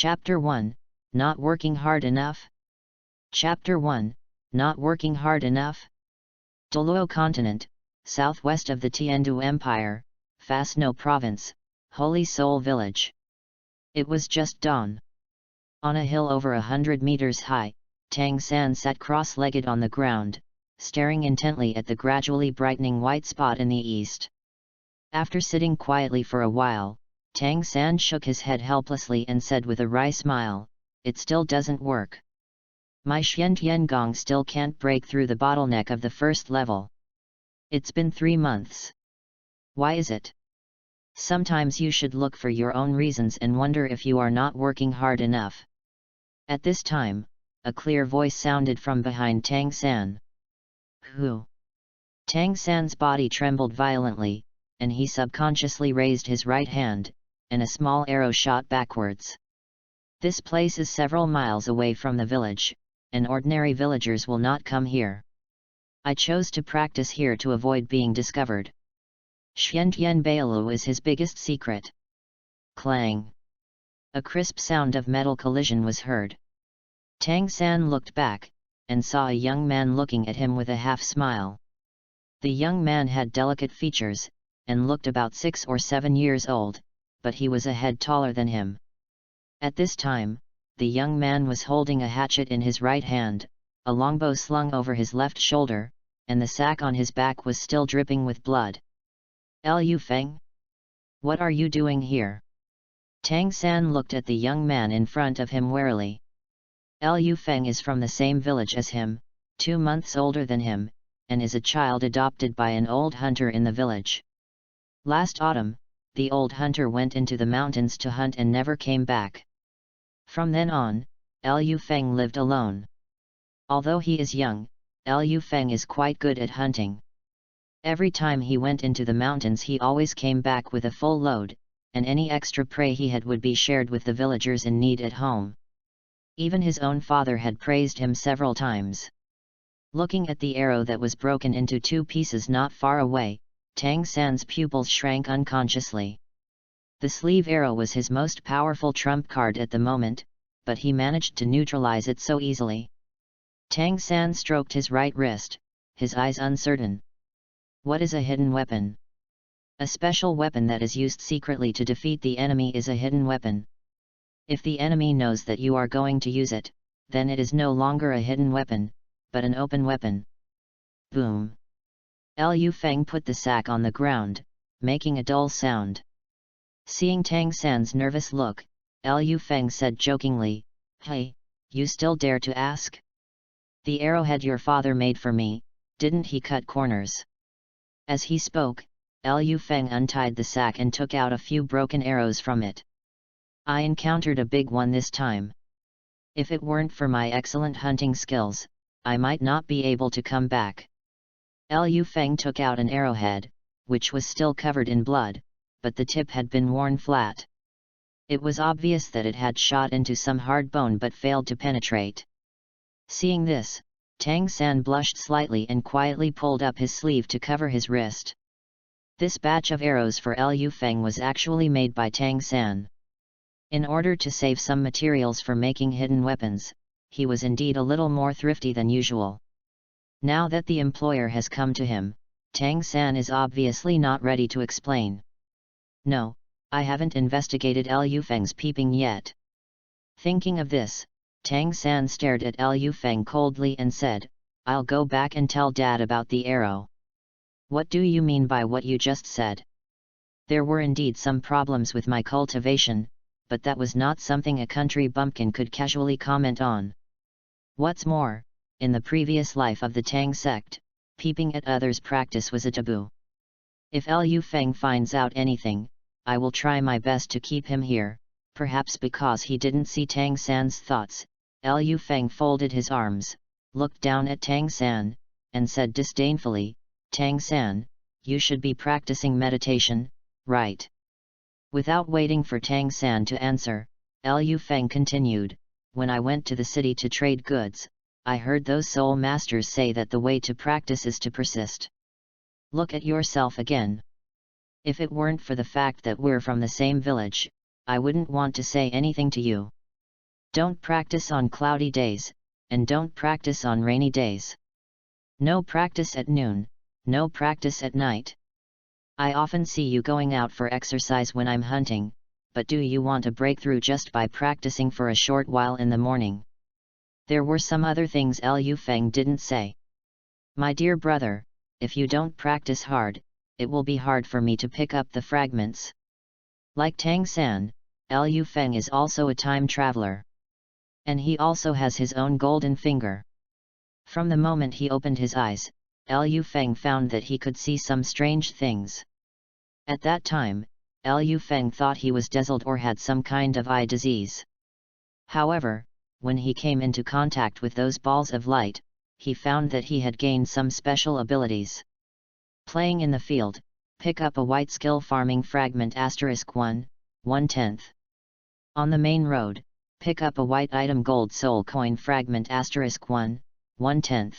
Chapter 1, Not Working Hard Enough? Chapter 1, Not Working Hard Enough? Douluo Continent, southwest of the Tiandu Empire, Fasno Province, Holy Soul Village. It was just dawn. On a hill over 100 meters high, Tang San sat cross-legged on the ground, staring intently at the gradually brightening white spot in the east. After sitting quietly for a while, Tang San shook his head helplessly and said with a wry smile, "It still doesn't work. My Xian Gong still can't break through the bottleneck of the first level. It's been 3 months. Why is it? Sometimes you should look for your own reasons and wonder if you are not working hard enough." At this time, a clear voice sounded from behind Tang San. "Who?" Tang San's body trembled violently, and he subconsciously raised his right hand, and a small arrow shot backwards. "This place is several miles away from the village, and ordinary villagers will not come here. I chose to practice here to avoid being discovered. Xiantian Bailu is his biggest secret." Clang! A crisp sound of metal collision was heard. Tang San looked back, and saw a young man looking at him with a half-smile. The young man had delicate features, and looked about 6 or 7 years old, but he was a head taller than him. At this time, the young man was holding a hatchet in his right hand, a longbow slung over his left shoulder, and the sack on his back was still dripping with blood. "Liu Feng? What are you doing here?" Tang San looked at the young man in front of him warily. Liu Feng is from the same village as him, 2 months older than him, and is a child adopted by an old hunter in the village. Last autumn, the old hunter went into the mountains to hunt and never came back. From then on, Liu Feng lived alone. Although he is young, Liu Feng is quite good at hunting. Every time he went into the mountains he always came back with a full load, and any extra prey he had would be shared with the villagers in need at home. Even his own father had praised him several times. Looking at the arrow that was broken into 2 pieces not far away, Tang San's pupils shrank unconsciously. The sleeve arrow was his most powerful trump card at the moment, but he managed to neutralize it so easily. Tang San stroked his right wrist, his eyes uncertain. What is a hidden weapon? A special weapon that is used secretly to defeat the enemy is a hidden weapon. If the enemy knows that you are going to use it, then it is no longer a hidden weapon, but an open weapon. Boom! Liu Feng put the sack on the ground, making a dull sound. Seeing Tang San's nervous look, Liu Feng said jokingly, "Hey, you still dare to ask? The arrowhead your father made for me, didn't he cut corners?" As he spoke, Liu Feng untied the sack and took out a few broken arrows from it. "I encountered a big one this time. If it weren't for my excellent hunting skills, I might not be able to come back." Liu Feng took out an arrowhead, which was still covered in blood, but the tip had been worn flat. It was obvious that it had shot into some hard bone but failed to penetrate. Seeing this, Tang San blushed slightly and quietly pulled up his sleeve to cover his wrist. This batch of arrows for Liu Feng was actually made by Tang San. In order to save some materials for making hidden weapons, he was indeed a little more thrifty than usual. Now that the employer has come to him, Tang San is obviously not ready to explain. "No, I haven't investigated Liu Feng's peeping yet." Thinking of this, Tang San stared at Liu Feng coldly and said, "I'll go back and tell Dad about the arrow." "What do you mean by what you just said?" "There were indeed some problems with my cultivation, but that was not something a country bumpkin could casually comment on. What's more, in the previous life of the Tang sect, peeping at others' practice was a taboo. If Liu Feng finds out anything, I will try my best to keep him here." Perhaps because he didn't see Tang San's thoughts, Liu Feng folded his arms, looked down at Tang San, and said disdainfully, "Tang San, you should be practicing meditation, right?" Without waiting for Tang San to answer, Liu Feng continued, "When I went to the city to trade goods, I heard those soul masters say that the way to practice is to persist. Look at yourself again. If it weren't for the fact that we're from the same village, I wouldn't want to say anything to you. Don't practice on cloudy days, and don't practice on rainy days. No practice at noon, no practice at night. I often see you going out for exercise when I'm hunting, but do you want a breakthrough just by practicing for a short while in the morning? There were some other things Liu Feng didn't say. My dear brother, if you don't practice hard, it will be hard for me to pick up the fragments. Like Tang San, Liu Feng is also a time traveler. And he also has his own golden finger. From the moment he opened his eyes, Liu Feng found that he could see some strange things. At that time, Liu Feng thought he was dazzled or had some kind of eye disease. However, when he came into contact with those balls of light, he found that he had gained some special abilities. Playing in the field, pick up a white skill farming fragment *1, 1/10. On the main road, pick up a white item gold soul coin fragment *1, 1/10.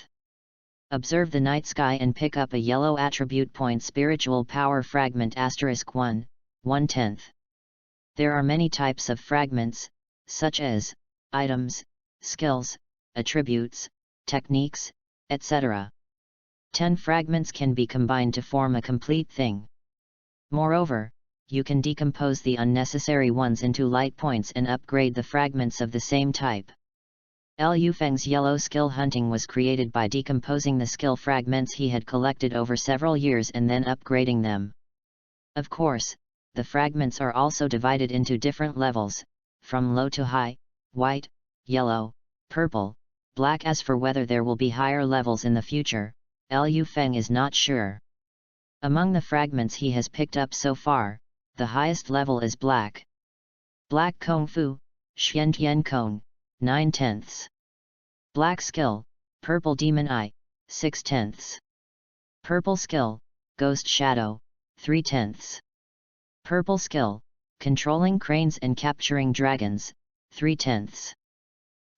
Observe the night sky and pick up a yellow attribute point spiritual power fragment *1, 1/10. There are many types of fragments, such as items, skills, attributes, techniques, etc. 10 fragments can be combined to form a complete thing. Moreover, you can decompose the unnecessary ones into light points and upgrade the fragments of the same type. Liu Feng's yellow skill hunting was created by decomposing the skill fragments he had collected over several years and then upgrading them. Of course, the fragments are also divided into different levels, from low to high, white, yellow, purple, black. As for whether there will be higher levels in the future, Liu Feng is not sure. Among the fragments he has picked up so far, the highest level is black. Black Kung Fu, Xiantian Kong, 9/10. Black Skill, Purple Demon Eye, 6/10. Purple Skill, Ghost Shadow, 3/10. Purple Skill, Controlling Cranes and Capturing Dragons, 3/10.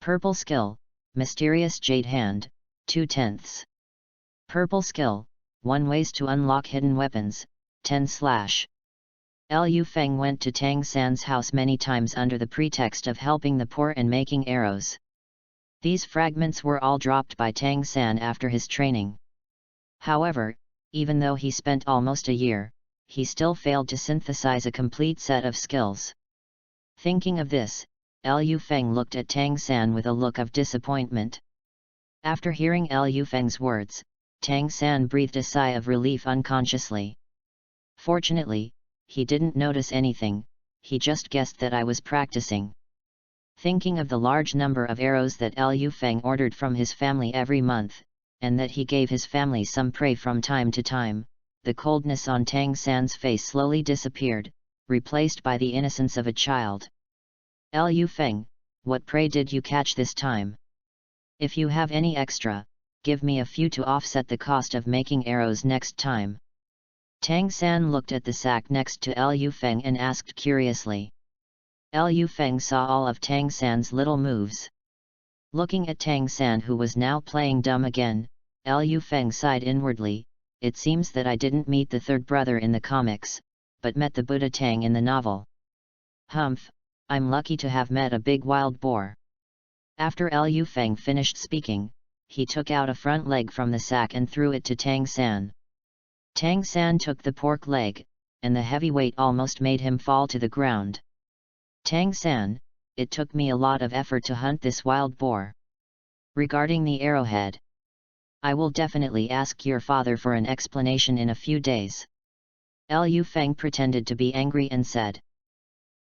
Purple Skill, Mysterious Jade Hand, 2/10. Purple Skill, 1 Ways to Unlock Hidden Weapons, 10/. Liu Feng went to Tang San's house many times under the pretext of helping the poor and making arrows. These fragments were all dropped by Tang San after his training. However, even though he spent almost a year, he still failed to synthesize a complete set of skills. Thinking of this, Liu Feng looked at Tang San with a look of disappointment. After hearing Liu Feng's words, Tang San breathed a sigh of relief unconsciously. Fortunately, he didn't notice anything, he just guessed that I was practicing. Thinking of the large number of arrows that Liu Feng ordered from his family every month, and that he gave his family some prey from time to time, the coldness on Tang San's face slowly disappeared, replaced by the innocence of a child. Liu Feng, what prey did you catch this time? If you have any extra, give me a few to offset the cost of making arrows next time. Tang San looked at the sack next to Liu Feng and asked curiously. Liu Feng saw all of Tang San's little moves. Looking at Tang San, who was now playing dumb again, Liu Feng sighed inwardly. It seems that I didn't meet the third brother in the comics, but met the Buddha Tang in the novel. Humph, I'm lucky to have met a big wild boar. After Liu Feng finished speaking, he took out a front leg from the sack and threw it to Tang San. Tang San took the pork leg, and the heavy weight almost made him fall to the ground. Tang San, it took me a lot of effort to hunt this wild boar. Regarding the arrowhead, I will definitely ask your father for an explanation in a few days. Liu Feng pretended to be angry and said.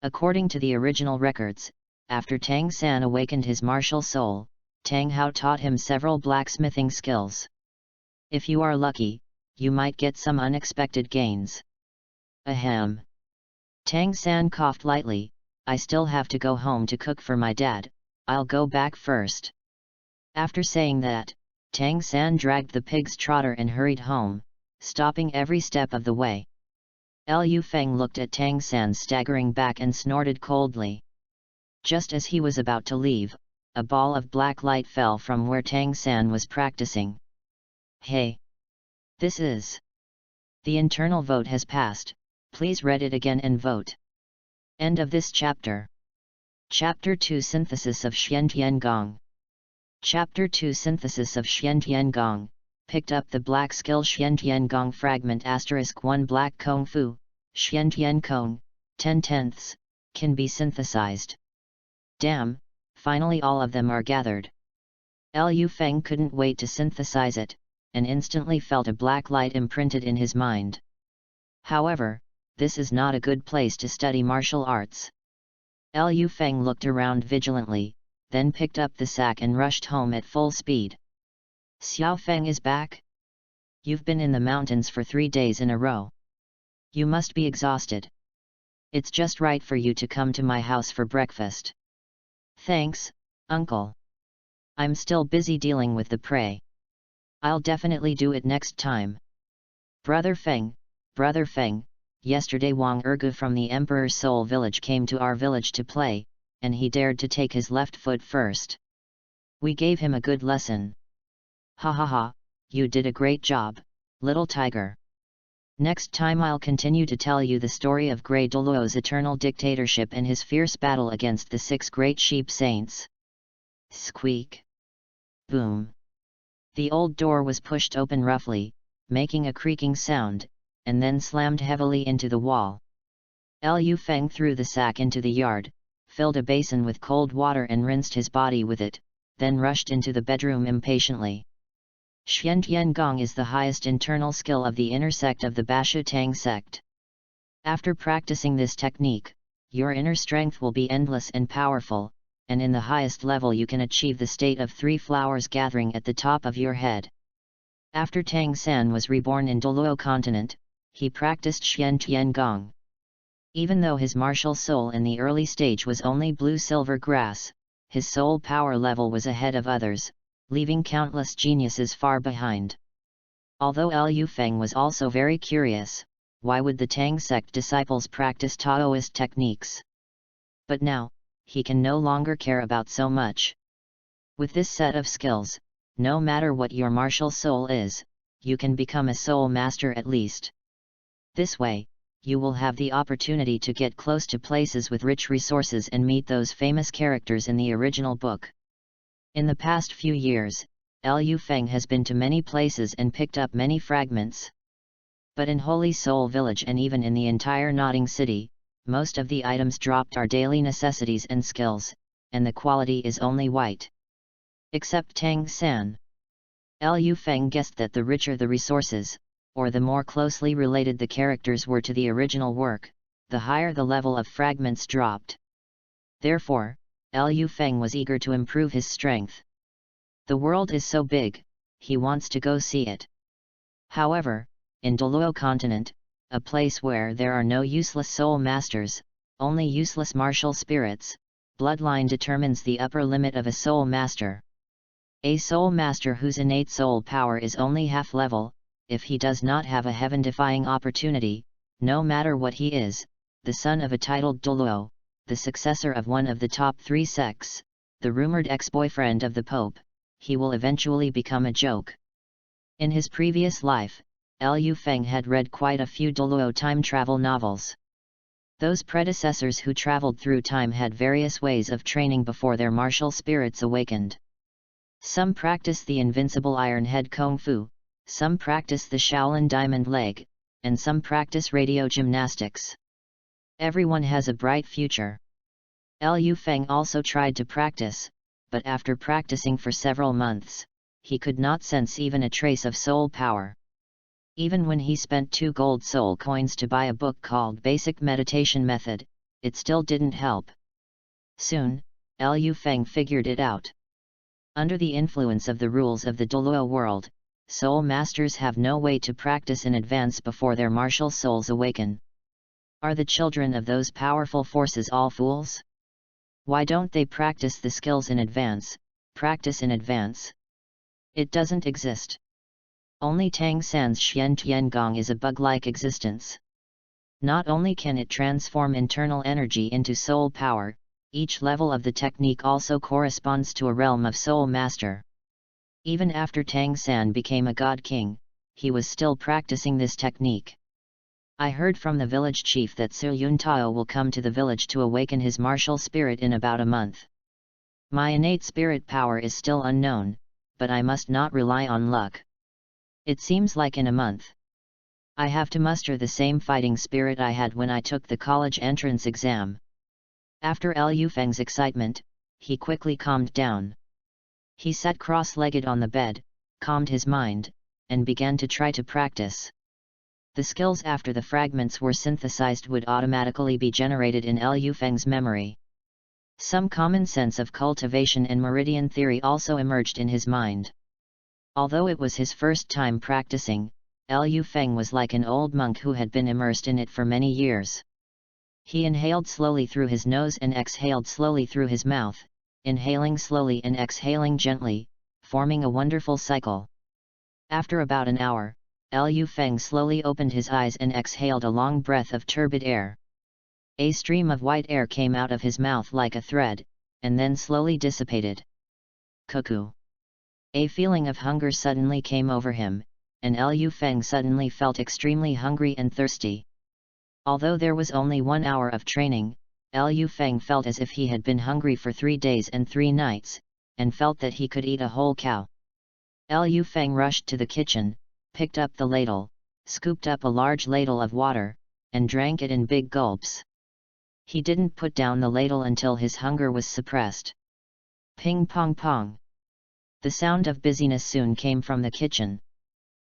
According to the original records, after Tang San awakened his martial soul, Tang Hao taught him several blacksmithing skills. If you are lucky, you might get some unexpected gains. Ahem. Tang San coughed lightly. I still have to go home to cook for my dad, I'll go back first. After saying that, Tang San dragged the pig's trotter and hurried home, stopping every step of the way. Liu Feng looked at Tang San staggering back and snorted coldly. Just as he was about to leave, a ball of black light fell from where Tang San was practicing. Hey! This is... The internal vote has passed, please read it again and vote. End of this chapter. Chapter 2 Synthesis of Xiantian Gong. Chapter 2 Synthesis of Xiantian Gong. Picked up the black skill Xiantian Gong fragment *1 black Kung Fu, Xiantian Kong, 10/10, can be synthesized. Damn, finally all of them are gathered. Liu Feng couldn't wait to synthesize it, and instantly felt a black light imprinted in his mind. However, this is not a good place to study martial arts. Liu Feng looked around vigilantly, then picked up the sack and rushed home at full speed. Xiao Feng is back? You've been in the mountains for 3 days in a row. You must be exhausted. It's just right for you to come to my house for breakfast. Thanks, uncle. I'm still busy dealing with the prey. I'll definitely do it next time. Brother Feng, yesterday Wang Ergu from the Emperor's Soul village came to our village to play, and he dared to take his left foot first. We gave him a good lesson. Ha ha ha, you did a great job, little tiger. Next time I'll continue to tell you the story of Grey Douluo's eternal dictatorship and his fierce battle against the 6 great sheep saints. Squeak. Boom. The old door was pushed open roughly, making a creaking sound, and then slammed heavily into the wall. Liu Feng threw the sack into the yard, filled a basin with cold water and rinsed his body with it, then rushed into the bedroom impatiently. Xiantian Gong is the highest internal skill of the inner sect of the Bashu Tang sect. After practicing this technique, your inner strength will be endless and powerful, and in the highest level you can achieve the state of 3 flowers gathering at the top of your head. After Tang San was reborn in Douluo continent, he practiced Xiantian Gong. Even though his martial soul in the early stage was only blue-silver grass, his soul power level was ahead of others, leaving countless geniuses far behind. Although Liu Feng was also very curious, why would the Tang sect disciples practice Taoist techniques? But now, he can no longer care about so much. With this set of skills, no matter what your martial soul is, you can become a soul master at least. This way, you will have the opportunity to get close to places with rich resources and meet those famous characters in the original book. In the past few years, Liu Feng has been to many places and picked up many fragments. But in Holy Soul Village and even in the entire Nodding City, most of the items dropped are daily necessities and skills, and the quality is only white. Except Tang San. Liu Feng guessed that the richer the resources, or the more closely related the characters were to the original work, the higher the level of fragments dropped. Therefore, Liu Feng was eager to improve his strength. The world is so big, he wants to go see it. However, in Douluo continent, a place where there are no useless soul masters, only useless martial spirits, bloodline determines the upper limit of a soul master. A soul master whose innate soul power is only half level, if he does not have a heaven-defying opportunity, no matter what he is, the son of a titled Douluo, the successor of one of the top 3 sects, the rumored ex-boyfriend of the Pope, he will eventually become a joke. In his previous life, Liu Feng had read quite a few Douluo time travel novels. Those predecessors who traveled through time had various ways of training before their martial spirits awakened. Some practice the invincible Iron Head Kung Fu, some practice the Shaolin Diamond Leg, and some practice radio gymnastics. Everyone has a bright future. Liu Feng also tried to practice, but after practicing for several months, he could not sense even a trace of soul power. Even when he spent 2 gold soul coins to buy a book called Basic Meditation Method, it still didn't help. Soon, Liu Feng figured it out. Under the influence of the rules of the Douluo world, soul masters have no way to practice in advance before their martial souls awaken. Are the children of those powerful forces all fools? Why don't they practice the skills in advance, practice in advance? It doesn't exist. Only Tang San's Xiantian Gong is a bug-like existence. Not only can it transform internal energy into soul power, each level of the technique also corresponds to a realm of soul master. Even after Tang San became a god king, he was still practicing this technique. I heard from the village chief that Su Yuntao will come to the village to awaken his martial spirit in about a month. My innate spirit power is still unknown, but I must not rely on luck. It seems like in a month I have to muster the same fighting spirit I had when I took the college entrance exam. After Liu Feng's excitement, he quickly calmed down. He sat cross-legged on the bed, calmed his mind, and began to try to practice. The skills after the fragments were synthesized would automatically be generated in Liu Feng's memory. Some common sense of cultivation and meridian theory also emerged in his mind. Although it was his first time practicing, Liu Feng was like an old monk who had been immersed in it for many years. He inhaled slowly through his nose and exhaled slowly through his mouth, inhaling slowly and exhaling gently, forming a wonderful cycle. After about an hour, Liu Feng slowly opened his eyes and exhaled a long breath of turbid air. A stream of white air came out of his mouth like a thread, and then slowly dissipated. Cuckoo! A feeling of hunger suddenly came over him, and Liu Feng suddenly felt extremely hungry and thirsty. Although there was only 1 hour of training, Liu Feng felt as if he had been hungry for 3 days and 3 nights, and felt that he could eat a whole cow. Liu Feng rushed to the kitchen, picked up the ladle, scooped up a large ladle of water, and drank it in big gulps. He didn't put down the ladle until his hunger was suppressed. Ping pong pong! The sound of busyness soon came from the kitchen.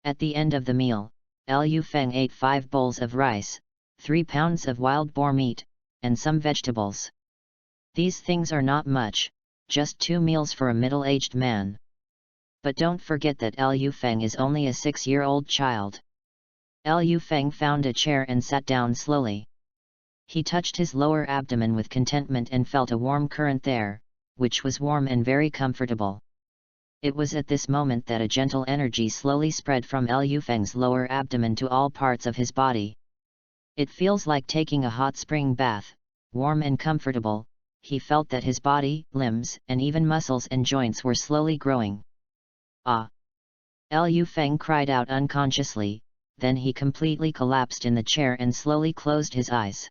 At the end of the meal, Liu Feng ate 5 bowls of rice, 3 pounds of wild boar meat, and some vegetables. These things are not much, just 2 meals for a middle-aged man. But don't forget that Liu Feng is only a 6-year-old child. Liu Feng found a chair and sat down slowly. He touched his lower abdomen with contentment and felt a warm current there, which was warm and very comfortable. It was at this moment that a gentle energy slowly spread from Liu Feng's lower abdomen to all parts of his body. It feels like taking a hot spring bath, warm and comfortable. He felt that his body, limbs, and even muscles and joints were slowly growing. Ah! Liu Feng cried out unconsciously, then he completely collapsed in the chair and slowly closed his eyes.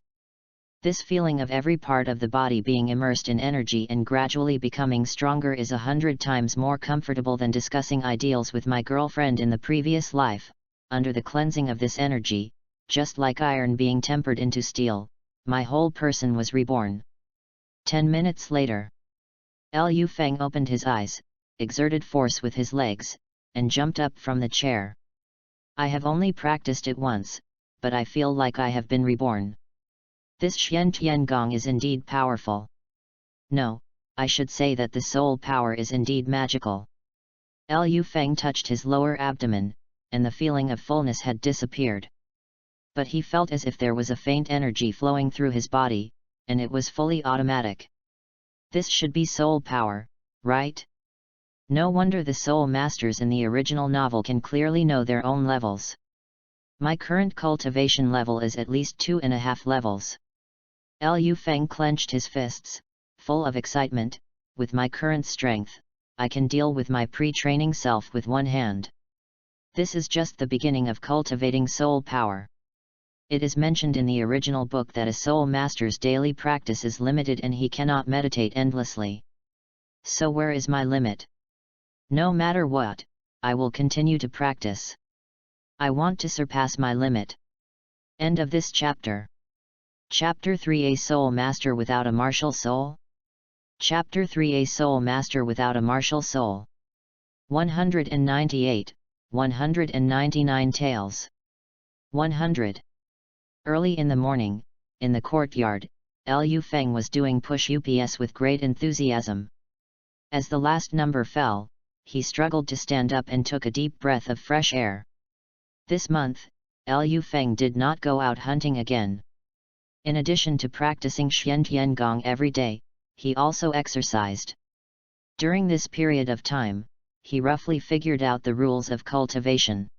This feeling of every part of the body being immersed in energy and gradually becoming stronger is 100 times more comfortable than discussing ideals with my girlfriend in the previous life. Under the cleansing of this energy, just like iron being tempered into steel, my whole person was reborn. 10 minutes later, Liu Feng opened his eyes, exerted force with his legs, and jumped up from the chair. I have only practiced it once, but I feel like I have been reborn. This Xian Tian Gong is indeed powerful. No, I should say that the soul power is indeed magical. Liu Feng touched his lower abdomen, and the feeling of fullness had disappeared. But he felt as if there was a faint energy flowing through his body, and it was fully automatic. This should be soul power, right? No wonder the soul masters in the original novel can clearly know their own levels. My current cultivation level is at least 2.5 levels. Liu Feng clenched his fists, full of excitement. With my current strength, I can deal with my pre-training self with one hand. This is just the beginning of cultivating soul power. It is mentioned in the original book that a soul master's daily practice is limited and he cannot meditate endlessly. So where is my limit? No matter what, I will continue to practice. I want to surpass my limit. End of this chapter. Chapter 3: A Soul Master Without a Martial Soul? Chapter 3: A Soul Master Without a Martial Soul. 198, 199 Tales. 100. Early in the morning, in the courtyard, Liu Feng was doing push-ups with great enthusiasm. As the last number fell, he struggled to stand up and took a deep breath of fresh air. This month, Liu Feng did not go out hunting again. In addition to practicing Xian Tian Gong every day, he also exercised. During this period of time, he roughly figured out the rules of cultivation.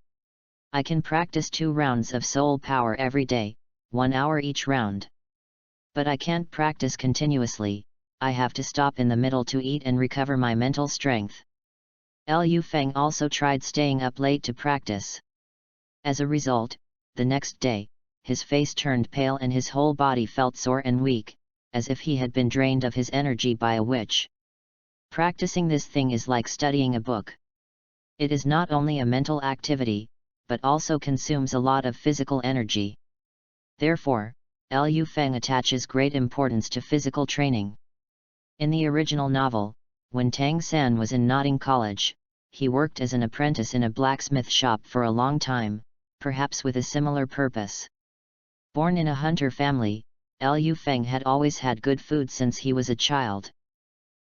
I can practice 2 rounds of soul power every day, 1 hour each round. But I can't practice continuously, I have to stop in the middle to eat and recover my mental strength. Liu Feng also tried staying up late to practice. As a result, the next day, his face turned pale and his whole body felt sore and weak, as if he had been drained of his energy by a witch. Practicing this thing is like studying a book. It is not only a mental activity, but also consumes a lot of physical energy. Therefore, Liu Feng attaches great importance to physical training. In the original novel, when Tang San was in Notting College, he worked as an apprentice in a blacksmith shop for a long time, perhaps with a similar purpose. Born in a hunter family, Liu Feng had always had good food since he was a child.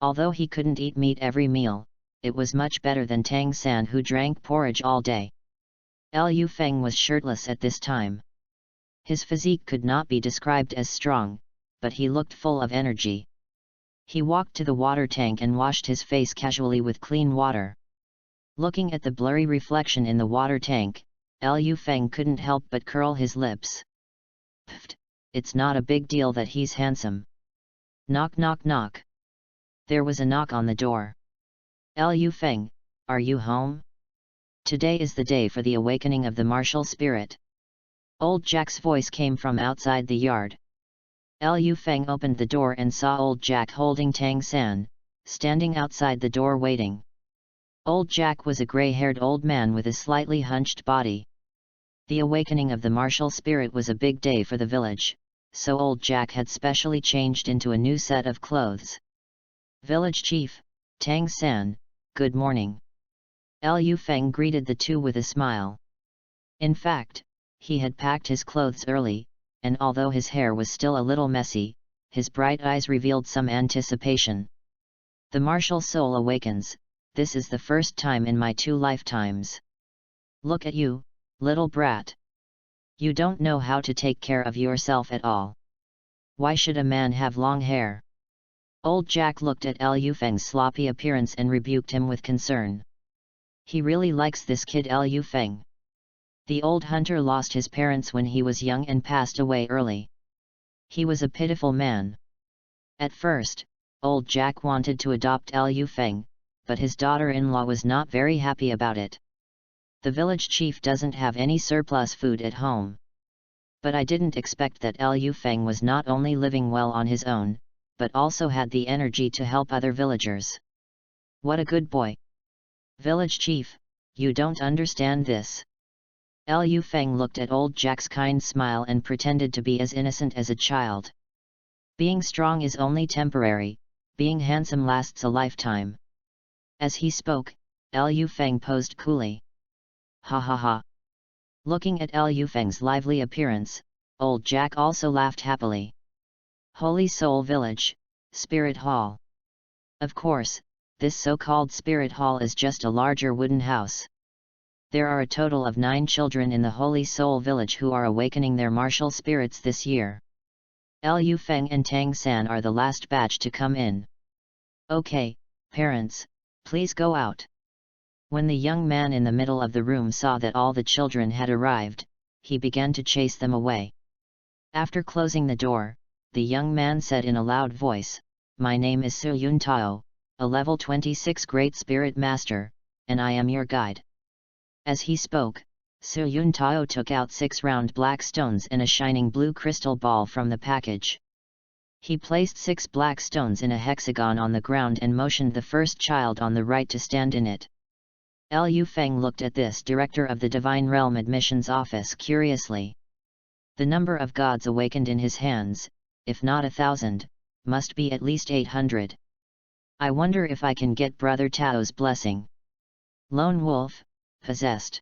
Although he couldn't eat meat every meal, it was much better than Tang San, who drank porridge all day. Liu Feng was shirtless at this time. His physique could not be described as strong, but he looked full of energy. He walked to the water tank and washed his face casually with clean water. Looking at the blurry reflection in the water tank, Liu Feng couldn't help but curl his lips. Pfft, it's not a big deal that he's handsome. Knock knock knock. There was a knock on the door. Liu Feng, are you home? Today is the day for the awakening of the martial spirit. Old Jack's voice came from outside the yard. Liu Feng opened the door and saw Old Jack holding Tang San, standing outside the door waiting. Old Jack was a gray-haired old man with a slightly hunched body. The awakening of the martial spirit was a big day for the village, so Old Jack had specially changed into a new set of clothes. Village Chief, Tang San, good morning. Liu Feng greeted the two with a smile. In fact, he had packed his clothes early, and although his hair was still a little messy, his bright eyes revealed some anticipation. The martial soul awakens. This is the first time in my 2 lifetimes. Look at you, little brat. You don't know how to take care of yourself at all. Why should a man have long hair? Old Jack looked at Liu Feng's sloppy appearance and rebuked him with concern. He really likes this kid Liu Feng. The old hunter lost his parents when he was young and passed away early. He was a pitiful man. At first, Old Jack wanted to adopt Liu Feng, but his daughter-in-law was not very happy about it. The village chief doesn't have any surplus food at home. But I didn't expect that Liu Feng was not only living well on his own, but also had the energy to help other villagers. What a good boy! Village chief, you don't understand this. Liu Feng looked at Old Jack's kind smile and pretended to be as innocent as a child. Being strong is only temporary, being handsome lasts a lifetime. As he spoke, Liu Feng posed coolly. Ha ha ha. Looking at Liu Feng's lively appearance, Old Jack also laughed happily. Holy Soul Village, Spirit Hall. Of course, this so-called Spirit Hall is just a larger wooden house. There are a total of 9 children in the Holy Soul Village who are awakening their martial spirits this year. Liu Feng and Tang San are the last batch to come in. Okay, parents, please go out. When the young man in the middle of the room saw that all the children had arrived, he began to chase them away. After closing the door, the young man said in a loud voice, "My name is Su Yun Tao, a level 26 Great Spirit Master, and I am your guide." As he spoke, Su Yun Tao took out 6 round black stones and a shining blue crystal ball from the package. He placed 6 black stones in a hexagon on the ground and motioned the first child on the right to stand in it. Liu Feng looked at this director of the Divine Realm Admissions Office curiously. The number of gods awakened in his hands, if not 1,000, must be at least 800. I wonder if I can get Brother Tao's blessing. Lone Wolf, possessed.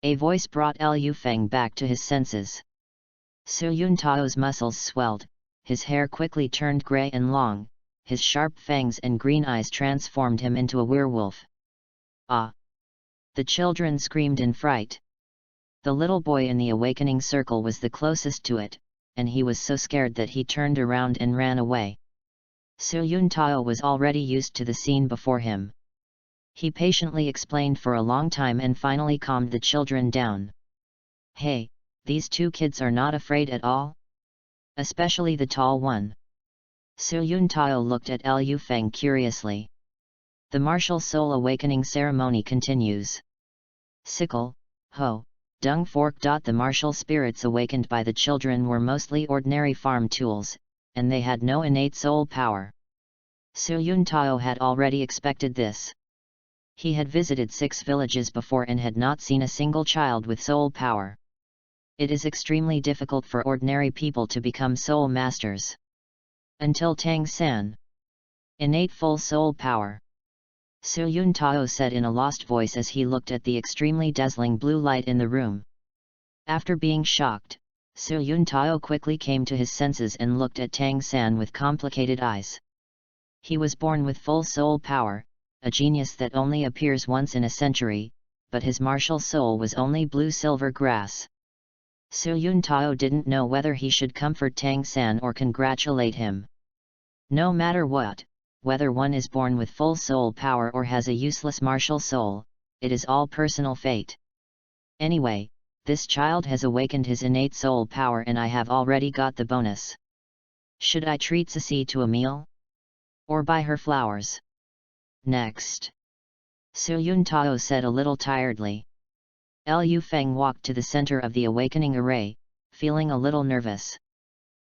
A voice brought Liu Feng back to his senses. Su Yun Tao's muscles swelled, his hair quickly turned grey and long, his sharp fangs and green eyes transformed him into a werewolf. Ah! The children screamed in fright. The little boy in the awakening circle was the closest to it, and he was so scared that he turned around and ran away. Su Yun Tao was already used to the scene before him. He patiently explained for a long time and finally calmed the children down. Hey, these 2 kids are not afraid at all? Especially the tall one. Su Yun Tao looked at Liu Feng curiously. The martial soul awakening ceremony continues. Sickle, ho, Dung fork. The martial spirits awakened by the children were mostly ordinary farm tools, and they had no innate soul power. Su Yun Tao had already expected this. He had visited 6 villages before and had not seen a single child with soul power. It is extremely difficult for ordinary people to become soul masters. Until Tang San. Innate full soul power. Su Yun Tao said in a lost voice as he looked at the extremely dazzling blue light in the room. After being shocked, Su Yun Tao quickly came to his senses and looked at Tang San with complicated eyes. He was born with full soul power, a genius that only appears once in a century, but his martial soul was only blue-silver grass. Su Yun Tao didn't know whether he should comfort Tang San or congratulate him. No matter what, whether one is born with full soul power or has a useless martial soul, it is all personal fate. Anyway, this child has awakened his innate soul power and I have already got the bonus. Should I treat Sisi to a meal? Or buy her flowers? Next. Su Yun Tao said a little tiredly. Liu Feng walked to the center of the awakening array, feeling a little nervous.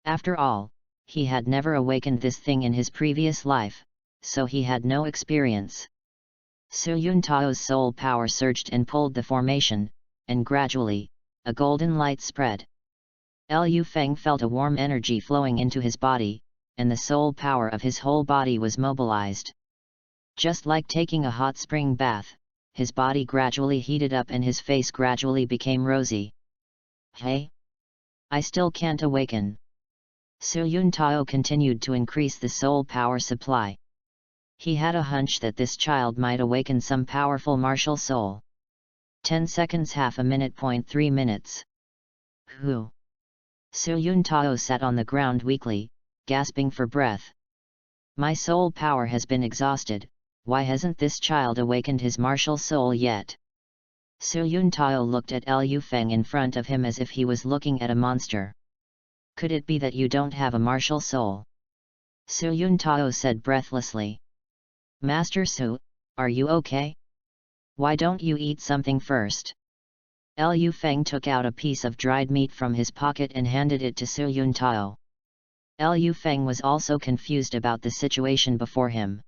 After all, he had never awakened this thing in his previous life, so he had no experience. Su Yun Tao's soul power surged and pulled the formation, and gradually, a golden light spread. Liu Feng felt a warm energy flowing into his body, and the soul power of his whole body was mobilized. Just like taking a hot spring bath, his body gradually heated up and his face gradually became rosy. Hey? I still can't awaken. Su Yun Tao continued to increase the soul power supply. He had a hunch that this child might awaken some powerful martial soul. 10 seconds, half a minute, 0.3 minutes. Who? Su Yun Tao sat on the ground weakly, gasping for breath. My soul power has been exhausted, why hasn't this child awakened his martial soul yet? Su Yun Tao looked at Liu Feng in front of him as if he was looking at a monster. Could it be that you don't have a martial soul? Su Yun Tao said breathlessly. Master Su, are you okay? Why don't you eat something first? Liu Feng took out a piece of dried meat from his pocket and handed it to Su Yun Tao. Liu Feng was also confused about the situation before him.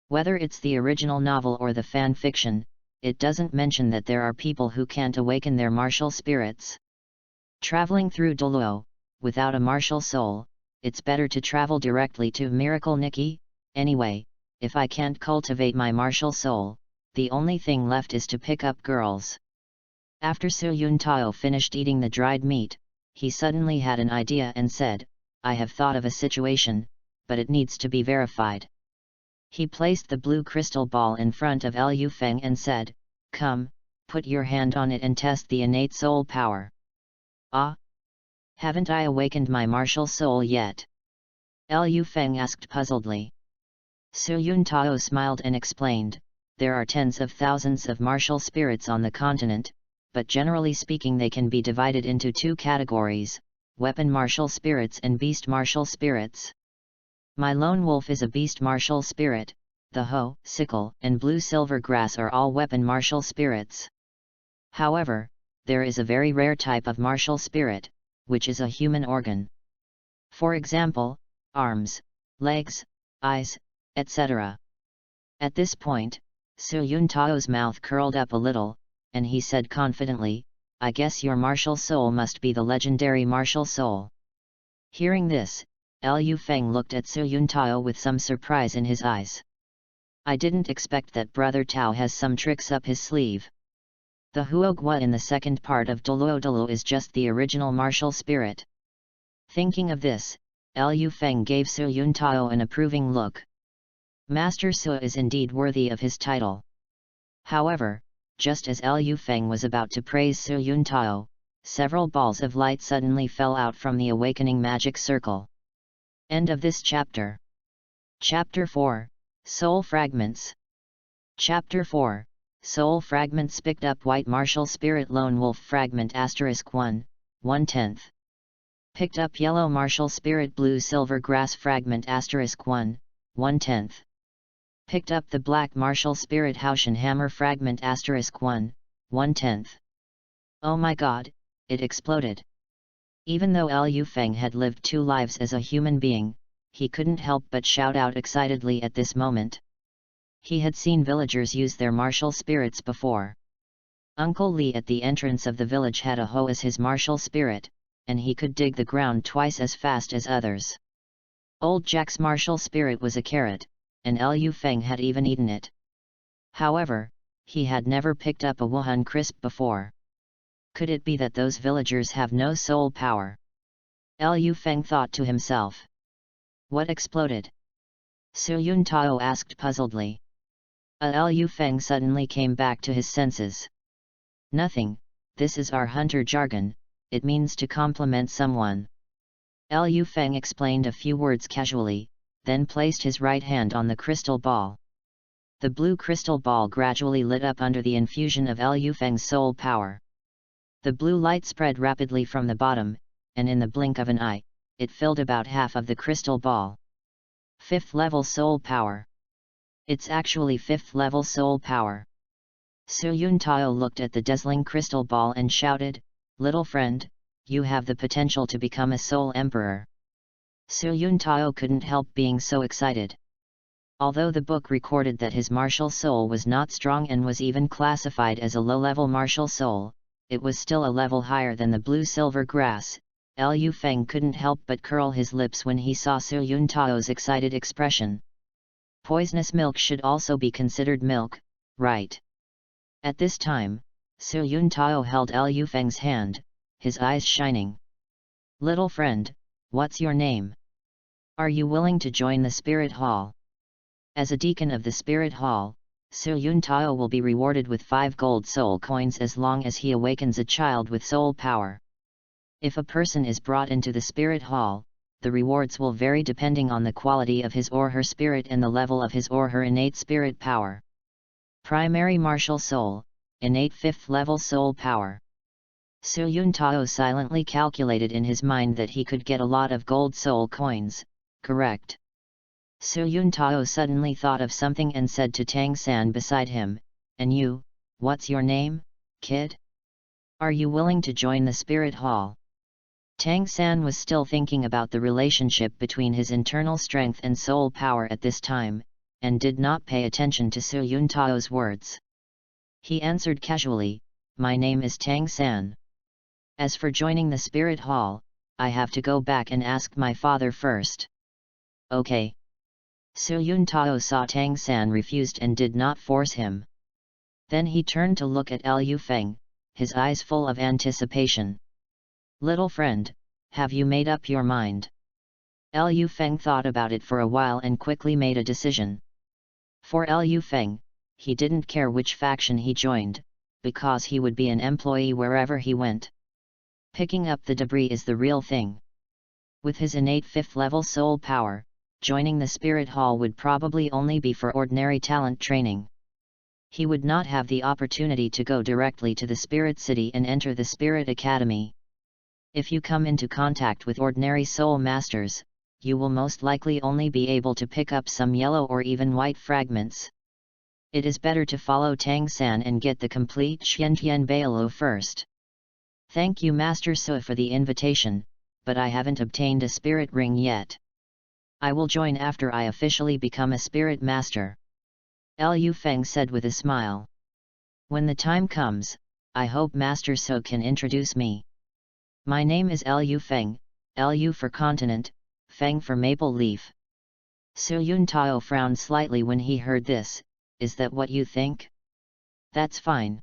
Whether it's the original novel or the fan fiction, it doesn't mention that there are people who can't awaken their martial spirits. Traveling through Douluo, without a martial soul, it's better to travel directly to Miracle Nikki. Anyway, if I can't cultivate my martial soul, the only thing left is to pick up girls. After Su Yun Tao finished eating the dried meat, he suddenly had an idea and said, I have thought of a situation, but it needs to be verified. He placed the blue crystal ball in front of Liu Feng and said, Come, put your hand on it and test the innate soul power. Ah? Haven't I awakened my martial soul yet? Liu Feng asked puzzledly. Su Yun Tao smiled and explained, there are tens of thousands of martial spirits on the continent, but generally speaking they can be divided into 2 categories, weapon martial spirits and beast martial spirits. My lone wolf is a beast martial spirit, the hoe, sickle, and blue silver grass are all weapon martial spirits. However, there is a very rare type of martial spirit, which is a human organ. For example, arms, legs, eyes, etc. At this point, Su Yun Tao's mouth curled up a little, and he said confidently, I guess your martial soul must be the legendary martial soul. Hearing this, Liu Feng looked at Su Yun Tao with some surprise in his eyes. I didn't expect that Brother Tao has some tricks up his sleeve. The Huogua in the second part of Douluo is just the original martial spirit. Thinking of this, Liu Feng gave Su Yun Tao an approving look. Master Su is indeed worthy of his title. However, just as Liu Feng was about to praise Su Yun Tao, several balls of light suddenly fell out from the awakening magic circle. End of this chapter. Chapter 4, Soul Fragments. Chapter 4, Soul Fragments. Picked up white martial spirit lone wolf fragment *1, 1/10. Picked up yellow martial spirit blue silver grass fragment *1, 1/10. Picked up the black martial spirit Haushan hammer fragment *1, 1/10. Oh my god, it exploded. Even though Liu Feng had lived 2 lives as a human being, he couldn't help but shout out excitedly at this moment. He had seen villagers use their martial spirits before. Uncle Li at the entrance of the village had a hoe as his martial spirit, and he could dig the ground twice as fast as others. Old Jack's martial spirit was a carrot, and Liu Feng had even eaten it. However, he had never picked up a Wuhan crisp before. Could it be that those villagers have no soul power? Liu Feng thought to himself. What exploded? Su Yun Tao asked puzzledly. Liu Feng suddenly came back to his senses. Nothing, this is our hunter jargon, it means to compliment someone. Liu Feng explained a few words casually, then placed his right hand on the crystal ball. The blue crystal ball gradually lit up under the infusion of Liu Feng's soul power. The blue light spread rapidly from the bottom, and in the blink of an eye, it filled about half of the crystal ball. 5th level soul power. It's actually 5th level soul power. Su Yun Tao looked at the dazzling crystal ball and shouted, "Little friend, you have the potential to become a soul emperor." Su Yun Tao couldn't help being so excited. Although the book recorded that his martial soul was not strong and was even classified as a low-level martial soul, it was still a level higher than the blue-silver grass. Liu Feng couldn't help but curl his lips when he saw Su Yun Tao's excited expression. Poisonous milk should also be considered milk, right? At this time, Su Yun Tao held Liu Feng's hand, his eyes shining. "Little friend, what's your name? Are you willing to join the Spirit Hall?" As a deacon of the Spirit Hall, Su Yun Tao will be rewarded with 5 gold soul coins as long as he awakens a child with soul power. If a person is brought into the Spirit Hall, the rewards will vary depending on the quality of his or her spirit and the level of his or her innate spirit power. Primary martial soul, innate 5th level soul power. Su Yun Tao silently calculated in his mind that he could get a lot of gold soul coins, correct? Su Yun Tao suddenly thought of something and said to Tang San beside him, "And you, what's your name, kid? Are you willing to join the Spirit Hall?" Tang San was still thinking about the relationship between his internal strength and soul power at this time, and did not pay attention to Su Yun Tao's words. He answered casually, "My name is Tang San. As for joining the Spirit Hall, I have to go back and ask my father first." "Okay." Su Yun Tao saw Tang San refused and did not force him. Then he turned to look at Liu Feng, his eyes full of anticipation. "Little friend, have you made up your mind?" Liu Feng thought about it for a while and quickly made a decision. For Liu Feng, he didn't care which faction he joined, because he would be an employee wherever he went. Picking up the debris is the real thing. With his innate 5th level soul power, joining the Spirit Hall would probably only be for ordinary talent training. He would not have the opportunity to go directly to the Spirit City and enter the Spirit Academy. If you come into contact with ordinary soul masters, you will most likely only be able to pick up some yellow or even white fragments. It is better to follow Tang San and get the complete Xiantian Bailu first. "Thank you Master Su for the invitation, but I haven't obtained a spirit ring yet. I will join after I officially become a spirit master," Liu Feng said with a smile. "When the time comes, I hope Master Su can introduce me. My name is Liu Feng, Liu for continent, Feng for maple leaf." Su Yun Tao frowned slightly when he heard this. "Is that what you think?" "That's fine."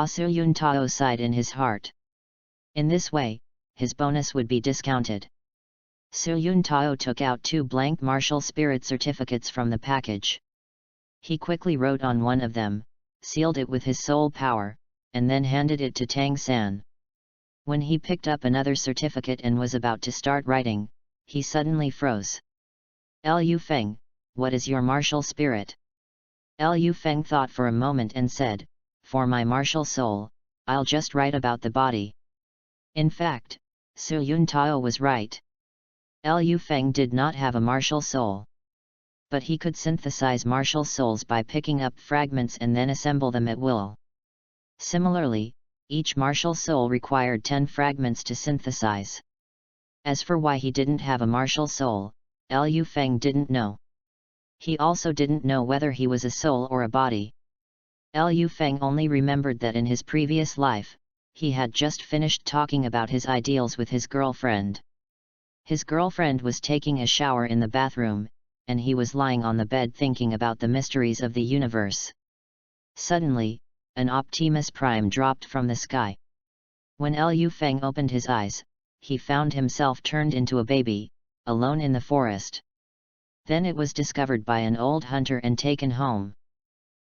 Su Yun Tao sighed in his heart. In this way, his bonus would be discounted. Su Yun Tao took out 2 blank martial spirit certificates from the package. He quickly wrote on one of them, sealed it with his soul power, and then handed it to Tang San. When he picked up another certificate and was about to start writing, he suddenly froze. "Liu Feng, what is your martial spirit?" Liu Feng thought for a moment and said, "For my martial soul, I'll just write about the body." In fact, Su Yun Tao was right. Liu Feng did not have a martial soul. But he could synthesize martial souls by picking up fragments and then assemble them at will. Similarly, each martial soul required 10 fragments to synthesize. As for why he didn't have a martial soul, Liu Feng didn't know. He also didn't know whether he was a soul or a body. Liu Feng only remembered that in his previous life, he had just finished talking about his ideals with his girlfriend. His girlfriend was taking a shower in the bathroom, and he was lying on the bed thinking about the mysteries of the universe. Suddenly, an Optimus Prime dropped from the sky. When Liu Feng opened his eyes, he found himself turned into a baby, alone in the forest. Then it was discovered by an old hunter and taken home.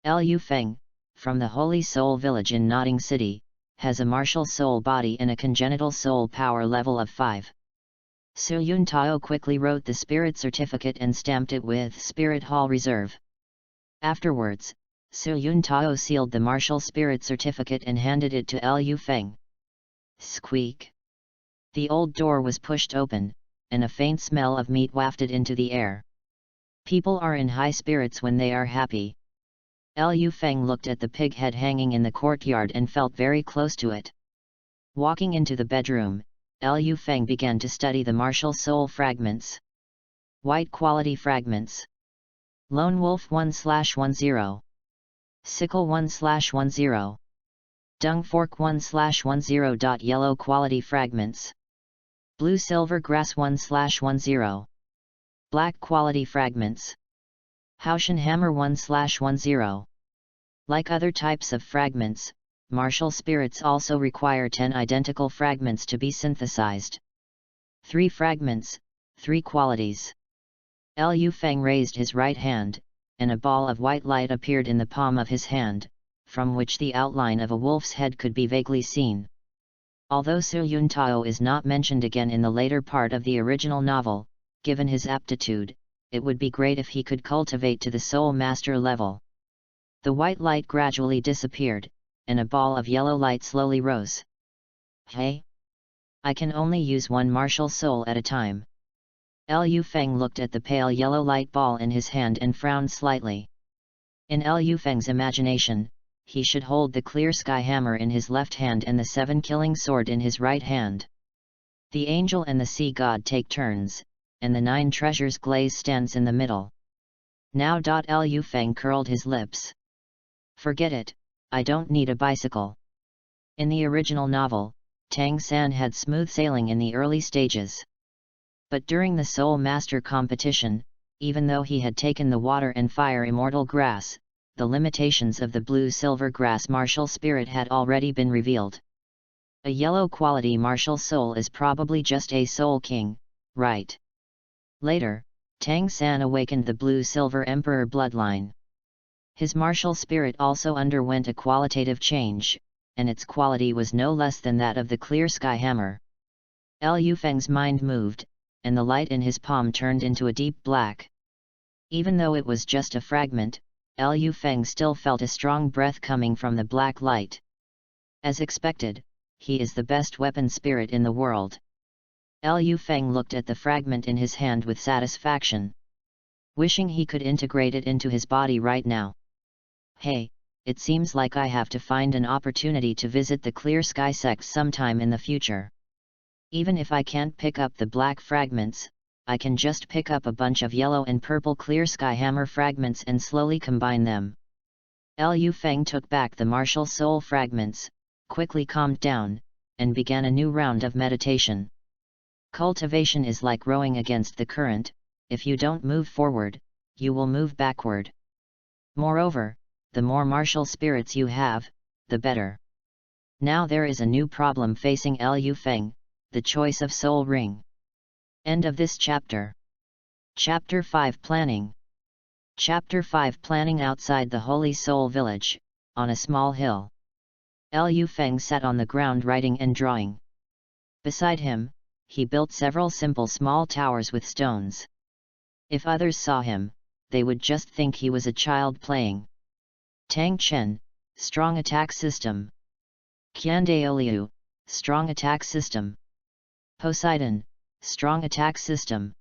Liu Feng, from the Holy Soul Village in Notting City, has a martial soul body and a congenital soul power level of 5. Su Yun Tao quickly wrote the spirit certificate and stamped it with Spirit Hall Reserve. Afterwards, Su Yun Tao sealed the martial spirit certificate and handed it to Liu Feng. Squeak! The old door was pushed open, and a faint smell of meat wafted into the air. People are in high spirits when they are happy. Liu Feng looked at the pig head hanging in the courtyard and felt very close to it. Walking into the bedroom, Liu Feng began to study the martial soul fragments. White quality fragments. Lone Wolf 1/10. Sickle 1/10. Dung Fork 1/10. Yellow quality fragments. Blue Silver Grass 1/10. Black quality fragments. Haoshan Hammer 1/10. Like other types of fragments, martial spirits also require 10 identical fragments to be synthesized. 3 fragments, 3 qualities. Liu Feng raised his right hand, and a ball of white light appeared in the palm of his hand, from which the outline of a wolf's head could be vaguely seen. Although Su Yun Tao is not mentioned again in the later part of the original novel, given his aptitude, it would be great if he could cultivate to the Soul Master level. The white light gradually disappeared, and a ball of yellow light slowly rose. Hey! I can only use one martial soul at a time. Liu Feng looked at the pale yellow light ball in his hand and frowned slightly. In Liu Feng's imagination, he should hold the clear sky hammer in his left hand and the 7-killing sword in his right hand. The angel and the sea god take turns, and the 9 treasures glaze stands in the middle. Now. Liu Feng curled his lips. Forget it, I don't need a bicycle. In the original novel, Tang San had smooth sailing in the early stages. But during the Soul Master competition, even though he had taken the water and fire immortal grass, the limitations of the blue-silver grass martial spirit had already been revealed. A yellow quality martial soul is probably just a soul king, right? Later, Tang San awakened the blue-silver emperor bloodline. His martial spirit also underwent a qualitative change, and its quality was no less than that of the clear sky hammer. Liu Feng's mind moved, and the light in his palm turned into a deep black. Even though it was just a fragment, Liu Feng still felt a strong breath coming from the black light. As expected, he is the best weapon spirit in the world. Liu Feng looked at the fragment in his hand with satisfaction. Wishing he could integrate it into his body right now. Hey, it seems like I have to find an opportunity to visit the Clear Sky sects sometime in the future. Even if I can't pick up the black fragments, I can just pick up a bunch of yellow and purple Clear Sky hammer fragments and slowly combine them. Liu Feng took back the martial soul fragments, quickly calmed down, and began a new round of meditation. Cultivation is like rowing against the current. If you don't move forward, you will move backward. Moreover, the more martial spirits you have, the better. Now there is a new problem facing Liu Feng, the choice of soul ring. End of this chapter. Chapter 5 Planning. Chapter 5 Planning. Outside the Holy Soul Village, on a small hill. Liu Feng sat on the ground writing and drawing. Beside him, he built several simple small towers with stones. If others saw him, they would just think he was a child playing. Tang Chen, strong attack system. Qiandaoliu, strong attack system. Poseidon, strong attack system.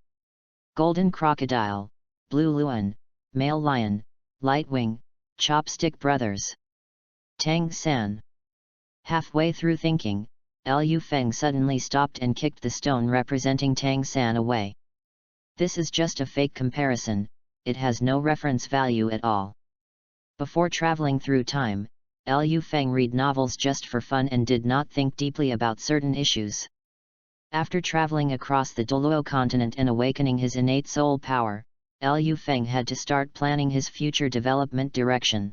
Golden Crocodile, Blue Luan, Male Lion, Lightwing, Chopstick Brothers. Tang San. Halfway through thinking, Liu Feng suddenly stopped and kicked the stone representing Tang San away. This is just a fake comparison, it has no reference value at all. Before traveling through time, Liu Feng read novels just for fun and did not think deeply about certain issues. After traveling across the Douluo continent and awakening his innate soul power, Liu Feng had to start planning his future development direction.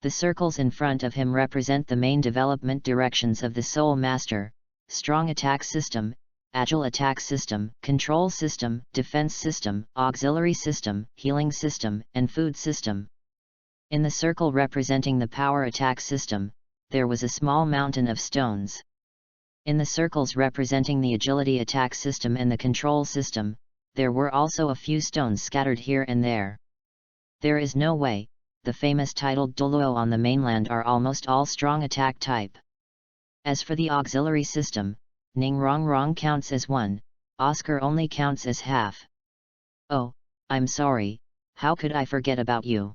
The circles in front of him represent the main development directions of the Soul Master: strong attack system, agile attack system, control system, defense system, auxiliary system, healing system, and food system. In the circle representing the power attack system, there was a small mountain of stones. In the circles representing the agility attack system and the control system, there were also a few stones scattered here and there. There is no way, the famous titled Douluo on the mainland are almost all strong attack type. As for the auxiliary system, Ning Rong Rong counts as 1, Oscar only counts as half. Oh, I'm sorry, how could I forget about you?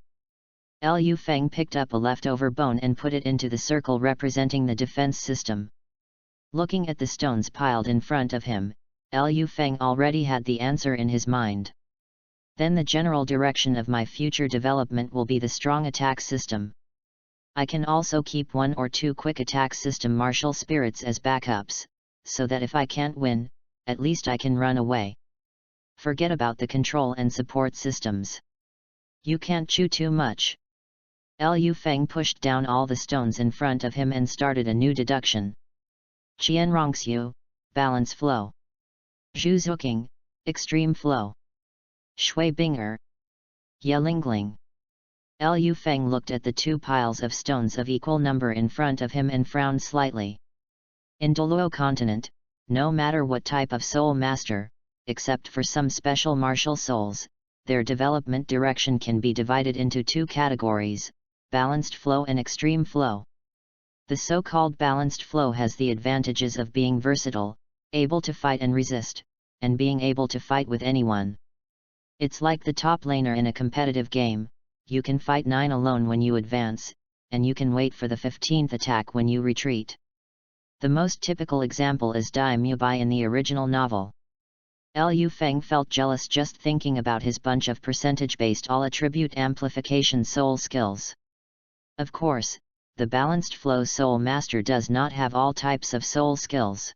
Liu Feng picked up a leftover bone and put it into the circle representing the defense system. Looking at the stones piled in front of him, Liu Feng already had the answer in his mind. Then the general direction of my future development will be the strong attack system. I can also keep 1 or 2 quick attack system martial spirits as backups, so that if I can't win, at least I can run away. Forget about the control and support systems. You can't chew too much. Liu Feng pushed down all the stones in front of him and started a new deduction. Qianrongxiu, balance flow. Zhu Zuqing, extreme flow. Shui Binger. Yelingling. Liu Feng looked at the 2 piles of stones of equal number in front of him and frowned slightly. In Douluo continent, no matter what type of soul master, except for some special martial souls, their development direction can be divided into 2 categories: balanced flow and extreme flow. The so-called balanced flow has the advantages of being versatile, able to fight and resist, and being able to fight with anyone. It's like the top laner in a competitive game: you can fight 9 alone when you advance, and you can wait for the 15th attack when you retreat. The most typical example is Dai Mubai in the original novel. Liu Feng felt jealous just thinking about his bunch of percentage-based all-attribute amplification soul skills. Of course, the balanced flow soul master does not have all types of soul skills.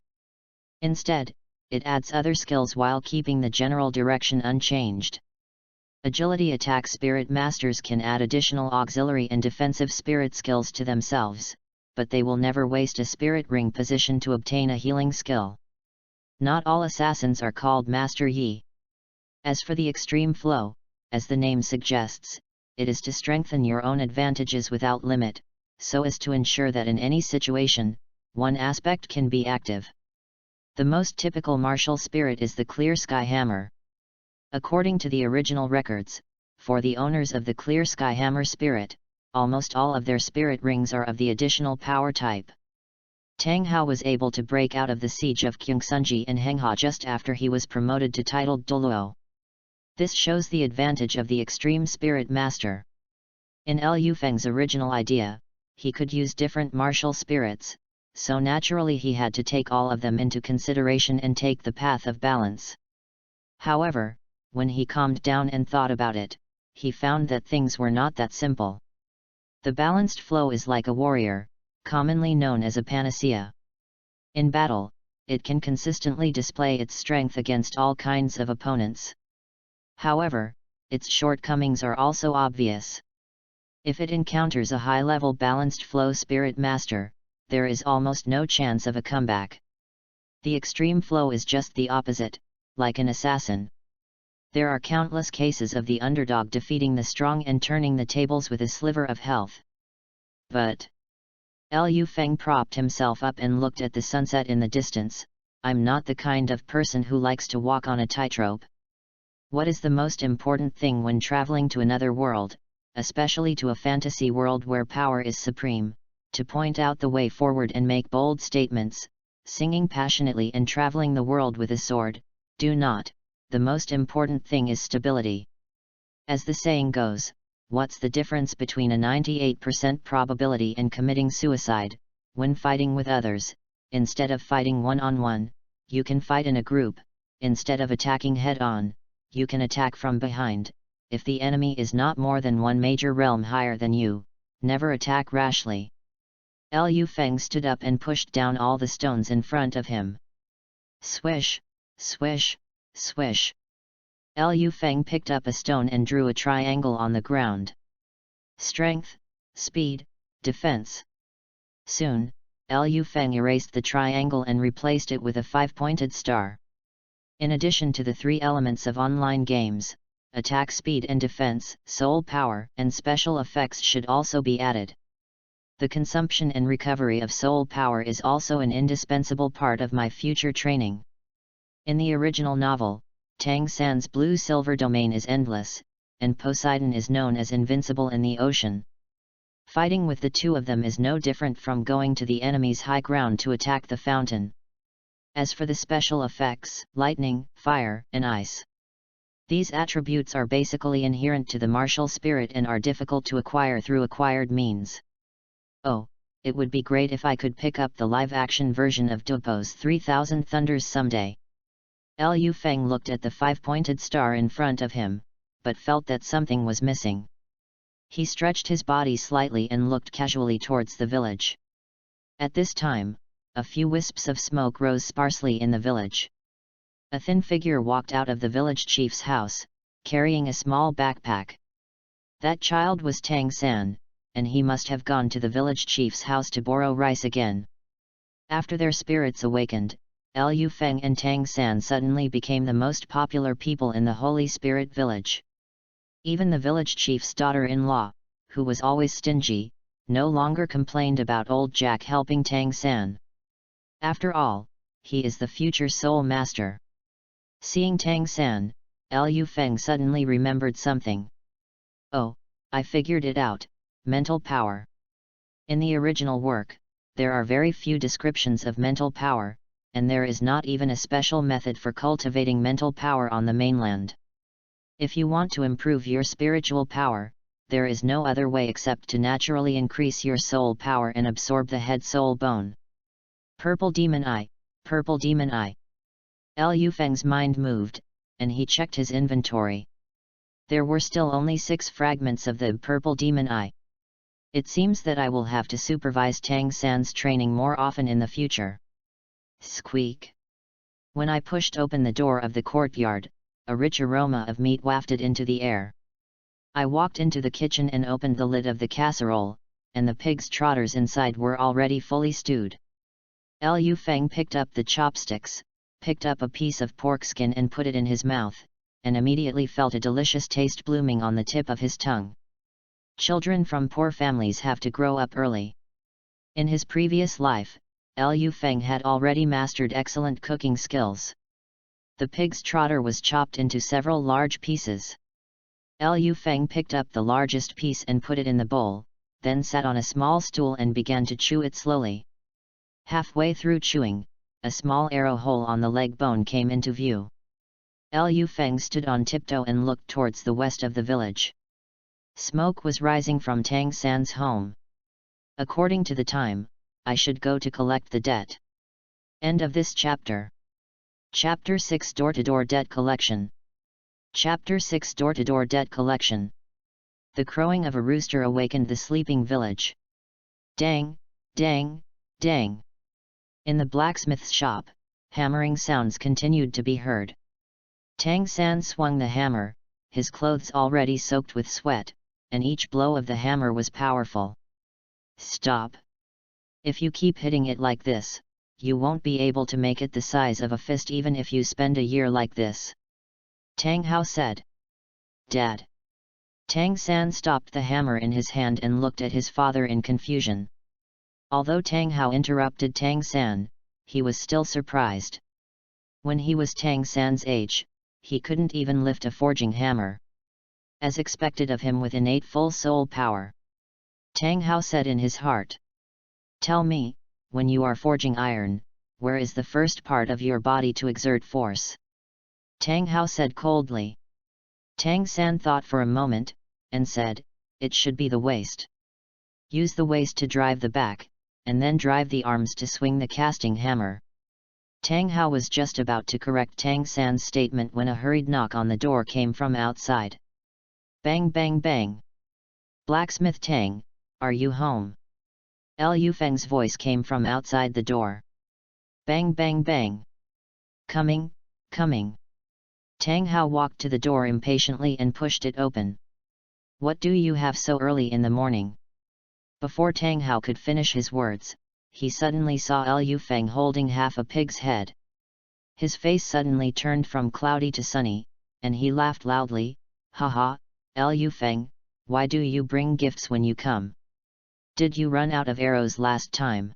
Instead, it adds other skills while keeping the general direction unchanged. Agility attack spirit masters can add additional auxiliary and defensive spirit skills to themselves, but they will never waste a spirit ring position to obtain a healing skill. Not all assassins are called Master Yi. As for the extreme flow, as the name suggests, it is to strengthen your own advantages without limit, so as to ensure that in any situation, one aspect can be active. The most typical martial spirit is the Clear Sky Hammer. According to the original records, for the owners of the Clear Sky Hammer spirit, almost all of their spirit rings are of the additional power type. Tang Hao was able to break out of the siege of Kyungsunji and Hengha just after he was promoted to titled Douluo. This shows the advantage of the extreme spirit master. In Liu Feng's original idea, he could use different martial spirits, so naturally he had to take all of them into consideration and take the path of balance. However, when he calmed down and thought about it, he found that things were not that simple. The balanced flow is like a warrior, commonly known as a panacea. In battle, it can consistently display its strength against all kinds of opponents. However, its shortcomings are also obvious. If it encounters a high-level balanced flow spirit master, there is almost no chance of a comeback. The extreme flow is just the opposite, like an assassin. There are countless cases of the underdog defeating the strong and turning the tables with a sliver of health. But Liu Feng propped himself up and looked at the sunset in the distance. I'm not the kind of person who likes to walk on a tightrope. What is the most important thing when traveling to another world, especially to a fantasy world where power is supreme? To point out the way forward and make bold statements, singing passionately and traveling the world with a sword. Do not. The most important thing is stability. As the saying goes, what's the difference between a 98% probability and committing suicide? when fighting with others, instead of fighting one-on-one, you can fight in a group. Instead of attacking head-on, you can attack from behind. If the enemy is not more than one major realm higher than you, never attack rashly. Liu Feng stood up and pushed down all the stones in front of him. Swish, swish, swish. Liu Feng picked up a stone and drew a triangle on the ground. Strength, speed, defense. Soon, Liu Feng erased the triangle and replaced it with a 5-pointed star. In addition to the 3 elements of online games, attack speed and defense, soul power, and special effects should also be added. The consumption and recovery of soul power is also an indispensable part of my future training. In the original novel, Tang San's blue-silver domain is endless, and Poseidon is known as invincible in the ocean. Fighting with the two of them is no different from going to the enemy's high ground to attack the fountain. As for the special effects, lightning, fire, and ice, these attributes are basically inherent to the martial spirit and are difficult to acquire through acquired means. Oh, it would be great if I could pick up the live-action version of Douluo's 3000 Thunders someday. Liu Feng looked at the 5-pointed star in front of him, but felt that something was missing. He stretched his body slightly and looked casually towards the village. At this time, a few wisps of smoke rose sparsely in the village. A thin figure walked out of the village chief's house, carrying a small backpack. That child was Tang San, and he must have gone to the village chief's house to borrow rice again. After their spirits awakened, Liu Feng and Tang San suddenly became the most popular people in the Holy Spirit village. Even the village chief's daughter-in-law, who was always stingy, no longer complained about old Jack helping Tang San. After all, he is the future soul master. Seeing Tang San, Liu Feng suddenly remembered something. Oh, I figured it out, mental power. In the original work, there are very few descriptions of mental power, and there is not even a special method for cultivating mental power on the mainland. If you want to improve your spiritual power, there is no other way except to naturally increase your soul power and absorb the head soul bone. Purple demon eye, purple demon eye. Liu Feng's mind moved, and he checked his inventory. There were still only 6 fragments of the purple demon eye. It seems that I will have to supervise Tang San's training more often in the future. Squeak! When I pushed open the door of the courtyard, a rich aroma of meat wafted into the air. I walked into the kitchen and opened the lid of the casserole, and the pig's trotters inside were already fully stewed. Liu Feng picked up the chopsticks, picked up a piece of pork skin and put it in his mouth, and immediately felt a delicious taste blooming on the tip of his tongue. Children from poor families have to grow up early. In his previous life, Liu Feng had already mastered excellent cooking skills. The pig's trotter was chopped into several large pieces. Liu Feng picked up the largest piece and put it in the bowl, then sat on a small stool and began to chew it slowly. Halfway through chewing, a small arrow hole on the leg bone came into view. Liu Feng stood on tiptoe and looked towards the west of the village. Smoke was rising from Tang San's home. According to the time, I should go to collect the debt. End of this chapter. Chapter 6 Door-to-Door Debt Collection. Chapter 6 Door-to-Door Debt Collection. The crowing of a rooster awakened the sleeping village. Dang, dang, dang. In the blacksmith's shop, hammering sounds continued to be heard. Tang San swung the hammer, his clothes already soaked with sweat, and each blow of the hammer was powerful. Stop! If you keep hitting it like this, you won't be able to make it the size of a fist even if you spend a year like this. Tang Hao said. Dad! Tang San stopped the hammer in his hand and looked at his father in confusion. Although Tang Hao interrupted Tang San, he was still surprised. When he was Tang San's age, he couldn't even lift a forging hammer. As expected of him with innate full soul power. Tang Hao said in his heart. Tell me, when you are forging iron, where is the first part of your body to exert force? Tang Hao said coldly. Tang San thought for a moment, and said, it should be the waist. Use the waist to drive the back, and then drive the arms to swing the casting hammer. Tang Hao was just about to correct Tang San's statement when a hurried knock on the door came from outside. Bang bang bang! Blacksmith Tang, are you home? Liu Feng's voice came from outside the door. Bang bang bang! Coming, coming! Tang Hao walked to the door impatiently and pushed it open. What do you have so early in the morning? Before Tang Hao could finish his words, he suddenly saw Liu Feng holding half a pig's head. His face suddenly turned from cloudy to sunny, and he laughed loudly. Haha, Liu Feng, why do you bring gifts when you come? Did you run out of arrows last time?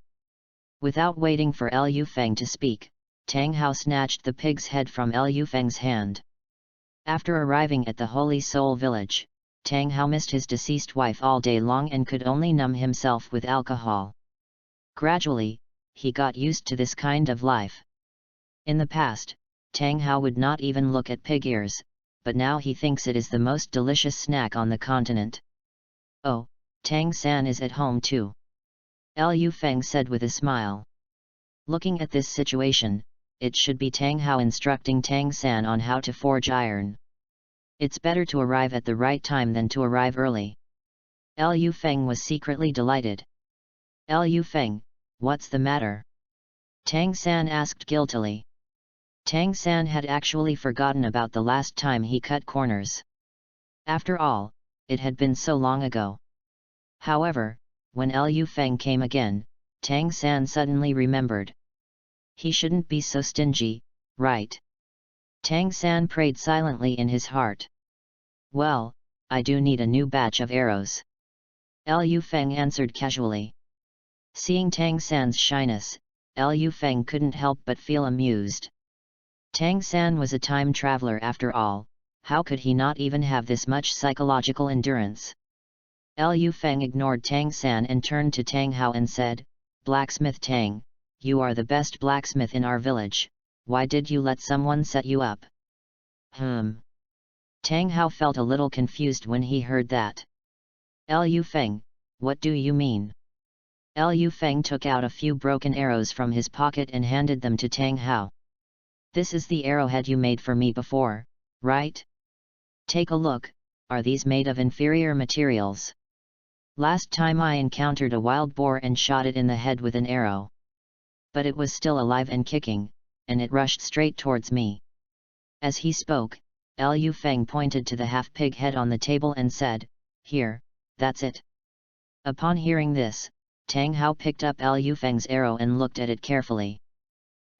Without waiting for Liu Feng to speak, Tang Hao snatched the pig's head from Liu Feng's hand. After arriving at the Holy Soul village, Tang Hao missed his deceased wife all day long and could only numb himself with alcohol. Gradually, he got used to this kind of life. In the past, Tang Hao would not even look at pig ears, but now he thinks it is the most delicious snack on the continent. Oh, Tang San is at home too. Liu Feng said with a smile. Looking at this situation, it should be Tang Hao instructing Tang San on how to forge iron. It's better to arrive at the right time than to arrive early. Liu Feng was secretly delighted. Liu Feng, what's the matter? Tang San asked guiltily. Tang San had actually forgotten about the last time he cut corners. After all, it had been so long ago. However, when Liu Feng came again, Tang San suddenly remembered. He shouldn't be so stingy, right? Tang San prayed silently in his heart. Well, I do need a new batch of arrows. Liu Feng answered casually. Seeing Tang San's shyness, Liu Feng couldn't help but feel amused. Tang San was a time traveler after all, how could he not even have this much psychological endurance? Liu Feng ignored Tang San and turned to Tang Hao and said, Blacksmith Tang, you are the best blacksmith in our village, why did you let someone set you up? Tang Hao felt a little confused when he heard that. Liu Feng, what do you mean? Liu Feng took out a few broken arrows from his pocket and handed them to Tang Hao. This is the arrowhead you made for me before, right? Take a look, are these made of inferior materials? Last time I encountered a wild boar and shot it in the head with an arrow. But it was still alive and kicking, and it rushed straight towards me. As he spoke, Liu Feng pointed to the half-pig head on the table and said, Here, that's it. Upon hearing this, Tang Hao picked up Liu Feng's arrow and looked at it carefully.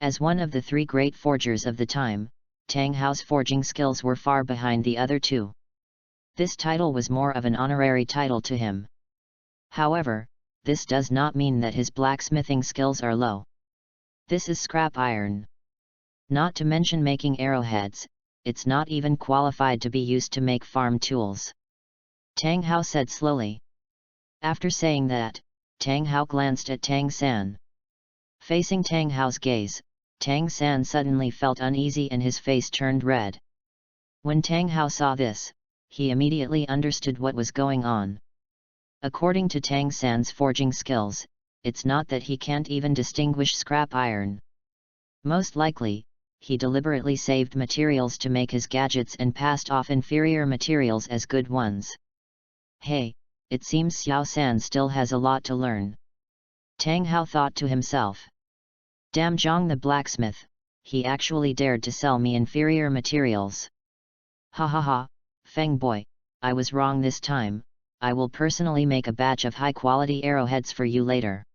As one of the three great forgers of the time, Tang Hao's forging skills were far behind the other two. This title was more of an honorary title to him. However, this does not mean that his blacksmithing skills are low. This is scrap iron. Not to mention making arrowheads, it's not even qualified to be used to make farm tools. Tang Hao said slowly. After saying that, Tang Hao glanced at Tang San. Facing Tang Hao's gaze, Tang San suddenly felt uneasy and his face turned red. When Tang Hao saw this, he immediately understood what was going on. According to Tang San's forging skills, it's not that he can't even distinguish scrap iron. Most likely, he deliberately saved materials to make his gadgets and passed off inferior materials as good ones. Hey, it seems Xiao San still has a lot to learn. Tang Hao thought to himself. Damn Zhang the blacksmith, he actually dared to sell me inferior materials. Ha ha ha, Feng boy, I was wrong this time, I will personally make a batch of high-quality arrowheads for you later.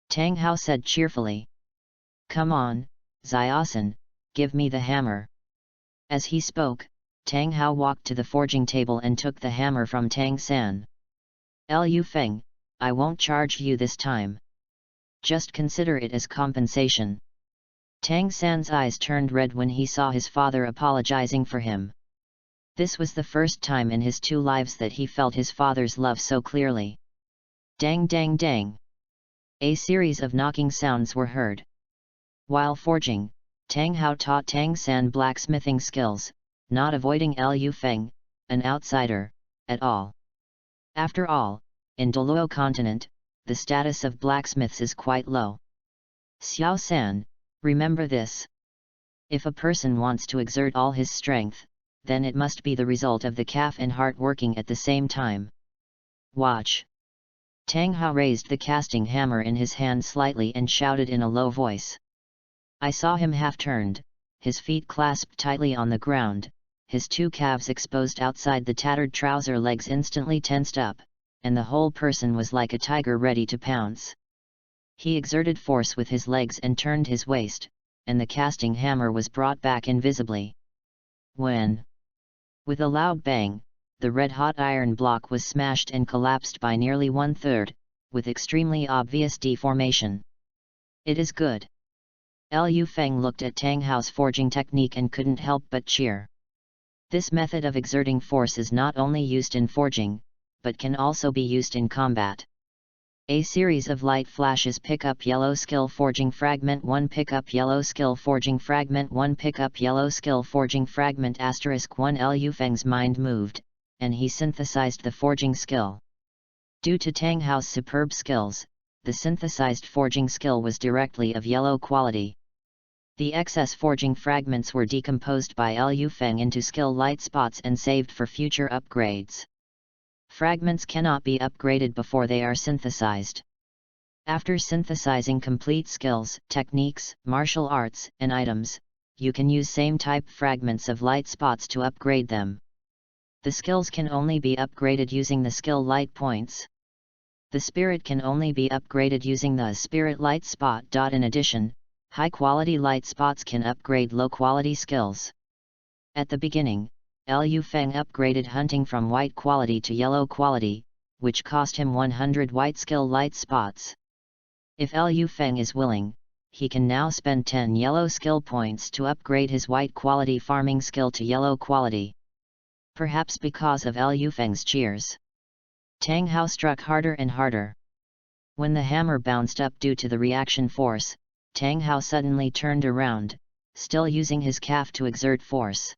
Tang Hao said cheerfully. Come on, Xiaosan, give me the hammer. As he spoke, Tang Hao walked to the forging table and took the hammer from Tang San. Liu Feng, I won't charge you this time. Just consider it as compensation. Tang San's eyes turned red when he saw his father apologizing for him. This was the first time in his 2 lives that he felt his father's love so clearly. Dang dang dang! A series of knocking sounds were heard. While forging, Tang Hao taught Tang San blacksmithing skills, not avoiding Liu Feng, an outsider, at all. After all, in Douluo continent, the status of blacksmiths is quite low. Xiao San, remember this. If a person wants to exert all his strength, then it must be the result of the calf and heart working at the same time. Watch. Tang Hao raised the casting hammer in his hand slightly and shouted in a low voice. I saw him half-turned, his feet clasped tightly on the ground, his two calves exposed outside the tattered trouser legs instantly tensed up, and the whole person was like a tiger ready to pounce. He exerted force with his legs and turned his waist, and the casting hammer was brought back invisibly. When, with a loud bang, the red-hot iron block was smashed and collapsed by nearly 1/3, with extremely obvious deformation. It is good. Liu Feng looked at Tang Hao's forging technique and couldn't help but cheer. This method of exerting force is not only used in forging, but can also be used in combat. A series of light flashes pick up yellow skill forging fragment 1 pick up yellow skill forging fragment 1 pick up yellow skill forging fragment *1 Liu Feng's mind moved, and he synthesized the forging skill. Due to Tang Hao's superb skills, the synthesized forging skill was directly of yellow quality. The excess forging fragments were decomposed by Liu Feng into skill light spots and saved for future upgrades. Fragments cannot be upgraded before they are synthesized. After synthesizing complete skills, techniques, martial arts, and items, you can use same type fragments of light spots to upgrade them. The skills can only be upgraded using the skill light points. The spirit can only be upgraded using the spirit light spot. In addition, high-quality light spots can upgrade low-quality skills. At the beginning, Liu Feng upgraded hunting from white quality to yellow quality, which cost him 100 white skill light spots. If Liu Feng is willing, he can now spend 10 yellow skill points to upgrade his white quality farming skill to yellow quality. Perhaps because of Liu Feng's cheers, Tang Hao struck harder and harder. When the hammer bounced up due to the reaction force, Tang Hao suddenly turned around, still using his calf to exert force.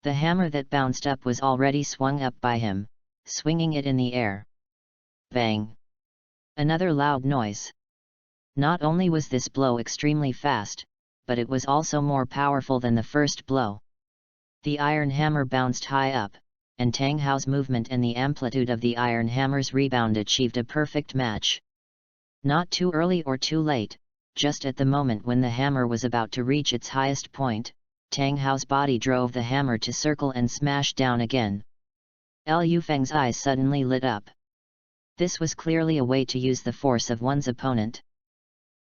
The hammer that bounced up was already swung up by him, swinging it in the air. Bang! Another loud noise. Not only was this blow extremely fast, but it was also more powerful than the first blow. The iron hammer bounced high up, and Tang Hao's movement and the amplitude of the iron hammer's rebound achieved a perfect match. Not too early or too late, just at the moment when the hammer was about to reach its highest point, Tang Hao's body drove the hammer to circle and smash down again. Liu Feng's eyes suddenly lit up. This was clearly a way to use the force of one's opponent.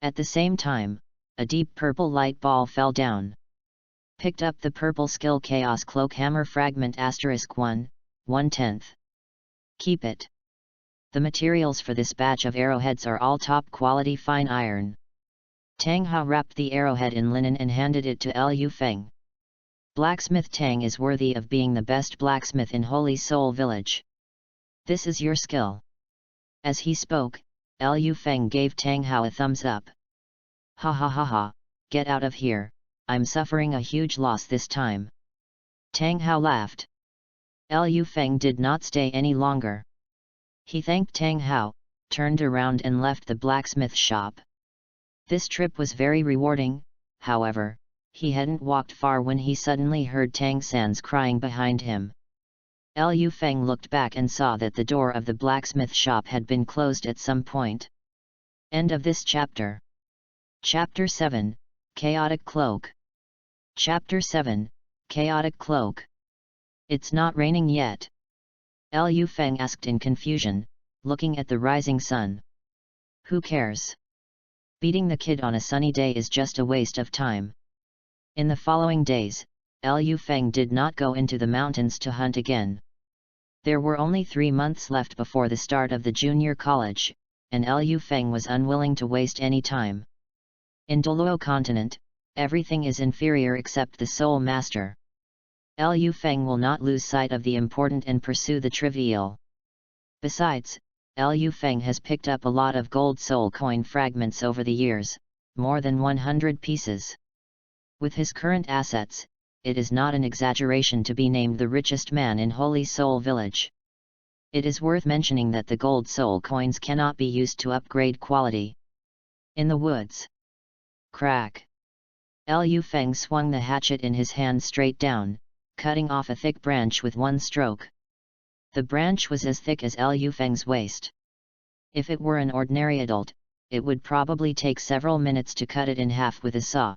At the same time, a deep purple light ball fell down. Picked up the purple skill Chaos Cloak Hammer Fragment *1/10. Keep it. The materials for this batch of arrowheads are all top quality fine iron. Tang Hao wrapped the arrowhead in linen and handed it to Liu Feng. Blacksmith Tang is worthy of being the best blacksmith in Holy Soul Village. This is your skill. As he spoke, Liu Feng gave Tang Hao a thumbs up. Ha ha ha ha, get out of here, I'm suffering a huge loss this time. Tang Hao laughed. Liu Feng did not stay any longer. He thanked Tang Hao, turned around and left the blacksmith shop. This trip was very rewarding, however, he hadn't walked far when he suddenly heard Tang San's crying behind him. Liu Feng looked back and saw that the door of the blacksmith shop had been closed at some point. End of this chapter. Chapter 7, Chaotic Cloak. Chapter 7, Chaotic Cloak. It's not raining yet? Liu Feng asked in confusion, looking at the rising sun. Who cares? Beating the kid on a sunny day is just a waste of time. In the following days, Liu Feng did not go into the mountains to hunt again. There were only 3 months left before the start of the junior college, and Liu Feng was unwilling to waste any time. In Douluo continent, everything is inferior except the Soul Master. Liu Feng will not lose sight of the important and pursue the trivial. Besides, Liu Feng has picked up a lot of gold soul coin fragments over the years, more than 100 pieces. With his current assets, it is not an exaggeration to be named the richest man in Holy Soul Village. It is worth mentioning that the gold soul coins cannot be used to upgrade quality. In the woods. Crack. Liu Feng swung the hatchet in his hand straight down, cutting off a thick branch with one stroke. The branch was as thick as Liu Feng's waist. If it were an ordinary adult, it would probably take several minutes to cut it in half with a saw.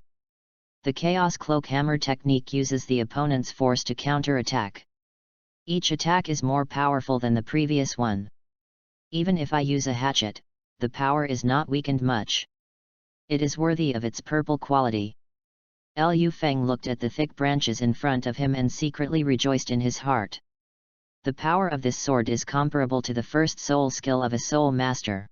The Chaos Cloak Hammer technique uses the opponent's force to counter-attack. Each attack is more powerful than the previous one. Even if I use a hatchet, the power is not weakened much. It is worthy of its purple quality. Liu Feng looked at the thick branches in front of him and secretly rejoiced in his heart. The power of this sword is comparable to the first soul skill of a soul master.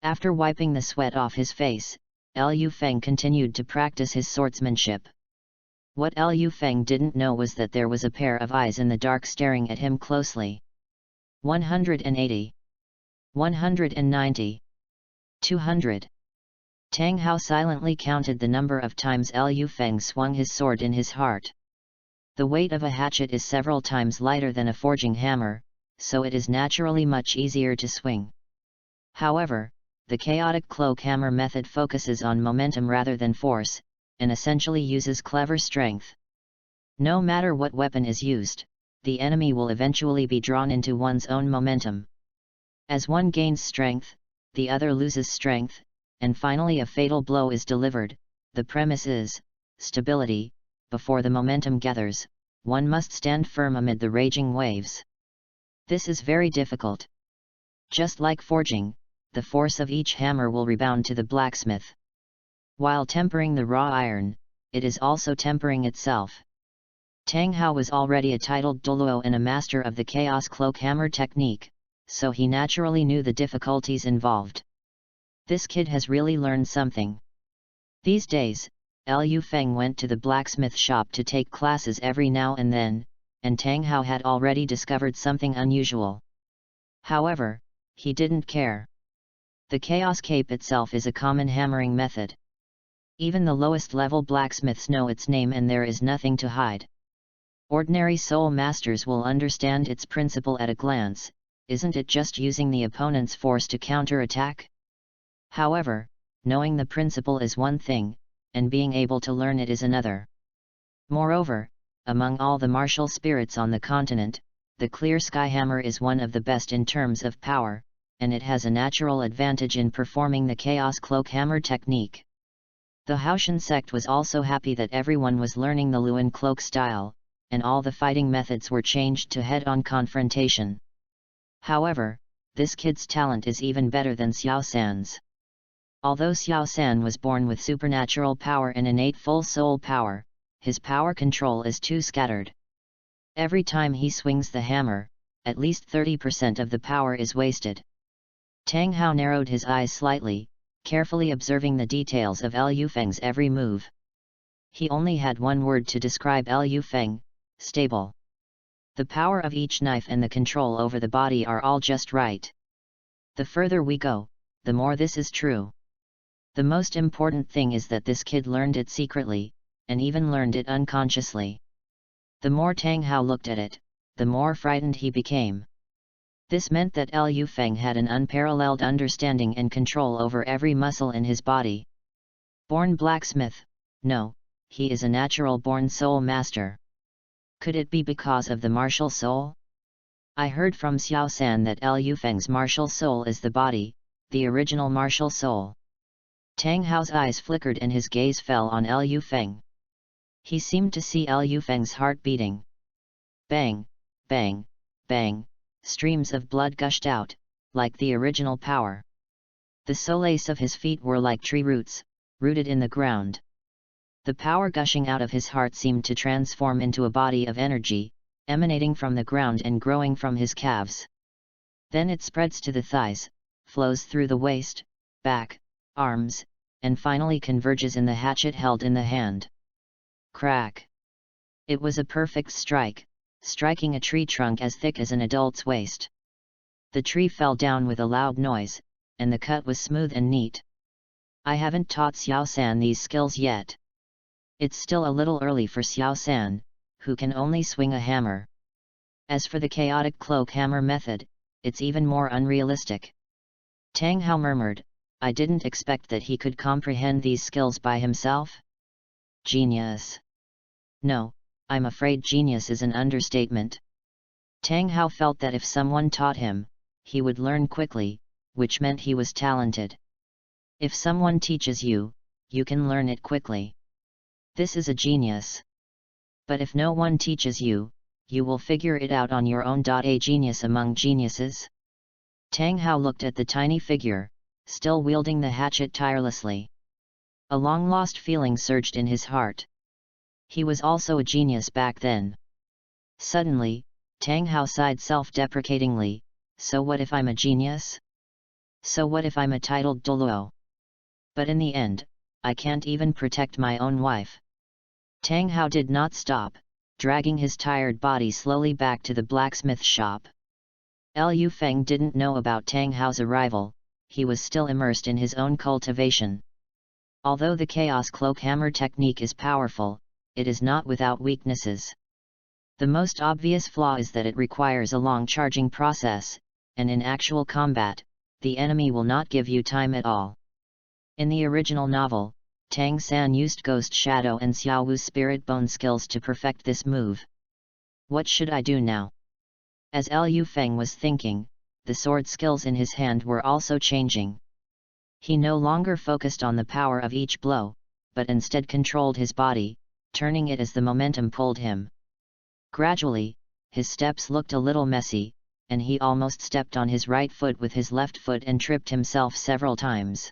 After wiping the sweat off his face, Liu Feng continued to practice his swordsmanship. What Liu Feng didn't know was that there was a pair of eyes in the dark staring at him closely. 180. 190. 200. Tang Hao silently counted the number of times Liu Feng swung his sword in his heart. The weight of a hatchet is several times lighter than a forging hammer, so it is naturally much easier to swing. However, the chaotic cloak hammer method focuses on momentum rather than force, and essentially uses clever strength. No matter what weapon is used, the enemy will eventually be drawn into one's own momentum. As one gains strength, the other loses strength, and finally a fatal blow is delivered. The premise is stability. Before the momentum gathers, one must stand firm amid the raging waves. This is very difficult. Just like forging, the force of each hammer will rebound to the blacksmith. While tempering the raw iron, it is also tempering itself. Tang Hao was already a titled Douluo and a master of the Chaos Cloak Hammer technique, so he naturally knew the difficulties involved. This kid has really learned something. These days, Liu Feng went to the blacksmith shop to take classes every now and then, and Tang Hao had already discovered something unusual. However, he didn't care. The Chaos Cape itself is a common hammering method. Even the lowest level blacksmiths know its name and there is nothing to hide. Ordinary soul masters will understand its principle at a glance. Isn't it just using the opponent's force to counter-attack? However, knowing the principle is one thing, and being able to learn it is another. Moreover, among all the martial spirits on the continent, the Clear Sky Hammer is one of the best in terms of power, and it has a natural advantage in performing the Chaos Cloak Hammer technique. The Haoshan sect was also happy that everyone was learning the Luan cloak style, and all the fighting methods were changed to head-on confrontation. However, this kid's talent is even better than Xiao San's. Although Xiao San was born with supernatural power and innate full soul power, his power control is too scattered. Every time he swings the hammer, at least 30% of the power is wasted. Tang Hao narrowed his eyes slightly, carefully observing the details of Liu Feng's every move. He only had one word to describe Liu Feng: stable. The power of each knife and the control over the body are all just right. The further we go, the more this is true. The most important thing is that this kid learned it secretly, and even learned it unconsciously. The more Tang Hao looked at it, the more frightened he became. This meant that Liu Feng had an unparalleled understanding and control over every muscle in his body. Born blacksmith? No, he is a natural-born soul master. Could it be because of the martial soul? I heard from Xiao San that Liu Feng's martial soul is the body, the original martial soul. Tang Hao's eyes flickered and his gaze fell on Liu Feng. He seemed to see Liu Feng's heart beating. Bang, bang, bang, streams of blood gushed out, like the original power. The soles of his feet were like tree roots, rooted in the ground. The power gushing out of his heart seemed to transform into a body of energy, emanating from the ground and growing from his calves. Then it spreads to the thighs, flows through the waist, back, arms, and finally converges in the hatchet held in the hand. Crack! It was a perfect strike, striking a tree trunk as thick as an adult's waist. The tree fell down with a loud noise, and the cut was smooth and neat. I haven't taught Xiao San these skills yet. It's still a little early for Xiao San, who can only swing a hammer. As for the chaotic cloak hammer method, it's even more unrealistic. Tang Hao murmured, I didn't expect that he could comprehend these skills by himself. Genius. No, I'm afraid genius is an understatement. Tang Hao felt that if someone taught him, he would learn quickly, which meant he was talented. If someone teaches you, you can learn it quickly. This is a genius. But if no one teaches you, you will figure it out on your own. A genius among geniuses? Tang Hao looked at the tiny figure, still wielding the hatchet tirelessly. A long-lost feeling surged in his heart. He was also a genius back then. Suddenly, Tang Hao sighed self-deprecatingly, so what if I'm a genius? So what if I'm a titled Douluo? But in the end, I can't even protect my own wife. Tang Hao did not stop, dragging his tired body slowly back to the blacksmith shop. Liu Feng didn't know about Tang Hao's arrival, he was still immersed in his own cultivation. Although the chaos cloak hammer technique is powerful, it is not without weaknesses. The most obvious flaw is that it requires a long charging process, and in actual combat, the enemy will not give you time at all. In the original novel, Tang San used Ghost Shadow and Xiao Wu's Spirit Bone skills to perfect this move. What should I do now? As Liu Feng was thinking, the sword skills in his hand were also changing. He no longer focused on the power of each blow, but instead controlled his body, turning it as the momentum pulled him. Gradually, his steps looked a little messy, and he almost stepped on his right foot with his left foot and tripped himself several times.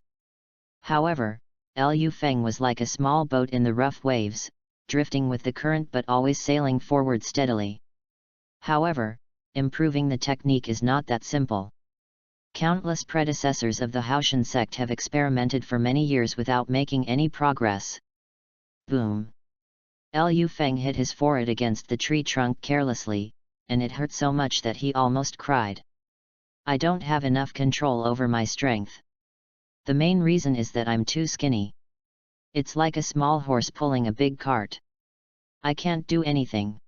However, Liu Feng was like a small boat in the rough waves, drifting with the current but always sailing forward steadily. However, improving the technique is not that simple. Countless predecessors of the Haoshan sect have experimented for many years without making any progress. Boom! Liu Feng hit his forehead against the tree trunk carelessly, and it hurt so much that he almost cried. I don't have enough control over my strength. The main reason is that I'm too skinny. It's like a small horse pulling a big cart. I can't do anything.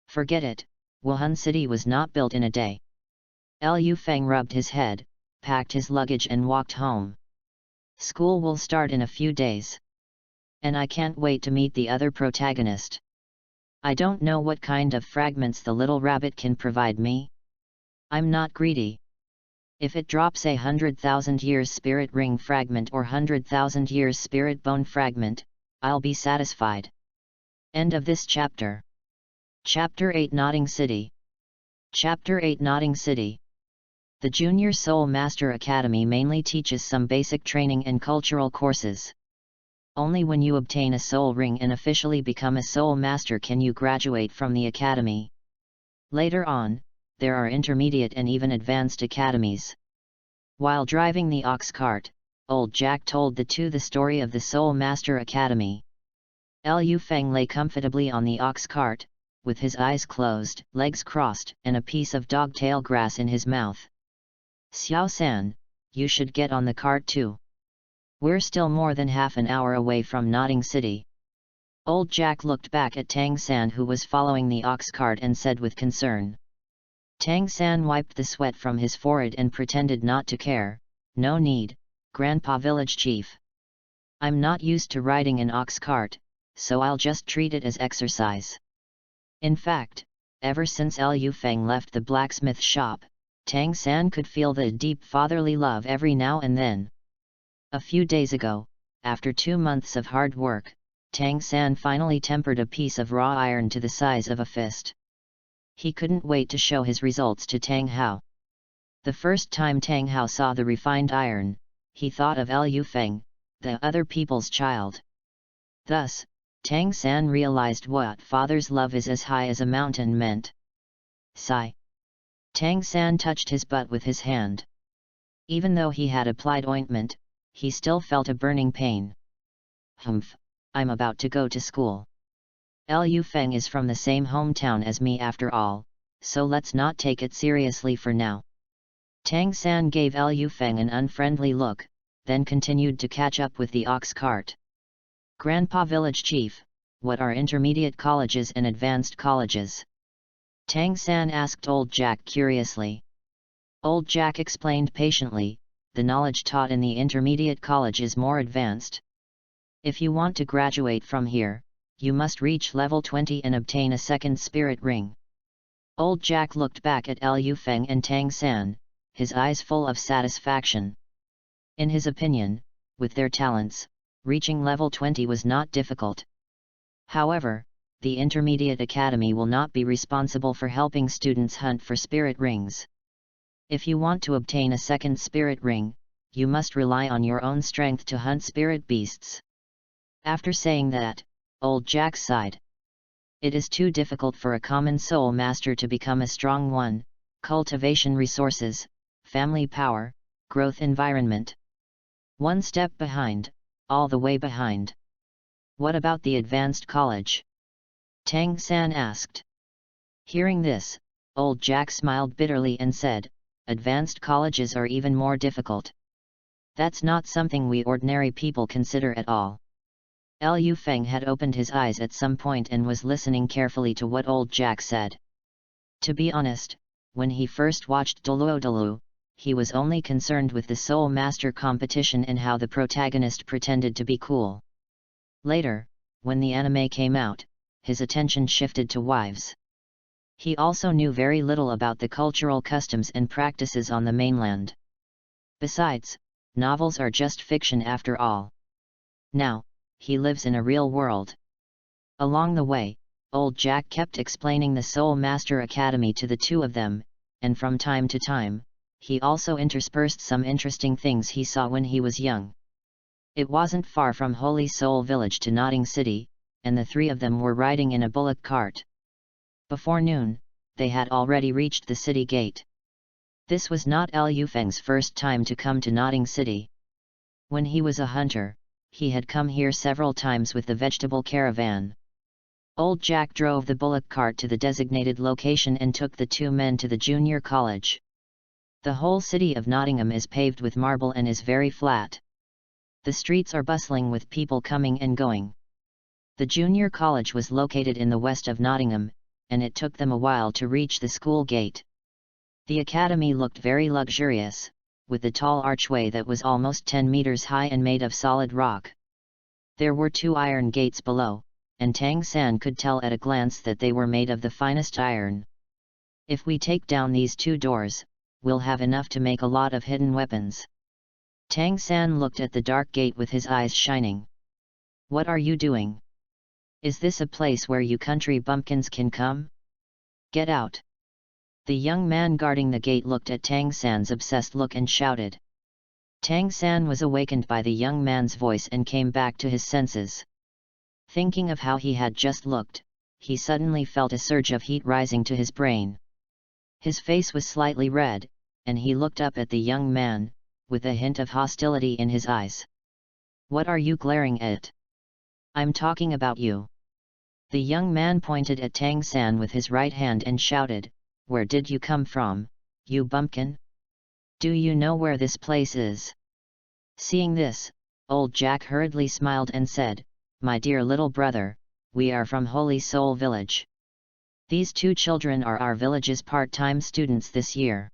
Forget it, Wuhan City was not built in a day. Liu Feng rubbed his head, packed his luggage and walked home. School will start in a few days. And I can't wait to meet the other protagonist. I don't know what kind of fragments the little rabbit can provide me. I'm not greedy. If it drops 100,000 years spirit ring fragment or 100,000 years spirit bone fragment, I'll be satisfied. End of this chapter. Chapter 8 Nodding City. Chapter 8 Nodding City. The Junior Soul Master Academy mainly teaches some basic training and cultural courses. Only when you obtain a soul ring and officially become a soul master can you graduate from the academy. Later on, there are intermediate and even advanced academies. While driving the ox cart, old Jack told the two the story of the Soul Master Academy. Liu Feng lay comfortably on the ox cart, with his eyes closed, legs crossed, and a piece of dogtail grass in his mouth. Xiao San, you should get on the cart too. We're still more than half an hour away from Nodding City. Old Jack looked back at Tang San who was following the ox cart and said with concern. Tang San wiped the sweat from his forehead and pretended not to care. No need, Grandpa Village Chief. I'm not used to riding an ox cart, so I'll just treat it as exercise. In fact, ever since Liu Feng left the blacksmith shop, Tang San could feel the deep fatherly love every now and then. A few days ago, after 2 months of hard work, Tang San finally tempered a piece of raw iron to the size of a fist. He couldn't wait to show his results to Tang Hao. The first time Tang Hao saw the refined iron, he thought of Liu Feng, the other people's child. Thus, Tang San realized what father's love is as high as a mountain meant. Sigh. Tang San touched his butt with his hand. Even though he had applied ointment, he still felt a burning pain. Humph, I'm about to go to school. Liu Feng is from the same hometown as me after all, so let's not take it seriously for now. Tang San gave Liu Feng an unfriendly look, then continued to catch up with the ox cart. Grandpa Village Chief, what are intermediate colleges and advanced colleges? Tang San asked old Jack curiously. Old Jack explained patiently, the knowledge taught in the intermediate college is more advanced. If you want to graduate from here, you must reach level 20 and obtain a second spirit ring. Old Jack looked back at Liu Feng and Tang San, his eyes full of satisfaction. In his opinion, with their talents, reaching level 20 was not difficult. However, the Intermediate Academy will not be responsible for helping students hunt for spirit rings. If you want to obtain a second spirit ring, you must rely on your own strength to hunt spirit beasts. After saying that, Old Jack sighed. It is too difficult for a common soul master to become a strong one. Cultivation resources, family power, growth environment. One step behind, all the way behind. What about the advanced college? Tang San asked. Hearing this, Old Jack smiled bitterly and said, advanced colleges are even more difficult. That's not something we ordinary people consider at all. Liu Feng had opened his eyes at some point and was listening carefully to what Old Jack said. To be honest, when he first watched Douluo, he was only concerned with the Soul Master competition and how the protagonist pretended to be cool. Later, when the anime came out, his attention shifted to wives. He also knew very little about the cultural customs and practices on the mainland. Besides, novels are just fiction after all. Now, he lives in a real world. Along the way, Old Jack kept explaining the Soul Master Academy to the two of them, and from time to time, he also interspersed some interesting things he saw when he was young. It wasn't far from Holy Soul Village to Notting City, and the three of them were riding in a bullock cart. Before noon, they had already reached the city gate. This was not Liu Feng's first time to come to Notting City. When he was a hunter, he had come here several times with the vegetable caravan. Old Jack drove the bullock cart to the designated location and took the two men to the junior college. The whole city of Nottingham is paved with marble and is very flat. The streets are bustling with people coming and going. The junior college was located in the west of Nottingham, and it took them a while to reach the school gate. The academy looked very luxurious, with the tall archway that was almost 10 meters high and made of solid rock. There were 2 iron gates below, and Tang San could tell at a glance that they were made of the finest iron. If we take down these 2 doors, we'll have enough to make a lot of hidden weapons. Tang San looked at the dark gate with his eyes shining. What are you doing? Is this a place where you country bumpkins can come? Get out! The young man guarding the gate looked at Tang San's obsessed look and shouted. Tang San was awakened by the young man's voice and came back to his senses. Thinking of how he had just looked, he suddenly felt a surge of heat rising to his brain. His face was slightly red, and he looked up at the young man, with a hint of hostility in his eyes. What are you glaring at? I'm talking about you. The young man pointed at Tang San with his right hand and shouted, Where did you come from, you bumpkin? Do you know where this place is? Seeing this, Old Jack hurriedly smiled and said, My dear little brother, we are from Holy Soul Village. These 2 children are our village's part-time students this year.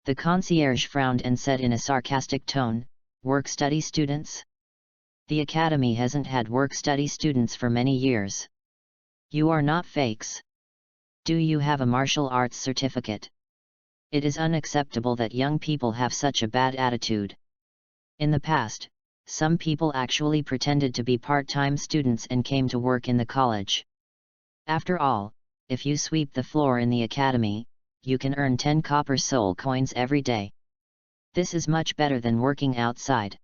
The concierge frowned and said in a sarcastic tone, Work-study students? The academy hasn't had work-study students for many years. You are not fakes. Do you have a martial arts certificate? It is unacceptable that young people have such a bad attitude. In the past, some people actually pretended to be part-time students and came to work in the college. After all, if you sweep the floor in the academy, you can earn 10 copper soul coins every day. This is much better than working outside.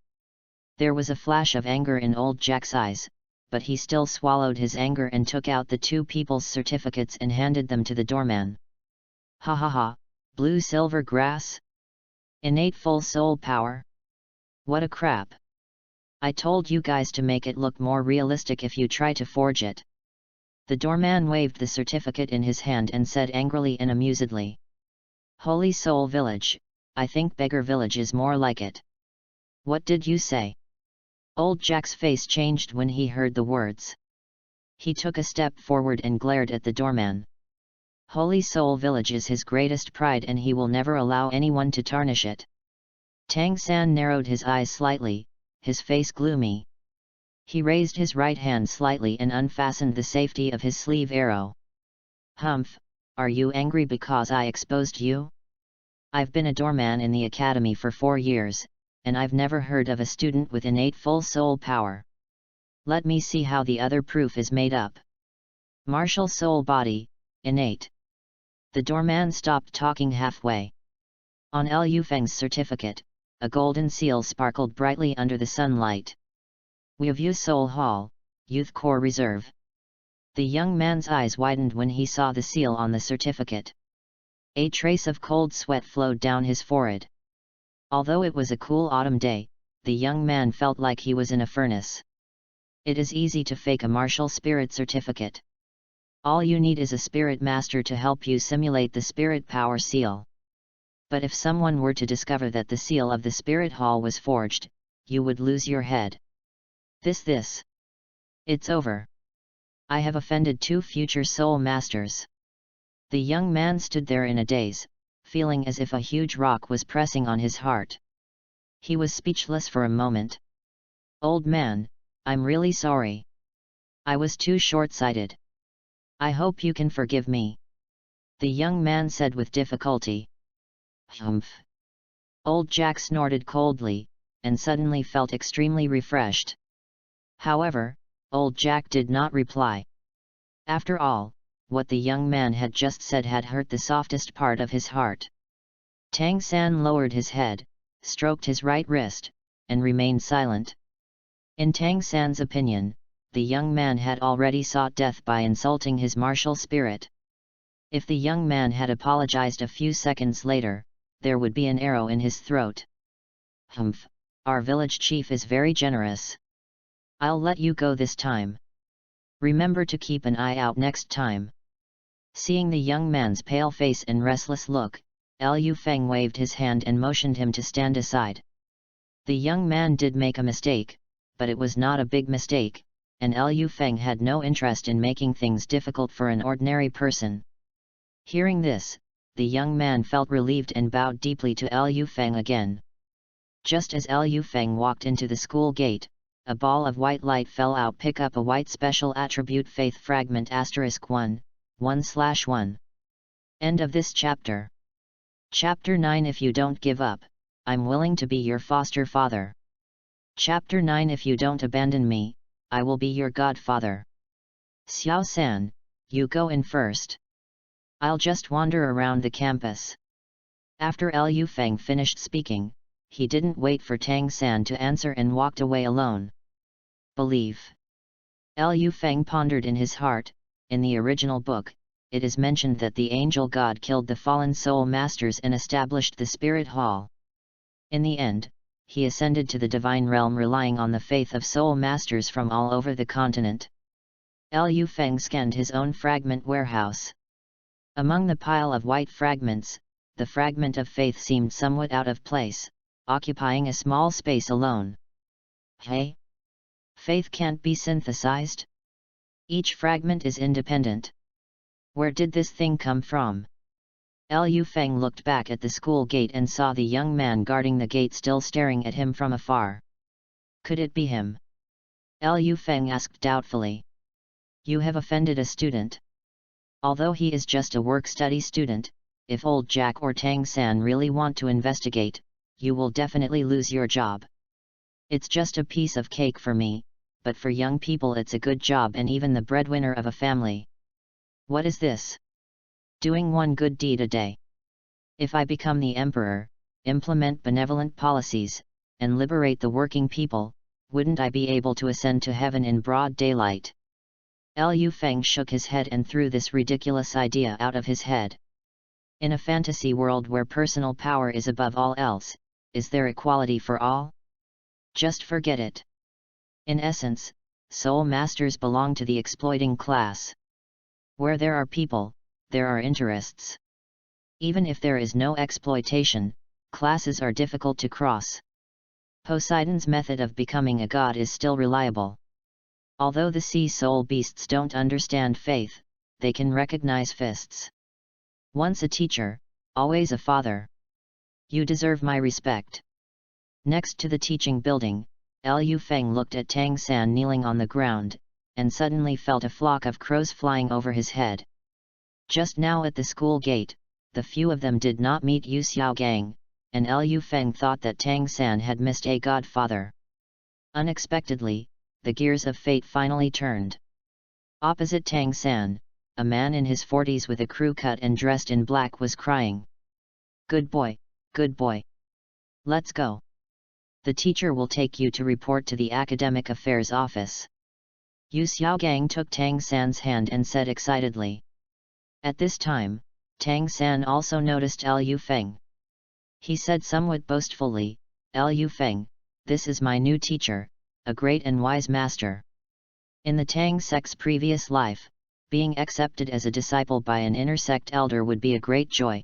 There was a flash of anger in Old Jack's eyes, but he still swallowed his anger and took out the 2 people's certificates and handed them to the doorman. Ha ha ha, blue silver grass? Innate full soul power? What a crap! I told you guys to make it look more realistic if you try to forge it. The doorman waved the certificate in his hand and said angrily and amusedly. Holy Soul Village, I think Beggar Village is more like it. What did you say? Old Jack's face changed when he heard the words. He took a step forward and glared at the doorman. Holy Soul Village is his greatest pride and he will never allow anyone to tarnish it. Tang San narrowed his eyes slightly, his face gloomy. He raised his right hand slightly and unfastened the safety of his sleeve arrow. Humph, are you angry because I exposed you? I've been a doorman in the academy for 4 years, and I've never heard of a student with innate full soul power. Let me see how the other proof is made up. Martial soul body, innate. The doorman stopped talking halfway. On Liu Feng's certificate, a golden seal sparkled brightly under the sunlight. Weivue Soul Hall, Youth Corps Reserve. The young man's eyes widened when he saw the seal on the certificate. A trace of cold sweat flowed down his forehead. Although it was a cool autumn day, the young man felt like he was in a furnace. It is easy to fake a martial spirit certificate. All you need is a spirit master to help you simulate the spirit power seal. But if someone were to discover that the seal of the spirit hall was forged, you would lose your head. This. It's over. I have offended 2 future soul masters. The young man stood there in a daze, feeling as if a huge rock was pressing on his heart. He was speechless for a moment. Old man, I'm really sorry. I was too short-sighted. I hope you can forgive me. The young man said with difficulty. Humph. Old Jack snorted coldly, and suddenly felt extremely refreshed. However, Old Jack did not reply. After all, what the young man had just said had hurt the softest part of his heart. Tang San lowered his head, stroked his right wrist, and remained silent. In Tang San's opinion, the young man had already sought death by insulting his martial spirit. If the young man had apologized a few seconds later, there would be an arrow in his throat. Humph, our village chief is very generous. I'll let you go this time. Remember to keep an eye out next time. Seeing the young man's pale face and restless look, Liu Feng waved his hand and motioned him to stand aside. The young man did make a mistake, but it was not a big mistake, and Liu Feng had no interest in making things difficult for an ordinary person. Hearing this, the young man felt relieved and bowed deeply to Liu Feng again. Just as Liu Feng walked into the school gate, a ball of white light fell out. Pick up a white special attribute faith fragment *1:1/1. End of this chapter. Chapter 9 If you don't give up, I'm willing to be your foster father. Chapter 9 If you don't abandon me, I will be your godfather. Xiao San, you go in first. I'll just wander around the campus. After Liu Feng finished speaking, he didn't wait for Tang San to answer and walked away alone. Believe. Liu Feng pondered in his heart. In the original book, it is mentioned that the angel god killed the fallen soul masters and established the spirit hall. In the end, he ascended to the divine realm relying on the faith of soul masters from all over the continent. Liu Feng scanned his own fragment warehouse. Among the pile of white fragments, the fragment of faith seemed somewhat out of place, occupying a small space alone. Hey? Faith can't be synthesized? Each fragment is independent. Where did this thing come from? Liu Feng looked back at the school gate and saw the young man guarding the gate still staring at him from afar. Could it be him? Liu Feng asked doubtfully. You have offended a student. Although he is just a work-study student, if old Jack or Tang San really want to investigate, you will definitely lose your job. It's just a piece of cake for me, but for young people it's a good job and even the breadwinner of a family. What is this? Doing one good deed a day. If I become the emperor, implement benevolent policies, and liberate the working people, wouldn't I be able to ascend to heaven in broad daylight? Liu Feng shook his head and threw this ridiculous idea out of his head. In a fantasy world where personal power is above all else, is there equality for all? Just forget it. In essence, soul masters belong to the exploiting class. Where there are people, there are interests. Even if there is no exploitation, classes are difficult to cross. Poseidon's method of becoming a god is still reliable. Although the sea soul beasts don't understand faith, they can recognize fists. Once a teacher, always a father. You deserve my respect. Next to the teaching building, Liu Feng looked at Tang San kneeling on the ground, and suddenly felt a flock of crows flying over his head. Just now at the school gate, the few of them did not meet Yu Xiaogang, and Liu Feng thought that Tang San had missed a godfather. Unexpectedly, the gears of fate finally turned. Opposite Tang San, a man in his 40s with a crew cut and dressed in black was crying. Good boy, good boy. Let's go. The teacher will take you to report to the Academic Affairs Office. Yu Xiaogang took Tang San's hand and said excitedly. At this time, Tang San also noticed Liu Feng. He said somewhat boastfully, Liu Feng, this is my new teacher, a great and wise master. In the Tang sect's previous life, being accepted as a disciple by an inner sect elder would be a great joy.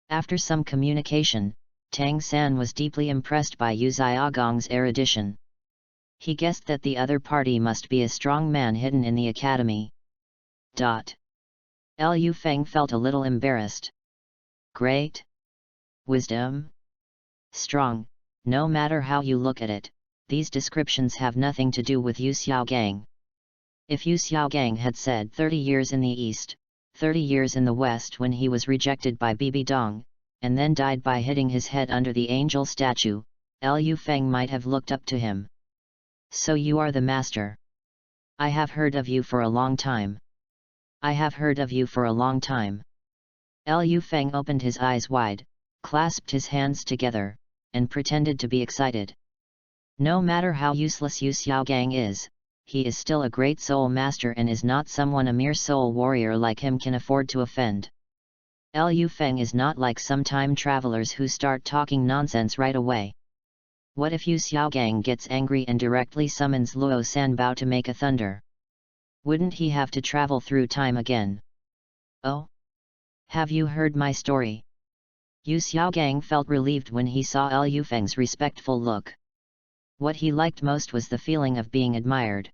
After some communication, Tang San was deeply impressed by Yu Xiaogang's erudition. He guessed that the other party must be a strong man hidden in the academy. Liu Feng felt a little embarrassed. Great? Wisdom? Strong, no matter how you look at it, these descriptions have nothing to do with Yu Xiaogang. If Yu Xiaogang had said 30 years in the east, 30 years in the west when he was rejected by Bibi Dong, and then died by hitting his head under the angel statue, Liu Feng might have looked up to him. So you are the master. I have heard of you for a long time. I have heard of you for a long time. Liu Feng opened his eyes wide, clasped his hands together, and pretended to be excited. No matter how useless Yu Xiaogang is, he is still a great soul master and is not someone a mere soul warrior like him can afford to offend. Liu Feng is not like some time travelers who start talking nonsense right away. What if Yu Xiaogang gets angry and directly summons Luo Sanbao to make a thunder? Wouldn't he have to travel through time again? Oh? Have you heard my story? Yu Xiaogang felt relieved when he saw Liu Feng's respectful look. What he liked most was the feeling of being admired.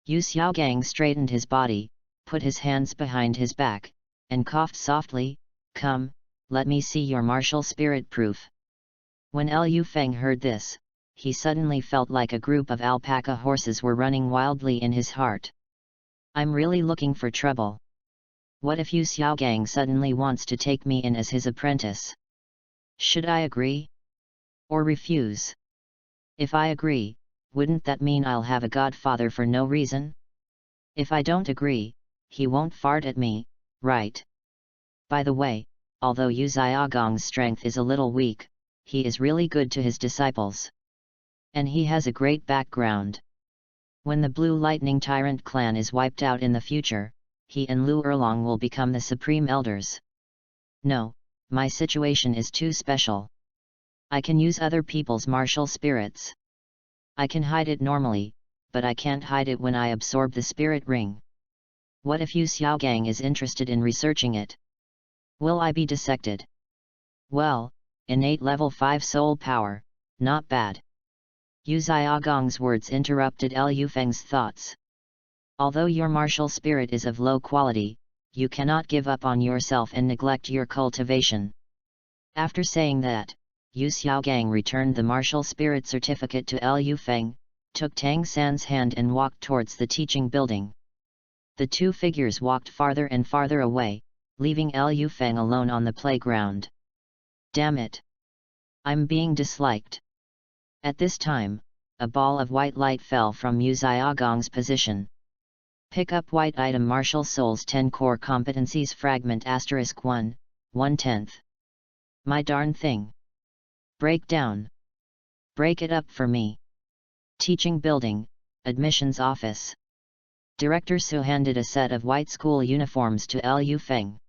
Yu Xiaogang straightened his body, put his hands behind his back, and coughed softly, Come, let me see your martial spirit proof. When Liu Feng heard this, he suddenly felt like a group of alpaca horses were running wildly in his heart. I'm really looking for trouble. What if Yu Xiaogang suddenly wants to take me in as his apprentice? Should I agree? Or refuse? If I agree, wouldn't that mean I'll have a godfather for no reason? If I don't agree, he won't fart at me, right? By the way, although Yu Xiaogang's strength is a little weak, he is really good to his disciples. And he has a great background. When the Blue Lightning Tyrant clan is wiped out in the future, he and Lu Erlong will become the supreme elders. No, my situation is too special. I can use other people's martial spirits. I can hide it normally, but I can't hide it when I absorb the spirit ring. What if Yu Xiaogang is interested in researching it? Will I be dissected? Well, innate level 5 soul power, not bad. Yu Xiaogang's words interrupted Liu Feng's thoughts. Although your martial spirit is of low quality, you cannot give up on yourself and neglect your cultivation. After saying that, Yu Xiaogang returned the martial spirit certificate to Liu Feng, took Tang San's hand and walked towards the teaching building. The two figures walked farther and farther away, leaving Liu Feng alone on the playground. Damn it! I'm being disliked. At this time, a ball of white light fell from Yu Xiaogang's position. Pick up white item Martial Souls 10 Core Competencies Fragment *1, 1/10. My darn thing. Break down. Break it up for me. Teaching building, admissions office. Director Su handed a set of white school uniforms to Liu Feng.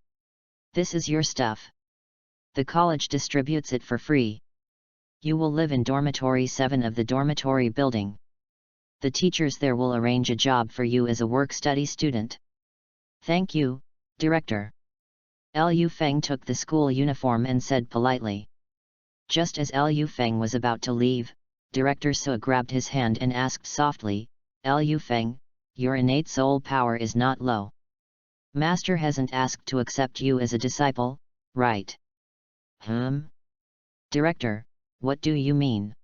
This is your stuff. The college distributes it for free. You will live in dormitory 7 of the dormitory building. The teachers there will arrange a job for you as a work-study student. Thank you, Director. Liu Feng took the school uniform and said politely. Just as Liu Feng was about to leave, Director Su grabbed his hand and asked softly, Liu Feng, your innate soul power is not low. Master hasn't asked to accept you as a disciple, right? Director, what do you mean?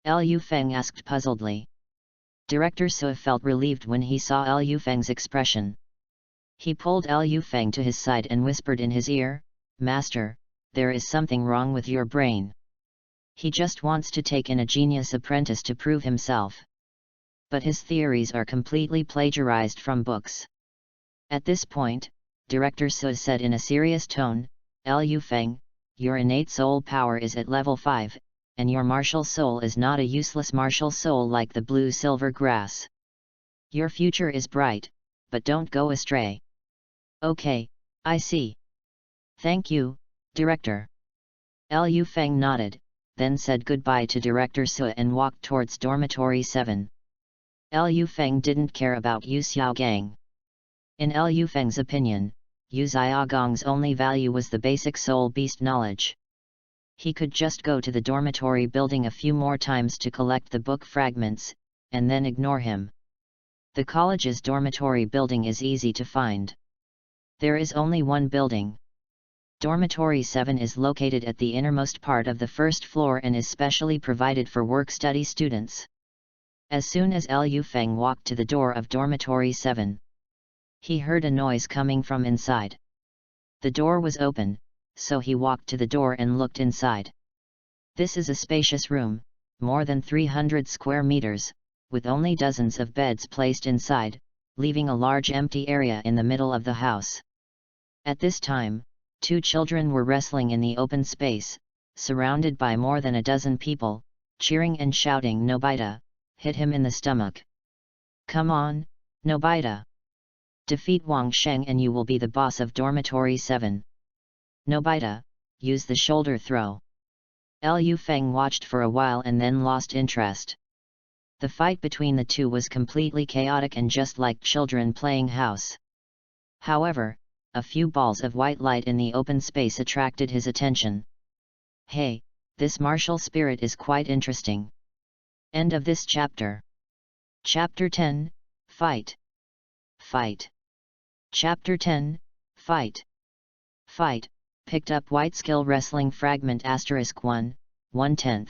Liu Feng asked puzzledly. Director Su felt relieved when he saw Liu Feng's expression. He pulled Liu Feng to his side and whispered in his ear, Master, there is something wrong with your brain. He just wants to take in a genius apprentice to prove himself. But his theories are completely plagiarized from books. At this point, Director Su said in a serious tone, Liu Feng, your innate soul power is at level 5, and your martial soul is not a useless martial soul like the blue-silver grass. Your future is bright, but don't go astray. Okay, I see. Thank you, Director. Liu Feng nodded, then said goodbye to Director Su and walked towards Dormitory 7. Liu Feng didn't care about Yu Xiaogang. In Liu Feng's opinion, Yu Xiaogang's only value was the basic soul beast knowledge. He could just go to the dormitory building a few more times to collect the book fragments, and then ignore him. The college's dormitory building is easy to find. There is only one building. Dormitory 7 is located at the innermost part of the first floor and is specially provided for work-study students. As soon as Liu Feng walked to the door of Dormitory 7, he heard a noise coming from inside. The door was open, so he walked to the door and looked inside. This is a spacious room, more than 300 square meters, with only dozens of beds placed inside, leaving a large empty area in the middle of the house. At this time, 2 children were wrestling in the open space, surrounded by more than a dozen people, cheering and shouting, Nobita, hit him in the stomach. Come on, Nobita. Defeat Wang Sheng and you will be the boss of Dormitory 7. Nobita, use the shoulder throw. Liu Feng watched for a while and then lost interest. The fight between the two was completely chaotic and just like children playing house. However, a few balls of white light in the open space attracted his attention. Hey, this martial spirit is quite interesting. End of this chapter. Chapter 10, Fight. Fight. Chapter 10, Fight. Fight. Picked up white skill wrestling fragment *1, 1/10.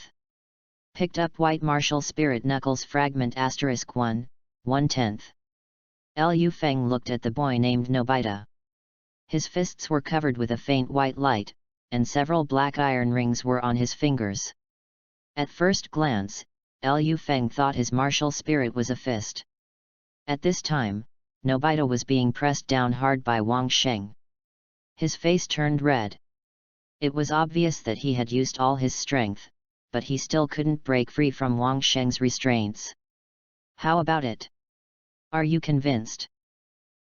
Picked up white martial spirit knuckles fragment *1, 1/10. Liu Feng looked at the boy named Nobita. His fists were covered with a faint white light, and several black iron rings were on his fingers. At first glance, Liu Feng thought his martial spirit was a fist. At this time, Nobita was being pressed down hard by Wang Sheng. His face turned red. It was obvious that he had used all his strength, but he still couldn't break free from Wang Sheng's restraints. How about it? Are you convinced?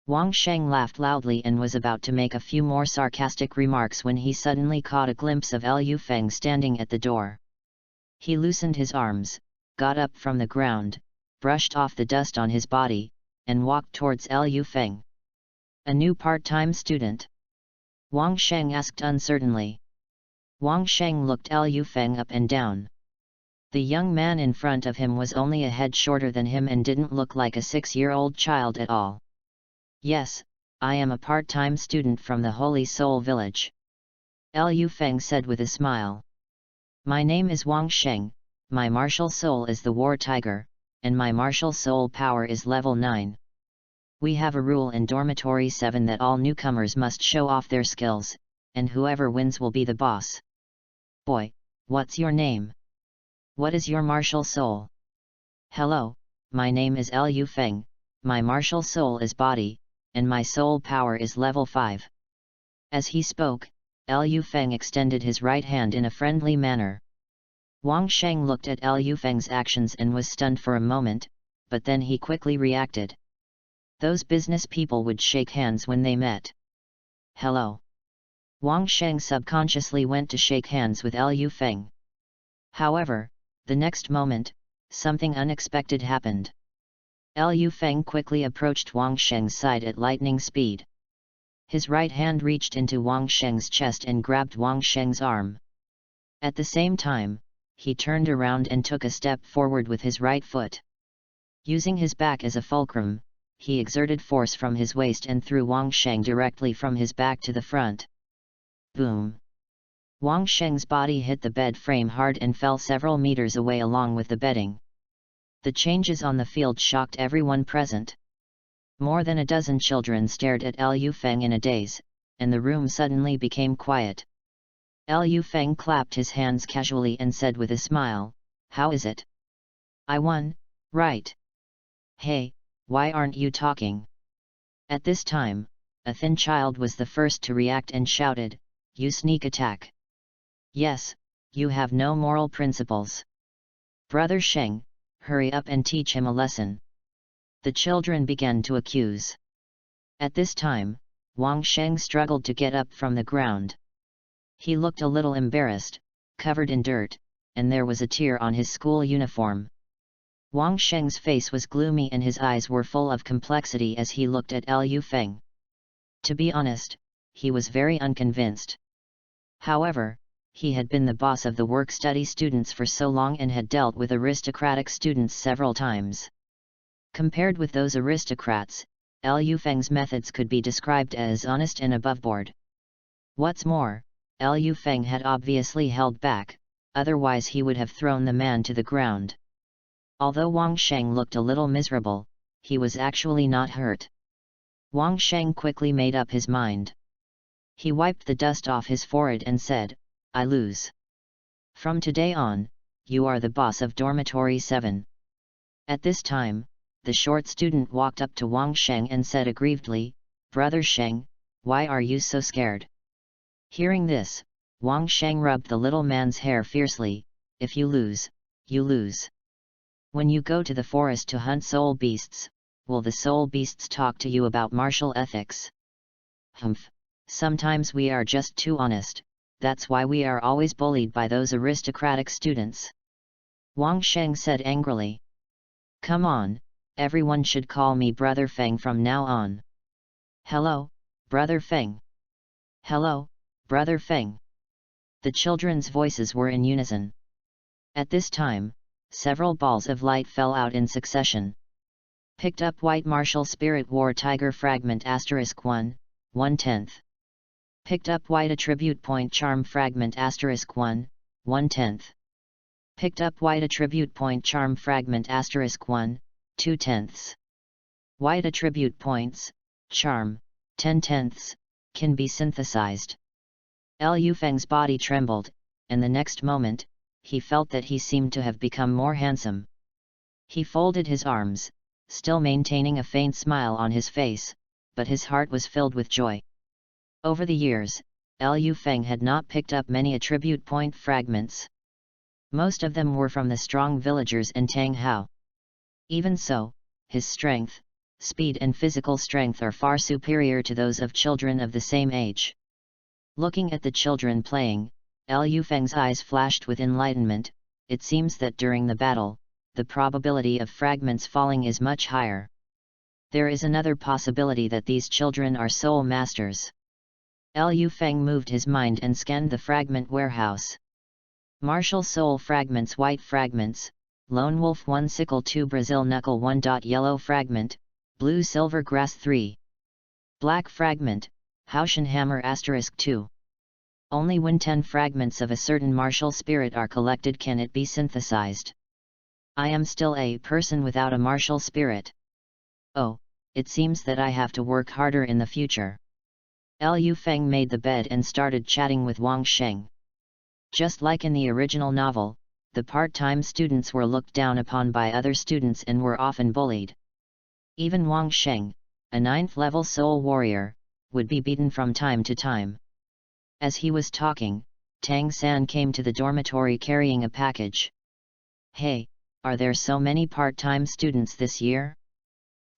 Wang Sheng laughed loudly and was about to make a few more sarcastic remarks when he suddenly caught a glimpse of Liu Feng standing at the door. He loosened his arms, got up from the ground, brushed off the dust on his body, and walked towards Liu Feng. A new part-time student? Wang Sheng asked uncertainly. Wang Sheng looked Liu Feng up and down. The young man in front of him was only a head shorter than him and didn't look like a 6-year-old child at all. Yes, I am a part-time student from the Holy Soul Village. Liu Feng said with a smile. My name is Wang Sheng, my martial soul is the War Tiger, and my martial soul power is level 9. We have a rule in Dormitory 7 that all newcomers must show off their skills, and whoever wins will be the boss. Boy, what's your name? What is your martial soul? Hello, my name is Liu Feng, my martial soul is body, and my soul power is level 5. As he spoke, Liu Feng extended his right hand in a friendly manner. Wang Sheng looked at Liu Feng's actions and was stunned for a moment, but then he quickly reacted. Those business people would shake hands when they met. Hello. Wang Sheng subconsciously went to shake hands with Liu Feng. However, the next moment, something unexpected happened. Liu Feng quickly approached Wang Sheng's side at lightning speed. His right hand reached into Wang Sheng's chest and grabbed Wang Sheng's arm. At the same time, he turned around and took a step forward with his right foot. Using his back as a fulcrum, he exerted force from his waist and threw Wang Sheng directly from his back to the front. Boom! Wang Sheng's body hit the bed frame hard and fell several meters away along with the bedding. The changes on the field shocked everyone present. More than a dozen children stared at Liu Feng in a daze, and the room suddenly became quiet. Liu Feng clapped his hands casually and said with a smile, "How is it? I won, right? Hey, why aren't you talking?" At this time, a thin child was the first to react and shouted, "You sneak attack! Yes, you have no moral principles. Brother Sheng, hurry up and teach him a lesson." The children began to accuse. At this time, Wang Sheng struggled to get up from the ground. He looked a little embarrassed, covered in dirt, and there was a tear on his school uniform. Wang Sheng's face was gloomy and his eyes were full of complexity as he looked at Liu Feng. To be honest, he was very unconvinced. However, he had been the boss of the work-study students for so long and had dealt with aristocratic students several times. Compared with those aristocrats, Liu Feng's methods could be described as honest and aboveboard. What's more, Liu Feng had obviously held back, otherwise he would have thrown the man to the ground. Although Wang Sheng looked a little miserable, he was actually not hurt. Wang Sheng quickly made up his mind. He wiped the dust off his forehead and said, "I lose. From today on, you are the boss of Dormitory 7. At this time, the short student walked up to Wang Sheng and said aggrievedly, "Brother Sheng, why are you so scared?" Hearing this, Wang Sheng rubbed the little man's hair fiercely, "If you lose, you lose. When you go to the forest to hunt soul beasts, will the soul beasts talk to you about martial ethics? Humph, sometimes we are just too honest, that's why we are always bullied by those aristocratic students." Wang Sheng said angrily. "Come on, everyone should call me Brother Feng from now on. Hello, Brother Feng. Hello, Brother Feng." The children's voices were in unison. At this time, several balls of light fell out in succession. Picked up White Martial Spirit War Tiger Fragment *1, 1/10. Picked up White Attribute Point Charm Fragment *1, 1/10. Picked up White Attribute Point Charm Fragment *1, 2/10. White Attribute Points, Charm, 10/10, can be synthesized. Liu Feng's body trembled, and the next moment, he felt that he seemed to have become more handsome. He folded his arms, still maintaining a faint smile on his face, but his heart was filled with joy. Over the years, Liu Feng had not picked up many attribute point fragments. Most of them were from the strong villagers and Tang Hao. Even so, his strength, speed and physical strength are far superior to those of children of the same age. Looking at the children playing, Liu Feng's eyes flashed with enlightenment. It seems that during the battle, the probability of fragments falling is much higher. There is another possibility that these children are soul masters. Liu Feng moved his mind and scanned the fragment warehouse. Martial Soul Fragments, White Fragments, Lone Wolf 1, Sickle 2, Brazil Knuckle 1. Yellow Fragment, Blue Silver Grass 3. Black Fragment, Haoshan Hammer *2. Only when 10 fragments of a certain martial spirit are collected can it be synthesized. I am still a person without a martial spirit. Oh, it seems that I have to work harder in the future. Liu Feng made the bed and started chatting with Wang Sheng. Just like in the original novel, the part-time students were looked down upon by other students and were often bullied. Even Wang Sheng, a 9th-level soul warrior, would be beaten from time to time. As he was talking, Tang San came to the dormitory carrying a package. "Hey, are there so many part-time students this year?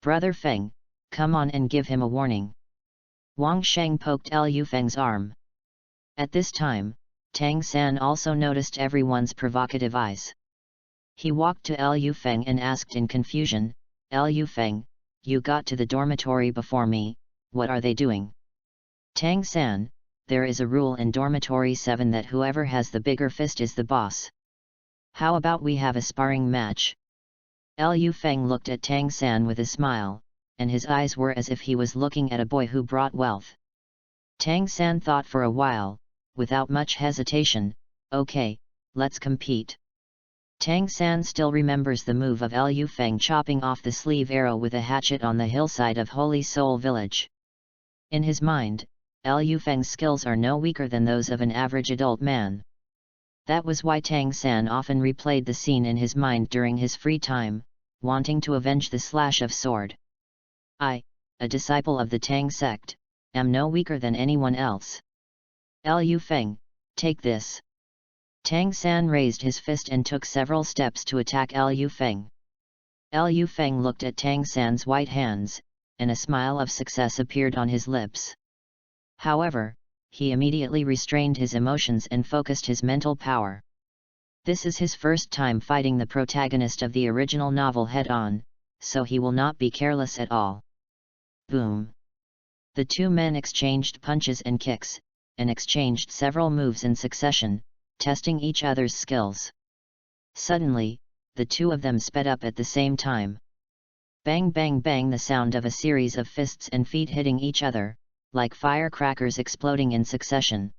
Brother Feng, come on and give him a warning." Wang Sheng poked Liu Feng's arm. At this time, Tang San also noticed everyone's provocative eyes. He walked to Liu Feng and asked in confusion, "Liu Feng, you got to the dormitory before me, what are they doing?" "Tang San, there is a rule in Dormitory 7 that whoever has the bigger fist is the boss. How about we have a sparring match?" Liu Feng looked at Tang San with a smile, and his eyes were as if he was looking at a boy who brought wealth. Tang San thought for a while, without much hesitation, "Okay, let's compete." Tang San still remembers the move of Liu Feng chopping off the sleeve arrow with a hatchet on the hillside of Holy Soul Village. In his mind, Liu Feng's skills are no weaker than those of an average adult man. That was why Tang San often replayed the scene in his mind during his free time, wanting to avenge the slash of sword. "I, a disciple of the Tang sect, am no weaker than anyone else. Liu Feng, take this." Tang San raised his fist and took several steps to attack Liu Feng. Liu Feng looked at Tang San's white hands, and a smile of success appeared on his lips. However, he immediately restrained his emotions and focused his mental power. This is his first time fighting the protagonist of the original novel head-on, so he will not be careless at all. Boom! The two men exchanged punches and kicks, and exchanged several moves in succession, testing each other's skills. Suddenly, the two of them sped up at the same time. Bang bang bang, the sound of a series of fists and feet hitting each other, like firecrackers exploding in succession.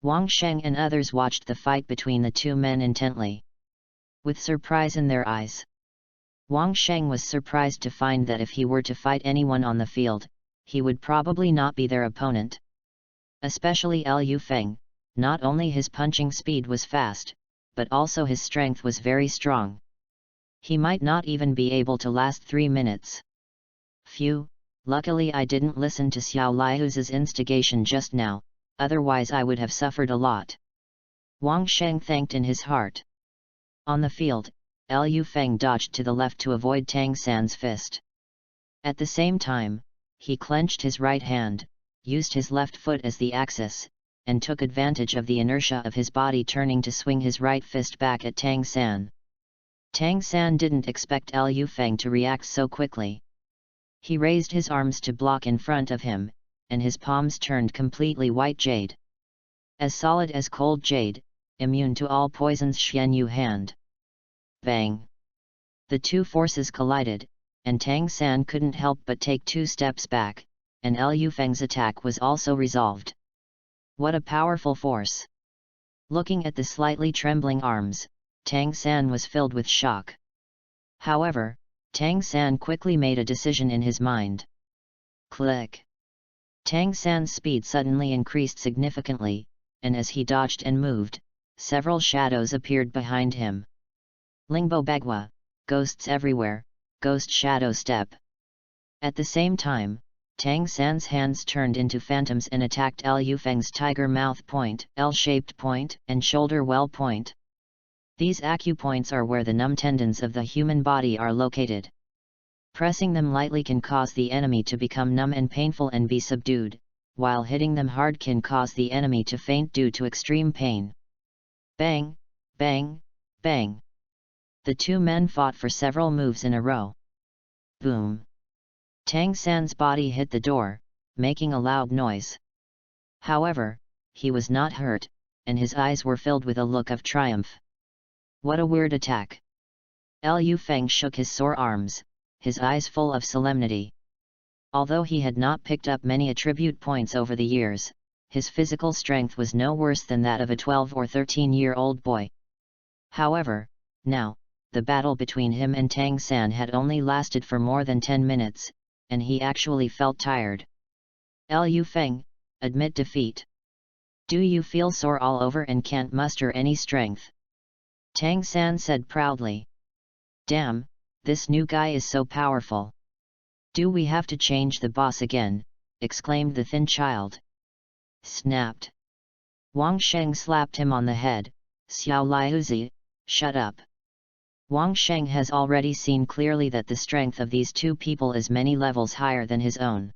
Wang Sheng and others watched the fight between the two men intently, with surprise in their eyes. Wang Sheng was surprised to find that if he were to fight anyone on the field, he would probably not be their opponent. Especially Liu Feng. Not only his punching speed was fast, but also his strength was very strong. He might not even be able to last 3 minutes. Phew, luckily I didn't listen to Xiao Liu's instigation just now, otherwise I would have suffered a lot. Wang Sheng thanked in his heart. On the field, Liu Feng dodged to the left to avoid Tang San's fist. At the same time, he clenched his right hand, used his left foot as the axis, and took advantage of the inertia of his body turning to swing his right fist back at Tang San. Tang San didn't expect Liu Feng to react so quickly. He raised his arms to block in front of him, and his palms turned completely white jade. As solid as cold jade, immune to all poisons. Xianyu hand. Bang! The two forces collided, and Tang San couldn't help but take 2 steps back, and Liu Feng's attack was also resolved. What a powerful force! Looking at the slightly trembling arms, Tang San was filled with shock. However, Tang San quickly made a decision in his mind. Click! Tang San's speed suddenly increased significantly, and as he dodged and moved, several shadows appeared behind him. Lingbo Bagua, ghosts everywhere, ghost shadow step. At the same time, Tang San's hands turned into phantoms and attacked Liu Feng's tiger mouth point, L-shaped point, and shoulder well point. These acupoints are where the numb tendons of the human body are located. Pressing them lightly can cause the enemy to become numb and painful and be subdued, while hitting them hard can cause the enemy to faint due to extreme pain. Bang, bang, bang. The two men fought for several moves in a row. Boom! Tang San's body hit the door, making a loud noise. However, he was not hurt, and his eyes were filled with a look of triumph. What a weird attack! Liu Feng shook his sore arms, his eyes full of solemnity. Although he had not picked up many attribute points over the years, his physical strength was no worse than that of a 12 or 13-year-old boy. However, now, the battle between him and Tang San had only lasted for more than 10 minutes, and he actually felt tired. Liu Feng, admit defeat. Do you feel sore all over and can't muster any strength? Tang San said proudly. Damn, this new guy is so powerful. Do we have to change the boss again? Exclaimed the thin child. Snapped. Wang Sheng slapped him on the head. Xiao Liuzi, shut up. Wang Sheng has already seen clearly that the strength of these two people is many levels higher than his own.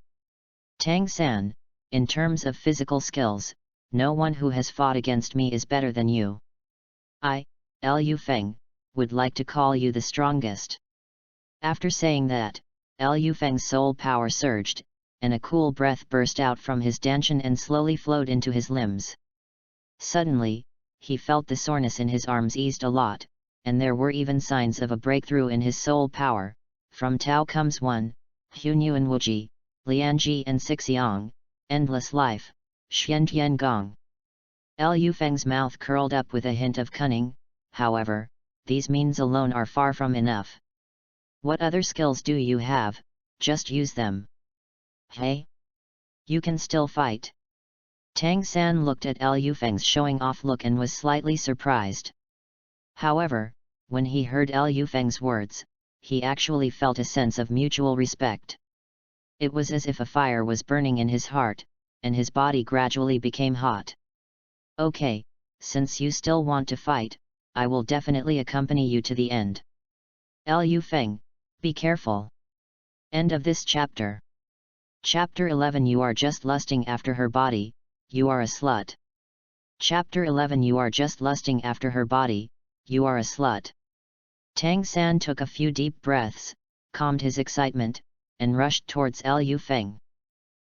Tang San, in terms of physical skills, no one who has fought against me is better than you. I, Liu Feng, would like to call you the strongest. After saying that, Liu Feng's soul power surged, and a cool breath burst out from his danshan and slowly flowed into his limbs. Suddenly, he felt the soreness in his arms eased a lot, and there were even signs of a breakthrough in his soul power. From Tao comes 1, Hunyuan Wuji, Lianji and Sixiang, Endless Life, Xiantian Gong. Liu Feng's mouth curled up with a hint of cunning. However, these means alone are far from enough. What other skills do you have? Just use them. Hey? You can still fight. Tang San looked at Liu Feng's showing off look and was slightly surprised. However, when he heard Liu Feng's words, he actually felt a sense of mutual respect. It was as if a fire was burning in his heart, and his body gradually became hot. Okay, since you still want to fight, I will definitely accompany you to the end. Liu Feng, be careful. End of this chapter. Chapter 11. You are just lusting after her body, you are a slut. Chapter 11. You are just lusting after her body, you are a slut. Tang San took a few deep breaths, calmed his excitement, and rushed towards Liu Feng.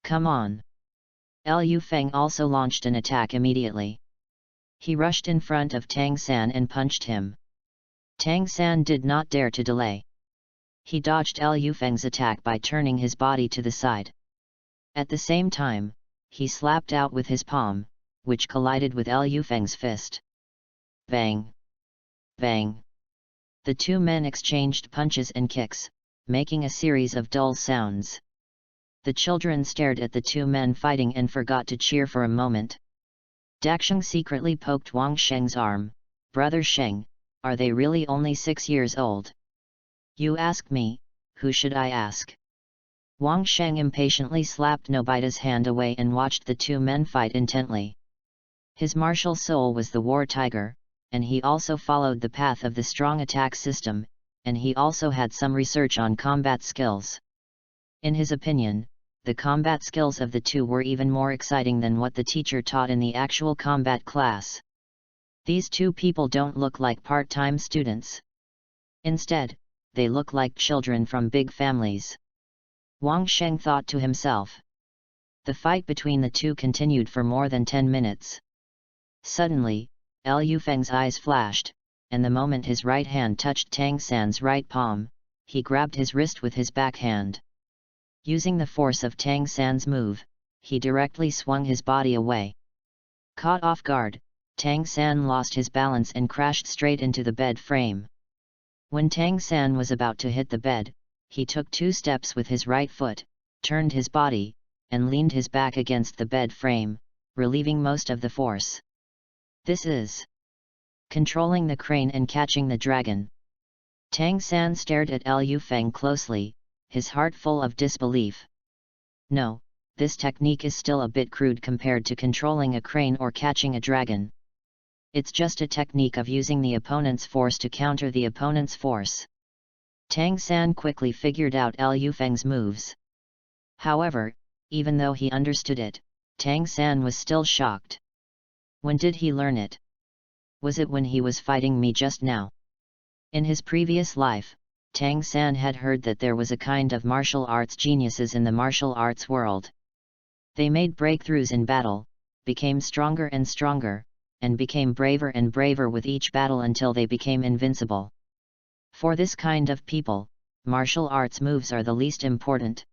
Come on. Liu Feng also launched an attack immediately. He rushed in front of Tang San and punched him. Tang San did not dare to delay. He dodged Liu Feng's attack by turning his body to the side. At the same time, he slapped out with his palm, which collided with Liu Feng's fist. Bang! Bang! The two men exchanged punches and kicks, making a series of dull sounds. The children stared at the two men fighting and forgot to cheer for a moment. Daxing secretly poked Wang Sheng's arm. Brother Sheng, are they really only 6 years old? You ask me, who should I ask? Wang Sheng impatiently slapped Nobita's hand away and watched the two men fight intently. His martial soul was the war tiger, and he also followed the path of the strong attack system, and he also had some research on combat skills. In his opinion, the combat skills of the two were even more exciting than what the teacher taught in the actual combat class. These two people don't look like part-time students. Instead, they look like children from big families. Wang Sheng thought to himself. The fight between the two continued for more than 10 minutes. Suddenly, Liu Feng's eyes flashed, and the moment his right hand touched Tang San's right palm, he grabbed his wrist with his backhand. Using the force of Tang San's move, he directly swung his body away. Caught off guard, Tang San lost his balance and crashed straight into the bed frame. When Tang San was about to hit the bed, he took 2 steps with his right foot, turned his body, and leaned his back against the bed frame, relieving most of the force. This is controlling the crane and catching the dragon. Tang San stared at Liu Feng closely, his heart full of disbelief. No, this technique is still a bit crude compared to controlling a crane or catching a dragon. It's just a technique of using the opponent's force to counter the opponent's force. Tang San quickly figured out Liu Feng's moves. However, even though he understood it, Tang San was still shocked. When did he learn it? Was it when he was fighting me just now? In his previous life, Tang San had heard that there was a kind of martial arts geniuses in the martial arts world. They made breakthroughs in battle, became stronger and stronger, and became braver and braver with each battle until they became invincible. For this kind of people, martial arts moves are the least important.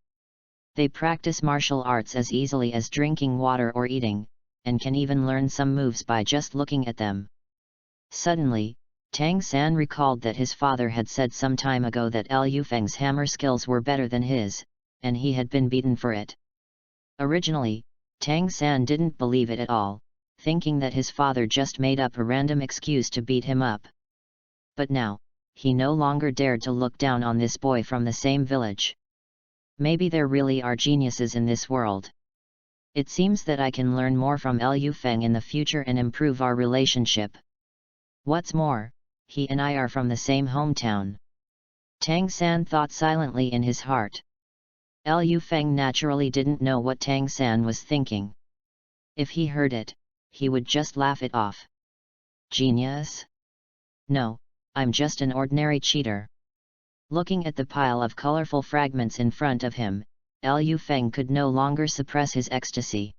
They practice martial arts as easily as drinking water or eating, and can even learn some moves by just looking at them. Suddenly, Tang San recalled that his father had said some time ago that Liu Feng's hammer skills were better than his, and he had been beaten for it. Originally, Tang San didn't believe it at all, thinking that his father just made up a random excuse to beat him up. But now, he no longer dared to look down on this boy from the same village. Maybe there really are geniuses in this world. It seems that I can learn more from Liu Feng in the future and improve our relationship. What's more, he and I are from the same hometown. Tang San thought silently in his heart. Liu Feng naturally didn't know what Tang San was thinking. If he heard it, he would just laugh it off. Genius? No, I'm just an ordinary cheater. Looking at the pile of colorful fragments in front of him, Liu Feng could no longer suppress his ecstasy.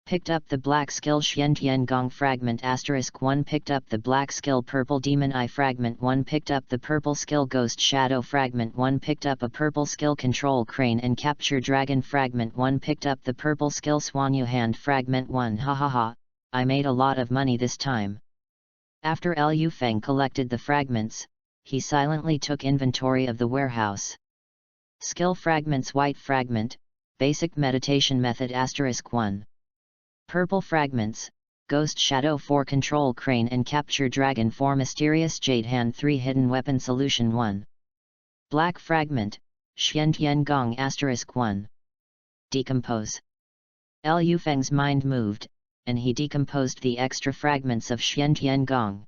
Picked up the black skill Xian Gong fragment *1 picked up the black skill purple demon eye fragment 1 picked up the purple skill ghost shadow fragment 1 picked up a purple skill control crane and capture dragon fragment 1 picked up the purple skill swanyu hand fragment 1 ha ha ha, I made a lot of money this time. After Liu Feng collected the fragments, he silently took inventory of the warehouse. Skill fragments white fragment, basic meditation method *1. Purple fragments, Ghost Shadow 4 Control Crane and Capture Dragon 4 Mysterious Jade Hand 3 Hidden Weapon Solution 1. Black fragment, Xian Gong *1. Decompose. Liu Feng's mind moved, and he decomposed the extra fragments of Xian Gong.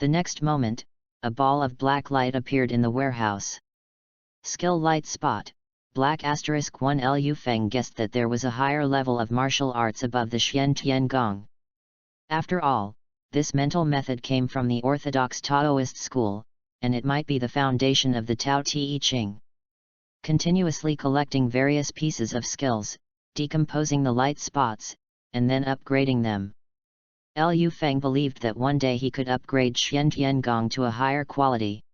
The next moment, a ball of black light appeared in the warehouse. Skill light spot. Black *1 Liu Feng guessed that there was a higher level of martial arts above the Xian Gong. After all, this mental method came from the orthodox Taoist school, and it might be the foundation of the Tao Te Ching. Continuously collecting various pieces of skills, decomposing the light spots, and then upgrading them. Liu Feng believed that one day he could upgrade Xian Gong to a higher quality.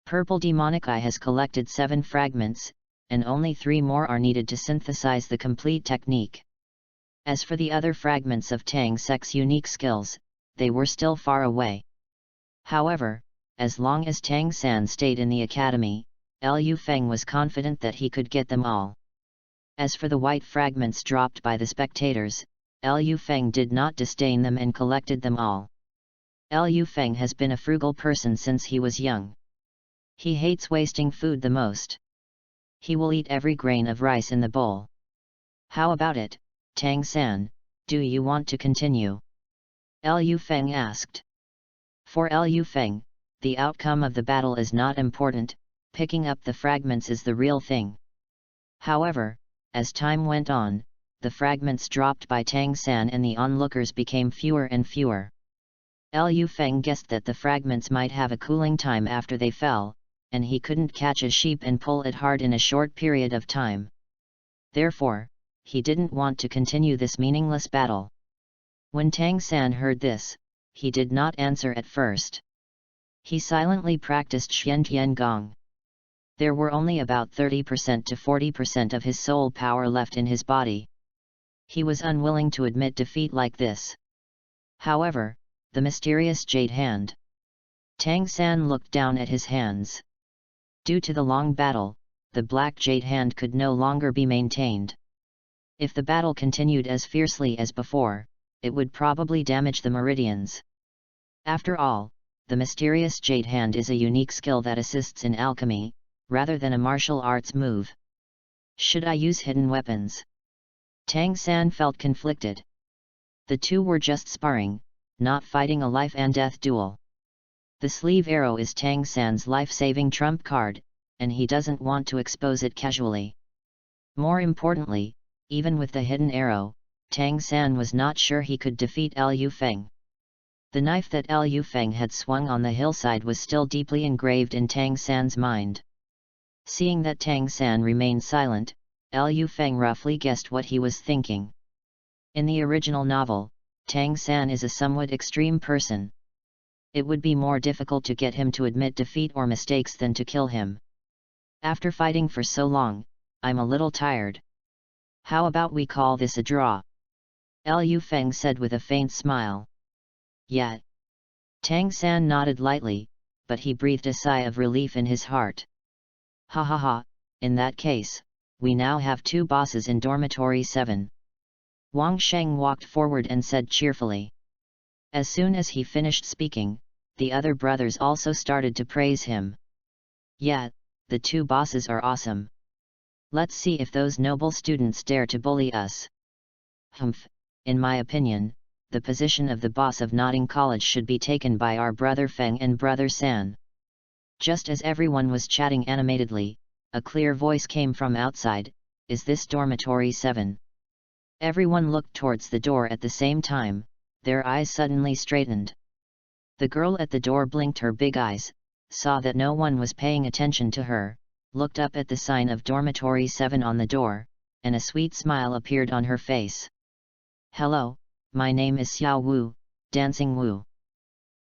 Purple Demonic Eye has collected 7 fragments, and only 3 more are needed to synthesize the complete technique. As for the other fragments of Tang Sek's unique skills, they were still far away. However, as long as Tang San stayed in the academy, Liu Feng was confident that he could get them all. As for the white fragments dropped by the spectators, Liu Feng did not disdain them and collected them all. Liu Feng has been a frugal person since he was young. He hates wasting food the most. He will eat every grain of rice in the bowl. How about it, Tang San, do you want to continue? Liu Feng asked. For Liu Feng, the outcome of the battle is not important, picking up the fragments is the real thing. However, as time went on, the fragments dropped by Tang San and the onlookers became fewer and fewer. Liu Feng guessed that the fragments might have a cooling time after they fell, and he couldn't catch a sheep and pull it hard in a short period of time. Therefore, he didn't want to continue this meaningless battle. When Tang San heard this, he did not answer at first. He silently practiced Xian Gong. There were only about 30% to 40% of his soul power left in his body. He was unwilling to admit defeat like this. However, the mysterious jade hand. Tang San looked down at his hands. Due to the long battle, the black jade hand could no longer be maintained. If the battle continued as fiercely as before, it would probably damage the meridians. After all, the mysterious jade hand is a unique skill that assists in alchemy, rather than a martial arts move. Should I use hidden weapons? Tang San felt conflicted. The two were just sparring, not fighting a life and death duel. The sleeve arrow is Tang San's life-saving trump card, and he doesn't want to expose it casually. More importantly, even with the hidden arrow, Tang San was not sure he could defeat Liu Feng. The knife that Liu Feng had swung on the hillside was still deeply engraved in Tang San's mind. Seeing that Tang San remained silent, Liu Feng roughly guessed what he was thinking. In the original novel, Tang San is a somewhat extreme person. It would be more difficult to get him to admit defeat or mistakes than to kill him. After fighting for so long, I'm a little tired. How about we call this a draw? Liu Feng said with a faint smile. Yeah. Tang San nodded lightly, but he breathed a sigh of relief in his heart. Ha ha ha, in that case, we now have 2 bosses in Dormitory 7. Wang Sheng walked forward and said cheerfully. As soon as he finished speaking, the other brothers also started to praise him. Yeah, the 2 bosses are awesome. Let's see if those noble students dare to bully us. Humph, in my opinion, the position of the boss of Nodding College should be taken by our brother Feng and brother San. Just as everyone was chatting animatedly, a clear voice came from outside, is this Dormitory 7? Everyone looked towards the door at the same time, their eyes suddenly straightened. The girl at the door blinked her big eyes, saw that no one was paying attention to her, looked up at the sign of Dormitory 7 on the door, and a sweet smile appeared on her face. Hello, my name is Xiao Wu, Dancing Wu.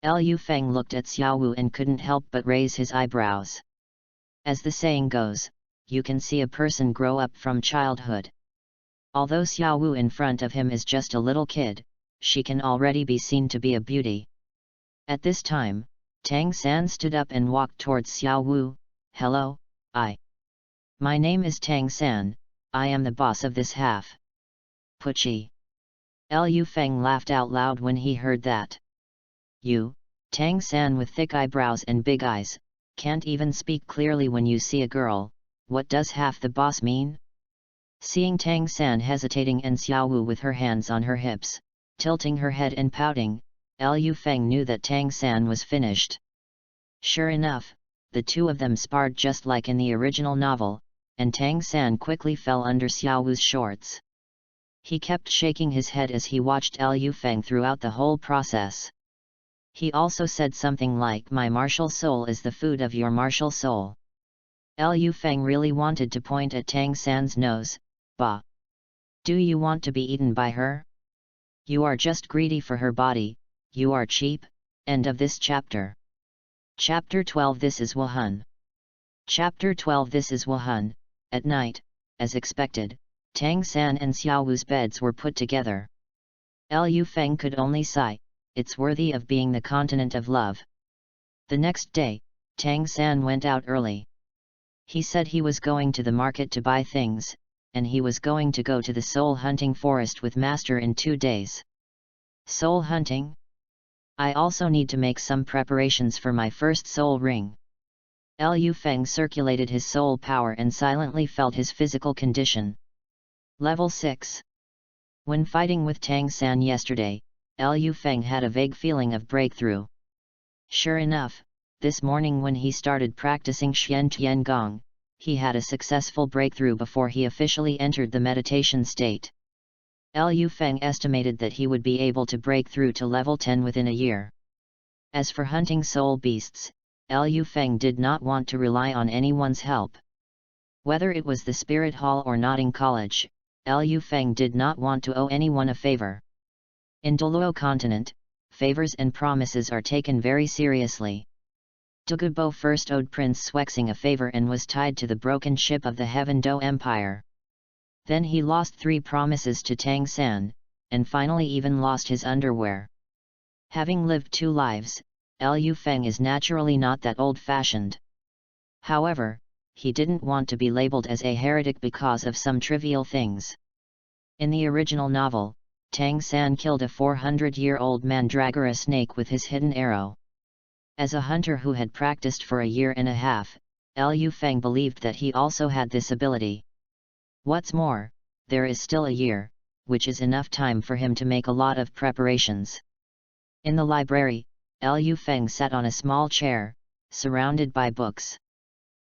Liu Feng looked at Xiao Wu and couldn't help but raise his eyebrows. As the saying goes, you can see a person grow up from childhood. Although Xiao Wu in front of him is just a little kid, she can already be seen to be a beauty. At this time, Tang San stood up and walked towards Xiao Wu. Hello, my name is Tang San, I am the boss of this half. Puchi. Liu Feng laughed out loud when he heard that. You, Tang San with thick eyebrows and big eyes, can't even speak clearly when you see a girl, what does half the boss mean? Seeing Tang San hesitating and Xiao Wu with her hands on her hips, tilting her head and pouting, Liu Feng knew that Tang San was finished. Sure enough, the two of them sparred just like in the original novel, and Tang San quickly fell under Xiao Wu's shorts. He kept shaking his head as he watched Liu Feng throughout the whole process. He also said something like, "My martial soul is the food of your martial soul." Liu Feng really wanted to point at Tang San's nose. Bah! Do you want to be eaten by her? You are just greedy for her body, you are cheap. End of this chapter. Chapter 12 This is Wuhan. Chapter 12 This is Wuhan. At night, as expected, Tang San and Xiao Wu's beds were put together. Liu Feng could only sigh, it's worthy of being the continent of love. The next day, Tang San went out early. He said he was going to the market to buy things, and he was going to go to the soul hunting forest with Master in 2 days. Soul hunting? I also need to make some preparations for my first soul ring. Liu Feng circulated his soul power and silently felt his physical condition. Level 6. When fighting with Tang San yesterday, Liu Feng had a vague feeling of breakthrough. Sure enough, this morning when he started practicing Xian Tian Gong, he had a successful breakthrough before he officially entered the meditation state. Liu Feng estimated that he would be able to break through to level 10 within a year. As for hunting soul beasts, Liu Feng did not want to rely on anyone's help. Whether it was the spirit hall or Notting College, Liu Feng did not want to owe anyone a favor. In Douluo continent, favors and promises are taken very seriously. Kobo first owed Prince Swexing a favor and was tied to the broken ship of the Heaven Do Empire. Then he lost 3 promises to Tang San, and finally even lost his underwear. Having lived 2 lives, Liu Feng is naturally not that old-fashioned. However, he didn't want to be labeled as a heretic because of some trivial things. In the original novel, Tang San killed a 400-year-old mandragora snake with his hidden arrow. As a hunter who had practiced for a year and a half, Liu Feng believed that he also had this ability. What's more, there is still a year, which is enough time for him to make a lot of preparations. In the library, Liu Feng sat on a small chair, surrounded by books.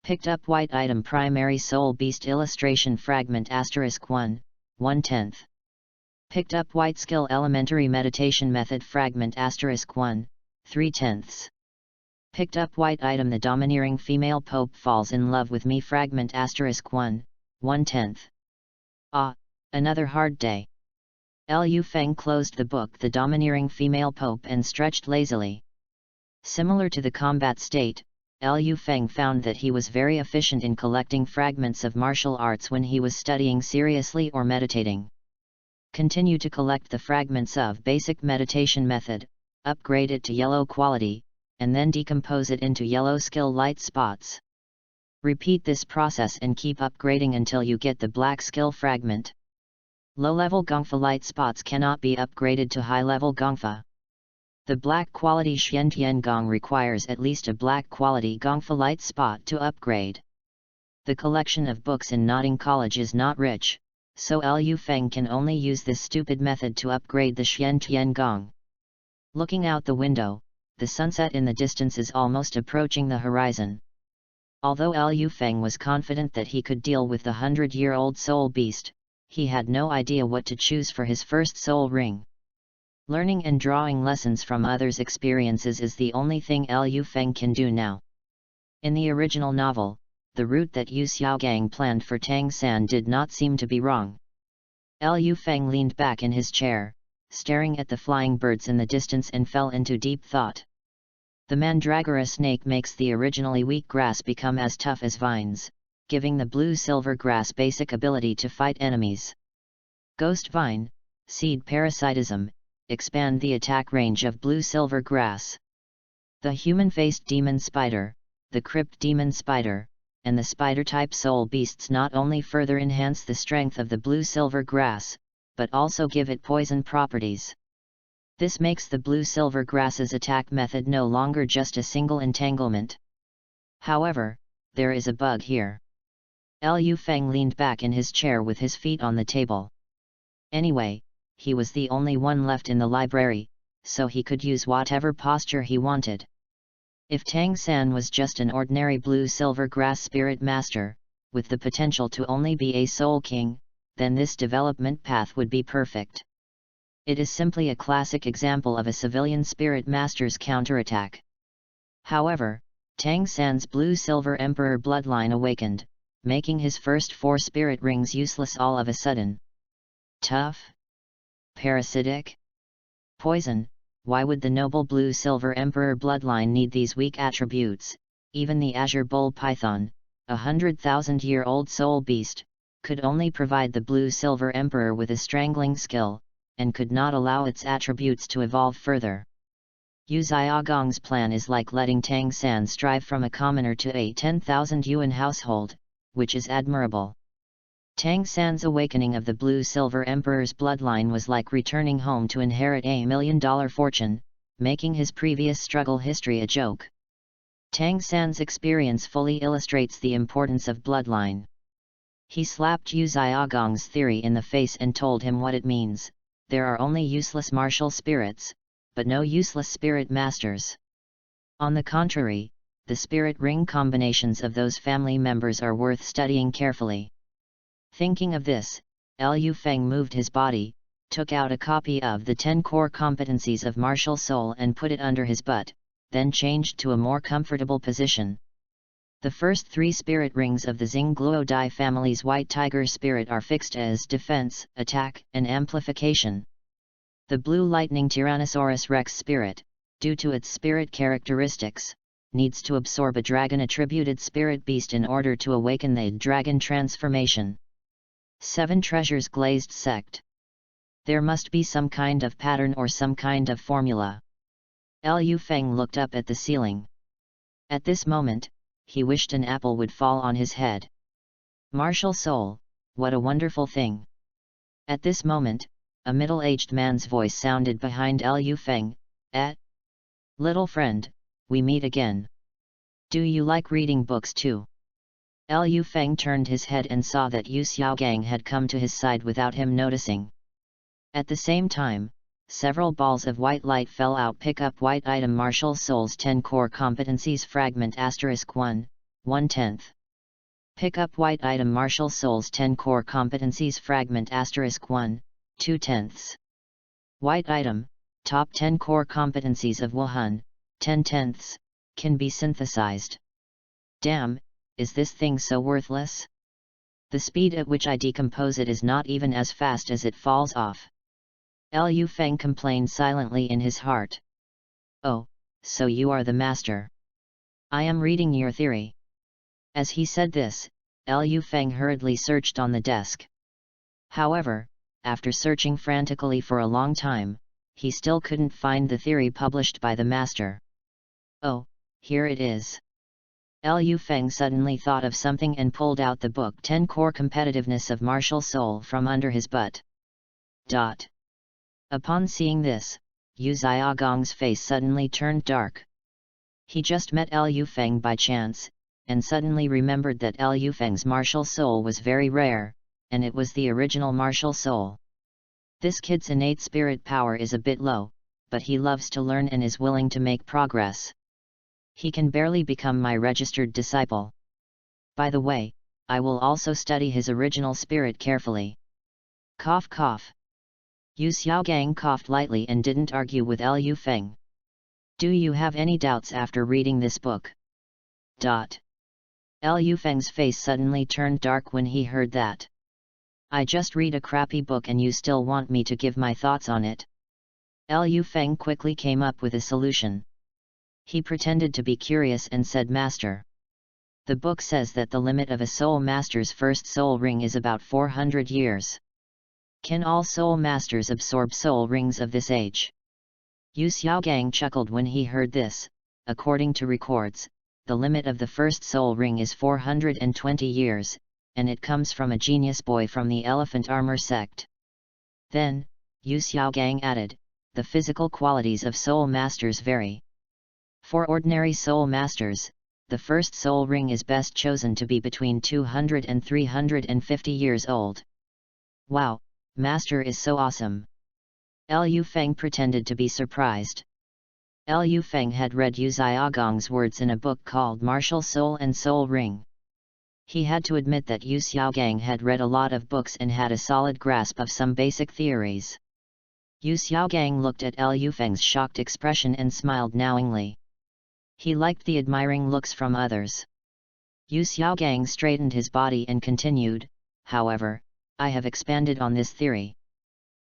Picked up white item primary soul beast illustration fragment *1, 1/10. Picked up white skill elementary meditation method fragment *1, 3/10. Picked up white item the domineering female pope falls in love with me fragment *1, 1/10. Ah, another hard day. Liu Feng closed the book The Domineering Female Pope and stretched lazily. Similar to the combat state, Liu Feng found that he was very efficient in collecting fragments of martial arts when he was studying seriously or meditating. Continue to collect the fragments of basic meditation method, upgrade it to yellow quality, and then decompose it into yellow skill light spots. Repeat this process and keep upgrading until you get the black skill fragment. Low-level Gongfa light spots cannot be upgraded to high-level Gongfa. The black quality Xian Tian Gong requires at least a black quality Gongfa light spot to upgrade. The collection of books in Notting College is not rich, so Liu Feng can only use this stupid method to upgrade the Xian Tian Gong. Looking out the window, the sunset in the distance is almost approaching the horizon. Although Liu Feng was confident that he could deal with the 100-year-old soul beast, he had no idea what to choose for his first soul ring. Learning and drawing lessons from others' experiences is the only thing Liu Feng can do now. In the original novel, the route that Yu Xiaogang planned for Tang San did not seem to be wrong. Liu Feng leaned back in his chair, staring at the flying birds in the distance and fell into deep thought. The mandragora snake makes the originally weak grass become as tough as vines, giving the blue-silver grass basic ability to fight enemies. Ghost vine, seed parasitism, expand the attack range of blue-silver grass. The human-faced demon spider, the crypt demon spider, and the spider-type soul beasts not only further enhance the strength of the blue-silver grass, but also give it poison properties. This makes the blue-silver grass's attack method no longer just a single entanglement. However, there is a bug here. Liu Feng leaned back in his chair with his feet on the table. Anyway, he was the only one left in the library, so he could use whatever posture he wanted. If Tang San was just an ordinary blue-silver grass spirit master, with the potential to only be a soul king, then this development path would be perfect. It is simply a classic example of a civilian spirit master's counterattack. However, Tang San's blue-silver emperor bloodline awakened, making his first 4 spirit rings useless all of a sudden. Tough? Parasitic? Poison? Why would the noble blue-silver emperor bloodline need these weak attributes? Even the azure bull python, a 100,000-year-old soul beast, could only provide the blue-silver emperor with a strangling skill, and could not allow its attributes to evolve further. Yu Xiaogong's plan is like letting Tang San strive from a commoner to a 10,000 yuan household, which is admirable. Tang San's awakening of the blue-silver emperor's bloodline was like returning home to inherit a $1 million fortune, making his previous struggle history a joke. Tang San's experience fully illustrates the importance of bloodline. He slapped Yu Xiaogong's theory in the face and told him what it means: there are only useless martial spirits, but no useless spirit masters. On the contrary, the spirit ring combinations of those family members are worth studying carefully. Thinking of this, Liu Feng moved his body, took out a copy of the 10 core competencies of martial soul and put it under his butt, then changed to a more comfortable position. The first 3 spirit rings of the Xingluo Dai family's white tiger spirit are fixed as defense, attack, and amplification. The blue lightning Tyrannosaurus Rex spirit, due to its spirit characteristics, needs to absorb a dragon-attributed spirit beast in order to awaken the dragon transformation. 7 Treasures Glazed Sect. There must be some kind of pattern or some kind of formula. Liu Feng looked up at the ceiling. At this moment, he wished an apple would fall on his head. Martial soul, what a wonderful thing! At this moment, a middle-aged man's voice sounded behind Liu Feng. Little friend, we meet again. Do you like reading books too? Liu Feng turned his head and saw that Yu Xiaogang had come to his side without him noticing. At the same time, several balls of white light fell out. Pick up white item Martial Souls 10 core competencies fragment *1, 1/10. Pick up white item Martial Souls 10 core competencies fragment *1, 2/10. White item, top 10 core competencies of Wuhan, 10/10, can be synthesized. Damn, is this thing so worthless? The speed at which I decompose it is not even as fast as it falls off. Liu Feng complained silently in his heart. Oh, so you are the master. I am reading your theory. As he said this, Liu Feng hurriedly searched on the desk. However, after searching frantically for a long time, he still couldn't find the theory published by the master. Oh, here it is. Liu Feng suddenly thought of something and pulled out the book 10 Core Competitiveness of Martial Soul from under his butt. Upon seeing this, Yu Xiaogong's face suddenly turned dark. He just met Liu Feng by chance, and suddenly remembered that Liu Feng's martial soul was very rare, and it was the original martial soul. This kid's innate spirit power is a bit low, but he loves to learn and is willing to make progress. He can barely become my registered disciple. By the way, I will also study his original spirit carefully. Cough cough. Yu Xiaogang coughed lightly and didn't argue with Liu Feng. Do you have any doubts after reading this book? Liu Feng's face suddenly turned dark when he heard that. I just read a crappy book and you still want me to give my thoughts on it. Liu Feng quickly came up with a solution. He pretended to be curious and said, Master, the book says that the limit of a soul master's first soul ring is about 400 years. Can all soul masters absorb soul rings of this age? Yu Xiaogang chuckled when he heard this. According to records, the limit of the first soul ring is 420 years, and it comes from a genius boy from the Elephant Armor sect. Then, Yu Xiaogang added, the physical qualities of soul masters vary. For ordinary soul masters, the first soul ring is best chosen to be between 200 and 350 years old. Wow, Master is so awesome! Liu Feng pretended to be surprised. Liu Feng had read Yu Xiaogang's words in a book called Martial Soul and Soul Ring. He had to admit that Yu Xiaogang had read a lot of books and had a solid grasp of some basic theories. Yu Xiaogang looked at Liu Feng's shocked expression and smiled knowingly. He liked the admiring looks from others. Yu Xiaogang straightened his body and continued, however, I have expanded on this theory.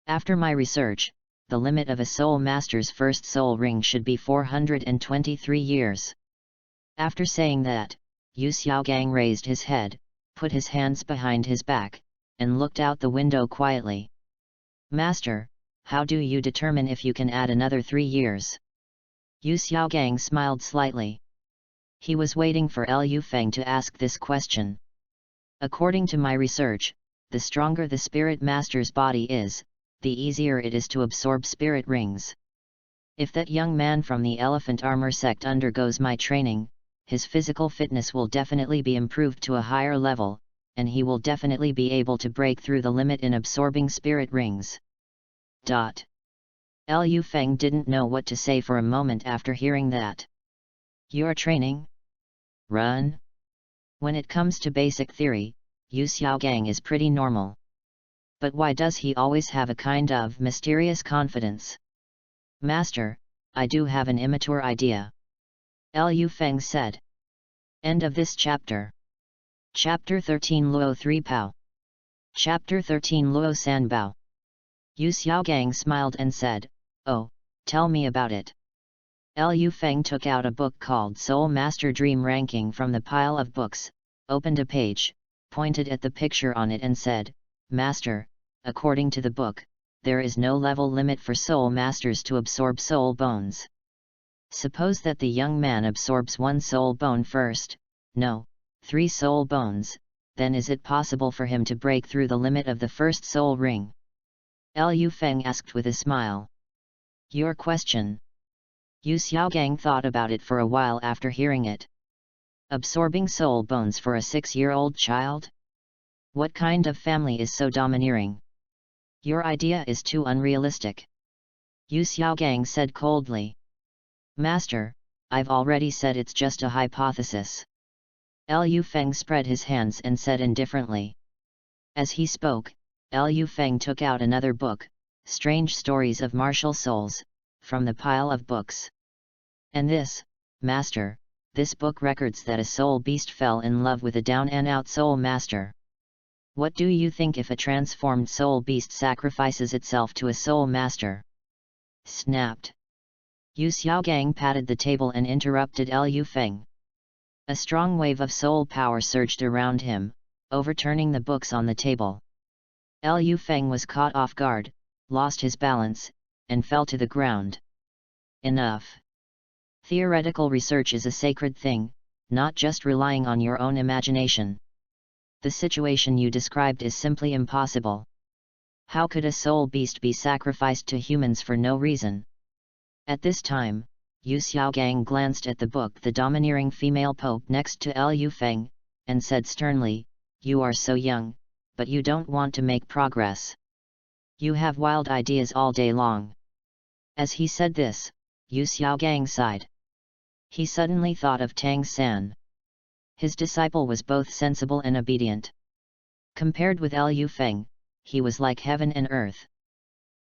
After my research, the limit of a soul master's first soul ring should be 423 years. After saying that, Yu Xiaogang raised his head, put his hands behind his back, and looked out the window quietly. Master, how do you determine if you can add another 3 years? Yu Xiaogang smiled slightly. He was waiting for Liu Feng to ask this question. According to my research, the stronger the spirit master's body is, the easier it is to absorb spirit rings. If that young man from the Elephant Armor sect undergoes my training, his physical fitness will definitely be improved to a higher level, and he will definitely be able to break through the limit in absorbing spirit rings. Liu Feng didn't know what to say for a moment after hearing that. Your training? Run? When it comes to basic theory, Yu Xiaogang is pretty normal. But why does he always have a kind of mysterious confidence? Master, I do have an immature idea. Liu Feng said. End of this chapter. Chapter 13 Luo 3 Pao. Chapter 13 Luo San Bao. Yu Xiaogang smiled and said, Oh, tell me about it. Liu Feng took out a book called Soul Master Dream Ranking from the pile of books, opened a page, pointed at the picture on it and said, Master, according to the book, there is no level limit for soul masters to absorb soul bones. Suppose that the young man absorbs 1 soul bone first, no, 3 soul bones, then is it possible for him to break through the limit of the first soul ring? Liu Feng asked with a smile. Your question? Yu Xiaogang thought about it for a while after hearing it. Absorbing soul bones for a 6-year-old child? What kind of family is so domineering? Your idea is too unrealistic. Yu Xiaogang said coldly. Master, I've already said it's just a hypothesis. Liu Feng spread his hands and said indifferently. As he spoke, Liu Feng took out another book, Strange Stories of Martial Souls, from the pile of books. And this, Master, this book records that a soul beast fell in love with a down-and-out soul master. What do you think if a transformed soul beast sacrifices itself to a soul master? Snapped. Yu Xiaogang patted the table and interrupted Liu Feng. A strong wave of soul power surged around him, overturning the books on the table. Liu Feng was caught off guard, lost his balance, and fell to the ground. Enough. Theoretical research is a sacred thing, not just relying on your own imagination. The situation you described is simply impossible. How could a soul beast be sacrificed to humans for no reason? At this time, Yu Xiaogang glanced at the book The Domineering Female Pope next to Liu Feng, and said sternly, You are so young, but you don't want to make progress. You have wild ideas all day long. As he said this, Yu Xiaogang sighed. He suddenly thought of Tang San. His disciple was both sensible and obedient. Compared with Liu Feng, he was like heaven and earth.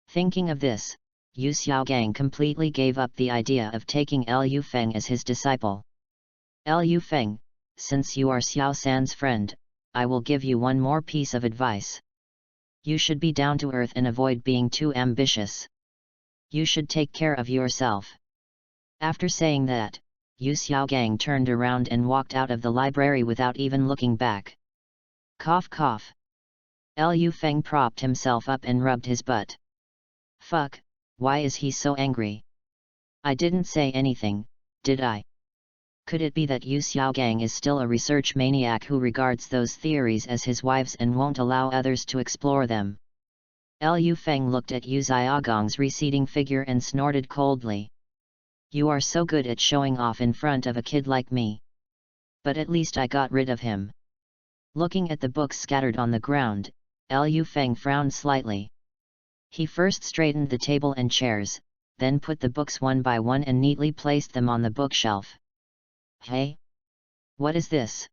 Thinking of this, Yu Xiaogang completely gave up the idea of taking Liu Feng as his disciple. Liu Feng, since you are Xiao San's friend, I will give you one more piece of advice. You should be down to earth and avoid being too ambitious. You should take care of yourself. After saying that, Yu Xiaogang turned around and walked out of the library without even looking back. Cough cough. Liu Feng propped himself up and rubbed his butt. Fuck, why is he so angry? I didn't say anything, did I? Could it be that Yu Xiaogang is still a research maniac who regards those theories as his wives and won't allow others to explore them? Liu Feng looked at Yu Xiaogang's receding figure and snorted coldly. You are so good at showing off in front of a kid like me. But at least I got rid of him. Looking at the books scattered on the ground, Liu Feng frowned slightly. He first straightened the table and chairs, then put the books one by one and neatly placed them on the bookshelf. Hey? What is this?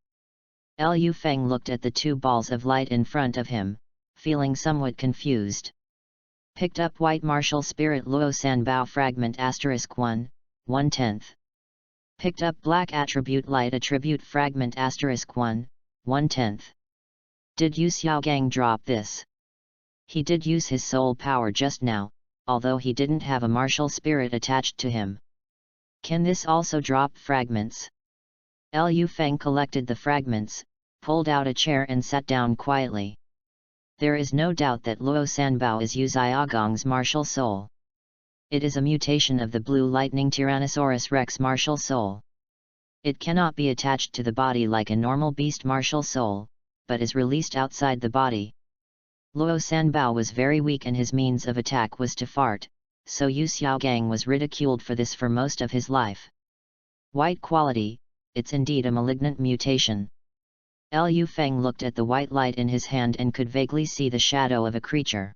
Liu Feng looked at the two balls of light in front of him, feeling somewhat confused. Picked up White Martial Spirit Luo Sanbao Fragment *1, 1/10. Picked up Black Attribute Light Attribute Fragment *1, 1/10. Did Yu Xiaogang drop this? He did use his soul power just now, although he didn't have a martial spirit attached to him. Can this also drop fragments? Liu Feng collected the fragments, pulled out a chair and sat down quietly. There is no doubt that Luo Sanbao is Yu Xiaogang's martial soul. It is a mutation of the Blue Lightning Tyrannosaurus Rex martial soul. It cannot be attached to the body like a normal beast martial soul, but is released outside the body. Luo Sanbao was very weak and his means of attack was to fart, so Yu Xiaogang was ridiculed for this for most of his life. White quality, it's indeed a malignant mutation. Liu Feng looked at the white light in his hand and could vaguely see the shadow of a creature.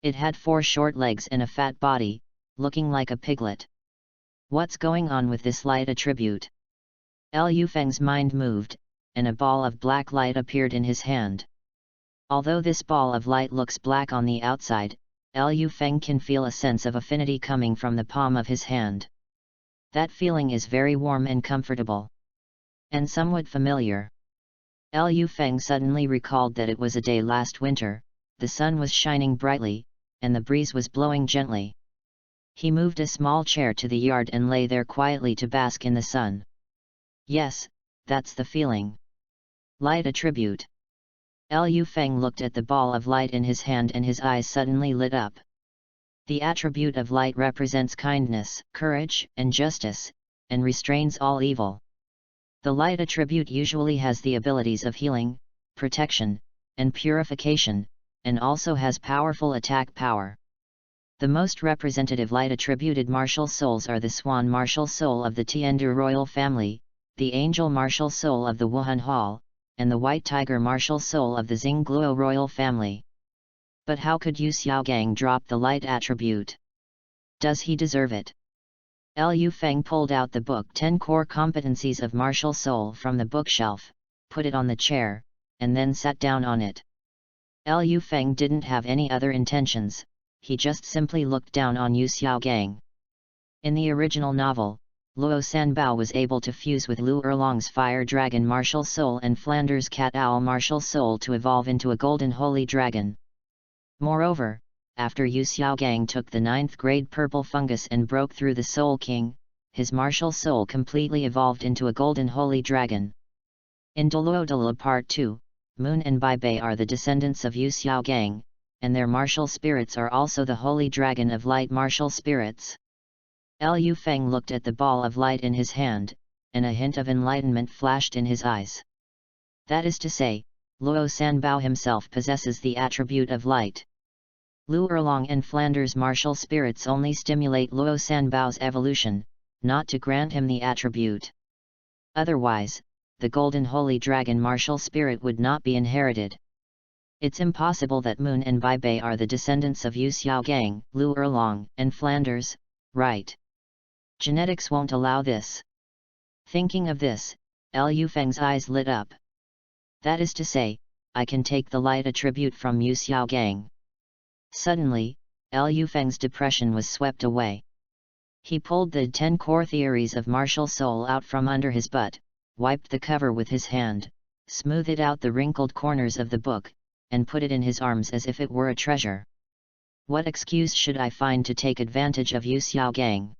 It had 4 short legs and a fat body, looking like a piglet. What's going on with this light attribute? Liu Feng's mind moved, and a ball of black light appeared in his hand. Although this ball of light looks black on the outside, Liu Feng can feel a sense of affinity coming from the palm of his hand. That feeling is very warm and comfortable. And somewhat familiar. Liu Feng suddenly recalled that it was a day last winter, the sun was shining brightly, and the breeze was blowing gently. He moved a small chair to the yard and lay there quietly to bask in the sun. Yes, that's the feeling. Light attribute. Liu Feng looked at the ball of light in his hand and his eyes suddenly lit up. The attribute of light represents kindness, courage, and justice, and restrains all evil. The light attribute usually has the abilities of healing, protection, and purification, and also has powerful attack power. The most representative light attributed martial souls are the Swan martial soul of the Tiandu royal family, the Angel martial soul of the Wuhan Hall, and the White Tiger martial soul of the Xingluo royal family. But how could Yu Xiaogang drop the light attribute? Does he deserve it? Liu Feng pulled out the book 10 Core Competencies of Martial Soul from the bookshelf, put it on the chair, and then sat down on it. Liu Feng didn't have any other intentions, he just simply looked down on Yu Xiaogang. In the original novel, Luo Sanbao was able to fuse with Lu Erlong's Fire Dragon martial soul and Flanders' Cat Owl martial soul to evolve into a Golden Holy Dragon. Moreover, after Yu Xiaogang took the 9th grade purple fungus and broke through the Soul King, his martial soul completely evolved into a Golden Holy Dragon. In Douluo Part 2, Moon and Bai Bei are the descendants of Yu Xiaogang, and their martial spirits are also the Holy Dragon of Light martial spirits. Liu Feng looked at the ball of light in his hand, and a hint of enlightenment flashed in his eyes. That is to say, Luo Sanbao himself possesses the attribute of light. Lu Erlong and Flanders' martial spirits only stimulate Luo Sanbao's evolution, not to grant him the attribute. Otherwise, the Golden Holy Dragon martial spirit would not be inherited. It's impossible that Moon and Bai Bei are the descendants of Yu Xiaogang, Lu Erlong, and Flanders, right? Genetics won't allow this. Thinking of this, Liu Feng's eyes lit up. That is to say, I can take the light attribute from Yu Xiaogang. Suddenly, Liu Feng's depression was swept away. He pulled the 10 core theories of martial soul out from under his butt, wiped the cover with his hand, smoothed out the wrinkled corners of the book, and put it in his arms as if it were a treasure. What excuse should I find to take advantage of you, Xiao Gang?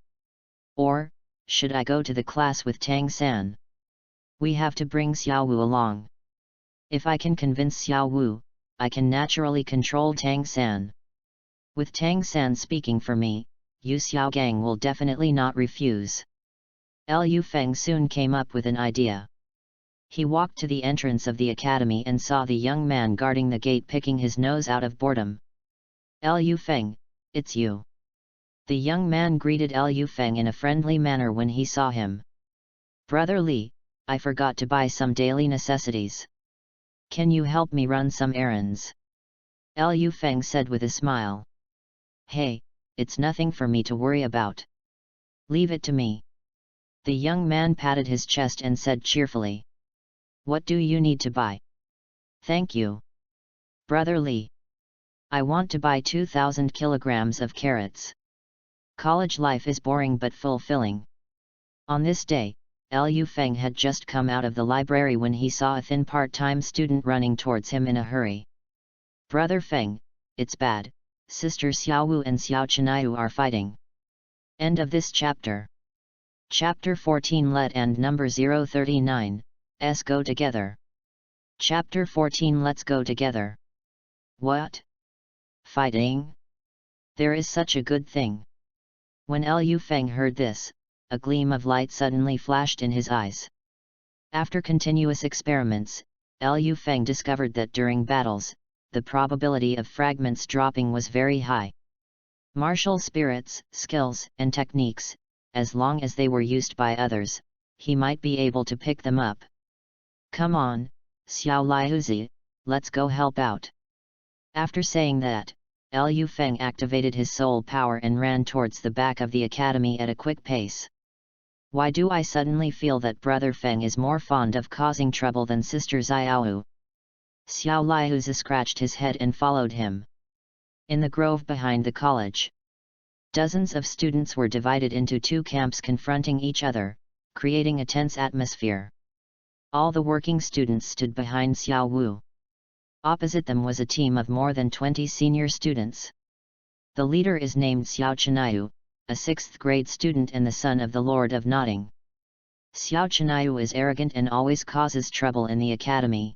Or, should I go to the class with Tang San? We have to bring Xiao Wu along. If I can convince Xiao Wu, I can naturally control Tang San. With Tang San speaking for me, Yu Xiao Gang will definitely not refuse. Liu Feng soon came up with an idea. He walked to the entrance of the academy and saw the young man guarding the gate picking his nose out of boredom. Liu Feng, it's you. The young man greeted Liu Feng in a friendly manner when he saw him. Brother Li, I forgot to buy some daily necessities. Can you help me run some errands? Liu Feng said with a smile. Hey, it's nothing for me to worry about. Leave it to me. The young man patted his chest and said cheerfully. What do you need to buy? Thank you. Brother Li. I want to buy 2,000 kilograms of carrots. College life is boring but fulfilling. On this day, Liu Feng had just come out of the library when he saw a thin part-time student running towards him in a hurry. Brother Feng, it's bad, Sister Xiao Wu and Xiao Chenaiyu are fighting. End of this chapter. Chapter 14 Let and number 039, S go together. Chapter 14 Let's go together. What? Fighting? There is such a good thing. When Liu Feng heard this, a gleam of light suddenly flashed in his eyes. After continuous experiments, Liu Feng discovered that during battles, the probability of fragments dropping was very high. Martial spirits, skills, and techniques, as long as they were used by others, he might be able to pick them up. Come on, Xiao Liuzi, let's go help out. After saying that, Liu Feng activated his soul power and ran towards the back of the academy at a quick pace. Why do I suddenly feel that Brother Feng is more fond of causing trouble than Sister Xiaowu? Xiao Liuzi scratched his head and followed him. In the grove behind the college, dozens of students were divided into two camps confronting each other, creating a tense atmosphere. All the working students stood behind Xiao Wu. Opposite them was a team of more than 20 senior students. The leader is named Xiao Chenaiyu, a 6th grade student and the son of the Lord of Nodding. Xiao Chenaiyu is arrogant and always causes trouble in the academy.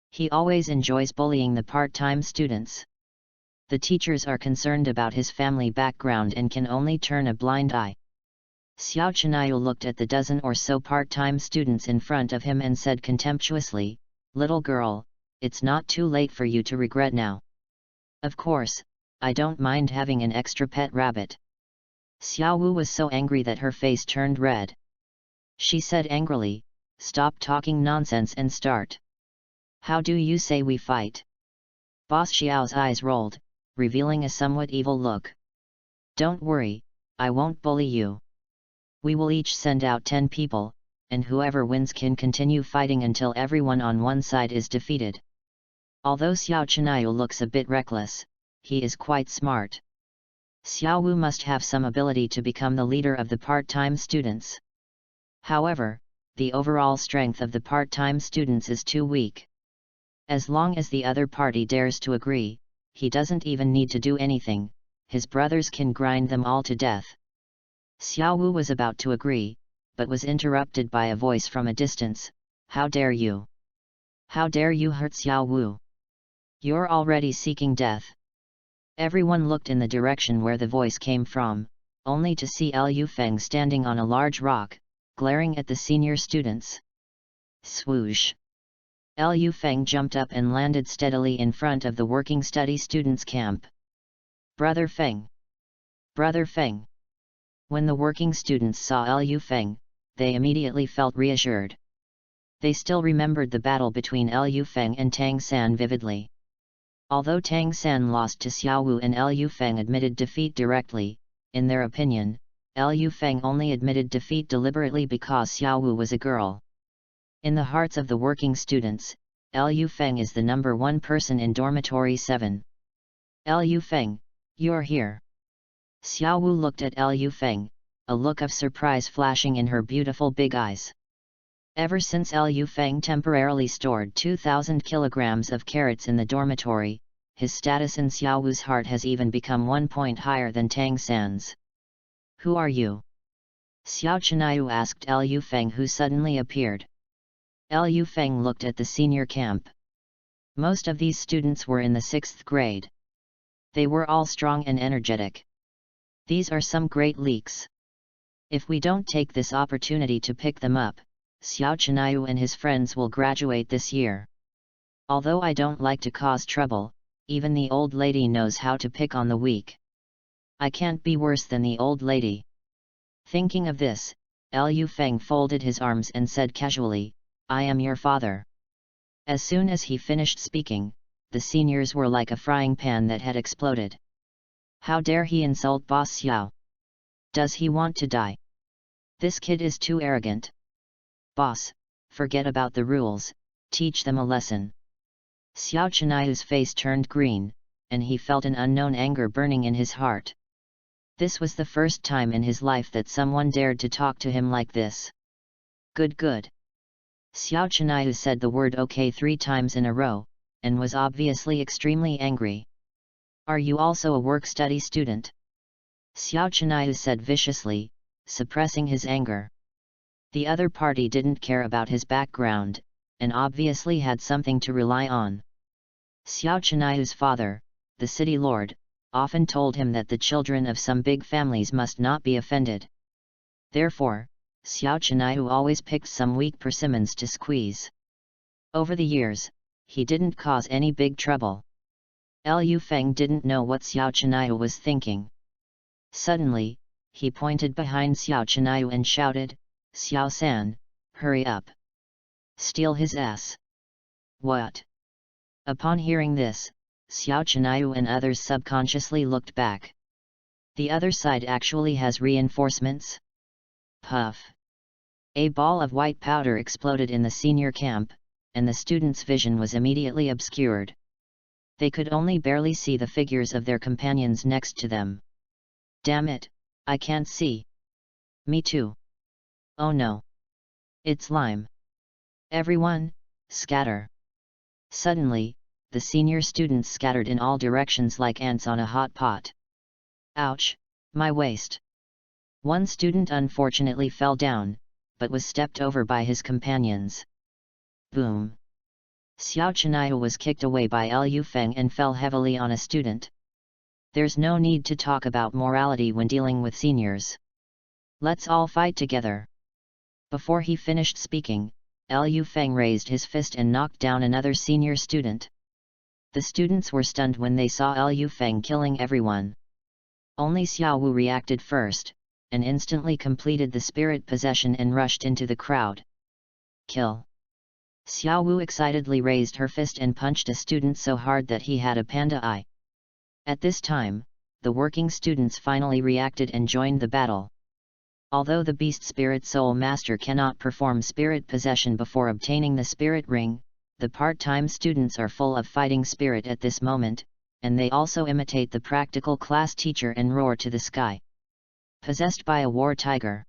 He always enjoys bullying the part-time students. The teachers are concerned about his family background and can only turn a blind eye. Xiao Chenaiyu looked at the dozen or so part-time students in front of him and said contemptuously, "Little girl, it's not too late for you to regret now. Of course, I don't mind having an extra pet rabbit." Xiao Wu was so angry that her face turned red. She said angrily, "Stop talking nonsense and start. How do you say we fight?" Boss Xiao's eyes rolled, revealing a somewhat evil look. "Don't worry, I won't bully you. We will each send out 10 people, and whoever wins can continue fighting until everyone on one side is defeated." Although Xiao Chenaiyu looks a bit reckless, he is quite smart. Xiao Wu must have some ability to become the leader of the part-time students. However, the overall strength of the part-time students is too weak. As long as the other party dares to agree, he doesn't even need to do anything, his brothers can grind them all to death. Xiao Wu was about to agree, but was interrupted by a voice from a distance. "How dare you? How dare you hurt Xiao Wu? You're already seeking death." Everyone looked in the direction where the voice came from, only to see Liu Feng standing on a large rock, glaring at the senior students. Swoosh! Liu Feng jumped up and landed steadily in front of the working study students' camp. "Brother Feng! Brother Feng!" When the working students saw Liu Feng, they immediately felt reassured. They still remembered the battle between Liu Feng and Tang San vividly. Although Tang San lost to Xiao Wu and Liu Feng admitted defeat directly, in their opinion, Liu Feng only admitted defeat deliberately because Xiao Wu was a girl. In the hearts of the working students, Liu Feng is the number one person in dormitory 7. "Liu Feng, you're here." Xiao Wu looked at Liu Feng, a look of surprise flashing in her beautiful big eyes. Ever since Liu Feng temporarily stored 2,000 kilograms of carrots in the dormitory, his status in Xiao Wu's heart has even become 1 point higher than Tang San's. "Who are you?" Xiao Chinayu asked Liu Feng, who suddenly appeared. Liu Feng looked at the senior camp. Most of these students were in the 6th grade. They were all strong and energetic. These are some great leaks. If we don't take this opportunity to pick them up, Xiao Chinayu and his friends will graduate this year. Although I don't like to cause trouble, even the old lady knows how to pick on the weak. I can't be worse than the old lady. Thinking of this, Liu Feng folded his arms and said casually, "I am your father." As soon as he finished speaking, the seniors were like a frying pan that had exploded. How dare he insult Boss Xiao? Does he want to die? This kid is too arrogant. Boss, forget about the rules, teach them a lesson. Xiao Chenayu's face turned green, and he felt an unknown anger burning in his heart. This was the first time in his life that someone dared to talk to him like this. Good. Xiao Chenayu said the word okay 3 times in a row, and was obviously extremely angry. Are you also a work-study student? Xiao Chenayu said viciously, suppressing his anger. The other party didn't care about his background, and obviously had something to rely on. Xiao Chenayu's father, the city lord, often told him that the children of some big families must not be offended. Therefore, Xiao Chenayu always picked some weak persimmons to squeeze. Over the years, he didn't cause any big trouble. Liu Feng didn't know what Xiao Chenayu was thinking. Suddenly, he pointed behind Xiao Chenayu and shouted, "Xiao San, hurry up! Steal his ass!" What? Upon hearing this, Xiao Chenayu and others subconsciously looked back. The other side actually has reinforcements? Puff! A ball of white powder exploded in the senior camp, and the students' vision was immediately obscured. They could only barely see the figures of their companions next to them. Damn it, I can't see. Me too. Oh no. It's lime. Everyone, scatter. Suddenly, the senior students scattered in all directions like ants on a hot pot. Ouch, my waist. One student unfortunately fell down, but was stepped over by his companions. Boom. Xiao Chenayu was kicked away by Liu Feng and fell heavily on a student. There's no need to talk about morality when dealing with seniors. Let's all fight together. Before he finished speaking, Liu Feng raised his fist and knocked down another senior student. The students were stunned when they saw Liu Feng killing everyone. Only Xiao Wu reacted first, and instantly completed the spirit possession and rushed into the crowd. Kill! Xiao Wu excitedly raised her fist and punched a student so hard that he had a panda eye. At this time, the working students finally reacted and joined the battle. Although the Beast Spirit Soul Master cannot perform spirit possession before obtaining the spirit ring, the part-time students are full of fighting spirit at this moment, and they also imitate the practical class teacher and roar to the sky. Possessed by a war tiger.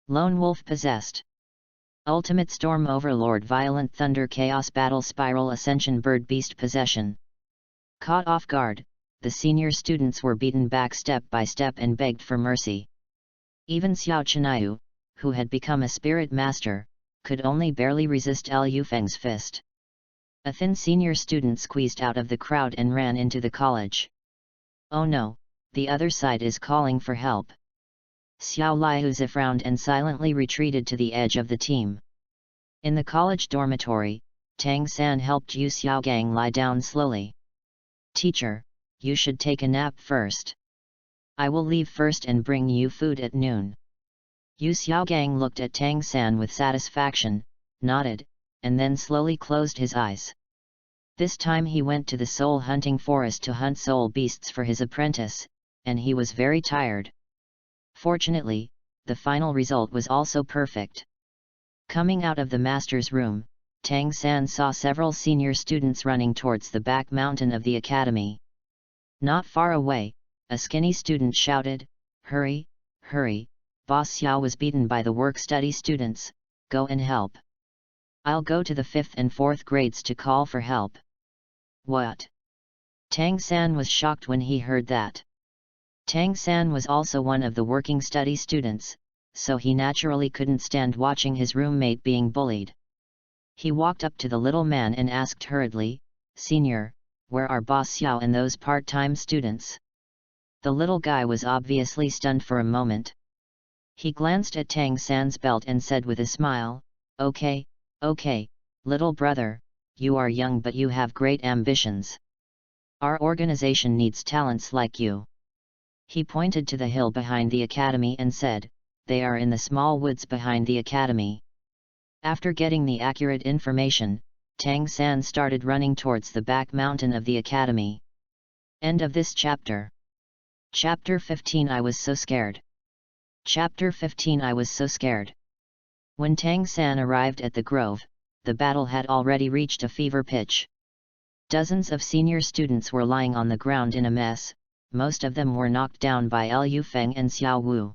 Lone wolf possessed. Ultimate storm overlord violent thunder chaos battle spiral ascension bird beast possession. Caught off guard, the senior students were beaten back step by step and begged for mercy. Even Xiao Chenayu, who had become a spirit master, could only barely resist Liu Feng's fist. A thin senior student squeezed out of the crowd and ran into the college. Oh no, the other side is calling for help. Xiao Liuzi frowned and silently retreated to the edge of the team. In the college dormitory, Tang San helped Yu Xiaogang lie down slowly. Teacher, you should take a nap first. I will leave first and bring you food at noon. Yu Xiaogang looked at Tang San with satisfaction, nodded, and then slowly closed his eyes. This time he went to the soul hunting forest to hunt soul beasts for his apprentice, and he was very tired. Fortunately, the final result was also perfect. Coming out of the master's room, Tang San saw several senior students running towards the back mountain of the academy. Not far away, a skinny student shouted, "Hurry, hurry, Boss Xiao was beaten by the work-study students, go and help. I'll go to the 5th and 4th grades to call for help. What? Tang San was shocked when he heard that. Tang San was also one of the working study students, so he naturally couldn't stand watching his roommate being bullied. He walked up to the little man and asked hurriedly, "Senior, where are Boss Xiao and those part-time students?" The little guy was obviously stunned for a moment. He glanced at Tang San's belt and said with a smile, Okay, little brother, you are young but you have great ambitions. Our organization needs talents like you." He pointed to the hill behind the academy and said, "They are in the small woods behind the academy." After getting the accurate information, Tang San started running towards the back mountain of the academy. End of this chapter. Chapter 15 I was so scared. Chapter 15 I was so scared. When Tang San arrived at the grove, the battle had already reached a fever pitch. Dozens of senior students were lying on the ground in a mess, most of them were knocked down by Liu Feng and Xiao Wu.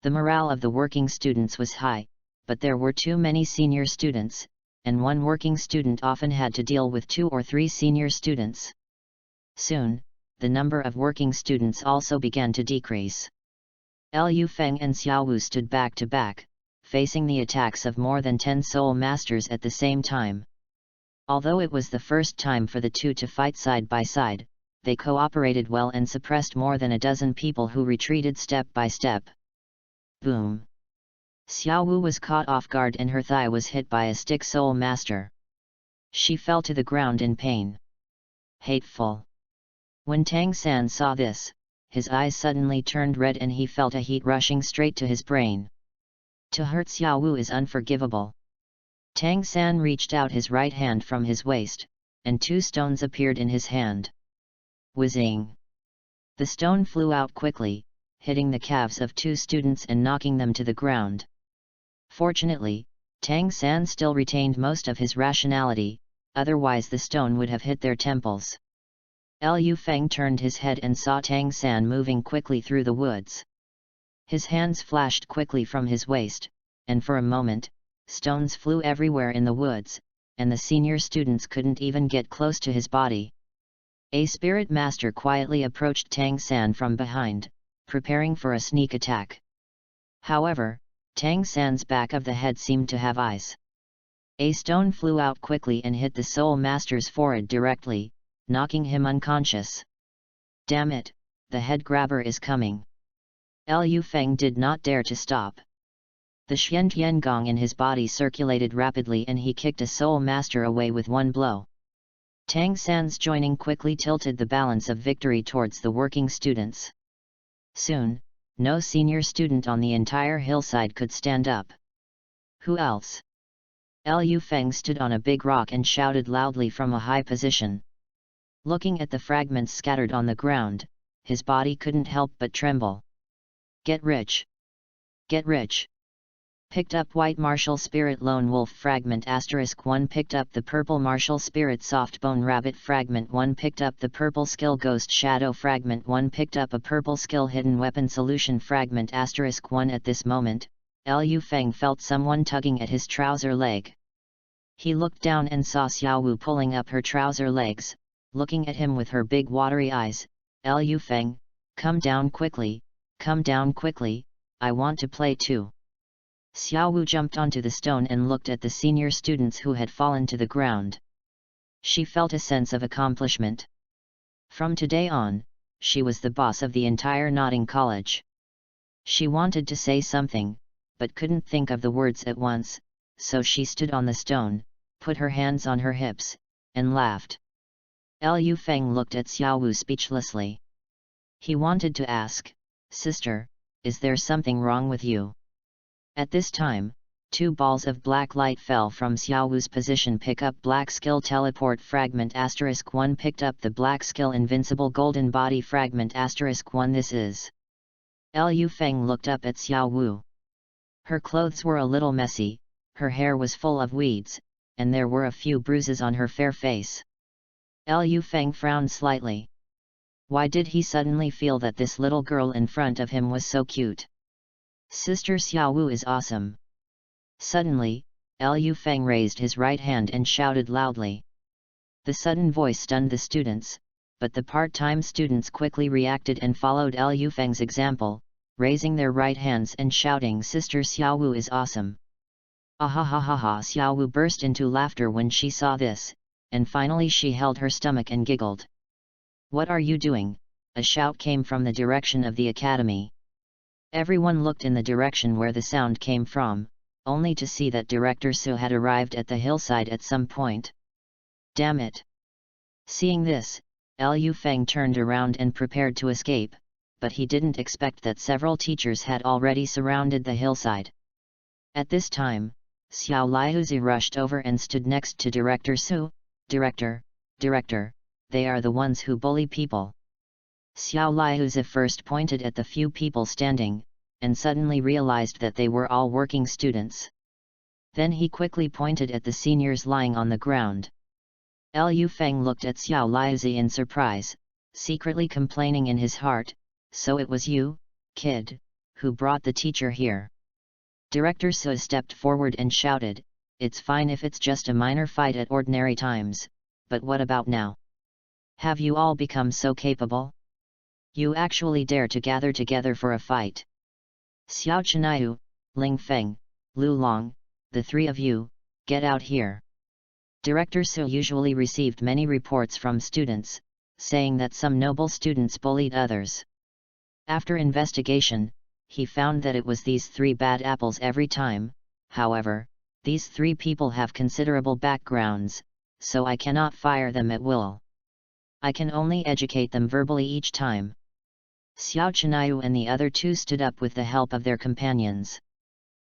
The morale of the working students was high, but there were too many senior students, and one working student often had to deal with 2 or 3 senior students. Soon, the number of working students also began to decrease. Liu Feng and Xiao Wu stood back to back, facing the attacks of more than 10 soul masters at the same time. Although it was the first time for the two to fight side by side, they cooperated well and suppressed more than a dozen people who retreated step by step. Boom! Xiao Wu was caught off guard and her thigh was hit by a stick soul master. She fell to the ground in pain. Hateful! When Tang San saw this, his eyes suddenly turned red and he felt a heat rushing straight to his brain. To hurt Xiao Wu is unforgivable. Tang San reached out his right hand from his waist, and 2 stones appeared in his hand. Whizzing! The stone flew out quickly, hitting the calves of 2 students and knocking them to the ground. Fortunately, Tang San still retained most of his rationality, otherwise the stone would have hit their temples. Liu Feng turned his head and saw Tang San moving quickly through the woods. His hands flashed quickly from his waist, and for a moment, stones flew everywhere in the woods, and the senior students couldn't even get close to his body. A spirit master quietly approached Tang San from behind, preparing for a sneak attack. However, Tang San's back of the head seemed to have eyes. A stone flew out quickly and hit the soul master's forehead directly, knocking him unconscious. Damn it, the head grabber is coming. Liu Feng did not dare to stop. The Xian Gong in his body circulated rapidly and he kicked a soul master away with one blow. Tang San's joining quickly tilted the balance of victory towards the working students. Soon, no senior student on the entire hillside could stand up. Who else? Liu Feng stood on a big rock and shouted loudly from a high position. Looking at the fragments scattered on the ground, his body couldn't help but tremble. Get rich! Get rich! Picked up White Martial Spirit Lone Wolf Fragment *1 picked up the Purple Martial Spirit Softbone Rabbit Fragment 1 picked up the Purple Skill Ghost Shadow Fragment 1 picked up a Purple Skill Hidden Weapon Solution Fragment *1 At this moment, Liu Feng felt someone tugging at his trouser leg. He looked down and saw Xiao Wu pulling up her trouser legs, looking at him with her big watery eyes. Liu Feng, come down quickly, I want to play too. Xiao Wu jumped onto the stone and looked at the senior students who had fallen to the ground. She felt a sense of accomplishment. From today on, she was the boss of the entire Nodding College. She wanted to say something, but couldn't think of the words at once, so she stood on the stone, put her hands on her hips, and laughed. Liu Feng looked at Xiao Wu speechlessly. He wanted to ask, "Sister, is there something wrong with you?" At this time, 2 balls of black light fell from Xiao Wu's position. Pick up Black Skill Teleport Fragment *1 picked up the Black Skill Invincible Golden Body Fragment *1 This is... Liu Feng looked up at Xiao Wu. Her clothes were a little messy, her hair was full of weeds, and there were a few bruises on her fair face. Liu Feng frowned slightly. Why did he suddenly feel that this little girl in front of him was so cute? Sister Xiao Wu is awesome. Suddenly, Liu Feng raised his right hand and shouted loudly. The sudden voice stunned the students, but the part-time students quickly reacted and followed Liu Feng's example, raising their right hands and shouting, "Sister Xiaowu is awesome!" Ahahaha! Xiaowu burst into laughter when she saw this, and finally she held her stomach and giggled. "What are you doing?" a shout came from the direction of the academy. Everyone looked in the direction where the sound came from, only to see that Director Su had arrived at the hillside at some point. Damn it! Seeing this, Liu Feng turned around and prepared to escape, but he didn't expect that several teachers had already surrounded the hillside. At this time, Xiao Liuzi rushed over and stood next to Director Su. Director, they are the ones who bully people." Xiao Liuzi first pointed at the few people standing, and suddenly realized that they were all working students. Then he quickly pointed at the seniors lying on the ground. Liu Feng looked at Xiao Liuzi in surprise, secretly complaining in his heart, "So it was you, kid, who brought the teacher here." Director Su stepped forward and shouted, "It's fine if it's just a minor fight at ordinary times, but what about now? Have you all become so capable? You actually dare to gather together for a fight? Xiao Chenyu, Ling Feng, Lu Long, the three of you, get out here." Director Su usually received many reports from students, saying that some noble students bullied others. After investigation, he found that it was these three bad apples every time. However, these three people have considerable backgrounds, so I cannot fire them at will. I can only educate them verbally each time. Xiao Chenyu and the other two stood up with the help of their companions.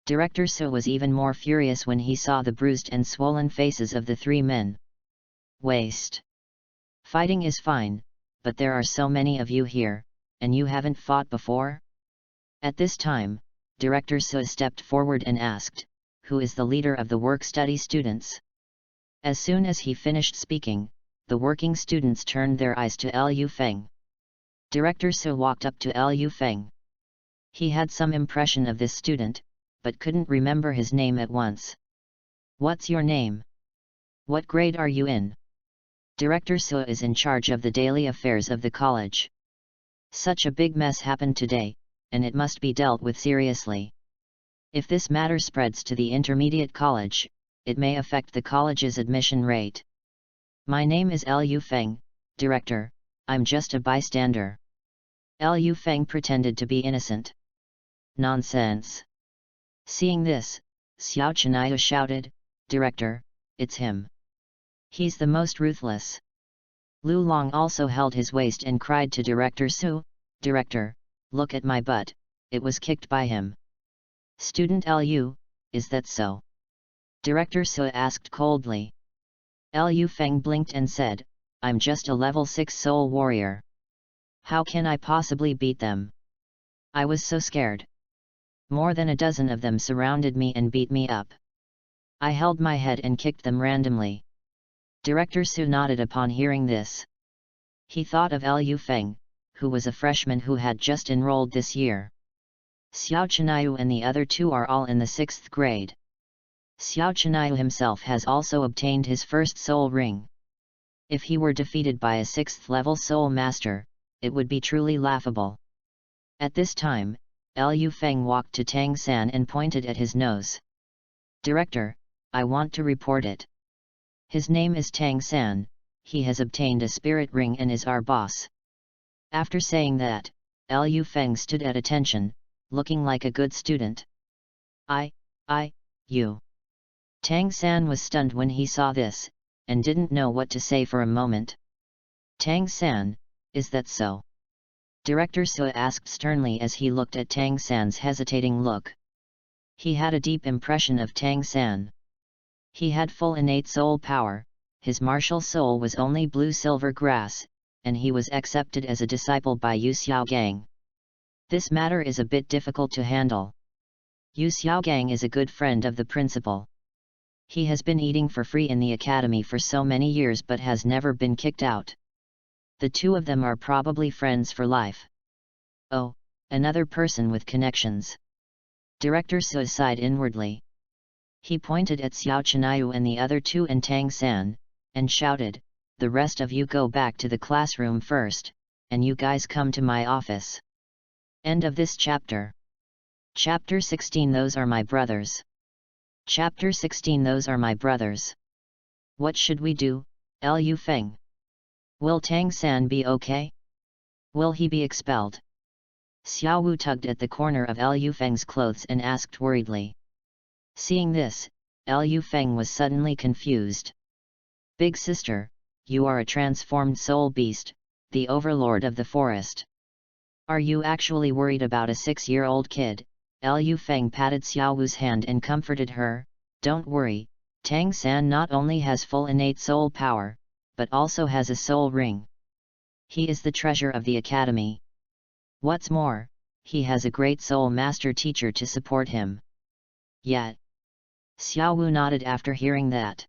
Director Su was even more furious when he saw the bruised and swollen faces of the three men. Waste. Fighting is fine, but there are so many of you here, and you haven't fought before? At this time, Director Su stepped forward and asked, "Who is the leader of the work-study students?" As soon as he finished speaking, the working students turned their eyes to Liu Feng. Director Su walked up to Liu Feng. He had some impression of this student, but couldn't remember his name at once. "What's your name? What grade are you in?" Director Su is in charge of the daily affairs of the college. Such a big mess happened today, and it must be dealt with seriously. If this matter spreads to the intermediate college, it may affect the college's admission rate. "My name is Liu Feng, Director, I'm just a bystander." Liu Feng pretended to be innocent. "Nonsense!" Seeing this, Xiao Chenyu shouted, "Director, it's him. He's the most ruthless." Lu Long also held his waist and cried to Director Su, "Director, look at my butt, it was kicked by him." "Student Liu, is that so?" Director Su asked coldly. Liu Feng blinked and said, "I'm just a level 6 soul warrior. How can I possibly beat them? I was so scared. More than a dozen of them surrounded me and beat me up. I held my head and kicked them randomly." Director Su nodded upon hearing this. He thought of Liu Feng, who was a freshman who had just enrolled this year. Xiao Chenyu and the other two are all in the 6th grade. Xiao Chenyu himself has also obtained his first soul ring. If he were defeated by a 6th level soul master, it would be truly laughable. At this time, Liu Feng walked to Tang San and pointed at his nose. "Director, I want to report it. His name is Tang San, he has obtained a spirit ring and is our boss." After saying that, Liu Feng stood at attention, looking like a good student. You. Tang San was stunned when he saw this, and didn't know what to say for a moment. "Tang San, is that so?" Director Su asked sternly as he looked at Tang San's hesitating look. He had a deep impression of Tang San. He had full innate soul power, his martial soul was only blue-silver grass, and he was accepted as a disciple by Yu Xiaogang. This matter is a bit difficult to handle. Yu Xiaogang is a good friend of the principal. He has been eating for free in the academy for so many years but has never been kicked out. The two of them are probably friends for life. Oh, another person with connections. Director Su sighed inwardly. He pointed at Xiao Chinayu and the other two and Tang San, and shouted, "The rest of you go back to the classroom first, and you guys come to my office." End of this chapter. Chapter 16 Those are my brothers. Chapter 16 Those are my brothers. What should we do, Lu Feng? Will Tang San be okay? Will he be expelled? Xiao Wu tugged at the corner of Lu Feng's clothes and asked worriedly. Seeing this, Lu Feng was suddenly confused. Big sister, you are a transformed soul beast, the overlord of the forest. Are you actually worried about a 6-year-old kid? Lu Feng patted Xiao Wu's hand and comforted her. Don't worry, Tang San not only has full innate soul power, but also has a soul ring. He is the treasure of the academy. What's more, he has a great soul master teacher to support him. Yet. Xiao Wu nodded after hearing that.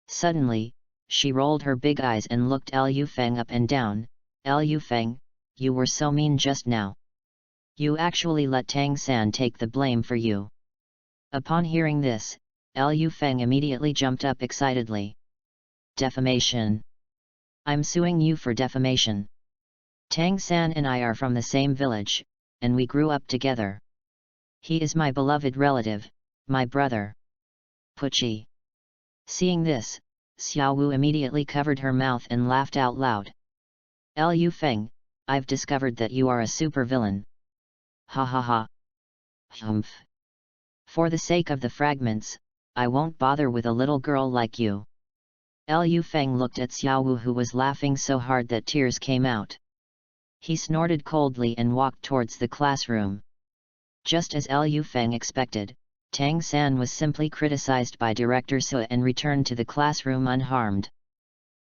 Suddenly, she rolled her big eyes and looked Lu Feng up and down. Lu Feng, you were so mean just now. You actually let Tang San take the blame for you. Upon hearing this, Lu Feng immediately jumped up excitedly. Defamation. I'm suing you for defamation. Tang San and I are from the same village, and we grew up together. He is my beloved relative, my brother. Puchi. Seeing this, Xiao Wu immediately covered her mouth and laughed out loud. Lu Feng, I've discovered that you are a supervillain. Ha ha ha. Humph. For the sake of the fragments, I won't bother with a little girl like you. Lu Feng looked at Xiao Wu, who was laughing so hard that tears came out. He snorted coldly and walked towards the classroom. Just as Lu Feng expected, Tang San was simply criticized by Director Su and returned to the classroom unharmed.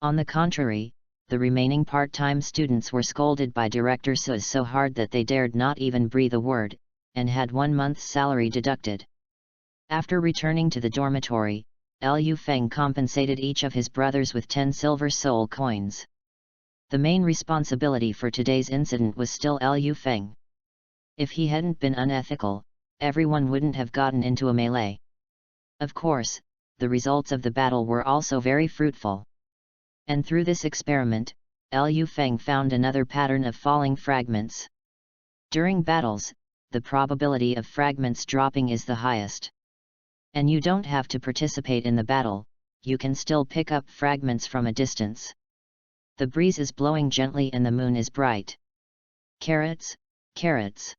On the contrary, the remaining part-time students were scolded by Director Su so hard that they dared not even breathe a word, and had 1 month's salary deducted. After returning to the dormitory, Lu Feng compensated each of his brothers with 10 silver soul coins. The main responsibility for today's incident was still Lu Feng. If he hadn't been unethical, everyone wouldn't have gotten into a melee. Of course, the results of the battle were also very fruitful. And through this experiment, Lu Feng found another pattern of falling fragments. During battles, the probability of fragments dropping is the highest. And you don't have to participate in the battle, you can still pick up fragments from a distance. The breeze is blowing gently and the moon is bright. Carrots, carrots.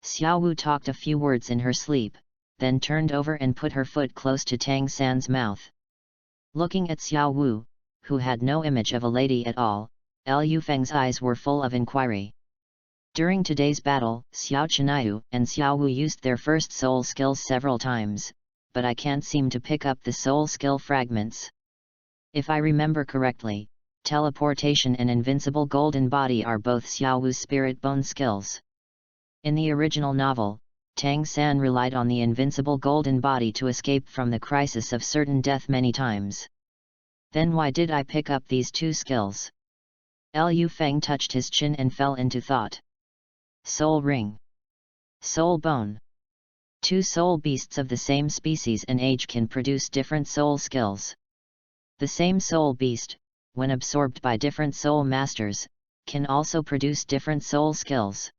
Xiao Wu talked a few words in her sleep, then turned over and put her foot close to Tang San's mouth. Looking at Xiao Wu, who had no image of a lady at all, Lu Feng's eyes were full of inquiry. During today's battle, Xiao Chinayu and Xiao Wu used their first soul skills several times, but I can't seem to pick up the soul skill fragments. If I remember correctly, teleportation and invincible golden body are both Xiao Wu's spirit bone skills. In the original novel, Tang San relied on the invincible golden body to escape from the crisis of certain death many times. Then why did I pick up these two skills? Lu Feng touched his chin and fell into thought. Soul ring. Soul bone. 2 soul beasts of the same species and age can produce different soul skills. The same soul beast, when absorbed by different soul masters, can also produce different soul skills.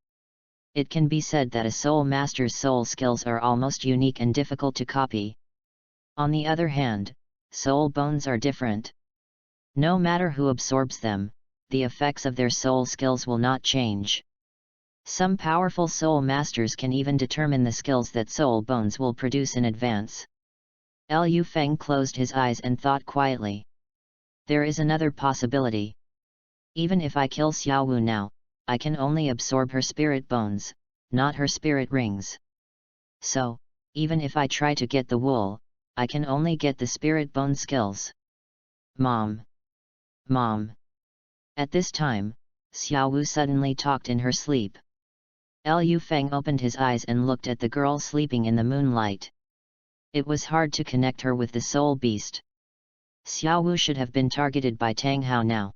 It can be said that a soul master's soul skills are almost unique and difficult to copy. On the other hand, soul bones are different. No matter who absorbs them, the effects of their soul skills will not change. Some powerful soul masters can even determine the skills that soul bones will produce in advance. Lu Feng closed his eyes and thought quietly. There is another possibility. Even if I kill Xiao Wu now, I can only absorb her spirit bones, not her spirit rings. So, even if I try to get the wool, I can only get the spirit bone skills. Mom! Mom! At this time, Xiao Wu suddenly talked in her sleep. Lu Feng opened his eyes and looked at the girl sleeping in the moonlight. It was hard to connect her with the soul beast. Xiao Wu should have been targeted by Tang Hao now.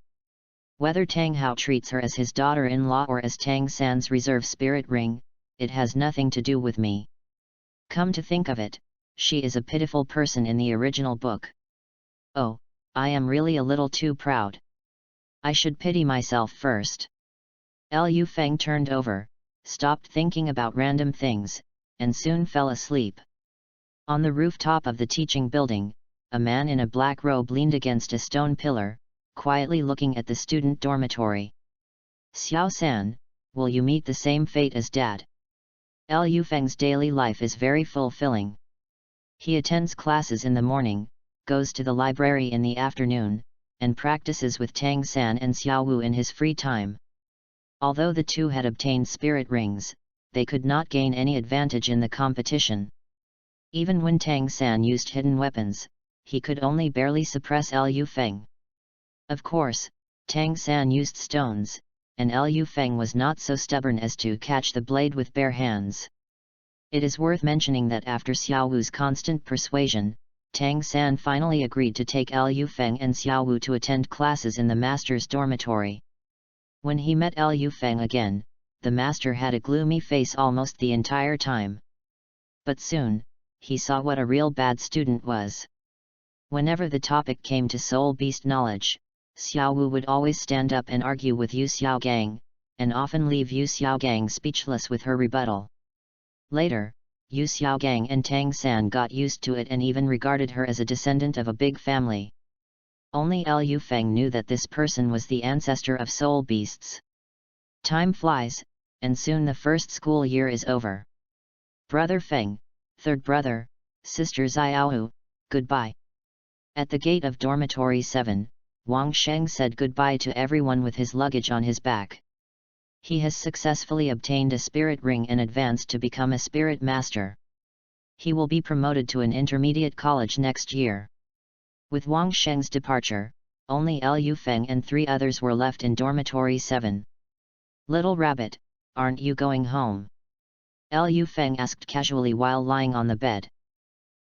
Whether Tang Hao treats her as his daughter-in-law or as Tang San's reserve spirit ring, it has nothing to do with me. Come to think of it, she is a pitiful person in the original book. Oh, I am really a little too proud. I should pity myself first. Liu Feng turned over, stopped thinking about random things, and soon fell asleep. On the rooftop of the teaching building, a man in a black robe leaned against a stone pillar, quietly looking at the student dormitory. Xiao-san, will you meet the same fate as Dad? Liu Feng's daily life is very fulfilling. He attends classes in the morning, goes to the library in the afternoon, and practices with Tang San and Xiao Wu in his free time. Although the two had obtained spirit rings, they could not gain any advantage in the competition. Even when Tang San used hidden weapons, he could only barely suppress Liu Feng. Of course, Tang San used stones, and Liu Feng was not so stubborn as to catch the blade with bare hands. It is worth mentioning that after Xiao Wu's constant persuasion, Tang San finally agreed to take Liu Feng and Xiao Wu to attend classes in the master's dormitory. When he met Liu Feng again, the master had a gloomy face almost the entire time. But soon, he saw what a real bad student was. Whenever the topic came to soul beast knowledge, Xiao Wu would always stand up and argue with Yu Xiaogang, and often leave Yu Xiaogang speechless with her rebuttal. Later, Yu Xiaogang and Tang San got used to it and even regarded her as a descendant of a big family. Only Liu Feng knew that this person was the ancestor of soul beasts. Time flies, and soon the first school year is over. Brother Feng, third brother, sister Xiaowu, goodbye. At the gate of dormitory 7, Wang Sheng said goodbye to everyone with his luggage on his back. He has successfully obtained a spirit ring and advanced to become a spirit master. He will be promoted to an intermediate college next year. With Wang Sheng's departure, only Liu Feng and 3 others were left in dormitory 7. Little rabbit, aren't you going home? Liu Feng asked casually while lying on the bed.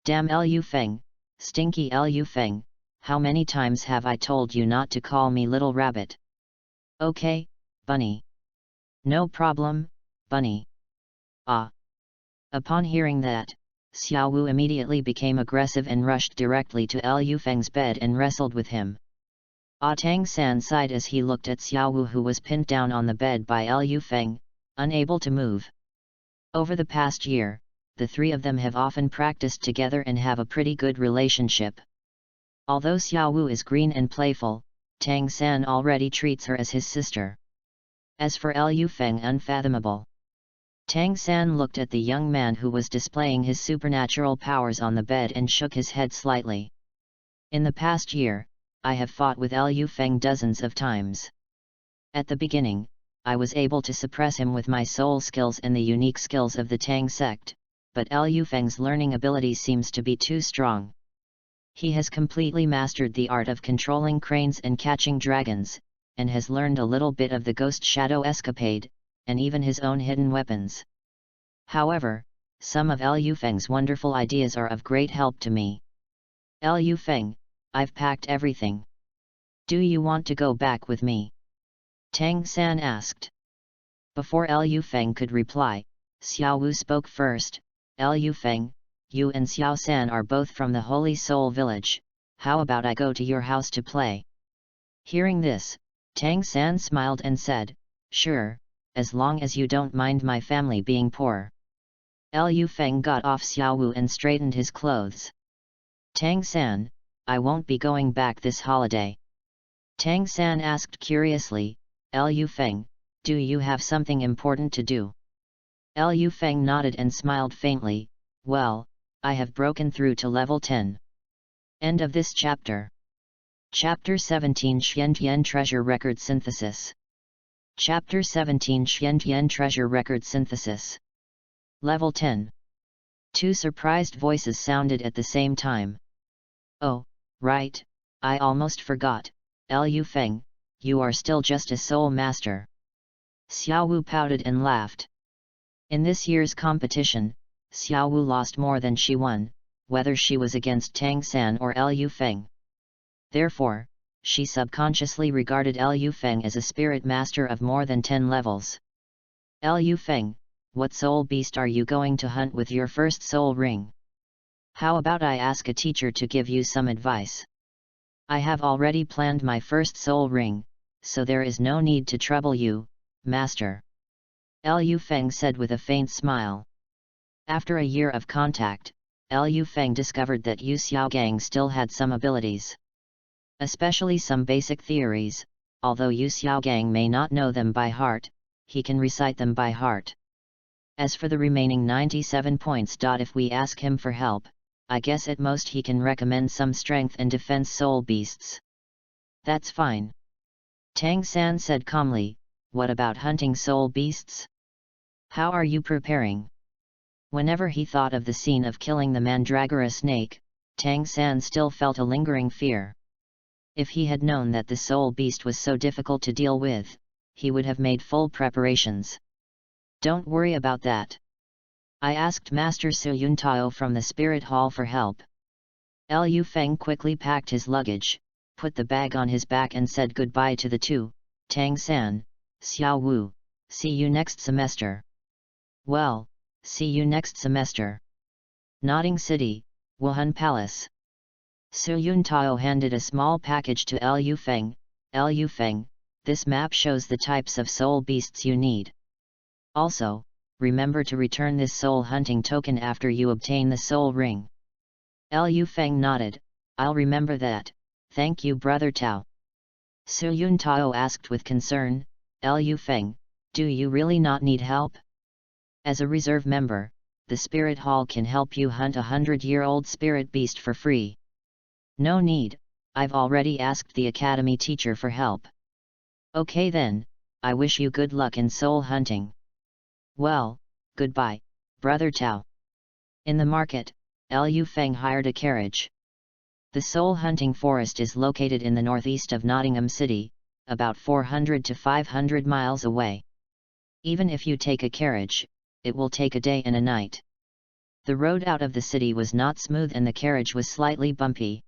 Damn Liu Feng, stinky Liu Feng, how many times have I told you not to call me little rabbit? Okay, bunny. No problem, bunny. Ah. Upon hearing that, Xiao Wu immediately became aggressive and rushed directly to Liu Feng's bed and wrestled with him. Tang San sighed as he looked at Xiao Wu, who was pinned down on the bed by Liu Feng, unable to move. Over the past year, the 3 of them have often practiced together and have a pretty good relationship. Although Xiao Wu is green and playful, Tang San already treats her as his sister. As for Liu Feng, unfathomable. Tang San looked at the young man who was displaying his supernatural powers on the bed and shook his head slightly. In the past year, I have fought with Liu Feng dozens of times. At the beginning, I was able to suppress him with my soul skills and the unique skills of the Tang sect, but Liu Feng's learning ability seems to be too strong. He has completely mastered the art of controlling cranes and catching dragons, and has learned a little bit of the ghost shadow escapade, and even his own hidden weapons. However, some of Liu Feng's wonderful ideas are of great help to me. Liu Feng, I've packed everything. Do you want to go back with me? Tang San asked. Before Liu Feng could reply, Xiao Wu spoke first. Liu Feng, you and Xiao San are both from the Holy Soul Village, how about I go to your house to play? Hearing this, Tang San smiled and said, sure, as long as you don't mind my family being poor. Liu Feng got off Xiao Wu and straightened his clothes. Tang San, I won't be going back this holiday. Tang San asked curiously, Liu Feng, do you have something important to do? Liu Feng nodded and smiled faintly, well, I have broken through to level 10. End of this chapter. Chapter 17 Xiantian Treasure Record Synthesis. Chapter 17 Xiantian Treasure Record Synthesis. Level 10. 2 surprised voices sounded at the same time. Oh, right, I almost forgot, Liu Feng, you are still just a soul master. Xiao Wu pouted and laughed. In this year's competition, Xiao Wu lost more than she won, whether she was against Tang San or Liu Feng. Therefore, she subconsciously regarded Liu Feng as a spirit master of more than 10 levels. Liu Feng, what soul beast are you going to hunt with your first soul ring? How about I ask a teacher to give you some advice? I have already planned my first soul ring, so there is no need to trouble you, master. Liu Feng said with a faint smile. After a year of contact, Liu Feng discovered that Yu Xiaogang still had some abilities. Especially some basic theories, although Yu Xiaogang may not know them by heart, he can recite them by heart. As for the remaining 97 points. If we ask him for help, I guess at most he can recommend some strength and defense soul beasts. That's fine. Tang San said calmly, what about hunting soul beasts? How are you preparing? Whenever he thought of the scene of killing the Mandragora snake, Tang San still felt a lingering fear. If he had known that the soul beast was so difficult to deal with, he would have made full preparations. Don't worry about that. I asked Master Su Yuntao from the Spirit Hall for help. Liu Feng quickly packed his luggage, put the bag on his back and said goodbye to the two, Tang San, Xiao Wu, see you next semester. Well, see you next semester. Nodding City, Wuhan Palace. Su Yuntao handed a small package to Liu Feng. Liu Feng, this map shows the types of soul beasts you need. Also, remember to return this soul hunting token after you obtain the soul ring. Liu Feng nodded, I'll remember that, thank you brother Tao. Su Yuntao asked with concern, Liu Feng, do you really not need help? As a reserve member, the Spirit Hall can help you hunt a 100-year-old spirit beast for free. No need, I've already asked the academy teacher for help. Okay then, I wish you good luck in soul hunting. Well, goodbye, brother Tao. In the market, Liu Feng hired a carriage. The soul hunting forest is located in the northeast of Nottingham City, about 400 to 500 miles away. Even if you take a carriage, it will take a day and a night. The road out of the city was not smooth and the carriage was slightly bumpy.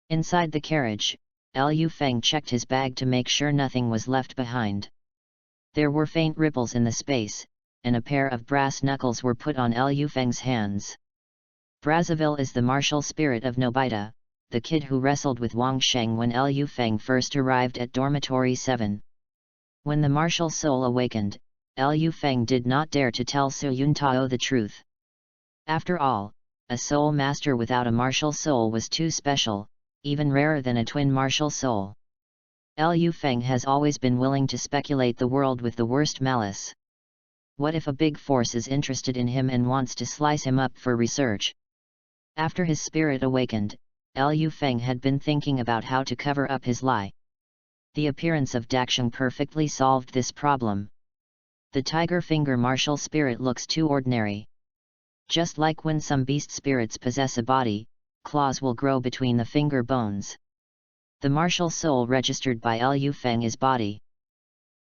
Inside the carriage, Liu Feng checked his bag to make sure nothing was left behind. There were faint ripples in the space, and a pair of brass knuckles were put on Liu Feng's hands. Brazzaville is the martial spirit of Nobita, the kid who wrestled with Wang Sheng when Liu Feng first arrived at Dormitory 7. When the martial soul awakened, Liu Feng did not dare to tell Su Yuntao the truth. After all, a soul master without a martial soul was too special, even rarer than a twin martial soul. Liu Feng has always been willing to speculate the world with the worst malice. What if a big force is interested in him and wants to slice him up for research? After his spirit awakened, Liu Feng had been thinking about how to cover up his lie. The appearance of Daksheng perfectly solved this problem. The tiger finger martial spirit looks too ordinary. Just like when some beast spirits possess a body, claws will grow between the finger bones. The martial soul registered by Liu Feng is body.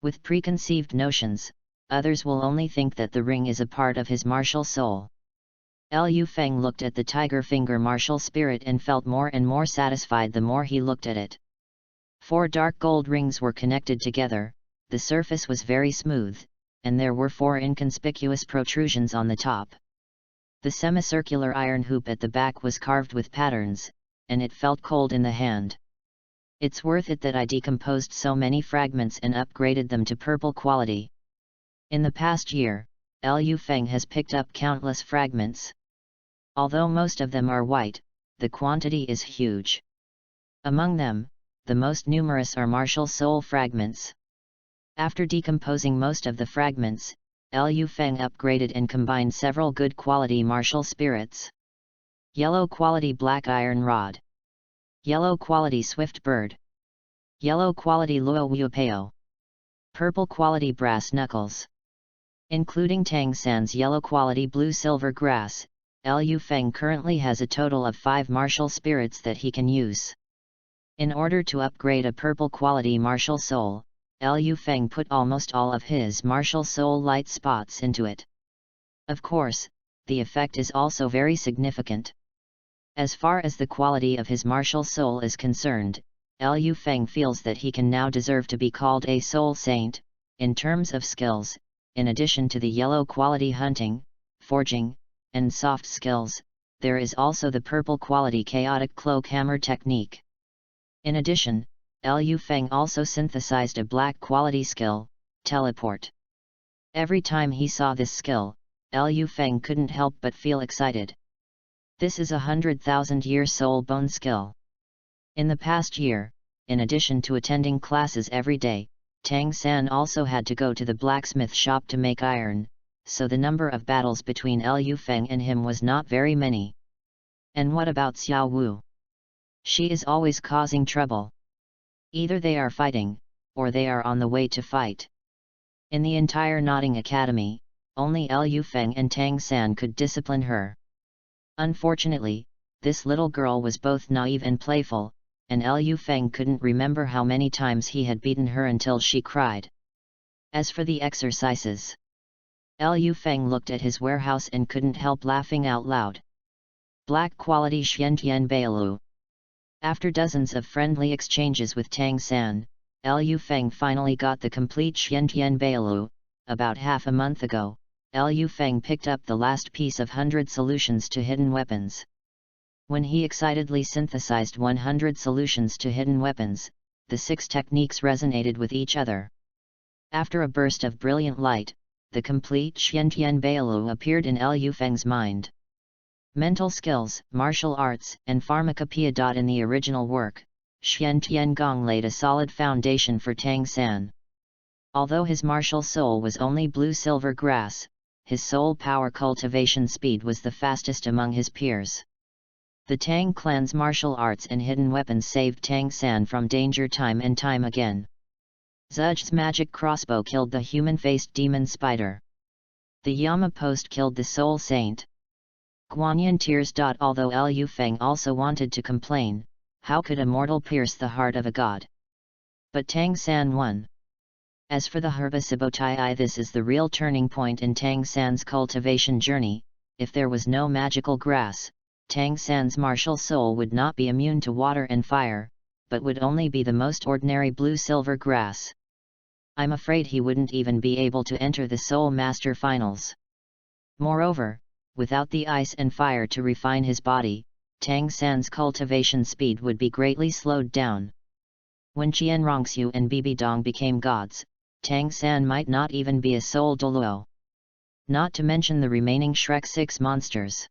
With preconceived notions, others will only think that the ring is a part of his martial soul. Liu Feng looked at the tiger finger martial spirit and felt more and more satisfied the more he looked at it. 4 dark gold rings were connected together, the surface was very smooth, and there were 4 inconspicuous protrusions on the top. The semicircular iron hoop at the back was carved with patterns, and it felt cold in the hand. It's worth it that I decomposed so many fragments and upgraded them to purple quality. In the past year, Liu Feng has picked up countless fragments. Although most of them are white, the quantity is huge. Among them, the most numerous are martial soul fragments. After decomposing most of the fragments, Liu Feng upgraded and combined several good quality martial spirits. Yellow quality black iron rod. Yellow quality swift bird. Yellow quality luo wuopeo. Purple quality brass knuckles. Including Tang San's yellow quality blue silver grass, Liu Feng currently has a total of 5 martial spirits that he can use. In order to upgrade a purple quality martial soul, Liu Feng put almost all of his martial soul light spots into it. Of course, the effect is also very significant. As far as the quality of his martial soul is concerned, Liu Feng feels that he can now deserve to be called a soul saint. In terms of skills, in addition to the yellow quality hunting, forging, and soft skills, there is also the purple quality chaotic cloak hammer technique. In addition, Liu Feng also synthesized a black quality skill, teleport. Every time he saw this skill, Liu Feng couldn't help but feel excited. This is a 100,000-year soul bone skill. In the past year, in addition to attending classes every day, Tang San also had to go to the blacksmith shop to make iron, so the number of battles between Liu Feng and him was not very many. And what about Xiao Wu? She is always causing trouble. Either they are fighting, or they are on the way to fight. In the entire Nodding Academy, only Liu Feng and Tang San could discipline her. Unfortunately, this little girl was both naive and playful, and Liu Feng couldn't remember how many times he had beaten her until she cried. As for the exercises, Liu Feng looked at his warehouse and couldn't help laughing out loud. Black quality Xiantian Bailu. After dozens of friendly exchanges with Tang San, Liu Feng finally got the complete Xiantian Bailu. About half a month ago, Liu Feng picked up the last piece of 100 solutions to hidden weapons. When he excitedly synthesized 100 solutions to hidden weapons, the 6 techniques resonated with each other. After a burst of brilliant light, the complete Xiantian Bailu appeared in Liu Feng's mind. Mental skills, martial arts, and pharmacopoeia. In the original work, Xiantian Gong laid a solid foundation for Tang San. Although his martial soul was only blue-silver grass, his soul power cultivation speed was the fastest among his peers. The Tang clan's martial arts and hidden weapons saved Tang San from danger time and time again. Zhuzh's magic crossbow killed the human-faced demon spider. The Yama post killed the soul saint. Guanyin tears. Although Liu Feng also wanted to complain, how could a mortal pierce the heart of a god? But Tang San won. As for the Herba this is the real turning point in Tang San's cultivation journey. If there was no magical grass, Tang San's martial soul would not be immune to water and fire, but would only be the most ordinary blue-silver grass. I'm afraid he wouldn't even be able to enter the Soul Master Finals. Moreover, without the ice and fire to refine his body, Tang San's cultivation speed would be greatly slowed down. When Qian Rongxiu and Bibi Dong became gods, Tang San might not even be a soul Douluo. Not to mention the remaining Shrek 6 monsters.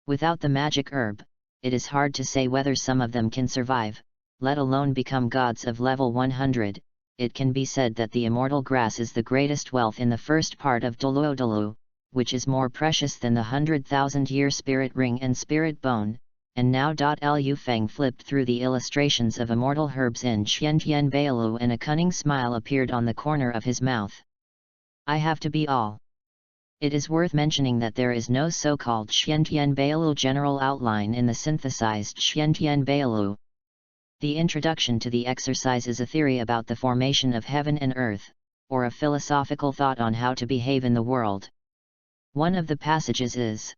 Without the magic herb, it is hard to say whether some of them can survive, let alone become gods of level 100. It can be said that the immortal grass is the greatest wealth in the first part of Douluo, which is more precious than the 100,000-year spirit ring and spirit bone. And now. Liu Feng flipped through the illustrations of immortal herbs in Xiantian Bailu and a cunning smile appeared on the corner of his mouth. I have to be all. It is worth mentioning that there is no so-called Xiantian Bailu general outline in the synthesized Xiantian Bailu. The introduction to the exercise is a theory about the formation of heaven and earth, or a philosophical thought on how to behave in the world. One of the passages is: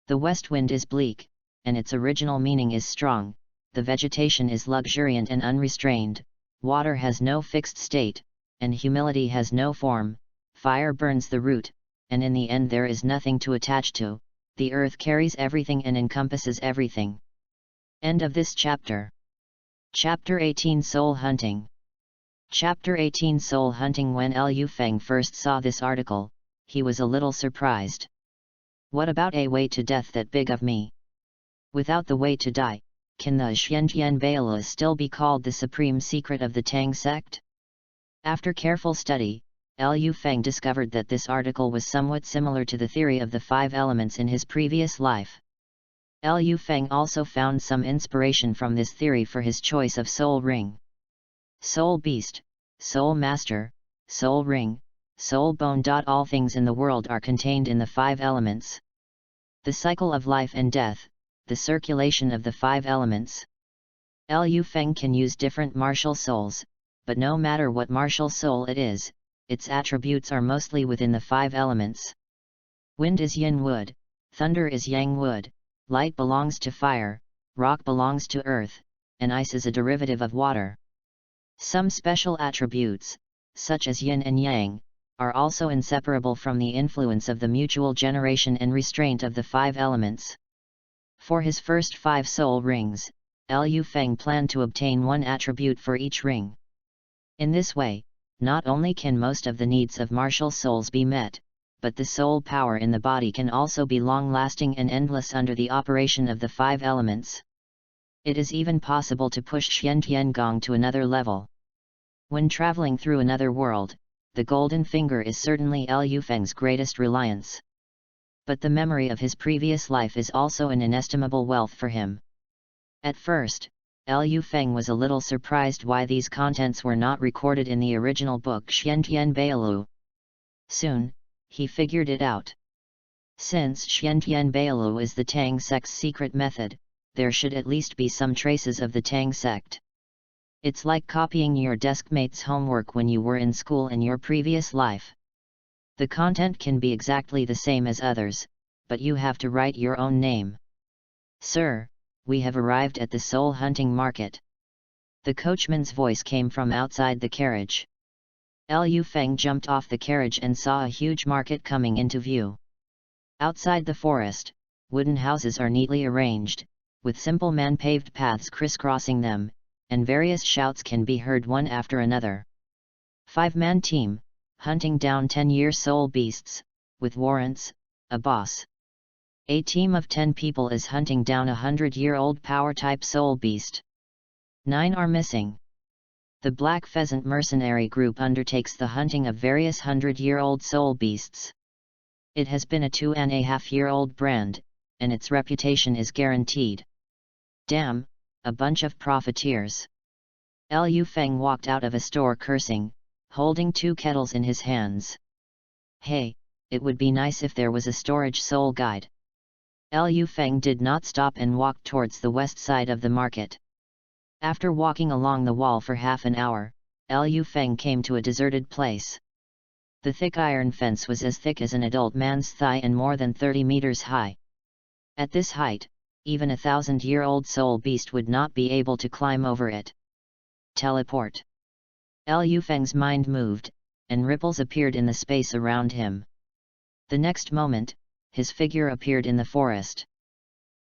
the west wind is bleak, and its original meaning is strong, the vegetation is luxuriant and unrestrained, water has no fixed state, and humility has no form, fire burns the root, and in the end there is nothing to attach to, the earth carries everything and encompasses everything. End of this chapter. Chapter 18 Soul Hunting. Chapter 18 Soul Hunting. When Liu Feng first saw this article, he was a little surprised. What about a way to death that big of me? Without the way to die, can the Xiantian Bailu still be called the supreme secret of the Tang sect? After careful study, Liu Feng discovered that this article was somewhat similar to the theory of the 5 elements in his previous life. Liu Feng also found some inspiration from this theory for his choice of Soul Ring. Soul Beast, Soul Master, Soul Ring, Soul Bone. All things in the world are contained in the 5 elements. The cycle of life and death, the circulation of the 5 elements. Liu Feng can use different martial souls, but no matter what martial soul it is, its attributes are mostly within the 5 elements. Wind is yin wood, thunder is yang wood, light belongs to fire, rock belongs to earth, and ice is a derivative of water. Some special attributes, such as yin and yang, are also inseparable from the influence of the mutual generation and restraint of the 5 elements. For his first 5 soul rings, Liu Feng planned to obtain 1 attribute for each ring. In this way, not only can most of the needs of martial souls be met, but the soul power in the body can also be long-lasting and endless under the operation of the 5 elements. It is even possible to push Xian Tiangong to another level. When traveling through another world, the golden finger is certainly Liu Feng's greatest reliance. But the memory of his previous life is also an inestimable wealth for him. At first, Liu Feng was a little surprised why these contents were not recorded in the original book Xiantian Bailu. Soon, he figured it out. Since Xiantian Bailu is the Tang sect's secret method, there should at least be some traces of the Tang sect. It's like copying your deskmate's homework when you were in school in your previous life. The content can be exactly the same as others, but you have to write your own name. Sir, we have arrived at the soul hunting market. The coachman's voice came from outside the carriage. Liu Feng jumped off the carriage and saw a huge market coming into view. Outside the forest, wooden houses are neatly arranged, with simple man-paved paths crisscrossing them, and various shouts can be heard one after another. 5-man team, hunting down 10-year soul beasts, with warrants, a boss. A team of 10 people is hunting down a 100-year-old power-type soul beast. 9 are missing. The Black Pheasant mercenary group undertakes the hunting of various 100-year-old soul beasts. It has been a 2.5-year-old brand, and its reputation is guaranteed. Damn, a bunch of profiteers. Liu Feng walked out of a store cursing, holding 2 kettles in his hands. Hey, it would be nice if there was a storage soul guide. Liu Feng did not stop and walked towards the west side of the market. After walking along the wall for half an hour, Liu Feng came to a deserted place. The thick iron fence was as thick as an adult man's thigh and more than 30 meters high. At this height, even a 1,000-year-old soul beast would not be able to climb over it. Teleport. Liu Feng's mind moved, and ripples appeared in the space around him. The next moment, his figure appeared in the forest.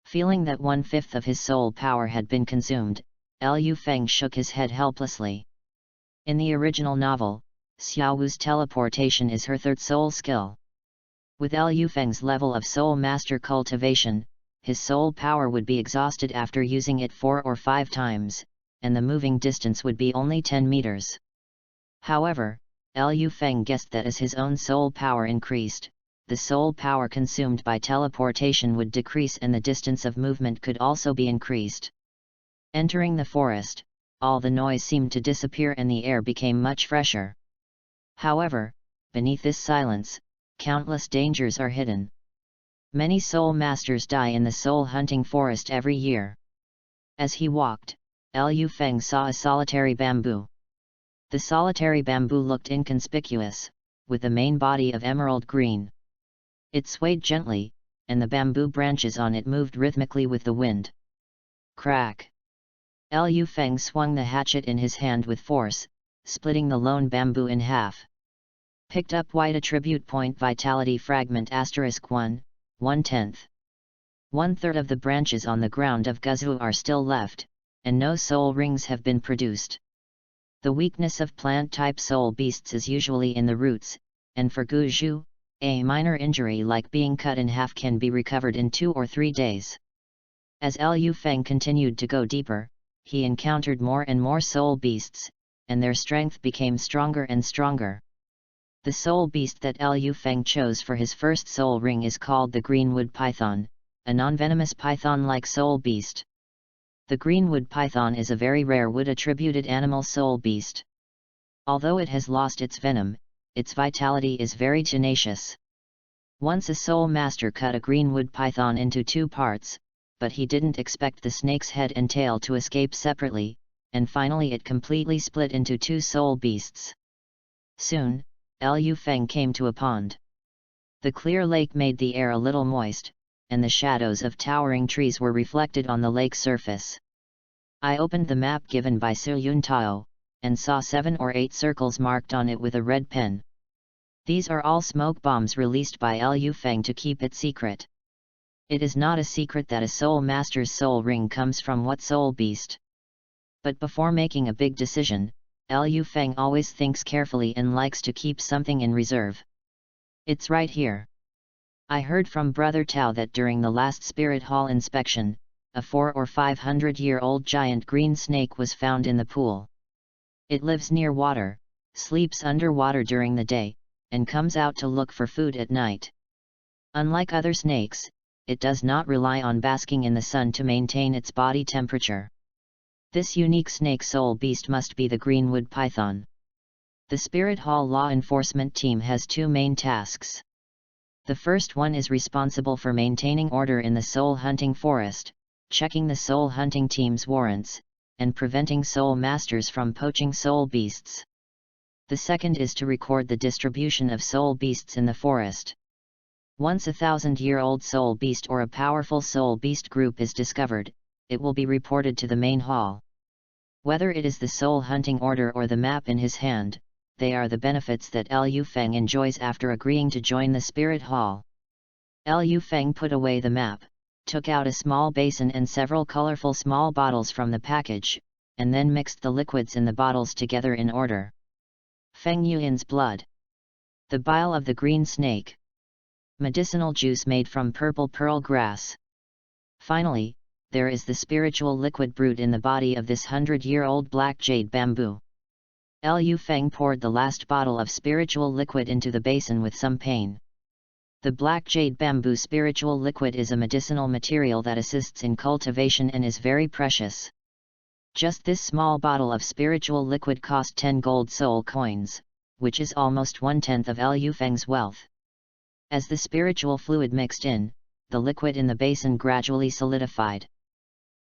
Feeling that 1/5 of his soul power had been consumed, Liu Feng shook his head helplessly. In the original novel, Xiao Wu's teleportation is her 3rd soul skill. With Liu Feng's level of soul master cultivation, his soul power would be exhausted after using it 4 or 5 times, and the moving distance would be only 10 meters. However, Liu Feng guessed that as his own soul power increased, the soul power consumed by teleportation would decrease and the distance of movement could also be increased. Entering the forest, all the noise seemed to disappear and the air became much fresher. However, beneath this silence, countless dangers are hidden. Many soul masters die in the soul hunting forest every year. As he walked, Liu Feng saw a solitary bamboo. The solitary bamboo looked inconspicuous, with a main body of emerald green. It swayed gently, and the bamboo branches on it moved rhythmically with the wind. Crack! Liu Feng swung the hatchet in his hand with force, splitting the lone bamboo in half. Picked up white attribute point vitality fragment *1, 1/10. 1/3 of the branches on the ground of Guzu are still left, and no soul rings have been produced. The weakness of plant-type soul beasts is usually in the roots, and for Guzu, a minor injury like being cut in half can be recovered in 2 or 3 days. As Liu Feng continued to go deeper, he encountered more and more soul beasts, and their strength became stronger and stronger. The soul beast that Liu Feng chose for his first soul ring is called the greenwood python, a non-venomous python-like soul beast. The greenwood python is a very rare wood-attributed animal soul beast. Although it has lost its venom, its vitality is very tenacious. Once a soul master cut a greenwood python into 2 parts, but he didn't expect the snake's head and tail to escape separately, and finally it completely split into 2 soul beasts. Soon, Liu Feng came to a pond. The clear lake made the air a little moist, and the shadows of towering trees were reflected on the lake surface. I opened the map given by Su Yuntao, and saw 7 or 8 circles marked on it with a red pen. These are all smoke bombs released by Liu Feng to keep it secret. It is not a secret that a soul master's soul ring comes from what soul beast. But before making a big decision, Liu Feng always thinks carefully and likes to keep something in reserve. It's right here. I heard from Brother Tao that during the last Spirit Hall inspection, a 400 or 500-year-old giant green snake was found in the pool. It lives near water, sleeps underwater during the day, and comes out to look for food at night. Unlike other snakes, it does not rely on basking in the sun to maintain its body temperature. This unique snake soul beast must be the greenwood python. The Spirit Hall law enforcement team has two main tasks. The first one is responsible for maintaining order in the soul hunting forest, checking the soul hunting team's warrants, and preventing soul masters from poaching soul beasts. The second is to record the distribution of soul beasts in the forest. Once a 1,000-year-old soul beast or a powerful soul beast group is discovered, it will be reported to the main hall. Whether it is the soul hunting order or the map in his hand, they are the benefits that Liu Feng enjoys after agreeing to join the Spirit Hall. Liu Feng put away the map, took out a small basin and several colorful small bottles from the package, and then mixed the liquids in the bottles together in order. Feng Yuan's blood. The bile of the green snake. Medicinal juice made from purple pearl grass. Finally, there is the spiritual liquid brewed in the body of this 100-year-old black jade bamboo. Liu Feng poured the last bottle of spiritual liquid into the basin with some pain. The black jade bamboo spiritual liquid is a medicinal material that assists in cultivation and is very precious. Just this small bottle of spiritual liquid cost 10 gold soul coins, which is almost 1/10 of Liu Feng's wealth. As the spiritual fluid mixed in, the liquid in the basin gradually solidified.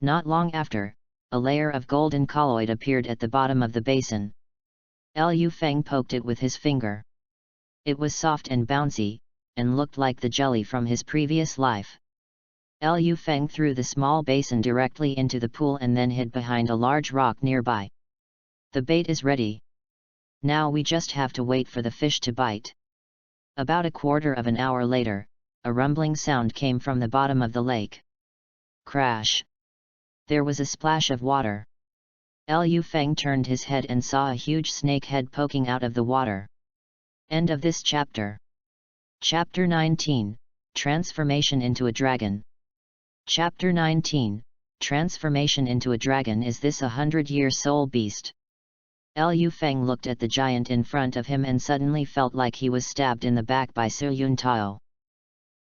Not long after, a layer of golden colloid appeared at the bottom of the basin. Liu Feng poked it with his finger. It was soft and bouncy, and looked like the jelly from his previous life. Liu Feng threw the small basin directly into the pool and then hid behind a large rock nearby. The bait is ready. Now we just have to wait for the fish to bite. About a quarter of an hour later, a rumbling sound came from the bottom of the lake. Crash! There was a splash of water. Liu Feng turned his head and saw a huge snake head poking out of the water. End of this chapter. Chapter 19, Transformation into a Dragon. Chapter 19, Transformation into a Dragon. Is this a 100-year soul beast? Liu Feng looked at the giant in front of him and suddenly felt like he was stabbed in the back by Su Yun Tao.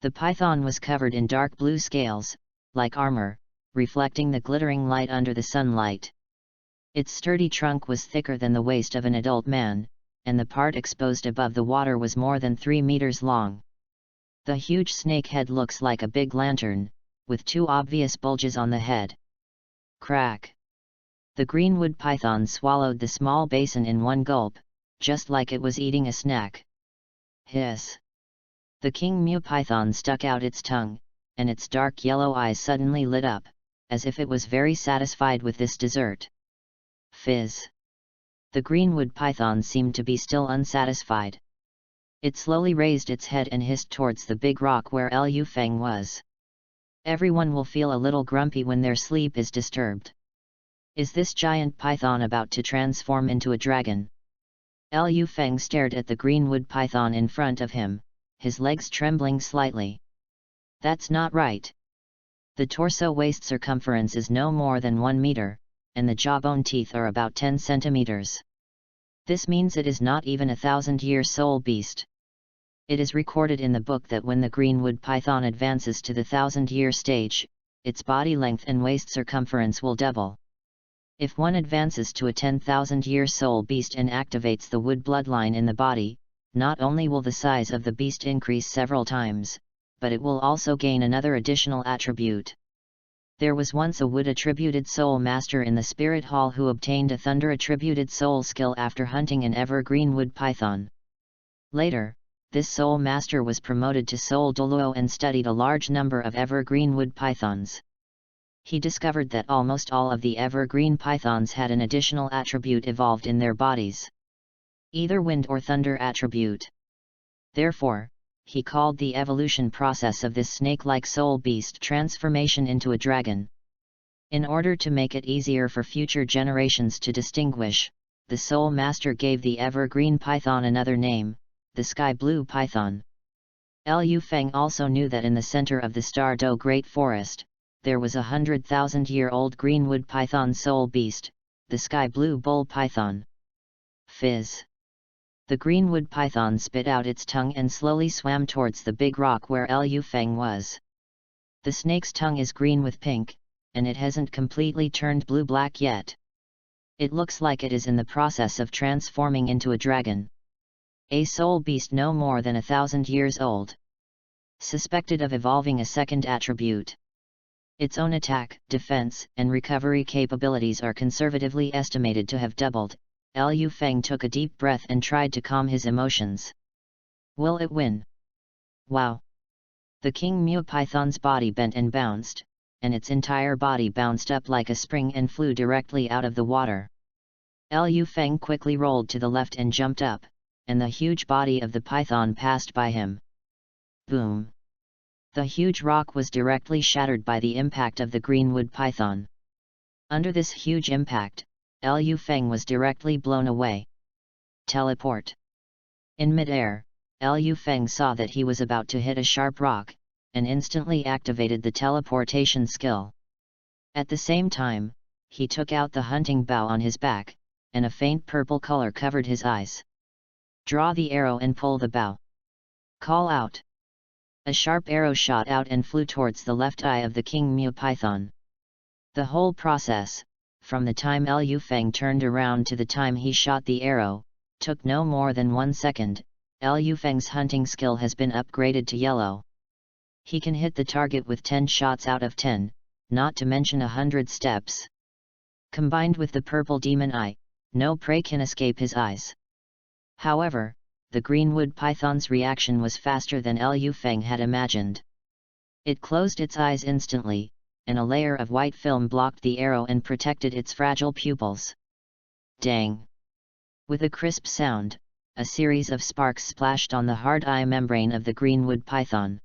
The python was covered in dark blue scales, like armor, reflecting the glittering light under the sunlight. Its sturdy trunk was thicker than the waist of an adult man, and the part exposed above the water was more than 3 meters long. The huge snake head looks like a big lantern, with 2 obvious bulges on the head. Crack! The greenwood python swallowed the small basin in one gulp, just like it was eating a snack. Hiss! The king Mu python stuck out its tongue, and its dark yellow eyes suddenly lit up, as if it was very satisfied with this dessert. Fizz! The greenwood python seemed to be still unsatisfied. It slowly raised its head and hissed towards the big rock where Liu Feng was. Everyone will feel a little grumpy when their sleep is disturbed. Is this giant python about to transform into a dragon? Liu Feng stared at the greenwood python in front of him, his legs trembling slightly. That's not right. The torso waist circumference is no more than 1 meter, and the jawbone teeth are about 10 centimeters. This means it is not even a 1,000-year soul beast. It is recorded in the book that when the greenwood python advances to the 1,000-year stage, its body length and waist circumference will double. If one advances to a 10,000-year soul beast and activates the wood bloodline in the body, not only will the size of the beast increase several times, but it will also gain another additional attribute. There was once a wood-attributed soul master in the Spirit Hall who obtained a thunder-attributed soul skill after hunting an evergreen wood python. Later, this soul master was promoted to soul Douluo and studied a large number of evergreen wood pythons. He discovered that almost all of the evergreen pythons had an additional attribute evolved in their bodies. Either wind or thunder attribute. Therefore, he called the evolution process of this snake-like soul beast transformation into a dragon. In order to make it easier for future generations to distinguish, the Soul Master gave the evergreen python another name, the sky blue python. Liu Feng also knew that in the center of the Star Do Great Forest, there was 100,000-year-old greenwood python soul beast, the sky blue bull python. Fizz. The greenwood python spit out its tongue and slowly swam towards the big rock where Liu Feng was. The snake's tongue is green with pink, and it hasn't completely turned blue-black yet. It looks like it is in the process of transforming into a dragon. A soul beast no more than 1,000 years old. Suspected of evolving a second attribute. Its own attack, defense, and recovery capabilities are conservatively estimated to have doubled. Liu Feng took a deep breath and tried to calm his emotions. Will it win? Wow! The king Mu python's body bent and bounced, and its entire body bounced up like a spring and flew directly out of the water. Liu Feng quickly rolled to the left and jumped up, and the huge body of the python passed by him. Boom! The huge rock was directly shattered by the impact of the greenwood python. Under this huge impact, Liu Feng was directly blown away. Teleport. In mid-air, Liu Feng saw that he was about to hit a sharp rock, and instantly activated the teleportation skill. At the same time, he took out the hunting bow on his back, and a faint purple color covered his eyes. Draw the arrow and pull the bow. Call out. A sharp arrow shot out and flew towards the left eye of the king Mu python. The whole process, from the time Liu Feng turned around to the time he shot the arrow, took no more than 1 second. Liu Feng's hunting skill has been upgraded to yellow. He can hit the target with 10 shots out of 10, not to mention 100 steps. Combined with the purple demon eye, no prey can escape his eyes. However, the greenwood python's reaction was faster than Liu Feng had imagined. It closed its eyes instantly, and a layer of white film blocked the arrow and protected its fragile pupils. Dang! With a crisp sound, a series of sparks splashed on the hard eye membrane of the greenwood python.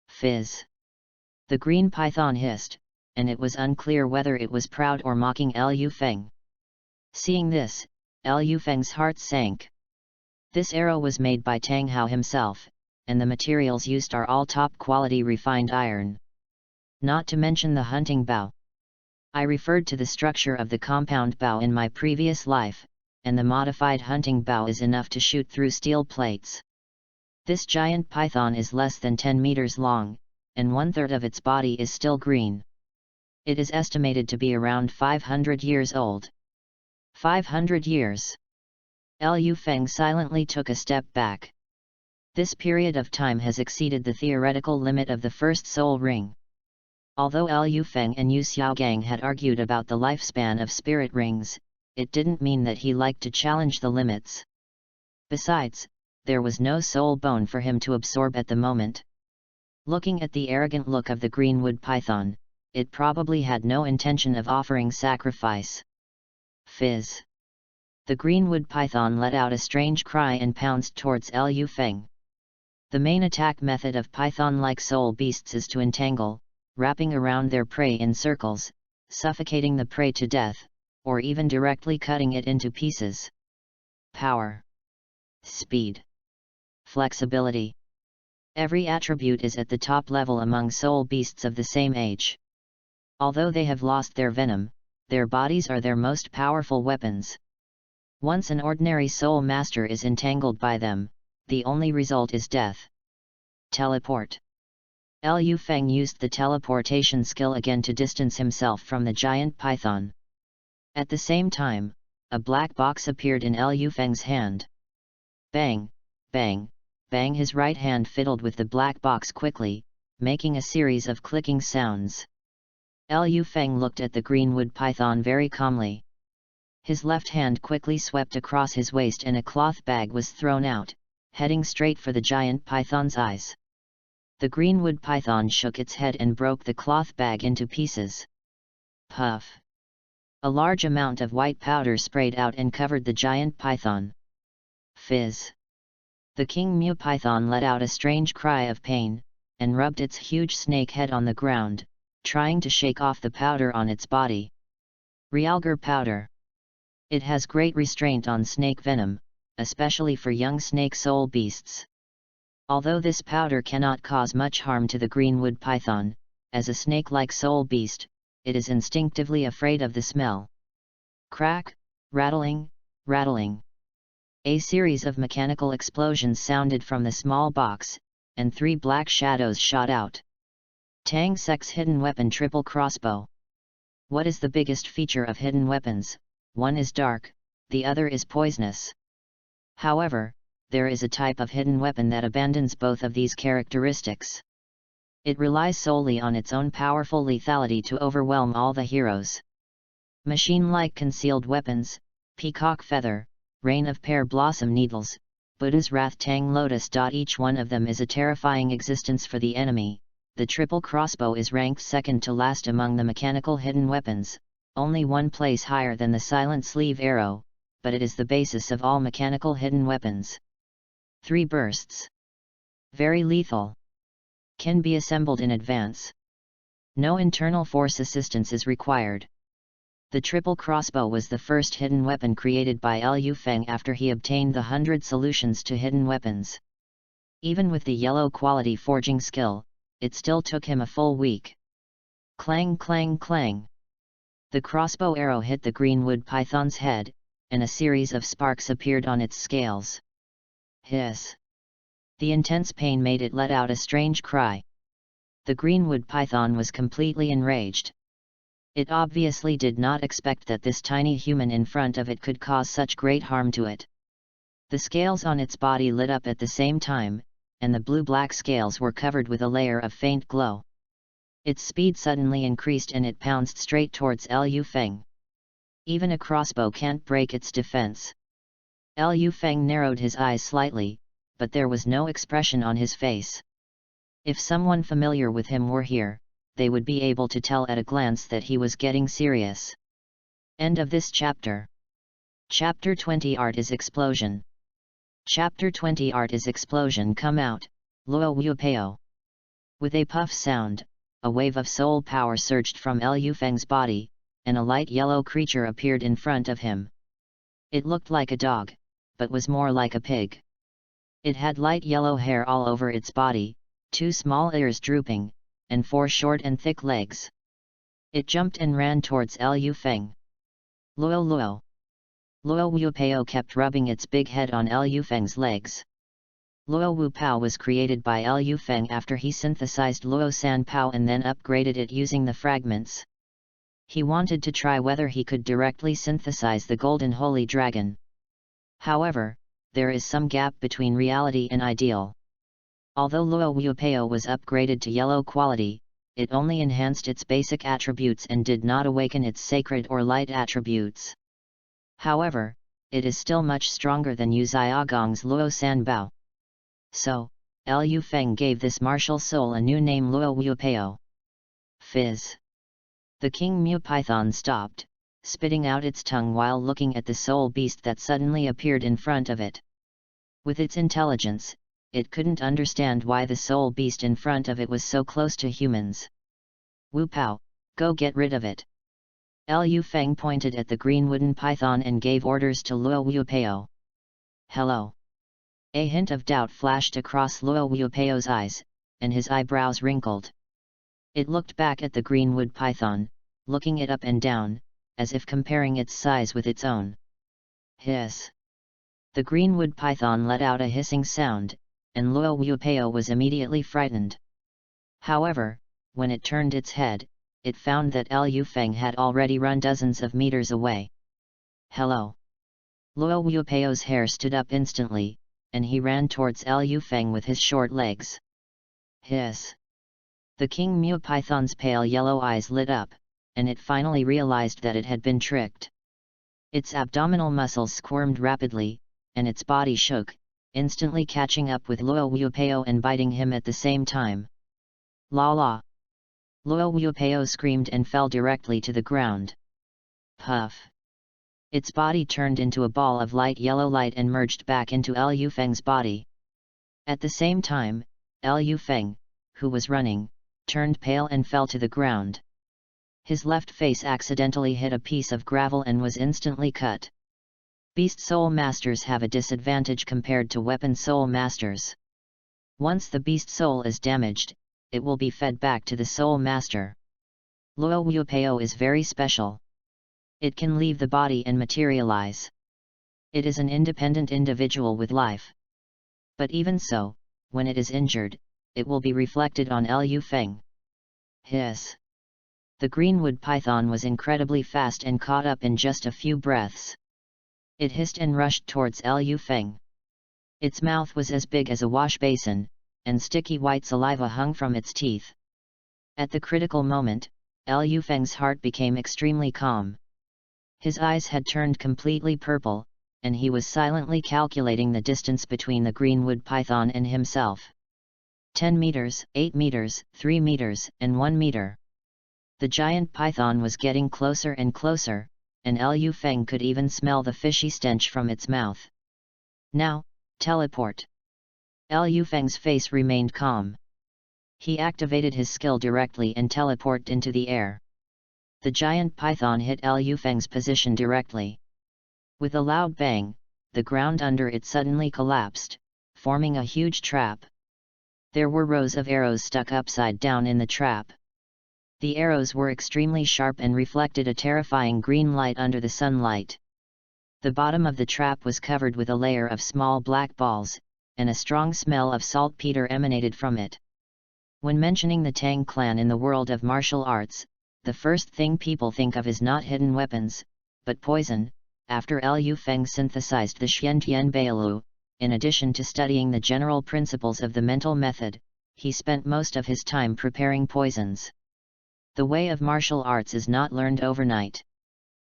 Fizz! The green python hissed, and it was unclear whether it was proud or mocking Liu Feng. Seeing this, Liu Feng's heart sank. This arrow was made by Tang Hao himself, and the materials used are all top-quality refined iron. Not to mention the hunting bow. I referred to the structure of the compound bow in my previous life, and the modified hunting bow is enough to shoot through steel plates. This giant python is less than 10 meters long, and 1/3 of its body is still green. It is estimated to be around 500 years old. 500 years! Liu Feng silently took a step back. This period of time has exceeded the theoretical limit of the first soul ring. Although Liu Feng and Yu Xiaogang had argued about the lifespan of spirit rings, it didn't mean that he liked to challenge the limits. Besides, there was no soul bone for him to absorb at the moment. Looking at the arrogant look of the greenwood python, it probably had no intention of offering sacrifice. Fizz! The greenwood python let out a strange cry and pounced towards Liu Feng. The main attack method of python-like soul beasts is to entangle, wrapping around their prey in circles, suffocating the prey to death, or even directly cutting it into pieces. Power. Speed. Flexibility. Every attribute is at the top level among soul beasts of the same age. Although they have lost their venom, their bodies are their most powerful weapons. Once an ordinary soul master is entangled by them, the only result is death. Teleport. Liu Feng used the teleportation skill again to distance himself from the giant python. At the same time, a black box appeared in Liu Feng's hand. Bang, bang, bang! His right hand fiddled with the black box quickly, making a series of clicking sounds. Liu Feng looked at the greenwood python very calmly. His left hand quickly swept across his waist and a cloth bag was thrown out, heading straight for the giant python's eyes. The greenwood python shook its head and broke the cloth bag into pieces. Puff! A large amount of white powder sprayed out and covered the giant python. Fizz! The king Mu python let out a strange cry of pain, and rubbed its huge snake head on the ground, trying to shake off the powder on its body. Realgar powder. It has great restraint on snake venom, especially for young snake soul beasts. Although this powder cannot cause much harm to the greenwood python, as a snake-like soul beast, it is instinctively afraid of the smell. Crack, rattling, rattling. A series of mechanical explosions sounded from the small box, and 3 black shadows shot out. Tang Sek's hidden weapon triple crossbow. What is the biggest feature of hidden weapons? One is dark, the other is poisonous. However, there is a type of hidden weapon that abandons both of these characteristics. It relies solely on its own powerful lethality to overwhelm all the heroes. Machine-like concealed weapons, peacock feather, rain of pear blossom needles, Buddha's wrath tang lotus. Each one of them is a terrifying existence for the enemy. The triple crossbow is ranked second to last among the mechanical hidden weapons, only one place higher than the silent sleeve arrow, but it is the basis of all mechanical hidden weapons. 3 bursts. Very lethal. Can be assembled in advance. No internal force assistance is required. The triple crossbow was the first hidden weapon created by Liu Feng after he obtained the 100 solutions to hidden weapons. Even with the yellow quality forging skill, it still took him a full week. Clang clang clang. The crossbow arrow hit the greenwood python's head, and a series of sparks appeared on its scales. Hiss. The intense pain made it let out a strange cry. The greenwood python was completely enraged. It obviously did not expect that this tiny human in front of it could cause such great harm to it. The scales on its body lit up at the same time, and the blue-black scales were covered with a layer of faint glow. Its speed suddenly increased and it pounced straight towards Liu Feng. Even a crossbow can't break its defense. Liu Feng narrowed his eyes slightly, but there was no expression on his face. If someone familiar with him were here, they would be able to tell at a glance that he was getting serious. End of this chapter. Chapter 20 Art is Explosion. Chapter 20 Art is Explosion. Come out, Luo Wuopeo. With a puff sound, a wave of soul power surged from Liu Feng's body, and a light yellow creature appeared in front of him. It looked like a dog, but was more like a pig. It had light yellow hair all over its body, 2 small ears drooping, and 4 short and thick legs. It jumped and ran towards Liu Feng. Luo Luo. Luo Wuopeo kept rubbing its big head on Liu Feng's legs. Luo Wuopao was created by Liu Feng after he synthesized Luo San Pao and then upgraded it using the fragments. He wanted to try whether he could directly synthesize the Golden Holy Dragon. However, there is some gap between reality and ideal. Although Luo Wuopeo was upgraded to yellow quality, it only enhanced its basic attributes and did not awaken its sacred or light attributes. However, it is still much stronger than Yu Xiaogong's Luo San Bao. So, Liu Feng gave this martial soul a new name, Luo Wuopeo. Fizz. The king Mu python stopped, spitting out its tongue while looking at the soul beast that suddenly appeared in front of it. With its intelligence, it couldn't understand why the soul beast in front of it was so close to humans. Wu Pao, go get rid of it. Liu Feng pointed at the green wooden python and gave orders to Luo Wuopeo. Hello. A hint of doubt flashed across Luo Wuopeo's eyes, and his eyebrows wrinkled. It looked back at the greenwood python, looking it up and down, as if comparing its size with its own. Hiss. The greenwood python let out a hissing sound, and Luo Wuopeo was immediately frightened. However, when it turned its head, it found that Liu Feng had already run dozens of meters away. Hello. Luo Wuopeo's hair stood up instantly, and he ran towards Liu Feng with his short legs. Hiss. The king Mu python's pale yellow eyes lit up, and it finally realized that it had been tricked. Its abdominal muscles squirmed rapidly, and its body shook, instantly catching up with Luo Wuopeo and biting him at the same time. La la! Luo Wuopeo screamed and fell directly to the ground. Puff! Its body turned into a ball of light yellow light and merged back into Liu Feng's body. At the same time, Liu Feng, who was running, turned pale and fell to the ground. His left face accidentally hit a piece of gravel and was instantly cut. Beast Soul Masters have a disadvantage compared to Weapon Soul Masters. Once the Beast Soul is damaged, it will be fed back to the Soul Master. Luo Wuopeo is very special. It can leave the body and materialize. It is an independent individual with life. But even so, when it is injured, it will be reflected on Liu Feng. Hiss. The greenwood python was incredibly fast and caught up in just a few breaths. It hissed and rushed towards Liu Feng. Its mouth was as big as a wash basin, and sticky white saliva hung from its teeth. At the critical moment, Liu Feng's heart became extremely calm. His eyes had turned completely purple, and he was silently calculating the distance between the greenwood python and himself. 10 meters, 8 meters, 3 meters, and 1 meter. The giant python was getting closer and closer, and Liu Feng could even smell the fishy stench from its mouth. Now, teleport. Liu Feng's face remained calm. He activated his skill directly and teleported into the air. The giant python hit Liu Feng's position directly. With a loud bang, the ground under it suddenly collapsed, forming a huge trap. There were rows of arrows stuck upside down in the trap. The arrows were extremely sharp and reflected a terrifying green light under the sunlight. The bottom of the trap was covered with a layer of small black balls, and a strong smell of saltpeter emanated from it. When mentioning the Tang clan in the world of martial arts, the first thing people think of is not hidden weapons, but poison. After Liu Feng synthesized the Xiantian Bailu, in addition to studying the general principles of the mental method, he spent most of his time preparing poisons. The way of martial arts is not learned overnight.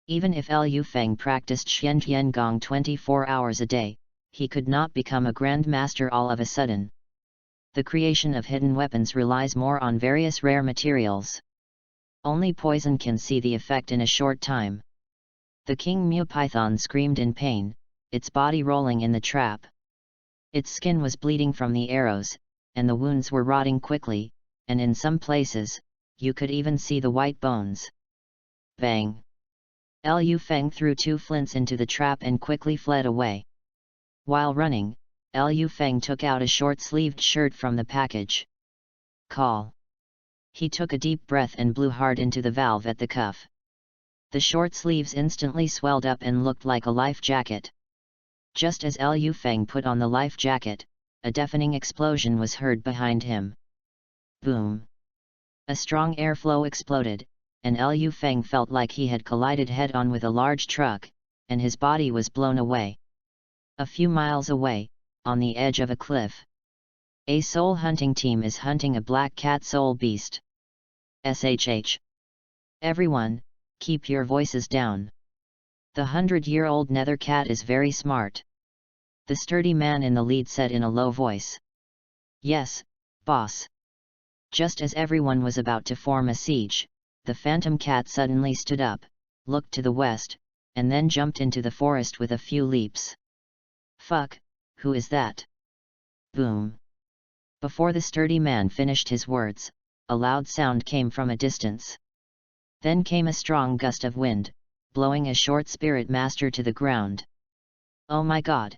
Even if Liu Feng practiced Xiantian Gong 24 hours a day, he could not become a Grand Master all of a sudden. The creation of hidden weapons relies more on various rare materials. Only poison can see the effect in a short time. The King Mu python screamed in pain, its body rolling in the trap. Its skin was bleeding from the arrows, and the wounds were rotting quickly, and in some places, you could even see the white bones. Bang! Liu Feng threw 2 flints into the trap and quickly fled away. While running, Liu Feng took out a short-sleeved shirt from the package. Call. He took a deep breath and blew hard into the valve at the cuff. The short sleeves instantly swelled up and looked like a life jacket. Just as Liu Feng put on the life jacket, a deafening explosion was heard behind him. Boom! A strong airflow exploded, and Liu Feng felt like he had collided head-on with a large truck, and his body was blown away. A few miles away, on the edge of a cliff, a soul hunting team is hunting a black cat soul beast. SHH. Everyone, keep your voices down. The 100-year-old nether cat is very smart. The sturdy man in the lead said in a low voice. Yes, boss. Just as everyone was about to form a siege, the phantom cat suddenly stood up, looked to the west, and then jumped into the forest with a few leaps. Fuck, who is that? Boom. Before the sturdy man finished his words, a loud sound came from a distance. Then came a strong gust of wind, blowing a short spirit master to the ground. Oh my god!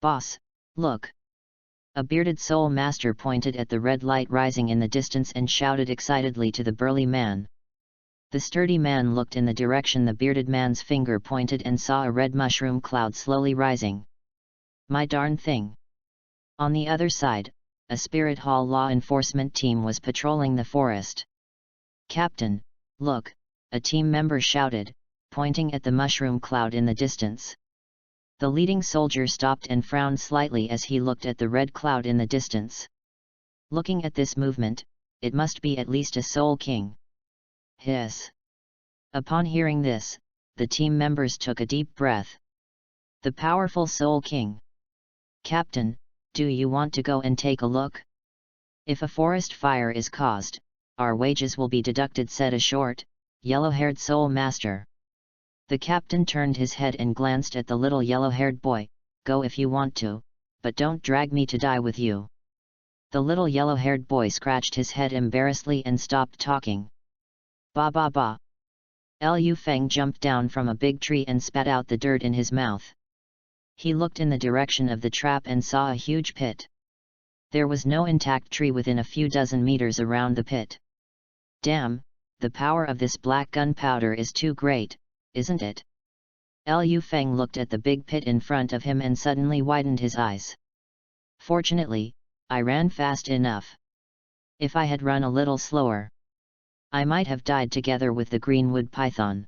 Boss, look! A bearded soul master pointed at the red light rising in the distance and shouted excitedly to the burly man. The sturdy man looked in the direction the bearded man's finger pointed and saw a red mushroom cloud slowly rising. My darn thing! On the other side, a Spirit Hall law enforcement team was patrolling the forest. Captain, look! A team member shouted, pointing at the mushroom cloud in the distance. The leading soldier stopped and frowned slightly as he looked at the red cloud in the distance. Looking at this movement, it must be at least a Soul King. Hiss! Upon hearing this, the team members took a deep breath. The powerful Soul King. Captain, do you want to go and take a look? If a forest fire is caused, our wages will be deducted, said a short, yellow-haired soul master. The captain turned his head and glanced at the little yellow-haired boy. Go if you want to, but don't drag me to die with you." The little yellow-haired boy scratched his head embarrassedly and stopped talking. "Ba ba ba." Liu Feng jumped down from a big tree and spat out the dirt in his mouth. He looked in the direction of the trap and saw a huge pit. There was no intact tree within a few dozen meters around the pit. "Damn, the power of this black gunpowder is too great, isn't it?" Liu Feng looked at the big pit in front of him and suddenly widened his eyes. "Fortunately, I ran fast enough. If I had run a little slower, I might have died together with the greenwood python."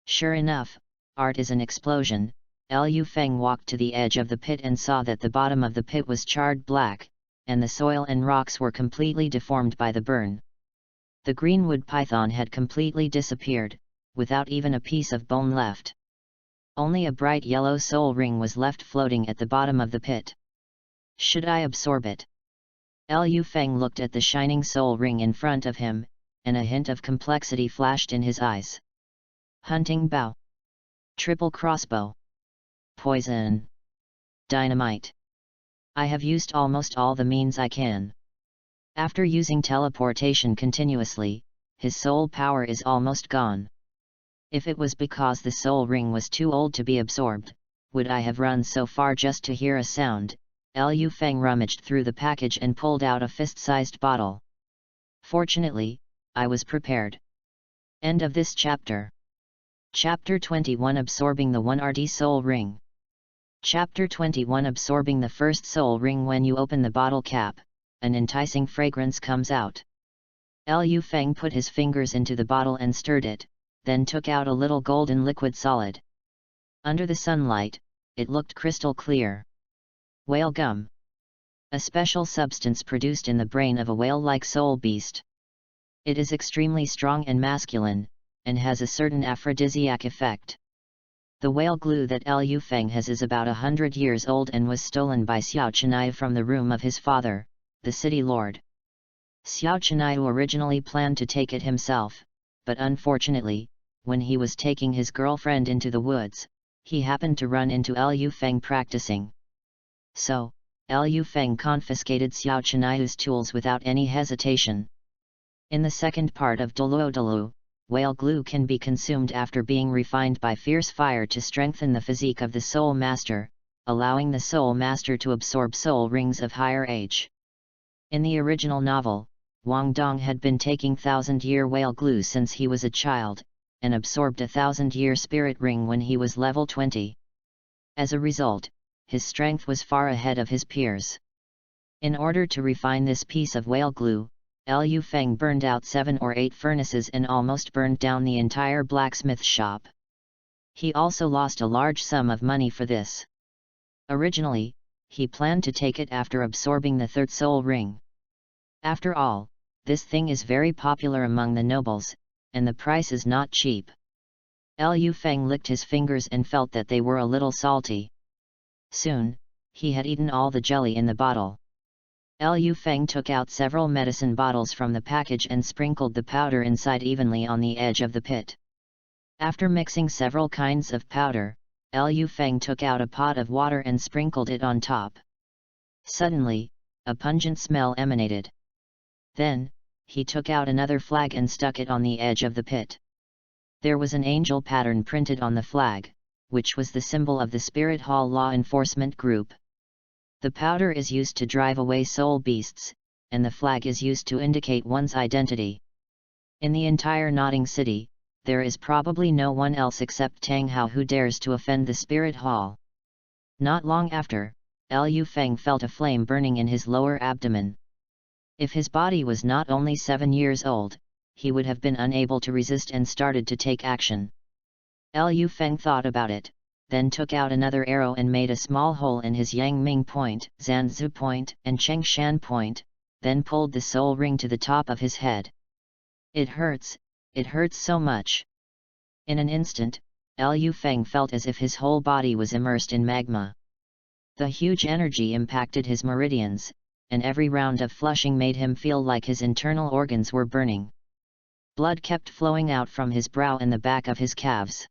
Sure enough, art is an explosion. Liu Feng walked to the edge of the pit and saw that the bottom of the pit was charred black, and the soil and rocks were completely deformed by the burn. The greenwood python had completely disappeared, without even a piece of bone left. Only a bright yellow soul ring was left floating at the bottom of the pit. "Should I absorb it?" Liu Feng looked at the shining soul ring in front of him, and a hint of complexity flashed in his eyes. "Hunting bow. Triple crossbow. Poison. Dynamite. I have used almost all the means I can." After using teleportation continuously, his soul power is almost gone. If it was because the soul ring was too old to be absorbed, would I have run so far just to hear a sound? Liu Feng rummaged through the package and pulled out a fist-sized bottle. Fortunately, I was prepared. End of this chapter. Chapter 21 Absorbing the 1RD Soul Ring. Chapter 21 Absorbing the first soul ring. When you open the bottle cap, an enticing fragrance comes out. Liu Feng put his fingers into the bottle and stirred it, then took out a little golden liquid solid. Under the sunlight, it looked crystal clear. Whale gum. A special substance produced in the brain of a whale-like soul beast. It is extremely strong and masculine, and has a certain aphrodisiac effect. The whale glue that Liu Feng has is about 100 years old and was stolen by Xiao Chenai from the room of his father, the city lord. Xiao Chenai originally planned to take it himself, but unfortunately, when he was taking his girlfriend into the woods, he happened to run into Liu Feng practicing. So, Liu Feng confiscated Xiao Chenai's tools without any hesitation. In the second part of Douluo, whale glue can be consumed after being refined by fierce fire to strengthen the physique of the soul master, allowing the soul master to absorb soul rings of higher age. In the original novel, Wang Dong had been taking 1,000-year whale glue since he was a child, and absorbed a 1,000-year spirit ring when he was level 20. As a result, his strength was far ahead of his peers. In order to refine this piece of whale glue, Liu Feng burned out 7 or 8 furnaces and almost burned down the entire blacksmith shop. He also lost a large sum of money for this. Originally, he planned to take it after absorbing the third soul ring. After all, this thing is very popular among the nobles, and the price is not cheap. Liu Feng licked his fingers and felt that they were a little salty. Soon, he had eaten all the jelly in the bottle. Liu Feng took out several medicine bottles from the package and sprinkled the powder inside evenly on the edge of the pit. After mixing several kinds of powder, Liu Feng took out a pot of water and sprinkled it on top. Suddenly, a pungent smell emanated. Then, he took out another flag and stuck it on the edge of the pit. There was an angel pattern printed on the flag, which was the symbol of the Spirit Hall Law Enforcement Group. The powder is used to drive away soul beasts, and the flag is used to indicate one's identity. In the entire Nodding City, there is probably no one else except Tang Hao who dares to offend the Spirit Hall. Not long after, Liu Feng felt a flame burning in his lower abdomen. If his body was not only 7 years old, he would have been unable to resist and started to take action. Liu Feng thought about it, then took out another arrow and made a small hole in his Yang Ming point, Zanzu point, and Chengshan point, then pulled the soul ring to the top of his head. It hurts so much. In an instant, Liu Feng felt as if his whole body was immersed in magma. The huge energy impacted his meridians, and every round of flushing made him feel like his internal organs were burning. Blood kept flowing out from his brow and the back of his calves.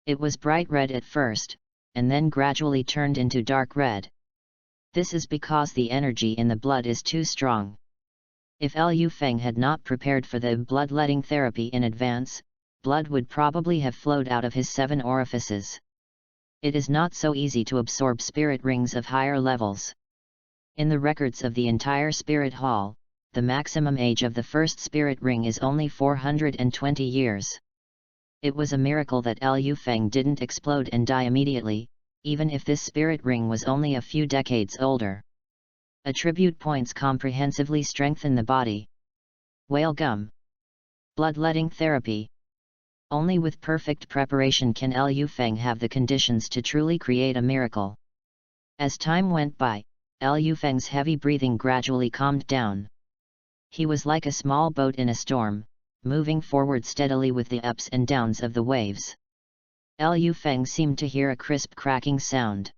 It was bright red at first, and then gradually turned into dark red. This is because the energy in the blood is too strong. If Liu Feng had not prepared for the bloodletting therapy in advance, blood would probably have flowed out of his 7 orifices. It is not so easy to absorb spirit rings of higher levels. In the records of the entire spirit hall, the maximum age of the first spirit ring is only 420 years. It was a miracle that Liu Feng didn't explode and die immediately, even if this spirit ring was only a few decades older. Attribute points comprehensively strengthen the body. Whale gum. Bloodletting therapy. Only with perfect preparation can Liu Feng have the conditions to truly create a miracle. As time went by, Liu Feng's heavy breathing gradually calmed down. He was like a small boat in a storm, moving forward steadily with the ups and downs of the waves. Liu Feng seemed to hear a crisp cracking sound.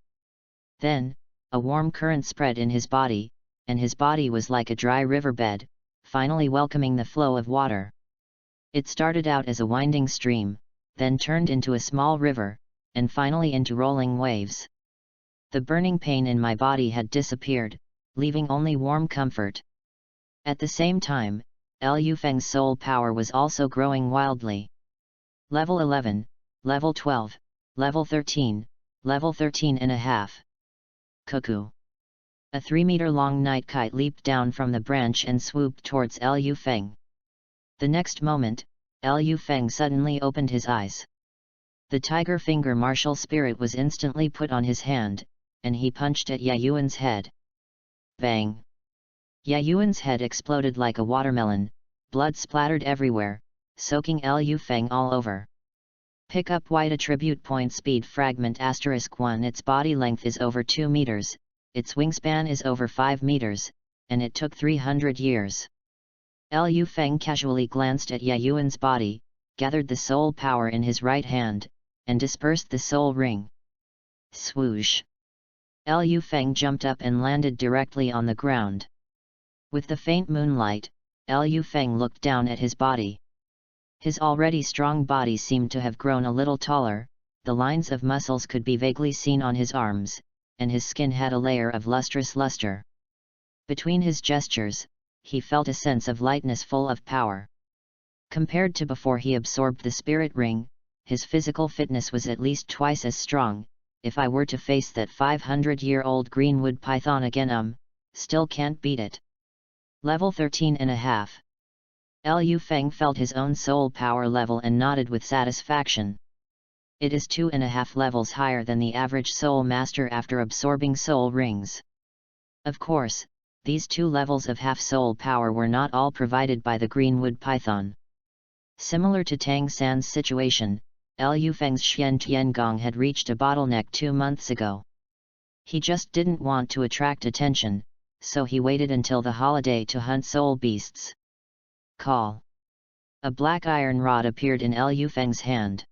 Then, a warm current spread in his body, and his body was like a dry riverbed, finally welcoming the flow of water. It started out as a winding stream, then turned into a small river, and finally into rolling waves. The burning pain in my body had disappeared, leaving only warm comfort. At the same time, Liu Feng's soul power was also growing wildly. Level 11, Level 12, Level 13, Level 13.5. Cuckoo. A 3-meter-long night kite leaped down from the branch and swooped towards Liu Feng. The next moment, Liu Feng suddenly opened his eyes. The tiger finger martial spirit was instantly put on his hand, and he punched at Yayuan's head. Bang! Yayuan's head exploded like a watermelon, blood splattered everywhere, soaking Liu Feng all over. Pick up white attribute point speed fragment *1. Its body length is over 2 meters, its wingspan is over 5 meters, and it took 300 years. Liu Feng casually glanced at Yayuan's body, gathered the soul power in his right hand, and dispersed the soul ring. Swoosh! Liu Feng jumped up and landed directly on the ground. With the faint moonlight, Liu Feng looked down at his body. His already strong body seemed to have grown a little taller, the lines of muscles could be vaguely seen on his arms, and his skin had a layer of lustrous luster. Between his gestures, he felt a sense of lightness full of power. Compared to before he absorbed the spirit ring, his physical fitness was at least twice as strong. If I were to face that 500-year-old greenwood python again, still can't beat it. Level 13.5. Liu Feng felt his own soul power level and nodded with satisfaction. It is 2.5 levels higher than the average soul master after absorbing soul rings. Of course, these 2 levels of half soul power were not all provided by the greenwood python. Similar to Tang San's situation, Liu Feng's Xian Tiangong had reached a bottleneck 2 months ago. He just didn't want to attract attention, so he waited until the holiday to hunt soul beasts. Call. A black iron rod appeared in Liu Feng's hand.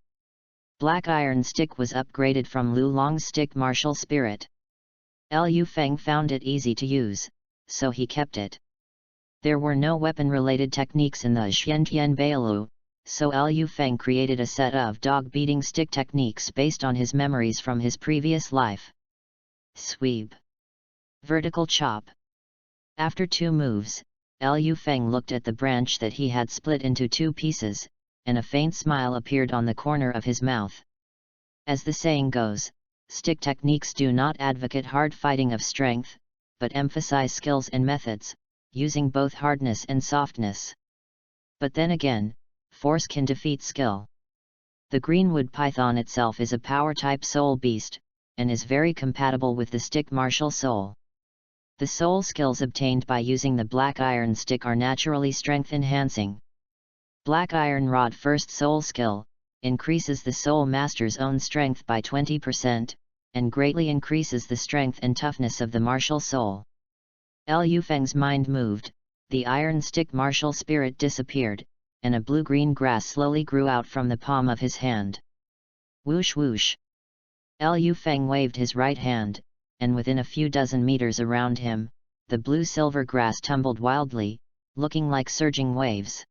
Black iron stick was upgraded from Lu Long's stick martial spirit. Liu Feng found it easy to use, so he kept it. There were no weapon-related techniques in the Xiantian Bailu, so Liu Feng created a set of dog-beating stick techniques based on his memories from his previous life. Sweep. Vertical chop. After 2 moves, Liu Feng looked at the branch that he had split into 2 pieces, and a faint smile appeared on the corner of his mouth. As the saying goes, stick techniques do not advocate hard fighting of strength, but emphasize skills and methods, using both hardness and softness. But then again, force can defeat skill. The greenwood python itself is a power-type soul beast, and is very compatible with the stick martial soul. The soul skills obtained by using the black iron stick are naturally strength-enhancing. Black iron rod first soul skill, increases the soul master's own strength by 20%, and greatly increases the strength and toughness of the martial soul. Liu Feng's mind moved, the iron stick martial spirit disappeared, and a blue-green grass slowly grew out from the palm of his hand. Whoosh whoosh! Liu Feng waved his right hand, and within a few dozen meters around him, the blue-silver grass tumbled wildly, looking like surging waves.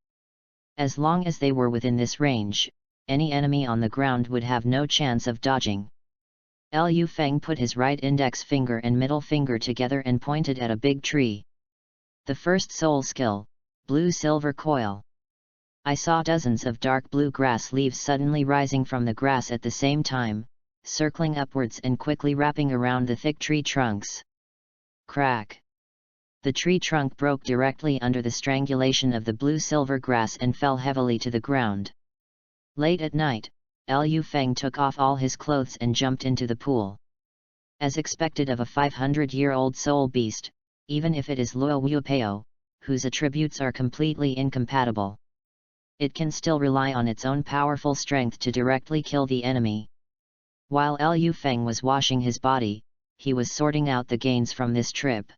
As long as they were within this range, any enemy on the ground would have no chance of dodging. Liu Feng put his right index finger and middle finger together and pointed at a big tree. The first soul skill, blue silver coil. I saw dozens of dark blue grass leaves suddenly rising from the grass at the same time, circling upwards and quickly wrapping around the thick tree trunks. Crack! The tree trunk broke directly under the strangulation of the blue-silver grass and fell heavily to the ground. Late at night, Liu Feng took off all his clothes and jumped into the pool. As expected of a 500-year-old soul beast, even if it is Luo Wuopeo, whose attributes are completely incompatible, it can still rely on its own powerful strength to directly kill the enemy. While Liu Feng was washing his body, he was sorting out the gains from this trip.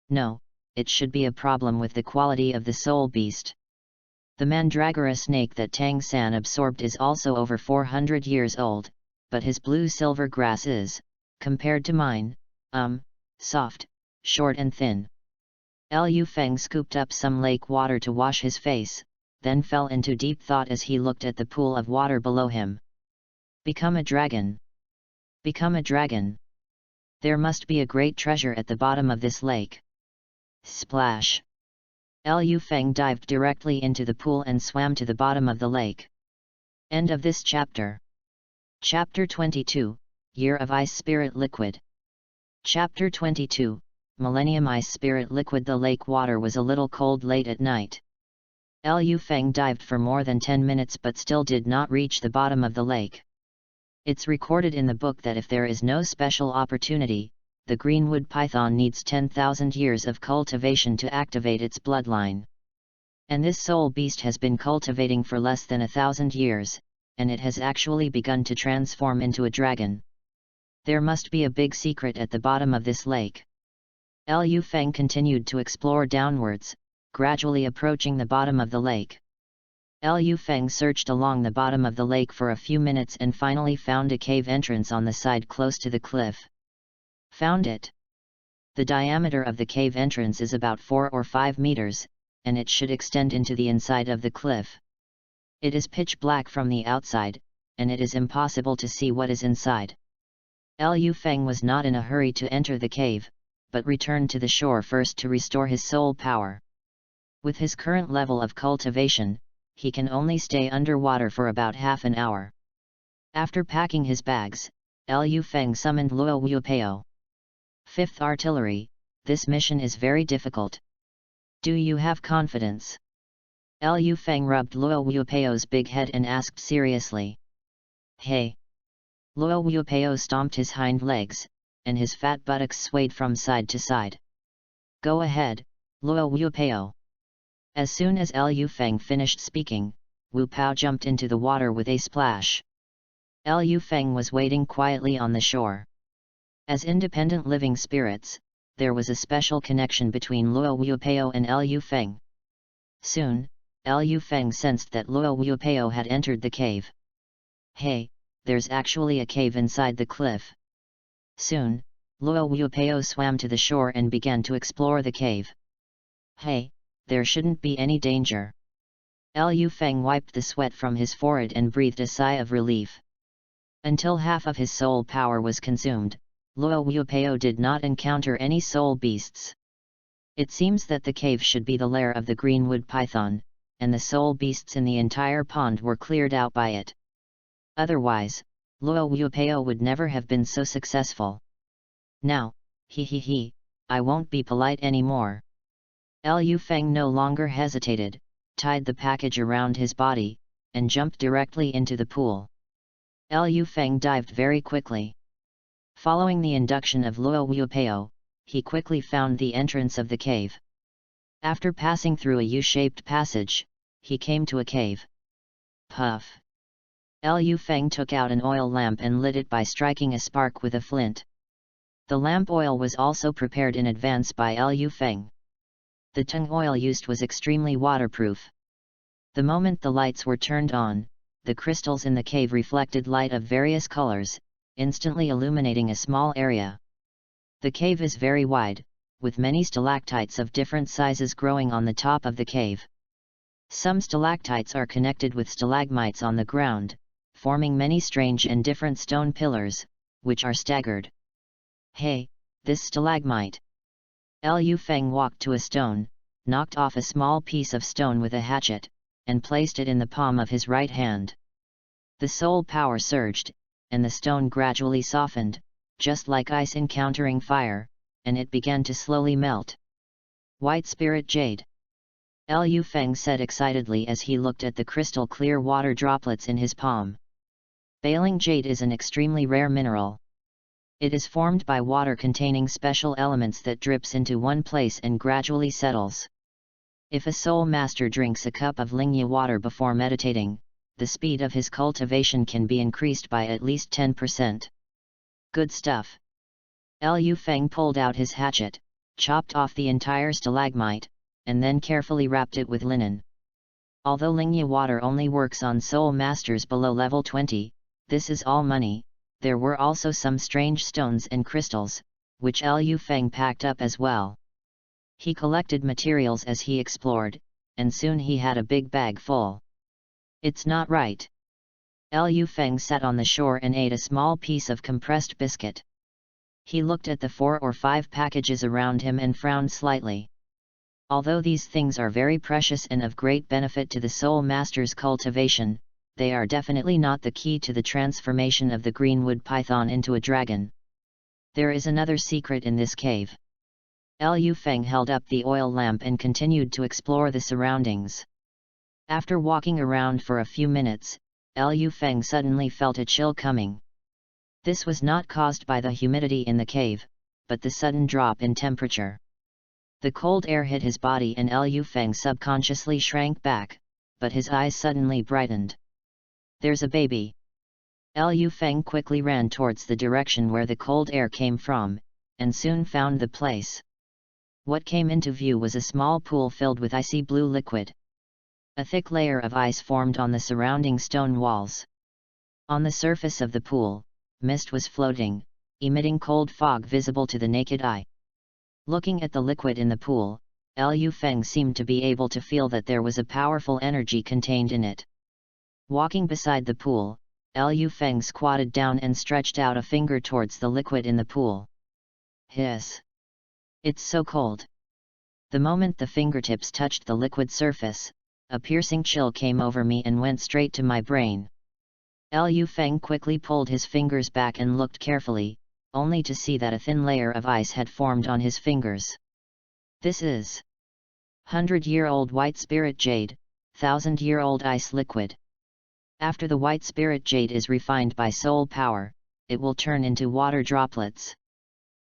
No, it should be a problem with the quality of the soul beast. The mandragora snake that Tang San absorbed is also over 400 years old, but his blue-silver grass is, compared to mine, soft, short and thin. Liu Feng scooped up some lake water to wash his face, then fell into deep thought as he looked at the pool of water below him. Become a dragon. Become a dragon. There must be a great treasure at the bottom of this lake. Splash! Liu Feng dived directly into the pool and swam to the bottom of the lake. End of this chapter. Chapter 22, Year of Ice Spirit Liquid. Chapter 22, Millennium Ice Spirit Liquid. The lake water was a little cold late at night. Liu Feng dived for more than 10 minutes but still did not reach the bottom of the lake. It's recorded in the book that if there is no special opportunity, the greenwood python needs 10,000 years of cultivation to activate its bloodline. And this soul beast has been cultivating for less than 1,000 years, and it has actually begun to transform into a dragon. There must be a big secret at the bottom of this lake. Liu Feng continued to explore downwards, gradually approaching the bottom of the lake. Liu Feng searched along the bottom of the lake for a few minutes and finally found a cave entrance on the side close to the cliff. Found it. The diameter of the cave entrance is about 4 or 5 meters, and it should extend into the inside of the cliff. It is pitch black from the outside, and it is impossible to see what is inside. Liu Feng was not in a hurry to enter the cave, but returned to the shore first to restore his soul power. With his current level of cultivation, he can only stay underwater for about half an hour. After packing his bags, Liu Feng summoned Luo Wuopeo. 5th Artillery, this mission is very difficult. Do you have confidence? Liu Feng rubbed Luo Wuopeo's big head and asked seriously. Hey! Luo Wuopeo stomped his hind legs, and his fat buttocks swayed from side to side. Go ahead, Luo Wuopeo. As soon as Liu Feng finished speaking, Wu Pao jumped into the water with a splash. Liu Feng was waiting quietly on the shore. As independent living spirits, there was a special connection between Luo Wuopeo and Liu Feng. Soon, Liu Feng sensed that Luo Wuopeo had entered the cave. Hey, there's actually a cave inside the cliff. Soon, Luo Wuopeo swam to the shore and began to explore the cave. Hey! There shouldn't be any danger. Liu Feng wiped the sweat from his forehead and breathed a sigh of relief. Until half of his soul power was consumed, Luo Wuopeo did not encounter any soul beasts. It seems that the cave should be the lair of the greenwood python, and the soul beasts in the entire pond were cleared out by it. Otherwise, Luo Wuopeo would never have been so successful. Now, I won't be polite anymore. Liu Feng no longer hesitated, tied the package around his body, and jumped directly into the pool. Liu Feng dived very quickly. Following the induction of Luo Wuopeo, he quickly found the entrance of the cave. After passing through a U-shaped passage, he came to a cave. Puff! Liu Feng took out an oil lamp and lit it by striking a spark with a flint. The lamp oil was also prepared in advance by Liu Feng. The tung oil used was extremely waterproof. The moment the lights were turned on, the crystals in the cave reflected light of various colors, instantly illuminating a small area. The cave is very wide, with many stalactites of different sizes growing on the top of the cave. Some stalactites are connected with stalagmites on the ground, forming many strange and different stone pillars, which are staggered. Hey, this stalagmite! Liu Feng walked to a stone, knocked off a small piece of stone with a hatchet, and placed it in the palm of his right hand. The soul power surged, and the stone gradually softened, just like ice encountering fire, and it began to slowly melt. White Spirit Jade! Liu Feng said excitedly as he looked at the crystal clear water droplets in his palm. Baling jade is an extremely rare mineral. It is formed by water containing special elements that drips into one place and gradually settles. If a soul master drinks a cup of Lingya water before meditating, the speed of his cultivation can be increased by at least 10%. Good stuff. Liu Feng pulled out his hatchet, chopped off the entire stalagmite, and then carefully wrapped it with linen. Although Lingya water only works on soul masters below level 20, this is all money. There were also some strange stones and crystals, which Liu Feng packed up as well. He collected materials as he explored, and soon he had a big bag full. It's not right. Liu Feng sat on the shore and ate a small piece of compressed biscuit. He looked at the 4 or 5 packages around him and frowned slightly. Although these things are very precious and of great benefit to the soul master's cultivation, they are definitely not the key to the transformation of the greenwood python into a dragon. There is another secret in this cave. Liu Feng held up the oil lamp and continued to explore the surroundings. After walking around for a few minutes, Liu Feng suddenly felt a chill coming. This was not caused by the humidity in the cave, but the sudden drop in temperature. The cold air hit his body and Liu Feng subconsciously shrank back, but his eyes suddenly brightened. There's a baby! Liu Feng quickly ran towards the direction where the cold air came from, and soon found the place. What came into view was a small pool filled with icy blue liquid. A thick layer of ice formed on the surrounding stone walls. On the surface of the pool, mist was floating, emitting cold fog visible to the naked eye. Looking at the liquid in the pool, Liu Feng seemed to be able to feel that there was a powerful energy contained in it. Walking beside the pool, Liu Feng squatted down and stretched out a finger towards the liquid in the pool. Hiss! It's so cold! The moment the fingertips touched the liquid surface, a piercing chill came over me and went straight to my brain. Liu Feng quickly pulled his fingers back and looked carefully, only to see that a thin layer of ice had formed on his fingers. This is 100-year-old white spirit jade, 1000-year-old ice liquid. After the white spirit jade is refined by soul power, it will turn into water droplets.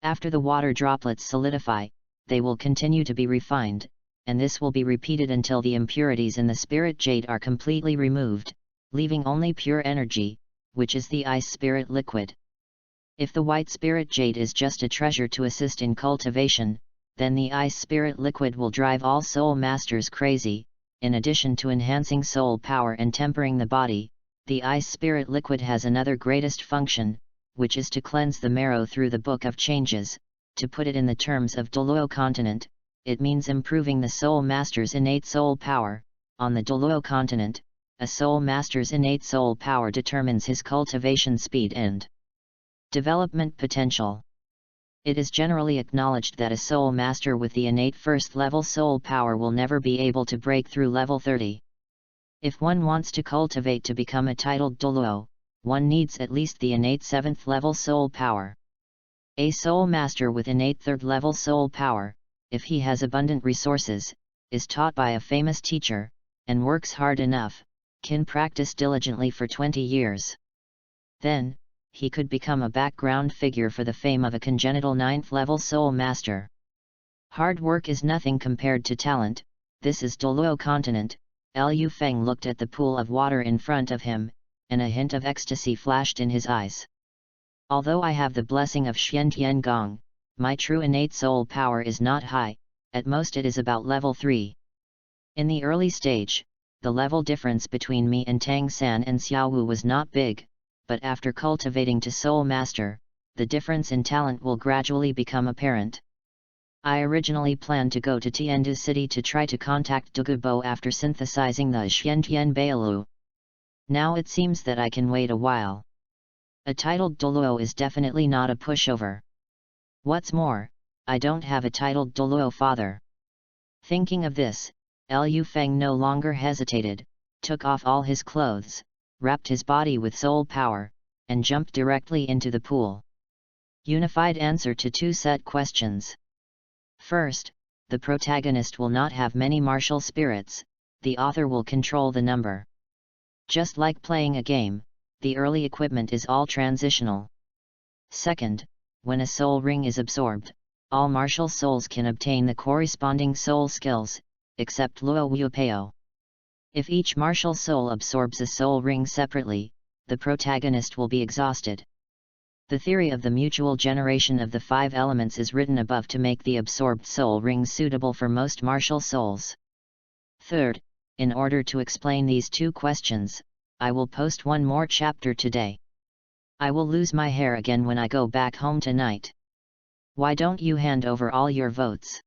After the water droplets solidify, they will continue to be refined, and this will be repeated until the impurities in the spirit jade are completely removed, leaving only pure energy, which is the ice spirit liquid. If the white spirit jade is just a treasure to assist in cultivation, then the ice spirit liquid will drive all soul masters crazy. In addition to enhancing soul power and tempering the body, the ice spirit liquid has another greatest function, which is to cleanse the marrow through the Book of Changes. To put it in the terms of Douluo continent, it means improving the soul master's innate soul power. On the Douluo continent, a soul master's innate soul power determines his cultivation speed and development potential. It is generally acknowledged that a soul master with the innate first-level soul power will never be able to break through level 30. If one wants to cultivate to become a titled Douluo, one needs at least the innate 7th-level soul power. A soul master with innate 3rd-level soul power, if he has abundant resources, is taught by a famous teacher, and works hard enough, can practice diligently for 20 years. Then, he could become a background figure for the fame of a congenital 9th-level soul master. Hard work is nothing compared to talent. This is Douluo continent. Liu Feng looked at the pool of water in front of him, and a hint of ecstasy flashed in his eyes. Although I have the blessing of Xiantian Gong, my true innate soul power is not high, at most it is about level 3. In the early stage, the level difference between me and Tang San and Xiaowu was not big, but after cultivating to soul master, the difference in talent will gradually become apparent. I originally planned to go to Tiandu City to try to contact Kobo after synthesizing the Xiantian Bailu. Now it seems that I can wait a while. A titled Douluo is definitely not a pushover. What's more, I don't have a titled Douluo father. Thinking of this, Liu Feng no longer hesitated, took off all his clothes, wrapped his body with soul power, and jumped directly into the pool. Unified answer to two set questions. First, the protagonist will not have many martial spirits, the author will control the number. Just like playing a game, the early equipment is all transitional. Second, when a soul ring is absorbed, all martial souls can obtain the corresponding soul skills, except Luo Wuopeo. If each martial soul absorbs a soul ring separately, the protagonist will be exhausted. The theory of the mutual generation of the 5 elements is written above to make the absorbed soul rings suitable for most martial souls. Third, in order to explain these two questions, I will post one more chapter today. I will lose my hair again when I go back home tonight. Why don't you hand over all your votes?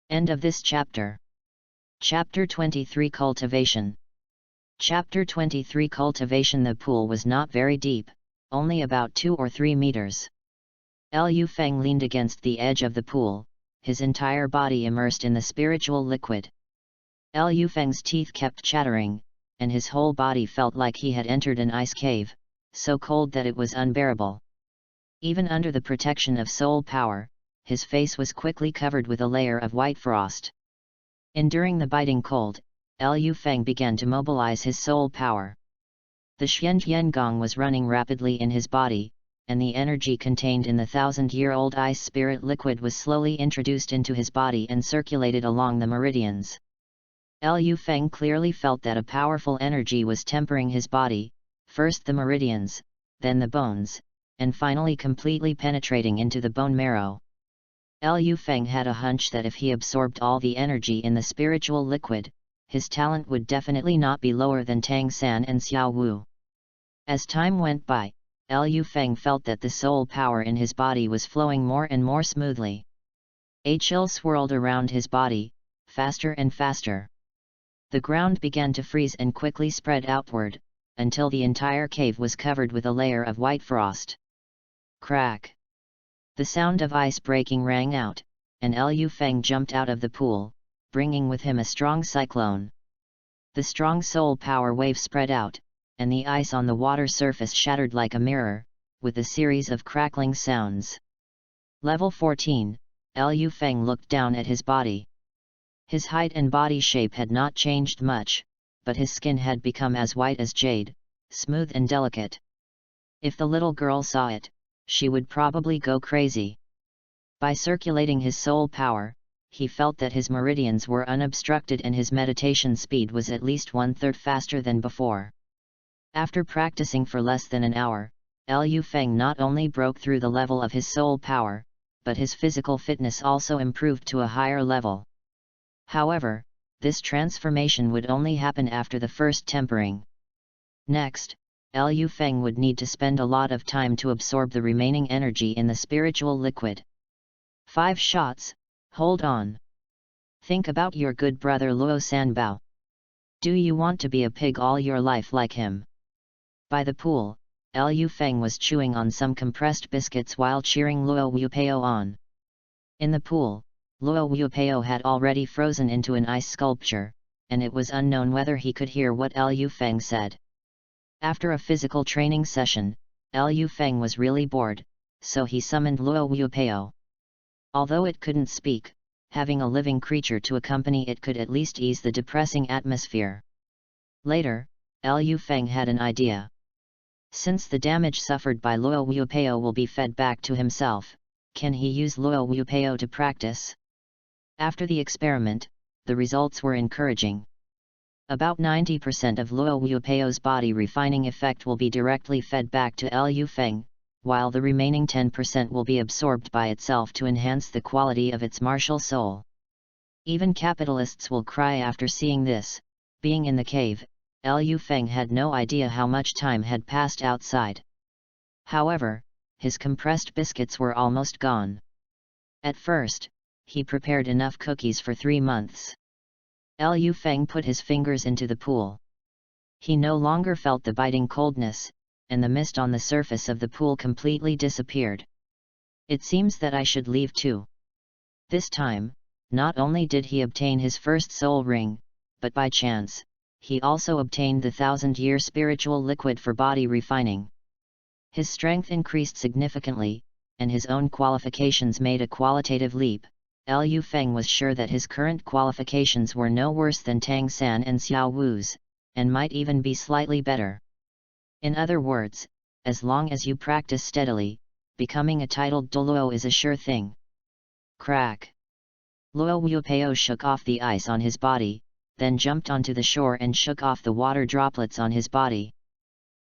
End of this chapter. Chapter 23 Cultivation. Chapter 23 Cultivation. The pool was not very deep, only about 2 or 3 meters. Liu Feng leaned against the edge of the pool, his entire body immersed in the spiritual liquid. Liu Feng's teeth kept chattering, and his whole body felt like he had entered an ice cave, so cold that it was unbearable. Even under the protection of soul power, his face was quickly covered with a layer of white frost. Enduring the biting cold, Liu Feng began to mobilize his soul power. The Xiantian Gong was running rapidly in his body, and the energy contained in the 1,000-year-old ice spirit liquid was slowly introduced into his body and circulated along the meridians. Liu Feng clearly felt that a powerful energy was tempering his body, first the meridians, then the bones, and finally completely penetrating into the bone marrow. Liu Feng had a hunch that if he absorbed all the energy in the spiritual liquid, his talent would definitely not be lower than Tang San and Xiao Wu. As time went by, Liu Feng felt that the soul power in his body was flowing more and more smoothly. A chill swirled around his body, faster and faster. The ground began to freeze and quickly spread outward, until the entire cave was covered with a layer of white frost. Crack! The sound of ice breaking rang out, and Liu Feng jumped out of the pool, bringing with him a strong cyclone. The strong soul power wave spread out, and the ice on the water surface shattered like a mirror, with a series of crackling sounds. Level 14, Liu Feng looked down at his body. His height and body shape had not changed much, but his skin had become as white as jade, smooth and delicate. If the little girl saw it, she would probably go crazy. By circulating his soul power, he felt that his meridians were unobstructed and his meditation speed was at least 1/3 faster than before. After practicing for less than an hour, Liu Feng not only broke through the level of his soul power, but his physical fitness also improved to a higher level. However, this transformation would only happen after the first tempering. Next, Liu Feng would need to spend a lot of time to absorb the remaining energy in the spiritual liquid. 5 shots, hold on. Think about your good brother Luo Sanbao. Do you want to be a pig all your life like him? By the pool, Liu Feng was chewing on some compressed biscuits while cheering Luo Wuopeo on. In the pool, Luo Wuopeo had already frozen into an ice sculpture, and it was unknown whether he could hear what Liu Feng said. After a physical training session, Liu Feng was really bored, so he summoned Luo Wuopeo. Although it couldn't speak, having a living creature to accompany it could at least ease the depressing atmosphere. Later, Liu Feng had an idea. Since the damage suffered by Luo Wuopeo will be fed back to himself, can he use Luo Wuopeo to practice? After the experiment, the results were encouraging. About 90% of Luo Wuopeo's body refining effect will be directly fed back to Liu Feng, while the remaining 10% will be absorbed by itself to enhance the quality of its martial soul. Even capitalists will cry after seeing this. Being in the cave, Liu Feng had no idea how much time had passed outside. However, his compressed biscuits were almost gone. At first, he prepared enough cookies for 3 months. Liu Feng put his fingers into the pool. He no longer felt the biting coldness, and the mist on the surface of the pool completely disappeared. It seems that I should leave too. This time, not only did he obtain his first soul ring, but by chance, he also obtained the 1000-year spiritual liquid for body refining. His strength increased significantly, and his own qualifications made a qualitative leap. Liu Feng was sure that his current qualifications were no worse than Tang San and Xiao Wu's, and might even be slightly better. In other words, as long as you practice steadily, becoming a titled Douluo is a sure thing. Crack! Luo Wuopeo shook off the ice on his body, then jumped onto the shore and shook off the water droplets on his body.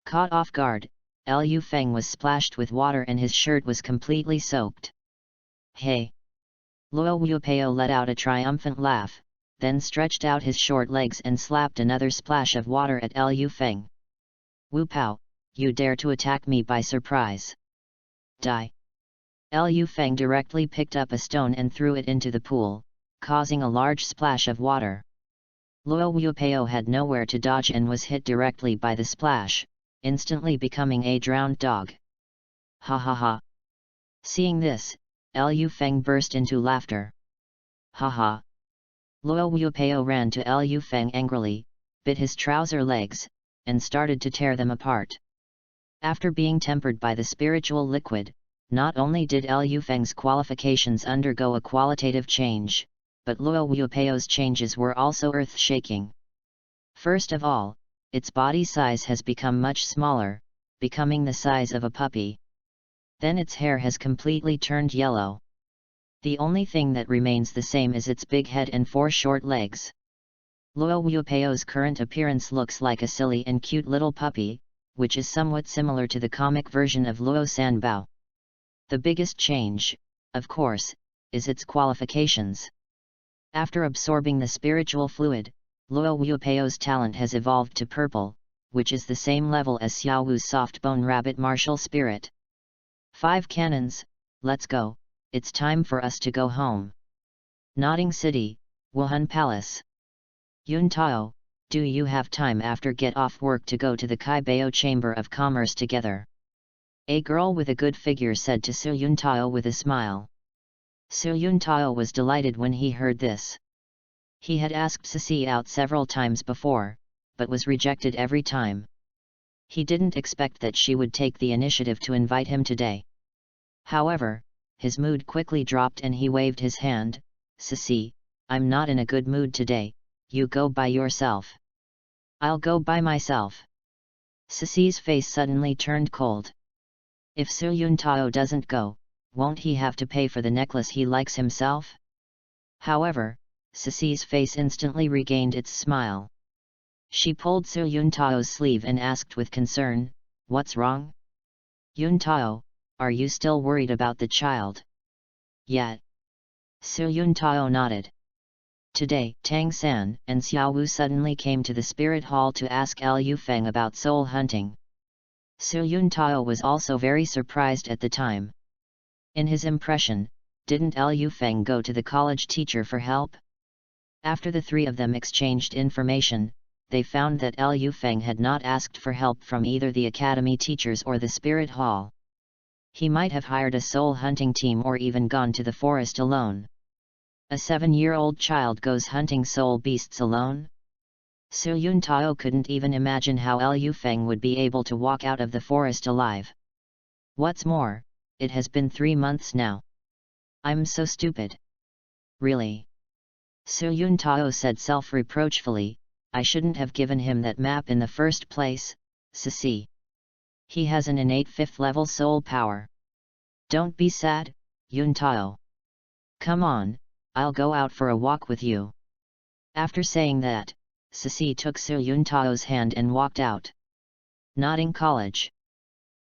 Caught off guard, Liu Feng was splashed with water and his shirt was completely soaked. Hey! Luo Wuopeo let out a triumphant laugh, then stretched out his short legs and slapped another splash of water at Liu Feng. Wu Pao, you dare to attack me by surprise. Die! Liu Feng directly picked up a stone and threw it into the pool, causing a large splash of water. Luo Wuopeo had nowhere to dodge and was hit directly by the splash, instantly becoming a drowned dog. Ha ha ha! Seeing this, Liu Feng burst into laughter. Ha ha! Luo Wuopeo ran to Liu Feng angrily, bit his trouser legs, and started to tear them apart. After being tempered by the spiritual liquid, not only did Liu Feng's qualifications undergo a qualitative change, but Luo Wuopeo's changes were also earth-shaking. First of all, its body size has become much smaller, becoming the size of a puppy. Then its hair has completely turned yellow. The only thing that remains the same is its big head and 4 short legs. Luo Wuopeo's current appearance looks like a silly and cute little puppy, which is somewhat similar to the comic version of Luo Sanbao. The biggest change, of course, is its qualifications. After absorbing the spiritual fluid, Luo Wuopeo's talent has evolved to purple, which is the same level as Xiao Wu's soft-bone rabbit martial spirit. 5 cannons, let's go, it's time for us to go home. Nodding City, Wuhan Palace. Yun Tao, do you have time after get off work to go to the Kaibao Chamber of Commerce together? A girl with a good figure said to Su Yun Tao with a smile. Su Yun Tao was delighted when he heard this. He had asked Sisi out several times before, but was rejected every time. He didn't expect that she would take the initiative to invite him today. However, his mood quickly dropped and he waved his hand. Sisi, I'm not in a good mood today, you go by yourself. I'll go by myself. Sisi's face suddenly turned cold. If Su Yun Tao doesn't go, won't he have to pay for the necklace he likes himself? However, Sisi's face instantly regained its smile. She pulled Su Yun Tao's sleeve and asked with concern, what's wrong? Yun Tao, are you still worried about the child? Yet. Su Yun Tao nodded. Today, Tang San and Xiao Wu suddenly came to the spirit hall to ask Liu Feng about soul hunting. Su Yun Tao was also very surprised at the time. In his impression, didn't Liu Feng go to the college teacher for help? After the 3 of them exchanged information, they found that Liu Feng had not asked for help from either the academy teachers or the spirit hall. He might have hired a soul hunting team or even gone to the forest alone. A 7-year-old child goes hunting soul beasts alone? Su Yun Tao couldn't even imagine how Liu Feng would be able to walk out of the forest alive. What's more, it has been 3 months now. I'm so stupid. Really? Su Yun Tao said self-reproachfully, I shouldn't have given him that map in the first place, Sisi. He has an innate 5th level soul power. Don't be sad, Yun Tao. Come on, I'll go out for a walk with you. After saying that, Sisi took Su Yun Tao's hand and walked out. Nodding College.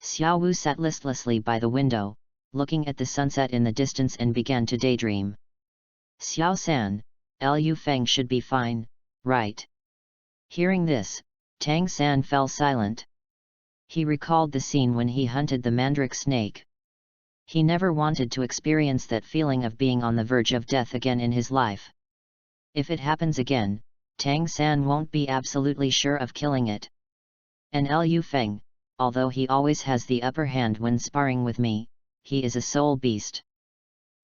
Xiao Wu sat listlessly by the window, looking at the sunset in the distance and began to daydream. Xiao San, Liu Feng should be fine, right? Hearing this, Tang San fell silent. He recalled the scene when he hunted the mandrake snake. He never wanted to experience that feeling of being on the verge of death again in his life. If it happens again, Tang San won't be absolutely sure of killing it. And Liu Feng, although he always has the upper hand when sparring with me, he is a soul beast.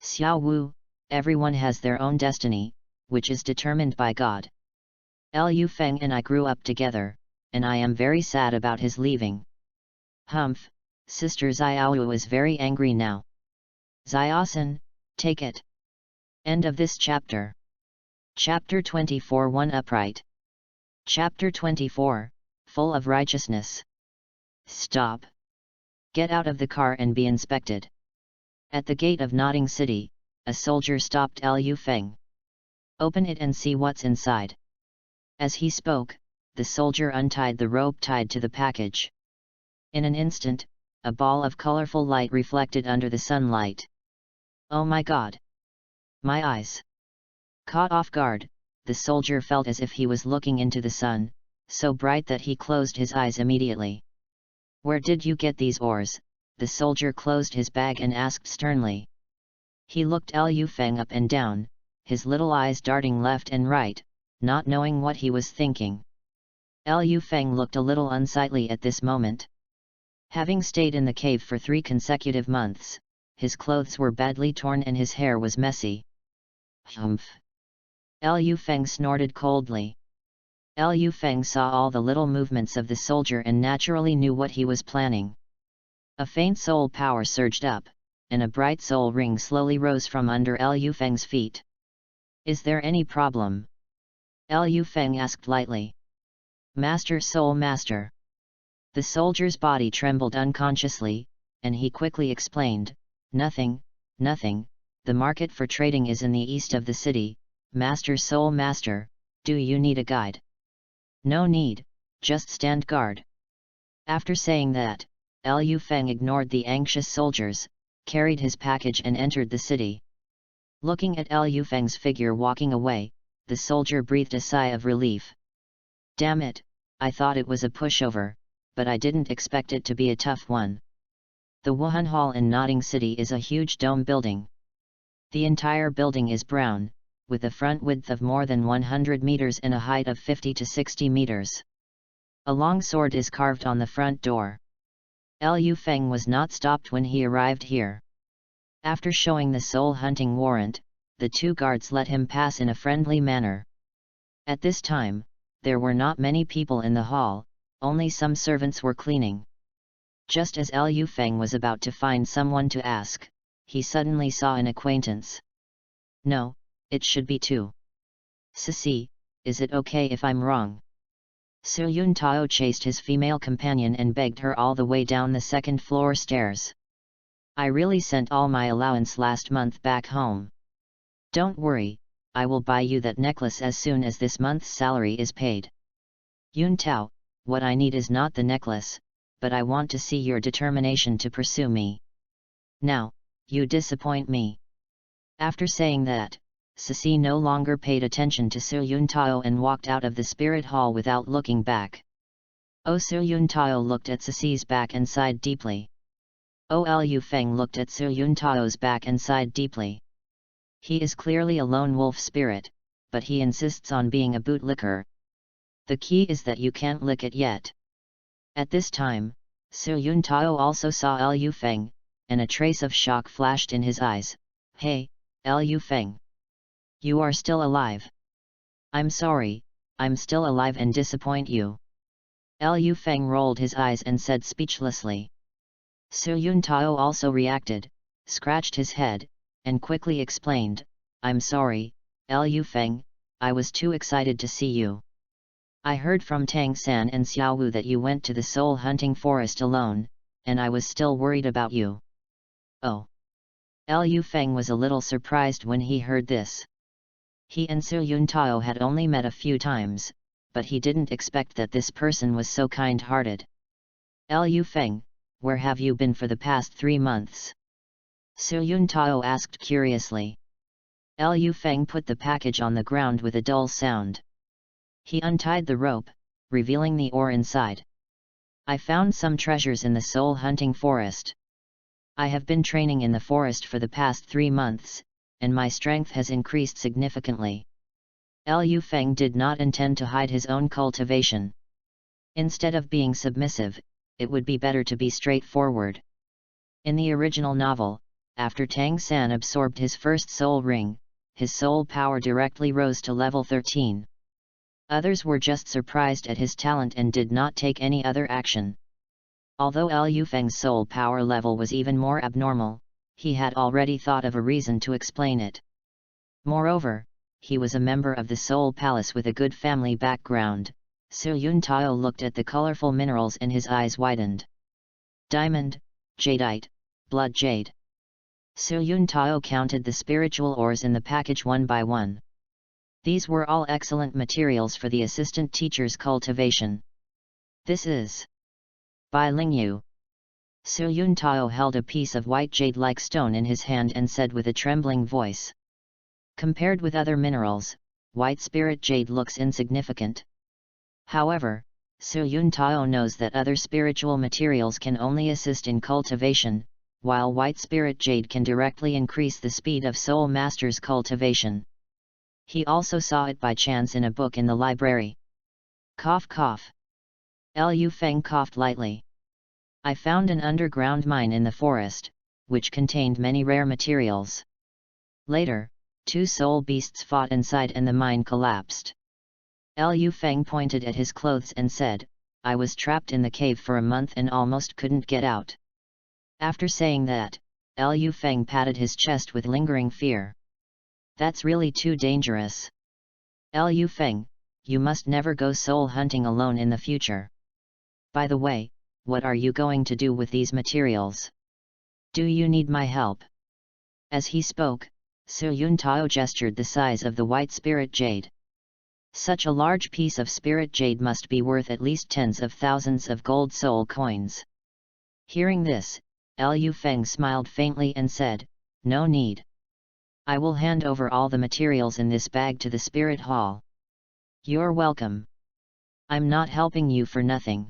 Xiao Wu, everyone has their own destiny, which is determined by God. Liu Feng and I grew up together, and I am very sad about his leaving. Humph, Sister Xiaowu is very angry now. Xiaosan, take it. End of this chapter. Chapter 24 One Upright. Chapter 24, Full of Righteousness. Stop. Get out of the car and be inspected. At the gate of Nodding City, a soldier stopped Liu Feng. Open it and see what's inside. As he spoke, the soldier untied the rope tied to the package. In an instant, a ball of colorful light reflected under the sunlight. Oh my God! My eyes! Caught off guard, the soldier felt as if he was looking into the sun, so bright that he closed his eyes immediately. Where did you get these ores? The soldier closed his bag and asked sternly. He looked Liu Feng up and down, his little eyes darting left and right, not knowing what he was thinking. Liu Feng looked a little unsightly at this moment. Having stayed in the cave for 3 consecutive months, his clothes were badly torn and his hair was messy. Humph! Liu Feng snorted coldly. Liu Feng saw all the little movements of the soldier and naturally knew what he was planning. A faint soul power surged up, and a bright soul ring slowly rose from under Liu Feng's feet. Is there any problem? Liu Feng asked lightly. Master Soul Master. The soldier's body trembled unconsciously, and he quickly explained, Nothing, nothing, the market for trading is in the east of the city. Master Soul Master, do you need a guide? No need, just stand guard. After saying that, Liu Feng ignored the anxious soldiers, carried his package and entered the city. Looking at Liu Feng's figure walking away, the soldier breathed a sigh of relief. Damn it, I thought it was a pushover, but I didn't expect it to be a tough one. The Wuhan Hall in Nodding City is a huge dome building. The entire building is brown, with a front width of more than 100 meters and a height of 50 to 60 meters. A long sword is carved on the front door. Liu Feng was not stopped when he arrived here. After showing the soul hunting warrant, the 2 guards let him pass in a friendly manner. At this time, there were not many people in the hall, only some servants were cleaning. Just as Liu Feng was about to find someone to ask, he suddenly saw an acquaintance. No, it should be 2. Sissy, is it okay if I'm wrong? Su Yun Tao chased his female companion and begged her all the way down the 2nd floor stairs. I really sent all my allowance last month back home. Don't worry, I will buy you that necklace as soon as this month's salary is paid. Yun Tao, what I need is not the necklace, but I want to see your determination to pursue me. Now, you disappoint me. After saying that, Sissy no longer paid attention to Su Yun Tao and walked out of the spirit hall without looking back. Oh, Su Yun Tao looked at Sissy's back and sighed deeply. Oh, Liu Feng looked at Su Yun Tao's back and sighed deeply. He is clearly a lone wolf spirit, but he insists on being a bootlicker. The key is that you can't lick it yet. At this time, Su Yun Tao also saw Liu Feng, and a trace of shock flashed in his eyes. Hey, Liu Feng. You are still alive. I'm sorry, I'm still alive and disappoint you. Liu Feng rolled his eyes and said speechlessly. Su Yun Tao also reacted, scratched his head, and quickly explained, I'm sorry, Liu Feng, I was too excited to see you. I heard from Tang San and Xiao Wu that you went to the soul hunting forest alone, and I was still worried about you. Oh. Liu Feng was a little surprised when he heard this. He and Su Yun Tao had only met a few times, but he didn't expect that this person was so kind-hearted. Liu Feng, where have you been for the past 3 months? Su Yun Tao asked curiously. Liu Feng put the package on the ground with a dull sound. He untied the rope, revealing the ore inside. I found some treasures in the soul hunting forest. I have been training in the forest for the past 3 months, and my strength has increased significantly. Liu Feng did not intend to hide his own cultivation. Instead of being submissive, it would be better to be straightforward. In the original novel, after Tang San absorbed his first soul ring, his soul power directly rose to level 13. Others were just surprised at his talent and did not take any other action. Although Liu Feng's soul power level was even more abnormal, he had already thought of a reason to explain it. Moreover, he was a member of the Soul Palace with a good family background. Su Yuntao looked at the colorful minerals and his eyes widened. Diamond, jadeite, blood jade. Su Yuntao counted the spiritual ores in the package one by one. These were all excellent materials for the assistant teacher's cultivation. This is by Lingyu. Su Yuntao held a piece of white jade-like stone in his hand and said with a trembling voice. Compared with other minerals, white spirit jade looks insignificant. However, Su Yuntao knows that other spiritual materials can only assist in cultivation, while white spirit jade can directly increase the speed of Soul Master's cultivation. He also saw it by chance in a book in the library. Cough cough. Liu Feng coughed lightly. I found an underground mine in the forest, which contained many rare materials. Later, 2 soul beasts fought inside and the mine collapsed. Liu Feng pointed at his clothes and said, I was trapped in the cave for a month and almost couldn't get out. After saying that, Liu Feng patted his chest with lingering fear. That's really too dangerous. Liu Feng, you must never go soul hunting alone in the future. By the way, what are you going to do with these materials? Do you need my help? As he spoke, Su Yuntao gestured the size of the white spirit jade. Such a large piece of spirit jade must be worth at least tens of thousands of gold soul coins. Hearing this, Liu Feng smiled faintly and said, No need. I will hand over all the materials in this bag to the spirit hall. You're welcome. I'm not helping you for nothing.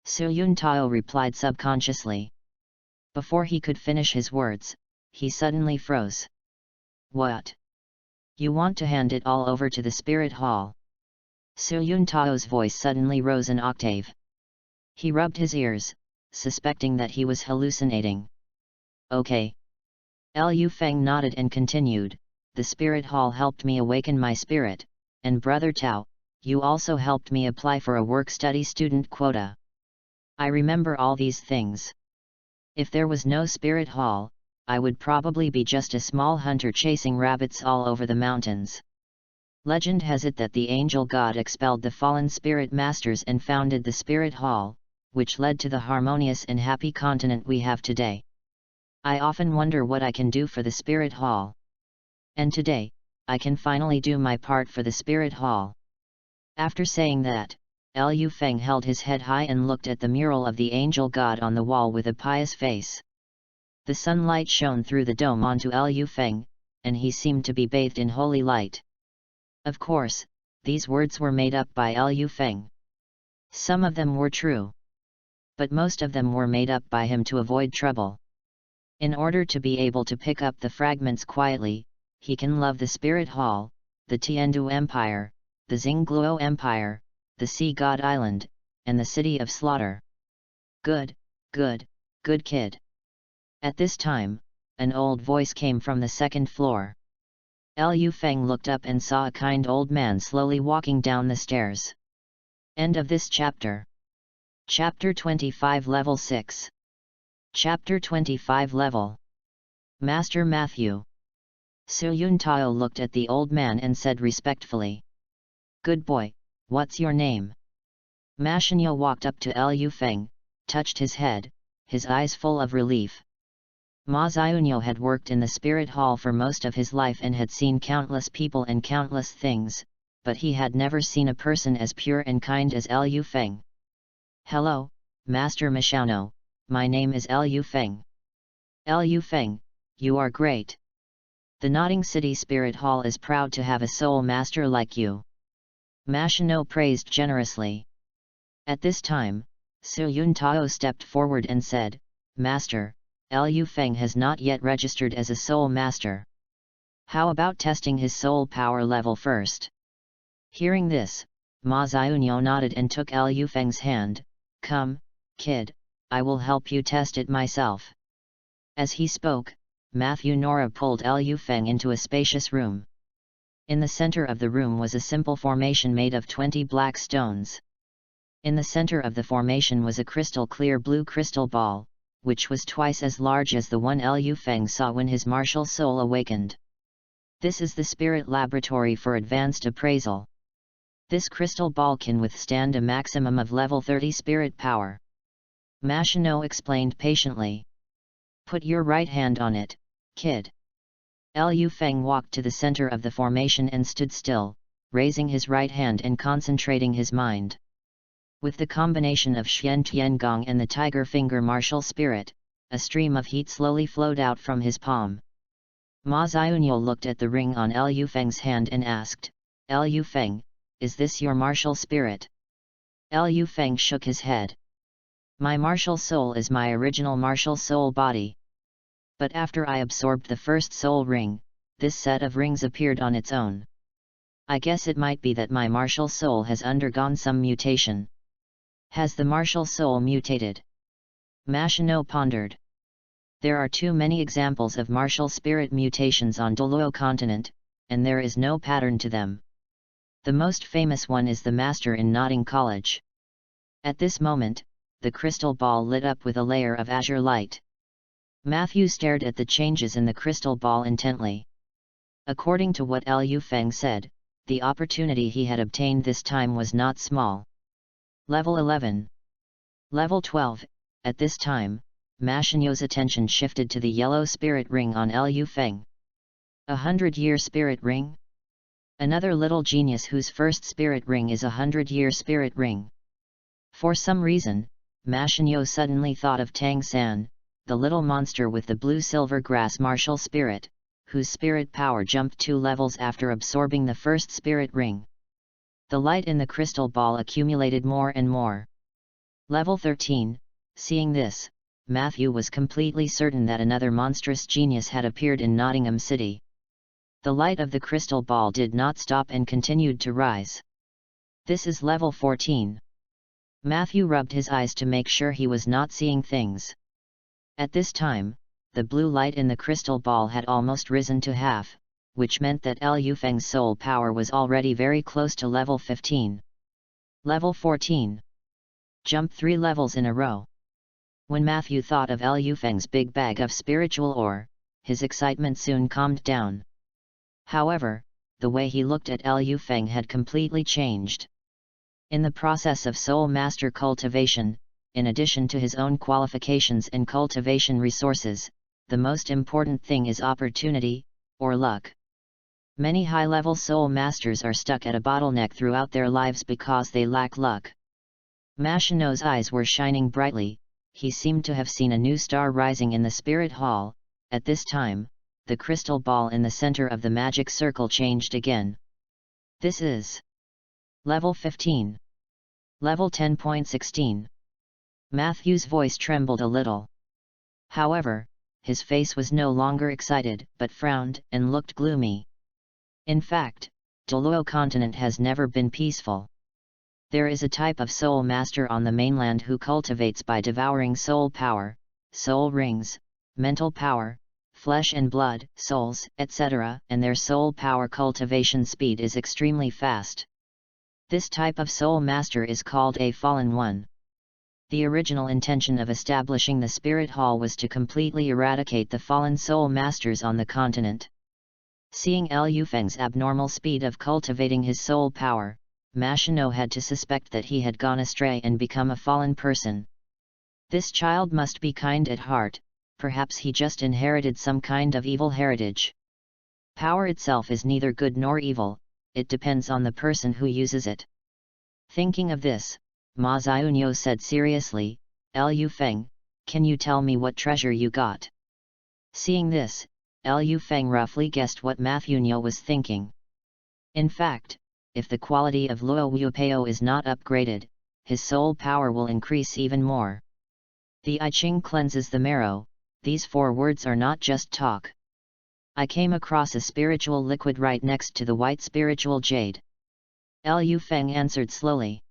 Su Yuntao replied subconsciously. Before he could finish his words, he suddenly froze. What? You want to hand it all over to the spirit hall? Su Yuntao's voice suddenly rose an octave. He rubbed his ears, suspecting that he was hallucinating. Okay. Liu Feng nodded and continued, the spirit hall helped me awaken my spirit, and Brother Tao, you also helped me apply for a work-study student quota. I remember all these things. If there was no spirit hall, I would probably be just a small hunter chasing rabbits all over the mountains. Legend has it that the angel god expelled the fallen spirit masters and founded the spirit hall, which led to the harmonious and happy continent we have today. I often wonder what I can do for the spirit hall. And today, I can finally do my part for the spirit hall. After saying that, Liu Feng held his head high and looked at the mural of the angel god on the wall with a pious face. The sunlight shone through the dome onto Liu Feng, and he seemed to be bathed in holy light. Of course, these words were made up by Liu Feng. Some of them were true. But most of them were made up by him to avoid trouble. In order to be able to pick up the fragments quietly, he can love the Spirit Hall, the Tiandu Empire, the Xingluo Empire, the Sea God Island, and the City of Slaughter. Good kid. At this time, an old voice came from the second floor. Liu Feng looked up and saw a kind old man slowly walking down the stairs. End of this chapter. Chapter 25 Level 6. Chapter 25 Level. Master Matthew. Su Yuntao looked at the old man and said respectfully. Good boy, what's your name? Ma Shenyo walked up to Liu Feng, touched his head, his eyes full of relief. Ma Xiaonyo had worked in the Spirit Hall for most of his life and had seen countless people and countless things, but he had never seen a person as pure and kind as Liu Feng. Hello, Master Ma Xiaono, my name is Liu Feng. Liu Feng, you are great. The Nodding City Spirit Hall is proud to have a soul master like you. Ma Xiaono praised generously. At this time, Su Yuntao stepped forward and said, Master, Liu Feng has not yet registered as a soul master. How about testing his soul power level first? Hearing this, Ma Xiaonyo nodded and took Liu Feng's hand. Come, kid, I will help you test it myself. As he spoke, Matthew Nora pulled Liu Feng into a spacious room. In the center of the room was a simple formation made of 20 black stones. In the center of the formation was a crystal-clear blue crystal ball, which was twice as large as the one Liu Feng saw when his martial soul awakened. This is the Spirit Laboratory for Advanced Appraisal. This crystal ball can withstand a maximum of level 30 spirit power. Machino explained patiently. Put your right hand on it, kid. Liu Feng walked to the center of the formation and stood still, raising his right hand and concentrating his mind. With the combination of Xian Tiangong and the Tiger Finger martial spirit, a stream of heat slowly flowed out from his palm. Ma Xiaonuo looked at the ring on Liu Feng's hand and asked, Liu Feng, is this your martial spirit? Liu Feng shook his head. My martial soul is my original martial soul body. But after I absorbed the first soul ring, this set of rings appeared on its own. I guess it might be that my martial soul has undergone some mutation. Has the martial soul mutated? Machino pondered. There are too many examples of martial spirit mutations on Douluo continent, and there is no pattern to them. The most famous one is the master in Nodding College. At this moment, the crystal ball lit up with a layer of azure light. Matthew stared at the changes in the crystal ball intently. According to what Liu Feng said, the opportunity he had obtained this time was not small. Level 11. Level 12. At this time, Machino's attention shifted to the yellow spirit ring on Liu Feng. 100-year spirit ring? Another little genius whose first spirit ring is a 100-year spirit ring. For some reason, Machino suddenly thought of Tang San, the little monster with the blue-silver grass martial spirit, whose spirit power jumped 2 levels after absorbing the first spirit ring. The light in the crystal ball accumulated more and more. Level 13. Seeing this, Matthew was completely certain that another monstrous genius had appeared in Nottingham City. The light of the crystal ball did not stop and continued to rise. This is level 14. Matthew rubbed his eyes to make sure he was not seeing things. At this time, the blue light in the crystal ball had almost risen to half, which meant that Liu Feng's soul power was already very close to level 15. Level 14. Jump 3 levels in a row. When Matthew thought of Liu Feng's big bag of spiritual ore, his excitement soon calmed down. However, the way he looked at Liu Feng had completely changed. In the process of soul master cultivation, in addition to his own qualifications and cultivation resources, the most important thing is opportunity, or luck. Many high-level soul masters are stuck at a bottleneck throughout their lives because they lack luck. Machino's eyes were shining brightly. He seemed to have seen a new star rising in the spirit hall. At this time, the crystal ball in the center of the magic circle changed again. This is level 15. Level 10.16. Matthew's voice trembled a little. However, his face was no longer excited, but frowned and looked gloomy. In fact, Douluo continent has never been peaceful. There is a type of soul master on the mainland who cultivates by devouring soul power, soul rings, mental power, flesh and blood, souls, etc., and their soul power cultivation speed is extremely fast. This type of soul master is called a fallen one. The original intention of establishing the Spirit Hall was to completely eradicate the fallen soul masters on the continent. Seeing Liu Feng's abnormal speed of cultivating his soul power, Machino had to suspect that he had gone astray and become a fallen person. This child must be kind at heart, perhaps he just inherited some kind of evil heritage. Power itself is neither good nor evil, it depends on the person who uses it. Thinking of this, Ma Xiaonuo said seriously, Liu Feng, can you tell me what treasure you got? Seeing this, Liu Feng roughly guessed what Matthew was thinking. In fact, if the quality of Luo Wuopeo is not upgraded, his soul power will increase even more. The I Ching cleanses the marrow. These 4 words are not just talk. I came across a spiritual liquid right next to the white spiritual jade. Liu Feng answered slowly.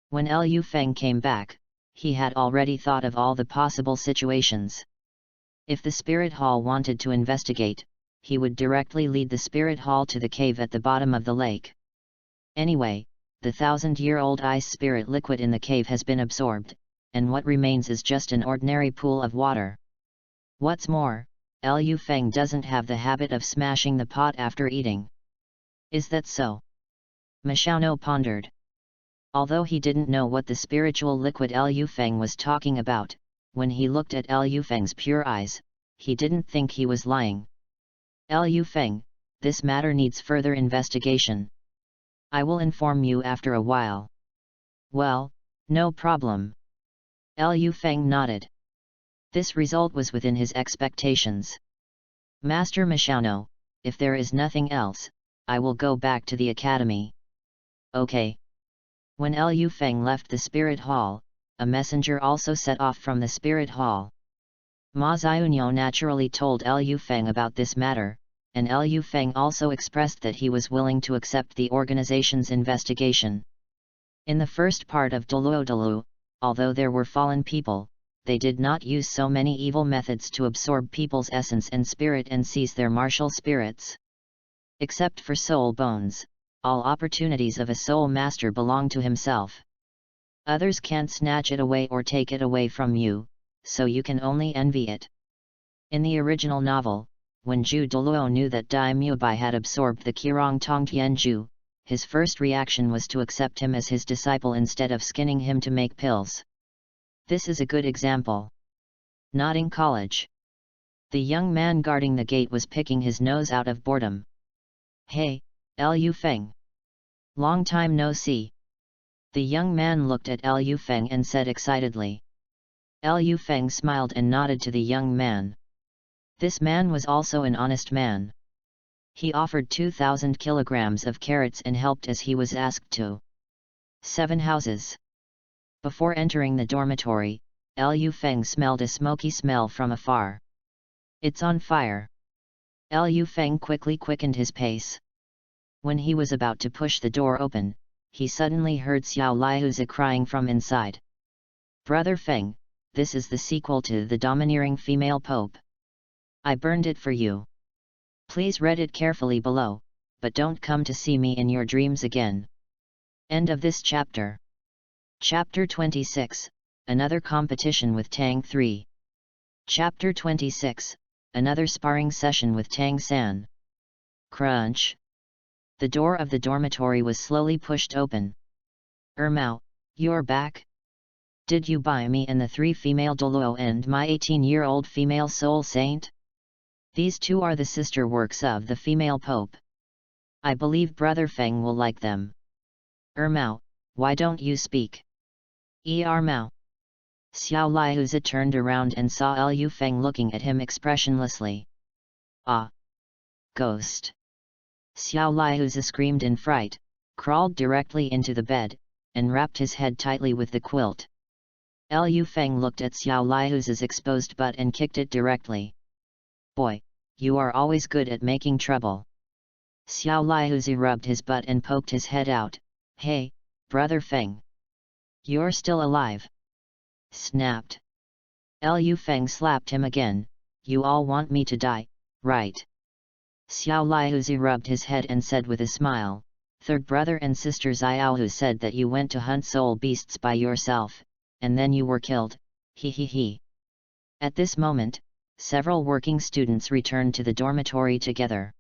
When Liu Feng came back, he had already thought of all the possible situations. If the spirit hall wanted to investigate, he would directly lead the spirit hall to the cave at the bottom of the lake. Anyway, the 1,000-year-old ice spirit liquid in the cave has been absorbed, and what remains is just an ordinary pool of water. What's more, Liu Feng doesn't have the habit of smashing the pot after eating. Is that so? Ma Xiaono pondered. Although he didn't know what the spiritual liquid Liu Feng was talking about, when he looked at Liu Feng's pure eyes, he didn't think he was lying. Liu Feng, this matter needs further investigation. I will inform you after a while. Well, no problem. Liu Feng nodded. This result was within his expectations. Master Ma Xiaono, if there is nothing else, I will go back to the academy. Okay. When Liu Feng left the spirit hall, a messenger also set off from the spirit hall. Ma Xiaono naturally told Liu Feng about this matter, and Liu Feng also expressed that he was willing to accept the organization's investigation. In the first part of Douluo, although there were fallen people, they did not use so many evil methods to absorb people's essence and spirit and seize their martial spirits. Except for soul bones, all opportunities of a soul master belong to himself. Others can't snatch it away or take it away from you, so you can only envy it. In the original novel, when Zhu Douluo knew that Dai Mubai had absorbed the Qirong Tong Tianzhu, his first reaction was to accept him as his disciple instead of skinning him to make pills. This is a good example. Nodding college. The young man guarding the gate was picking his nose out of boredom. Hey, Liu Feng. Long time no see. The young man looked at Liu Feng and said excitedly. Liu Feng smiled and nodded to the young man. This man was also an honest man. He offered 2,000 kilograms of carrots and helped as he was asked to. 7 houses. Before entering the dormitory, Liu Feng smelled a smoky smell from afar. It's on fire. Liu Feng quickly quickened his pace. When he was about to push the door open, he suddenly heard Xiao Liuzi crying from inside. Brother Feng, this is the sequel to The Domineering Female Pope. I burned it for you. Please read it carefully below, but don't come to see me in your dreams again. End of this chapter. Chapter 26, Another Competition with Tang 3. Chapter 26, Another Sparring Session with Tang San. Crunch. The door of the dormitory was slowly pushed open. Mao, you're back? Did you buy me and the 3 female Douluo and my 18-year-old female soul saint? These 2 are the sister works of the female pope. I believe Brother Feng will like them. Mao, why don't you speak? Mao. Xiao Liuzi turned around and saw Liu Feng looking at him expressionlessly. Ah! Ghost! Xiao Liuzi screamed in fright, crawled directly into the bed, and wrapped his head tightly with the quilt. Liu Feng looked at Xiao Liuzi's exposed butt and kicked it directly. Boy, you are always good at making trouble. Xiao Liuzi rubbed his butt and poked his head out. Hey, Brother Feng! You're still alive! Snapped. Liu Feng slapped him again. You all want me to die, right? Xiao Liuzi rubbed his head and said with a smile, Third brother and sister Xiaohu said that you went to hunt soul beasts by yourself, and then you were killed, he he he. At this moment, several working students returned to the dormitory together.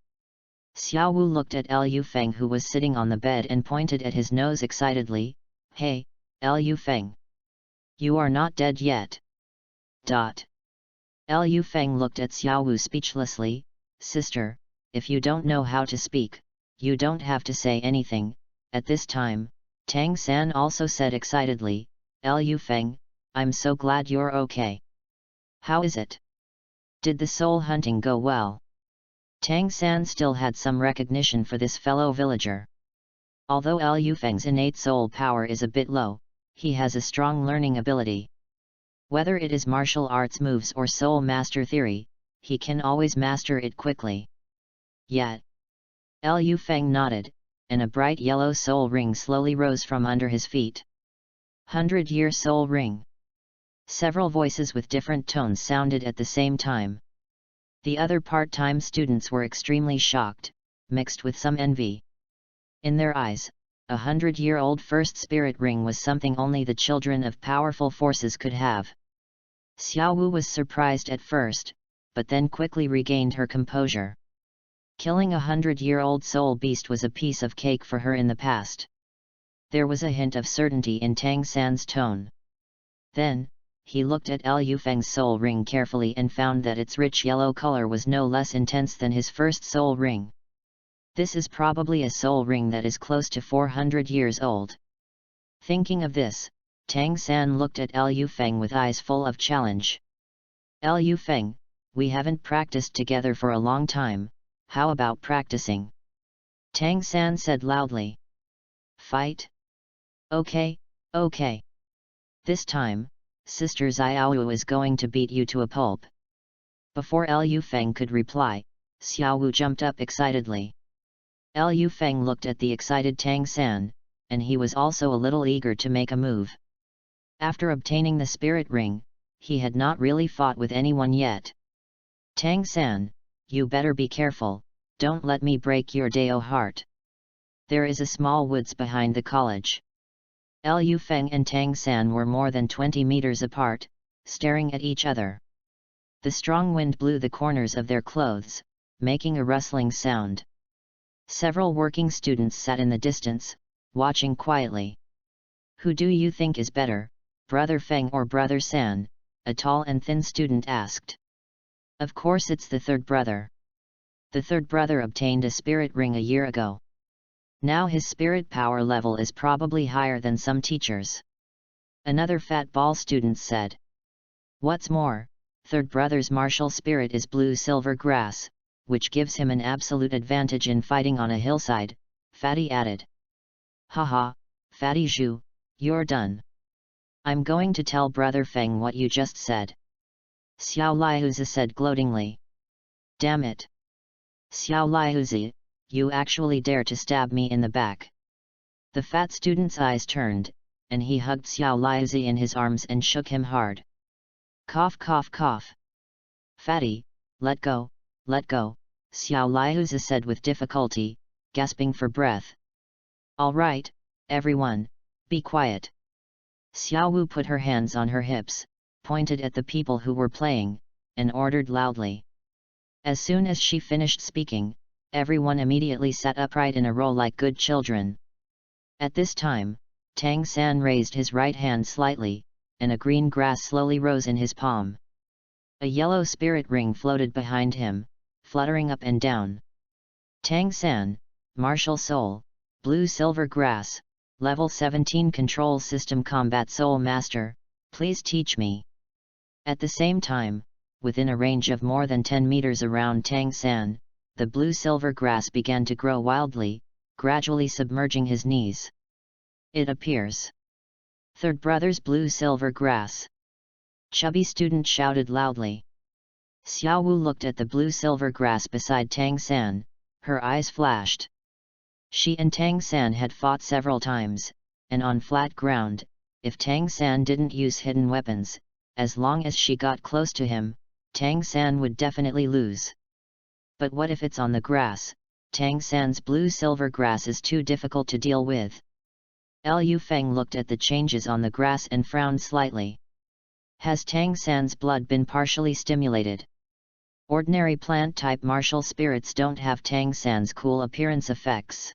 Xiao Wu looked at Liu Feng who was sitting on the bed and pointed at his nose excitedly, Hey, Liu Feng! You are not dead yet. Liu Feng looked at Xiao Wu speechlessly, Sister, if you don't know how to speak, you don't have to say anything. At this time, Tang San also said excitedly, Liu Feng, I'm so glad you're okay. How is it? Did the soul hunting go well? Tang San still had some recognition for this fellow villager. Although Liu Feng's innate soul power is a bit low, he has a strong learning ability. Whether it is martial arts moves or soul master theory, he can always master it quickly. Yet. Liu Feng nodded, and a bright yellow soul ring slowly rose from under his feet. 100-year soul ring. Several voices with different tones sounded at the same time. The other part-time students were extremely shocked, mixed with some envy. In their eyes, 100-year-old first spirit ring was something only the children of powerful forces could have. Xiaowu was surprised at first, but then quickly regained her composure. Killing a 100-year-old soul beast was a piece of cake for her in the past. There was a hint of certainty in Tang San's tone. Then, he looked at Liu Feng's soul ring carefully and found that its rich yellow color was no less intense than his first soul ring. This is probably a soul ring that is close to 400 years old. Thinking of this, Tang San looked at Liu Feng with eyes full of challenge. Liu Feng, we haven't practiced together for a long time, how about practicing? Tang San said loudly. Fight? Okay, okay. This time, Sister Xiaowu is going to beat you to a pulp. Before Liu Feng could reply, Xiaowu jumped up excitedly. Liu Feng looked at the excited Tang San, and he was also a little eager to make a move. After obtaining the spirit ring, he had not really fought with anyone yet. Tang San, you better be careful, don't let me break your Dao heart. There is a small woods behind the college. Liu Feng and Tang San were more than 20 meters apart, staring at each other. The strong wind blew the corners of their clothes, making a rustling sound. Several working students sat in the distance, watching quietly. Who do you think is better, Brother Feng or Brother San? A tall and thin student asked. Of course it's the third brother. The third brother obtained a spirit ring a year ago. Now his spirit power level is probably higher than some teachers. Another fat ball student said. What's more, third brother's martial spirit is blue-silver grass, which gives him an absolute advantage in fighting on a hillside, Fatty added. Haha, Fatty Zhu, you're done. I'm going to tell Brother Feng what you just said. Xiao Liuzi said gloatingly. Damn it. Xiao Liuzi, you actually dare to stab me in the back. The fat student's eyes turned, and he hugged Xiao Liuzi in his arms and shook him hard. Cough cough cough. Fatty, let go, Xiao Liuzi said with difficulty, gasping for breath. All right, everyone, be quiet. Xiao Wu put her hands on her hips, pointed at the people who were playing, and ordered loudly. As soon as she finished speaking, everyone immediately sat upright in a row like good children. At this time, Tang San raised his right hand slightly, and a green grass slowly rose in his palm. A yellow spirit ring floated behind him, fluttering up and down. Tang San, Martial Soul, Blue Silver Grass, Level 17 Control System Combat Soul Master, please teach me. At the same time, within a range of more than 10 meters around Tang San, the blue-silver grass began to grow wildly, gradually submerging his knees. It appears. Third brother's blue-silver grass. Chubby student shouted loudly. Xiao Wu looked at the blue-silver grass beside Tang San, her eyes flashed. She and Tang San had fought several times, and on flat ground, if Tang San didn't use hidden weapons, as long as she got close to him, Tang San would definitely lose. But what if it's on the grass? Tang San's blue-silver grass is too difficult to deal with. Liu Feng looked at the changes on the grass and frowned slightly. Has Tang San's blood been partially stimulated? Ordinary plant-type martial spirits don't have Tang San's cool appearance effects.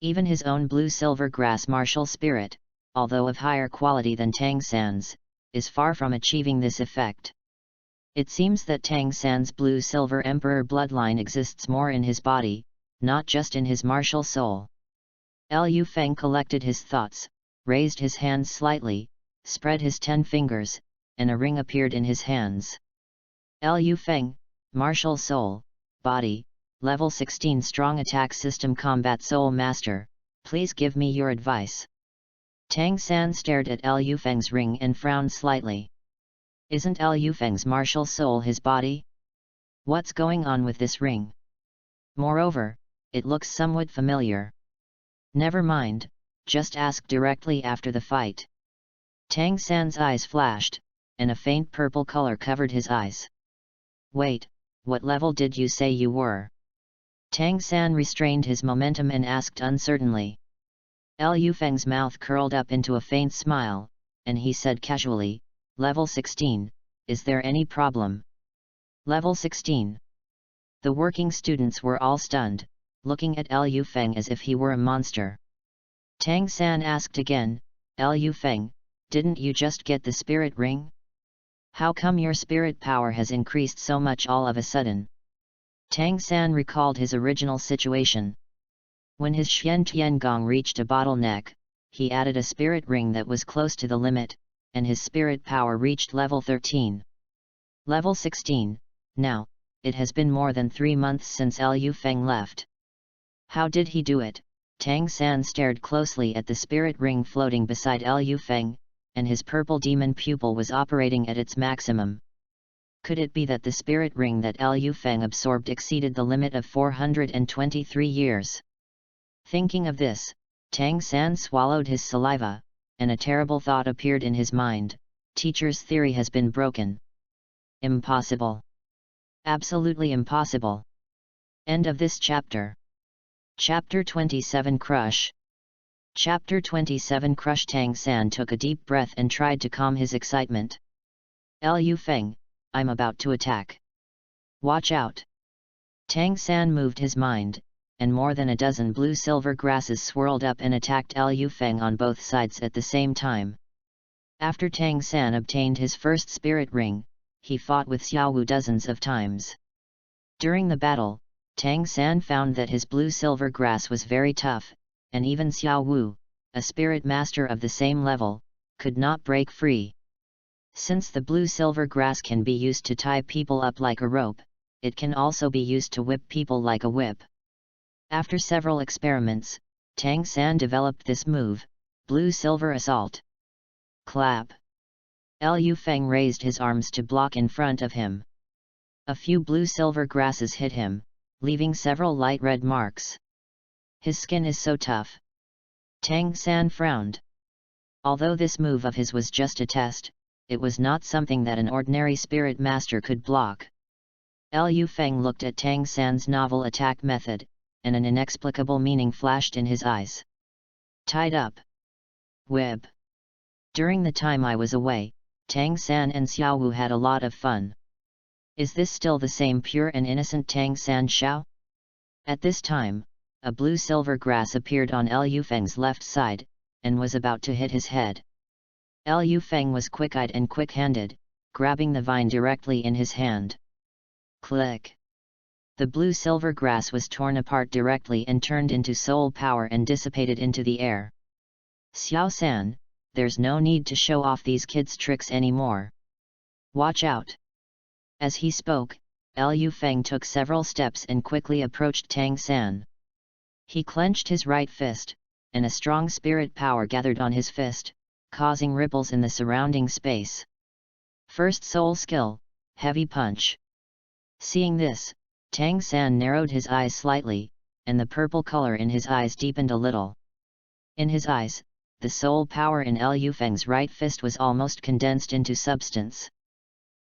Even his own blue-silver grass martial spirit, although of higher quality than Tang San's, is far from achieving this effect. It seems that Tang San's blue-silver emperor bloodline exists more in his body, not just in his martial soul. Liu Feng collected his thoughts, raised his hands slightly, spread his 10 fingers, and a ring appeared in his hands. Liu Feng, Martial Soul, Body, Level 16 Strong Attack System Combat Soul Master, please give me your advice. Tang San stared at Liu Feng's ring and frowned slightly. Isn't Liu Feng's martial soul his body? What's going on with this ring? Moreover, it looks somewhat familiar. Never mind, just ask directly after the fight. Tang San's eyes flashed, and a faint purple color covered his eyes. Wait, what level did you say you were? Tang San restrained his momentum and asked uncertainly. Liu Feng's mouth curled up into a faint smile, and he said casually, Level 16, is there any problem? Level 16. The working students were all stunned, looking at Liu Feng as if he were a monster. Tang San asked again, Liu Feng, didn't you just get the spirit ring? How come your spirit power has increased so much all of a sudden? Tang San recalled his original situation. When his Xian Tiangong reached a bottleneck, he added a spirit ring that was close to the limit, and his spirit power reached level 13. Level 16, now, it has been more than 3 months since Liu Feng left. How did he do it? Tang San stared closely at the spirit ring floating beside Liu Feng, and his purple demon pupil was operating at its maximum. Could it be that the spirit ring that Liu Feng absorbed exceeded the limit of 423 years? Thinking of this, Tang San swallowed his saliva, and a terrible thought appeared in his mind. Teacher's theory has been broken. Impossible. Absolutely impossible. End of this chapter. Chapter 27 Crush. Chapter 27 Crush. Tang San took a deep breath and tried to calm his excitement. Liu Feng, I'm about to attack. Watch out. Tang San moved his mind, and more than a dozen blue-silver grasses swirled up and attacked Liu Feng on both sides at the same time. After Tang San obtained his first spirit ring, he fought with Xiao Wu dozens of times. During the battle, Tang San found that his blue-silver grass was very tough, and even Xiao Wu, a spirit master of the same level, could not break free. Since the blue-silver grass can be used to tie people up like a rope, it can also be used to whip people like a whip. After several experiments, Tang San developed this move, Blue-Silver Assault. Clap! Liu Feng raised his arms to block in front of him. A few blue-silver grasses hit him, leaving several light red marks. His skin is so tough. Tang San frowned. Although this move of his was just a test, it was not something that an ordinary spirit master could block. Liu Feng looked at Tang San's novel attack method, and an inexplicable meaning flashed in his eyes. Tied up. Whip. During the time I was away, Tang San and Xiao Wu had a lot of fun. Is this still the same pure and innocent Tang San Xiao? At this time, a blue-silver grass appeared on Liu Feng's left side, and was about to hit his head. Liu Feng was quick-eyed and quick-handed, grabbing the vine directly in his hand. Click! The blue-silver grass was torn apart directly and turned into soul power and dissipated into the air. Xiao San, there's no need to show off these kids' tricks anymore. Watch out! As he spoke, Liu Feng took several steps and quickly approached Tang San. He clenched his right fist, and a strong spirit power gathered on his fist, causing ripples in the surrounding space. First soul skill, Heavy Punch. Seeing this, Tang San narrowed his eyes slightly, and the purple color in his eyes deepened a little. In his eyes, the soul power in Liu Feng's right fist was almost condensed into substance.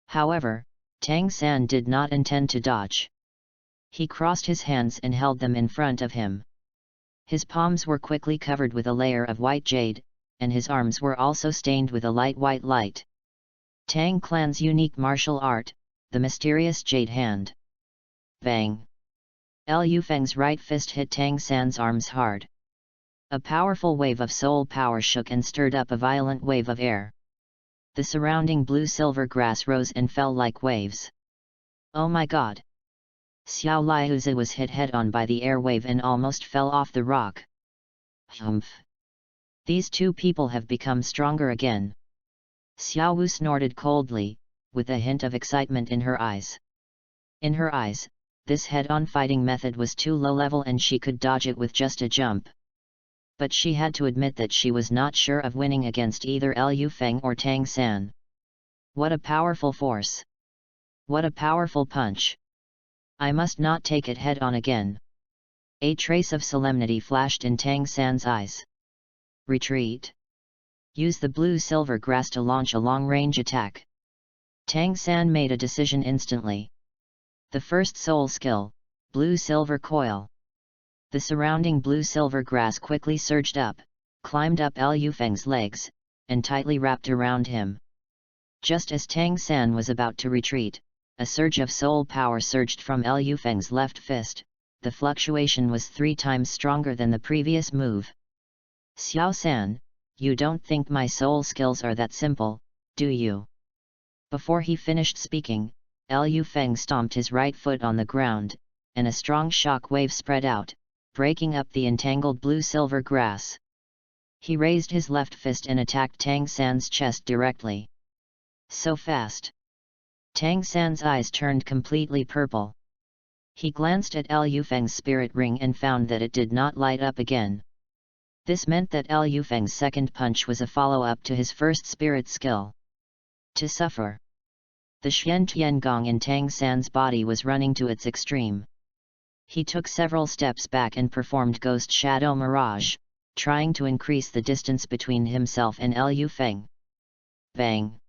However, Tang San did not intend to dodge. He crossed his hands and held them in front of him. His palms were quickly covered with a layer of white jade, and his arms were also stained with a light white light. Tang Clan's unique martial art, the mysterious jade hand. Bang! Liu Feng's right fist hit Tang San's arms hard. A powerful wave of soul power shook and stirred up a violent wave of air. The surrounding blue-silver grass rose and fell like waves. Oh my god! Xiao Liuzi was hit head-on by the air wave and almost fell off the rock. Humph! These two people have become stronger again. Xiao Wu snorted coldly, with a hint of excitement in her eyes. In her eyes, this head-on fighting method was too low-level and she could dodge it with just a jump. But she had to admit that she was not sure of winning against either Liu Feng or Tang San. What a powerful force! What a powerful punch! I must not take it head-on again. A trace of solemnity flashed in Tang San's eyes. Retreat. Use the blue-silver grass to launch a long-range attack. Tang San made a decision instantly. The first soul skill, blue-silver coil. The surrounding blue-silver grass quickly surged up, climbed up Lu Feng's legs, and tightly wrapped around him. Just as Tang San was about to retreat, a surge of soul power surged from Lu Feng's left fist. The fluctuation was 3 times stronger than the previous move. Xiao San, you don't think my soul skills are that simple, do you? Before he finished speaking, Lu Feng stomped his right foot on the ground, and a strong shock wave spread out, breaking up the entangled blue-silver grass. He raised his left fist and attacked Tang San's chest directly. So fast! Tang San's eyes turned completely purple. He glanced at Lu Feng's spirit ring and found that it did not light up again. This meant that Lu Feng's second punch was a follow-up to his first spirit skill. To suffer. The Xian Tian Gong in Tang San's body was running to its extreme. He took several steps back and performed Ghost Shadow Mirage, trying to increase the distance between himself and Lu Feng. Bang!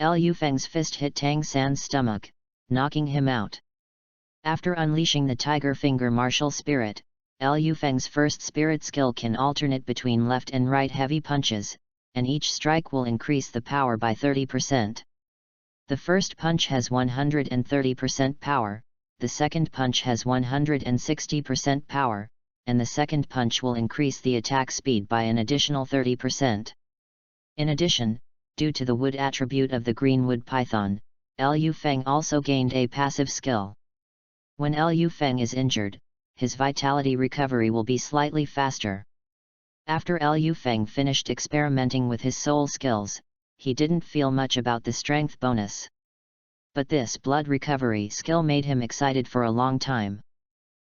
Lu Feng's fist hit Tang San's stomach, knocking him out. After unleashing the Tiger Finger martial spirit, Lu Feng's first spirit skill can alternate between left and right heavy punches, and each strike will increase the power by 30%. The first punch has 130% power, the second punch has 160% power, and the second punch will increase the attack speed by an additional 30%. In addition, due to the wood attribute of the green wood python, Lu Feng also gained a passive skill. When Lu Feng is injured, his vitality recovery will be slightly faster. After Lu Feng finished experimenting with his soul skills, he didn't feel much about the strength bonus. But this blood recovery skill made him excited for a long time.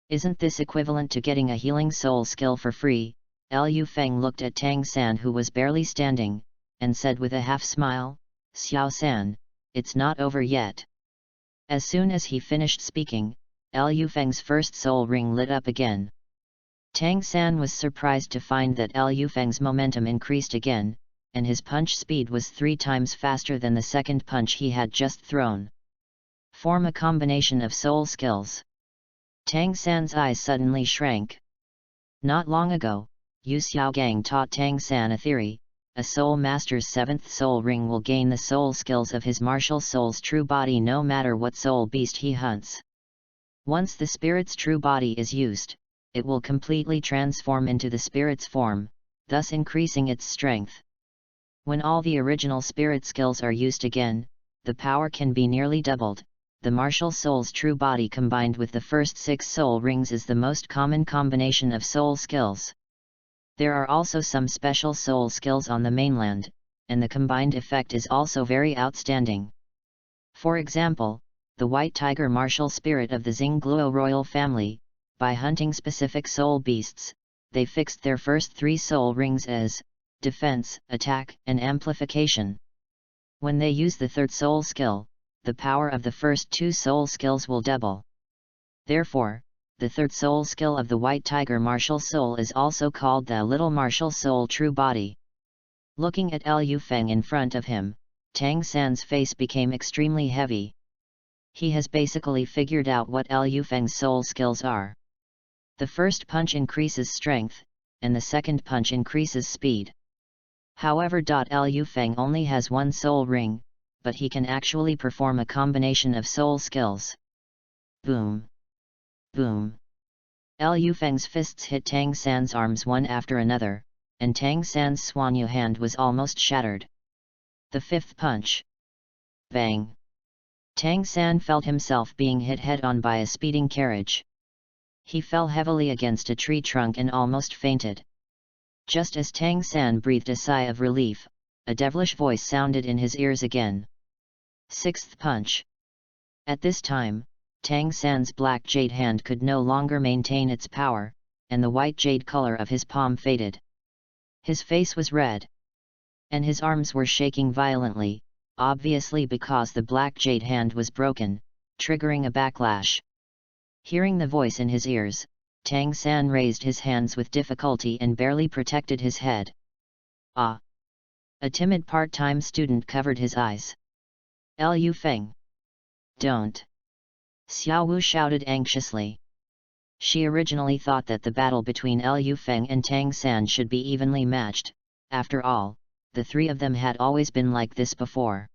Isn't this equivalent to getting a healing soul skill for free? Lu Feng looked at Tang San, who was barely standing, and said with a half-smile, Xiao San, it's not over yet. As soon as he finished speaking, Lu Feng's first soul ring lit up again. Tang San was surprised to find that Lu Feng's momentum increased again, and his punch speed was 3 times faster than the second punch he had just thrown. Form a combination of soul skills. Tang San's eyes suddenly shrank. Not long ago, Yu Xiaogang taught Tang San a theory: a soul master's 7th soul ring will gain the soul skills of his martial soul's true body no matter what soul beast he hunts. Once the spirit's true body is used, it will completely transform into the spirit's form, thus increasing its strength. When all the original spirit skills are used again, the power can be nearly doubled. The martial soul's true body combined with the first 6 soul rings is the most common combination of soul skills. There are also some special soul skills on the mainland, and the combined effect is also very outstanding. For example, the White Tiger martial spirit of the Xingluo royal family, by hunting specific soul beasts, they fixed their first 3 soul rings as defense, attack, and amplification. When they use the 3rd soul skill, the power of the first 2 soul skills will double. Therefore, the 3rd soul skill of the White Tiger martial soul is also called the Little Martial Soul True Body. Looking at Lu Feng in front of him, Tang San's face became extremely heavy. He has basically figured out what Lu Feng's soul skills are. The first punch increases strength, and the second punch increases speed. However, Lu Feng only has 1 soul ring, but he can actually perform a combination of soul skills. Boom! Boom! Lu Feng's fists hit Tang San's arms one after another, and Tang San's Suanyu hand was almost shattered. The 5th punch. Bang! Tang San felt himself being hit head-on by a speeding carriage. He fell heavily against a tree trunk and almost fainted. Just as Tang San breathed a sigh of relief, a devilish voice sounded in his ears again. 6th punch. At this time, Tang San's black jade hand could no longer maintain its power, and the white jade color of his palm faded. His face was red, and his arms were shaking violently, obviously because the black jade hand was broken, triggering a backlash. Hearing the voice in his ears, Tang San raised his hands with difficulty and barely protected his head. Ah! A timid part-time student covered his eyes. Liu Feng. Don't! Xiao Wu shouted anxiously. She originally thought that the battle between Liu Feng and Tang San should be evenly matched. After all, the three of them had always been like this before.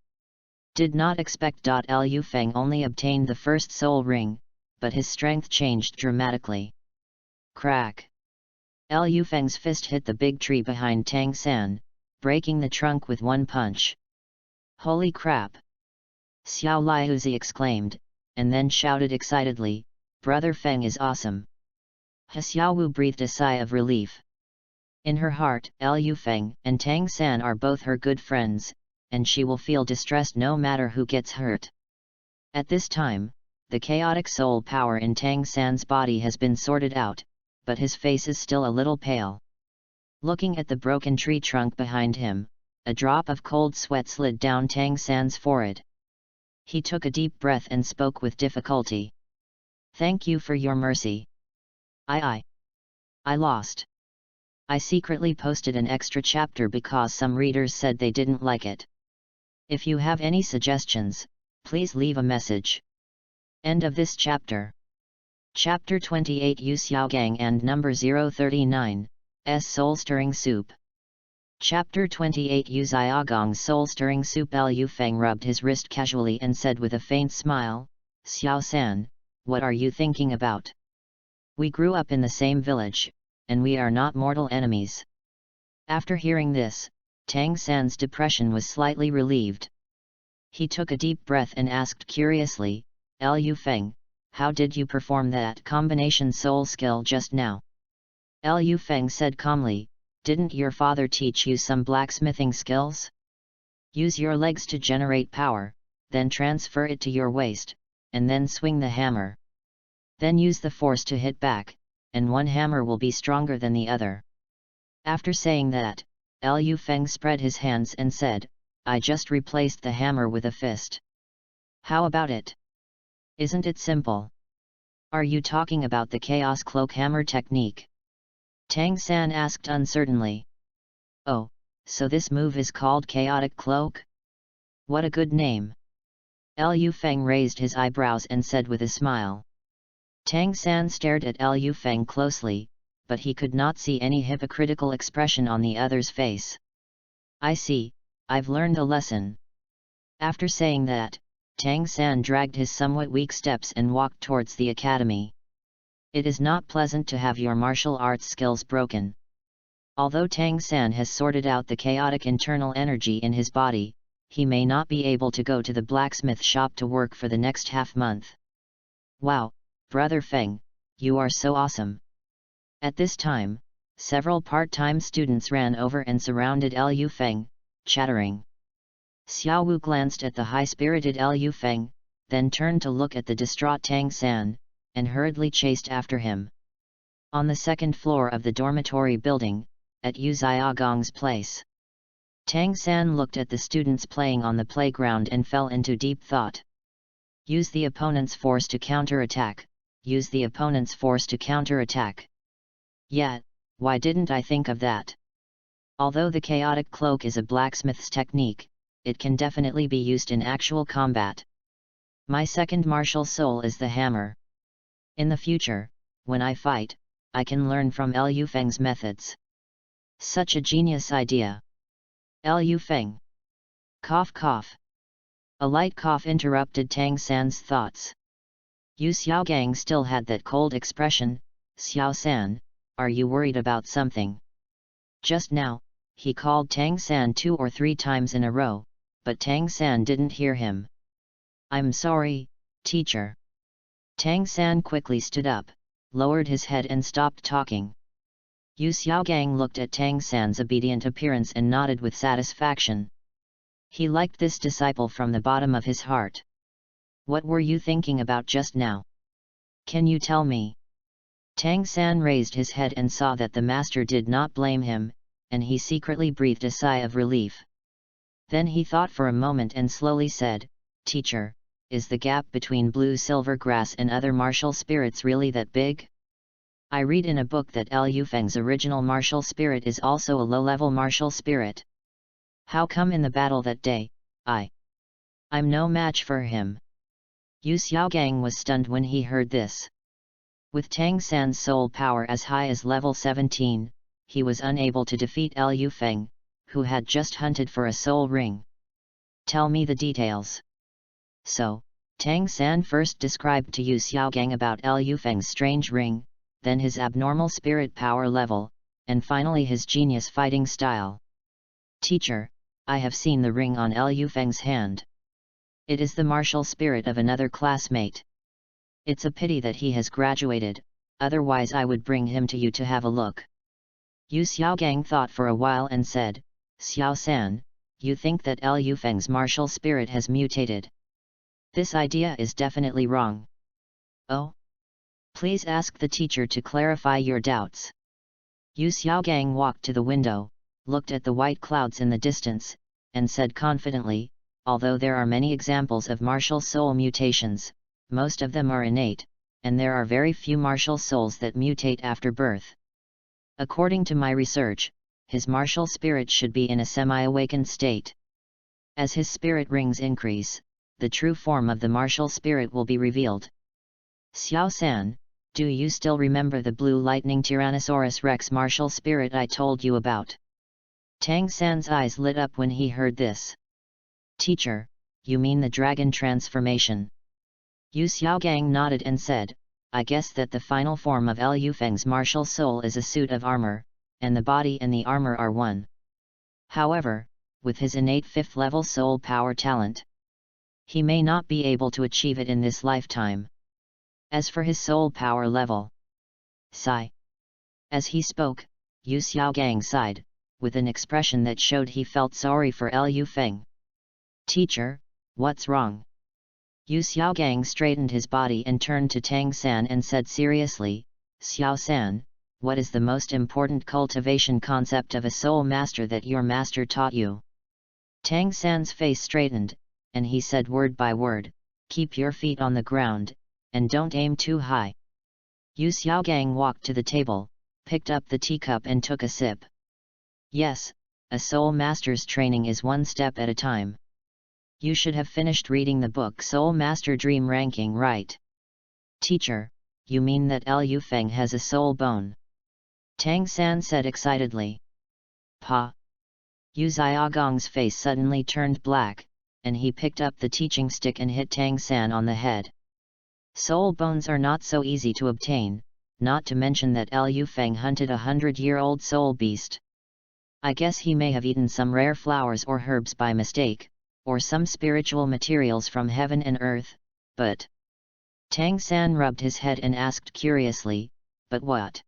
Did not expect. Liu Feng only obtained the first soul ring, but his strength changed dramatically. Crack! Liu Feng's fist hit the big tree behind Tang San, breaking the trunk with one punch. Holy crap! Xiao Liuzi exclaimed, and then shouted excitedly, Brother Feng is awesome. Xiao Wu breathed a sigh of relief. In her heart, Liu Feng and Tang San are both her good friends, and she will feel distressed no matter who gets hurt. At this time, the chaotic soul power in Tang San's body has been sorted out, but his face is still a little pale. Looking at the broken tree trunk behind him, a drop of cold sweat slid down Tang San's forehead. He took a deep breath and spoke with difficulty. Thank you for your mercy. I lost. I secretly posted an extra chapter because some readers said they didn't like it. If you have any suggestions, please leave a message. End of this chapter. Chapter 28 Yu Xiaogang and number 039, S Soul Stirring Soup. Chapter 28 Yu Xiaogang's Soul Stirring Soup. Liu Feng rubbed his wrist casually and said with a faint smile, Xiao San, what are you thinking about? We grew up in the same village, and we are not mortal enemies. After hearing this, Tang San's depression was slightly relieved. He took a deep breath and asked curiously, Liu Feng, how did you perform that combination soul skill just now? Liu Feng said calmly, didn't your father teach you some blacksmithing skills? Use your legs to generate power, then transfer it to your waist, and then swing the hammer. Then use the force to hit back, and one hammer will be stronger than the other. After saying that, Liu Feng spread his hands and said, I just replaced the hammer with a fist. How about it? Isn't it simple? Are you talking about the Chaos Cloak Hammer technique? Tang San asked uncertainly. Oh, so this move is called Chaotic Cloak? What a good name! Liu Feng raised his eyebrows and said with a smile. Tang San stared at Liu Feng closely, but he could not see any hypocritical expression on the other's face. I see, I've learned a lesson. After saying that, Tang San dragged his somewhat weak steps and walked towards the academy. It is not pleasant to have your martial arts skills broken. Although Tang San has sorted out the chaotic internal energy in his body, he may not be able to go to the blacksmith shop to work for the next half-month. Wow, Brother Feng, you are so awesome! At this time, several part-time students ran over and surrounded Liu Feng, chattering. Xiao Wu glanced at the high-spirited Liu Feng, then turned to look at the distraught Tang San, and hurriedly chased after him. On the second floor of the dormitory building, at Yu Xiaogang's place, Tang San looked at the students playing on the playground and fell into deep thought. Use the opponent's force to counter-attack, use the opponent's force to counter-attack. Yet, why didn't I think of that? Although the chaotic cloak is a blacksmith's technique, it can definitely be used in actual combat. My second martial soul is the hammer. In the future, when I fight, I can learn from Liu Feng's methods. Such a genius idea! Liu Feng. Cough cough. A light cough interrupted Tang San's thoughts. Yu Xiaogang still had that cold expression. Xiao San, are you worried about something? Just now, he called Tang San 2 or 3 times in a row, but Tang San didn't hear him. I'm sorry, teacher. Tang San quickly stood up, lowered his head and stopped talking. Yu Xiaogang looked at Tang San's obedient appearance and nodded with satisfaction. He liked this disciple from the bottom of his heart. What were you thinking about just now? Can you tell me? Tang San raised his head and saw that the master did not blame him, and he secretly breathed a sigh of relief. Then he thought for a moment and slowly said, Teacher, is the gap between blue silver grass and other martial spirits really that big? I read in a book that Liu Feng's original martial spirit is also a low-level martial spirit. How come in the battle that day, I I'm no match for him. Yu Xiaogang was stunned when he heard this. With Tang San's soul power as high as level 17, he was unable to defeat Liu Feng, who had just hunted for a soul ring. Tell me the details. So, Tang San first described to Yu Xiaogang about Liu Feng's strange ring, then his abnormal spirit power level, and finally his genius fighting style. Teacher, I have seen the ring on Liu Feng's hand. It is the martial spirit of another classmate. It's a pity that he has graduated, otherwise I would bring him to you to have a look. Yu Xiaogang thought for a while and said, Xiao San, you think that Liu Feng's martial spirit has mutated? This idea is definitely wrong. Oh? Please ask the teacher to clarify your doubts. Yu Xiaogang walked to the window, looked at the white clouds in the distance, and said confidently, although there are many examples of martial soul mutations, most of them are innate, and there are very few martial souls that mutate after birth. According to my research, his martial spirit should be in a semi-awakened state. As his spirit rings increase, the true form of the martial spirit will be revealed. Xiao San, do you still remember the blue lightning Tyrannosaurus Rex martial spirit I told you about? Tang San's eyes lit up when he heard this. Teacher, you mean the dragon transformation? Yu Xiaogang nodded and said, I guess that the final form of Liu Feng's martial soul is a suit of armor, and the body and the armor are one. However, with his innate 5th level soul power talent, he may not be able to achieve it in this lifetime. As for his soul power level, sigh. As he spoke, Yu Xiaogang sighed, with an expression that showed he felt sorry for Liu Feng. Teacher, what's wrong? Yu Xiaogang straightened his body and turned to Tang San and said seriously, Xiao San, what is the most important cultivation concept of a soul master that your master taught you? Tang San's face straightened, and he said word by word, keep your feet on the ground, and don't aim too high. Yu Xiaogang walked to the table, picked up the teacup and took a sip. Yes, a soul master's training is one step at a time. You should have finished reading the book Soul Master Dream Ranking, right? Teacher, you mean that Liu Feng has a soul bone? Tang San said excitedly. Pa! Yu Xiaogang's face suddenly turned black, and he picked up the teaching stick and hit Tang San on the head. Soul bones are not so easy to obtain, not to mention that Liu Feng hunted a 100-year-old soul beast. I guess he may have eaten some rare flowers or herbs by mistake, or some spiritual materials from heaven and earth, but... Tang San rubbed his head and asked curiously, but what?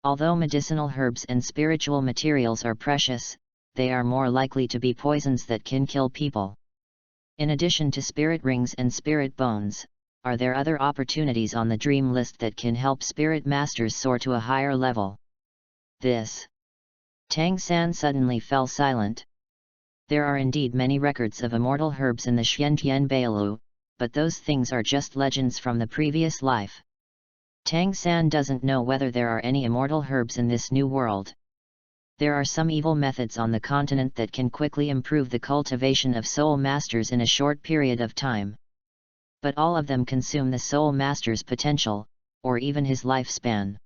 Although medicinal herbs and spiritual materials are precious, they are more likely to be poisons that can kill people. In addition to spirit rings and spirit bones, are there other opportunities on the dream list that can help spirit masters soar to a higher level? This. Tang San suddenly fell silent. There are indeed many records of immortal herbs in the Xiantian Bailu, but those things are just legends from the previous life. Tang San doesn't know whether there are any immortal herbs in this new world. There are some evil methods on the continent that can quickly improve the cultivation of soul masters in a short period of time. But all of them consume the soul master's potential, or even his lifespan.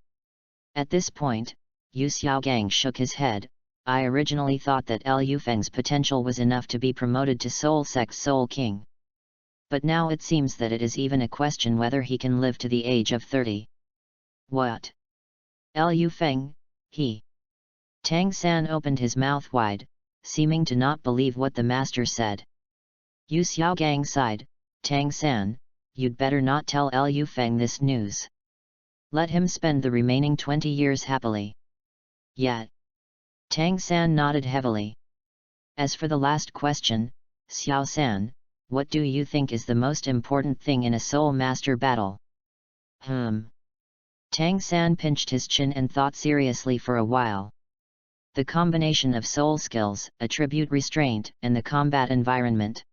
At this point, Yu Xiaogang shook his head. I originally thought that Liu Feng's potential was enough to be promoted to Soul Sect's Soul King. But now it seems that it is even a question whether he can live to the age of 30. What? Liu Feng, he? Tang San opened his mouth wide, seeming to not believe what the master said. Yu Xiaogang sighed, Tang San, you'd better not tell Liu Feng this news. Let him spend the remaining 20 years happily. Yet. Tang San nodded heavily. As for the last question, Xiao San, what do you think is the most important thing in a soul master battle? Tang San pinched his chin and thought seriously for a while. The combination of soul skills, attribute restraint, and the combat environment.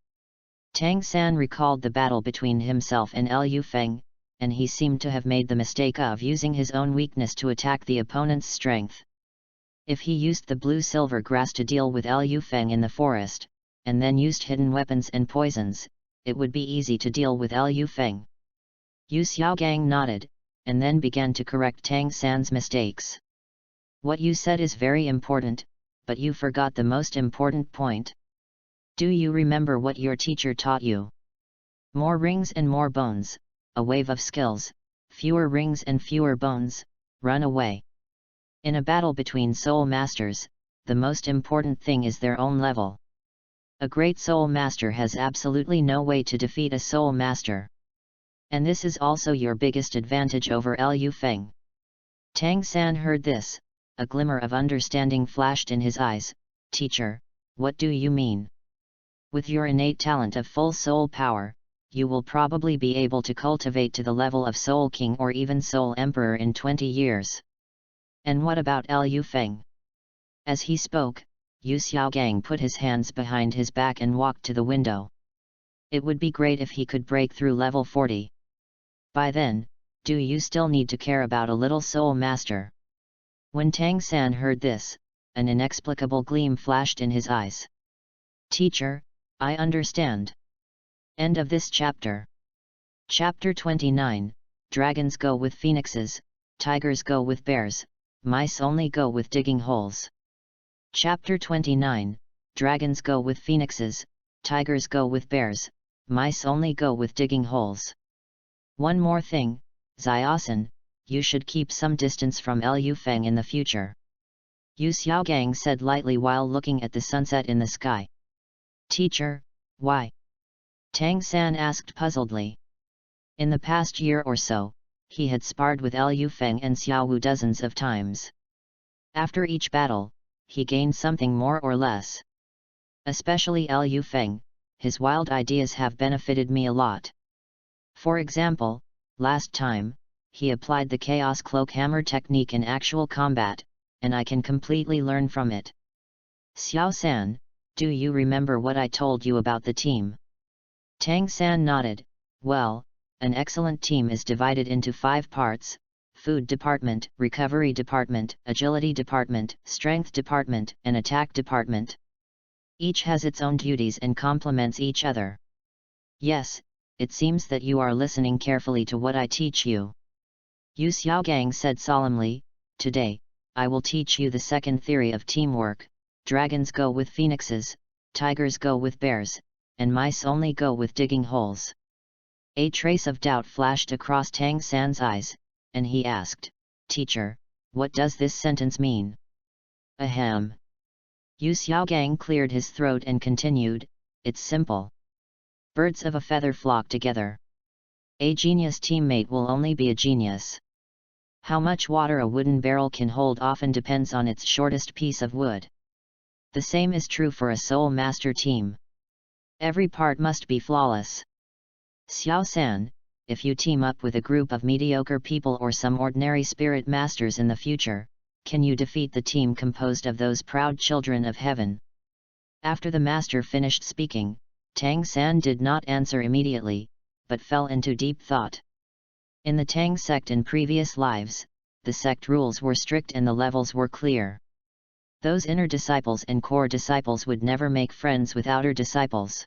Tang San recalled the battle between himself and Liu Feng, and he seemed to have made the mistake of using his own weakness to attack the opponent's strength. If he used the blue-silver grass to deal with Liu Feng in the forest, and then used hidden weapons and poisons, it would be easy to deal with Liu Feng. Yu Xiaogang nodded, and then began to correct Tang San's mistakes. What you said is very important, but you forgot the most important point. Do you remember what your teacher taught you? More rings and more bones, a wave of skills, fewer rings and fewer bones, run away. In a battle between soul masters, the most important thing is their own level. A great soul master has absolutely no way to defeat a soul master. And this is also your biggest advantage over Liu Feng. Tang San heard this, a glimmer of understanding flashed in his eyes. Teacher, what do you mean? With your innate talent of full soul power, you will probably be able to cultivate to the level of Soul King or even Soul Emperor in 20 years. And what about Liu Feng? As he spoke, Yu Xiaogang put his hands behind his back and walked to the window. It would be great if he could break through level 40. By then, do you still need to care about a little soul master? When Tang San heard this, an inexplicable gleam flashed in his eyes. Teacher, I understand. End of this chapter. Chapter 29, Dragons go with phoenixes, tigers go with bears, mice only go with digging holes. Chapter 29, Dragons go with phoenixes, tigers go with bears, mice only go with digging holes. One more thing, Xiaosan, you should keep some distance from Liu Feng in the future. Yu Xiaogang said lightly while looking at the sunset in the sky. Teacher, why? Tang San asked puzzledly. In the past year or so, he had sparred with Liu Feng and Xiaowu dozens of times. After each battle, he gained something more or less. Especially Liu Feng, his wild ideas have benefited me a lot. For example, last time, he applied the Chaos Cloak Hammer technique in actual combat, and I can completely learn from it. Xiao San, do you remember what I told you about the team? Tang San nodded. Well, an excellent team is divided into 5 parts: Food Department, Recovery Department, Agility Department, Strength Department, and Attack Department. Each has its own duties and complements each other. Yes, it seems that you are listening carefully to what I teach you. Yu Xiaogang said solemnly, today, I will teach you the second theory of teamwork: dragons go with phoenixes, tigers go with bears, and mice only go with digging holes. A trace of doubt flashed across Tang San's eyes, and he asked, Teacher, what does this sentence mean? Ahem. Yu Xiaogang cleared his throat and continued, it's simple. Birds of a feather flock together. A genius teammate will only be a genius. How much water a wooden barrel can hold often depends on its shortest piece of wood. The same is true for a soul master team. Every part must be flawless. Xiao San, if you team up with a group of mediocre people or some ordinary spirit masters in the future, can you defeat the team composed of those proud children of heaven? After the master finished speaking, Tang San did not answer immediately, but fell into deep thought. In the Tang sect in previous lives, the sect rules were strict and the levels were clear. Those inner disciples and core disciples would never make friends with outer disciples.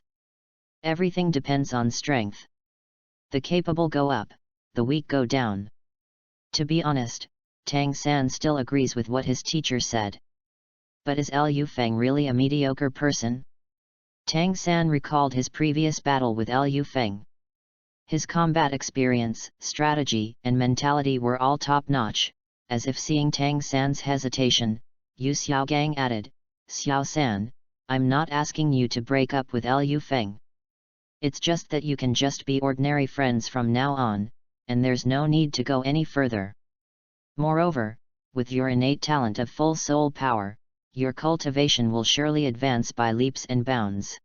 Everything depends on strength. The capable go up, the weak go down. To be honest, Tang San still agrees with what his teacher said. But is Liu Feng really a mediocre person? Tang San recalled his previous battle with Liu Feng. His combat experience, strategy, and mentality were all top-notch. As if seeing Tang San's hesitation, Yu Xiaogang added, Xiao San, I'm not asking you to break up with Liu Feng. It's just that you can just be ordinary friends from now on, and there's no need to go any further. Moreover, with your innate talent of full soul power, your cultivation will surely advance by leaps and bounds.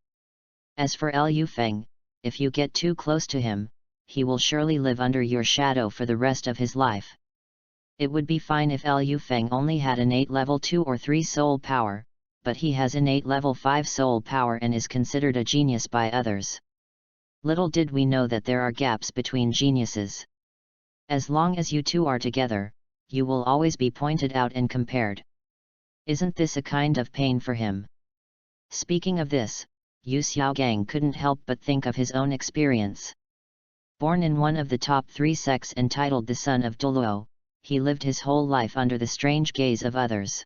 As for Liu Feng, if you get too close to him, he will surely live under your shadow for the rest of his life. It would be fine if Liu Feng only had innate level 2 or 3 soul power, but he has innate level 5 soul power and is considered a genius by others. Little did we know that there are gaps between geniuses. As long as you two are together, you will always be pointed out and compared. Isn't this a kind of pain for him? Speaking of this, Yu Xiaogang couldn't help but think of his own experience. Born in one of the top 3 sects entitled the Son of Douluo, he lived his whole life under the strange gaze of others.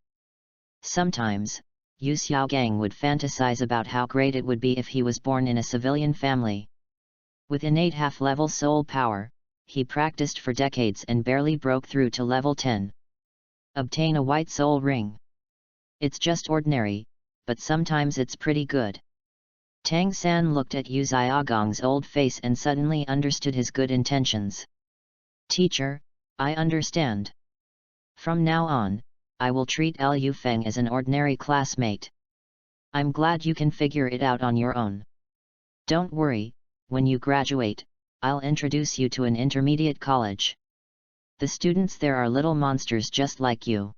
Sometimes, Yu Xiaogang would fantasize about how great it would be if he was born in a civilian family. With innate half-level soul power, he practiced for decades and barely broke through to level 10. Obtain a white soul ring. It's just ordinary, but sometimes it's pretty good. Tang San looked at Yu Xiaogang's old face and suddenly understood his good intentions. Teacher, I understand. From now on, I will treat Liu Feng as an ordinary classmate. I'm glad you can figure it out on your own. Don't worry, when you graduate, I'll introduce you to an intermediate college. The students there are little monsters just like you.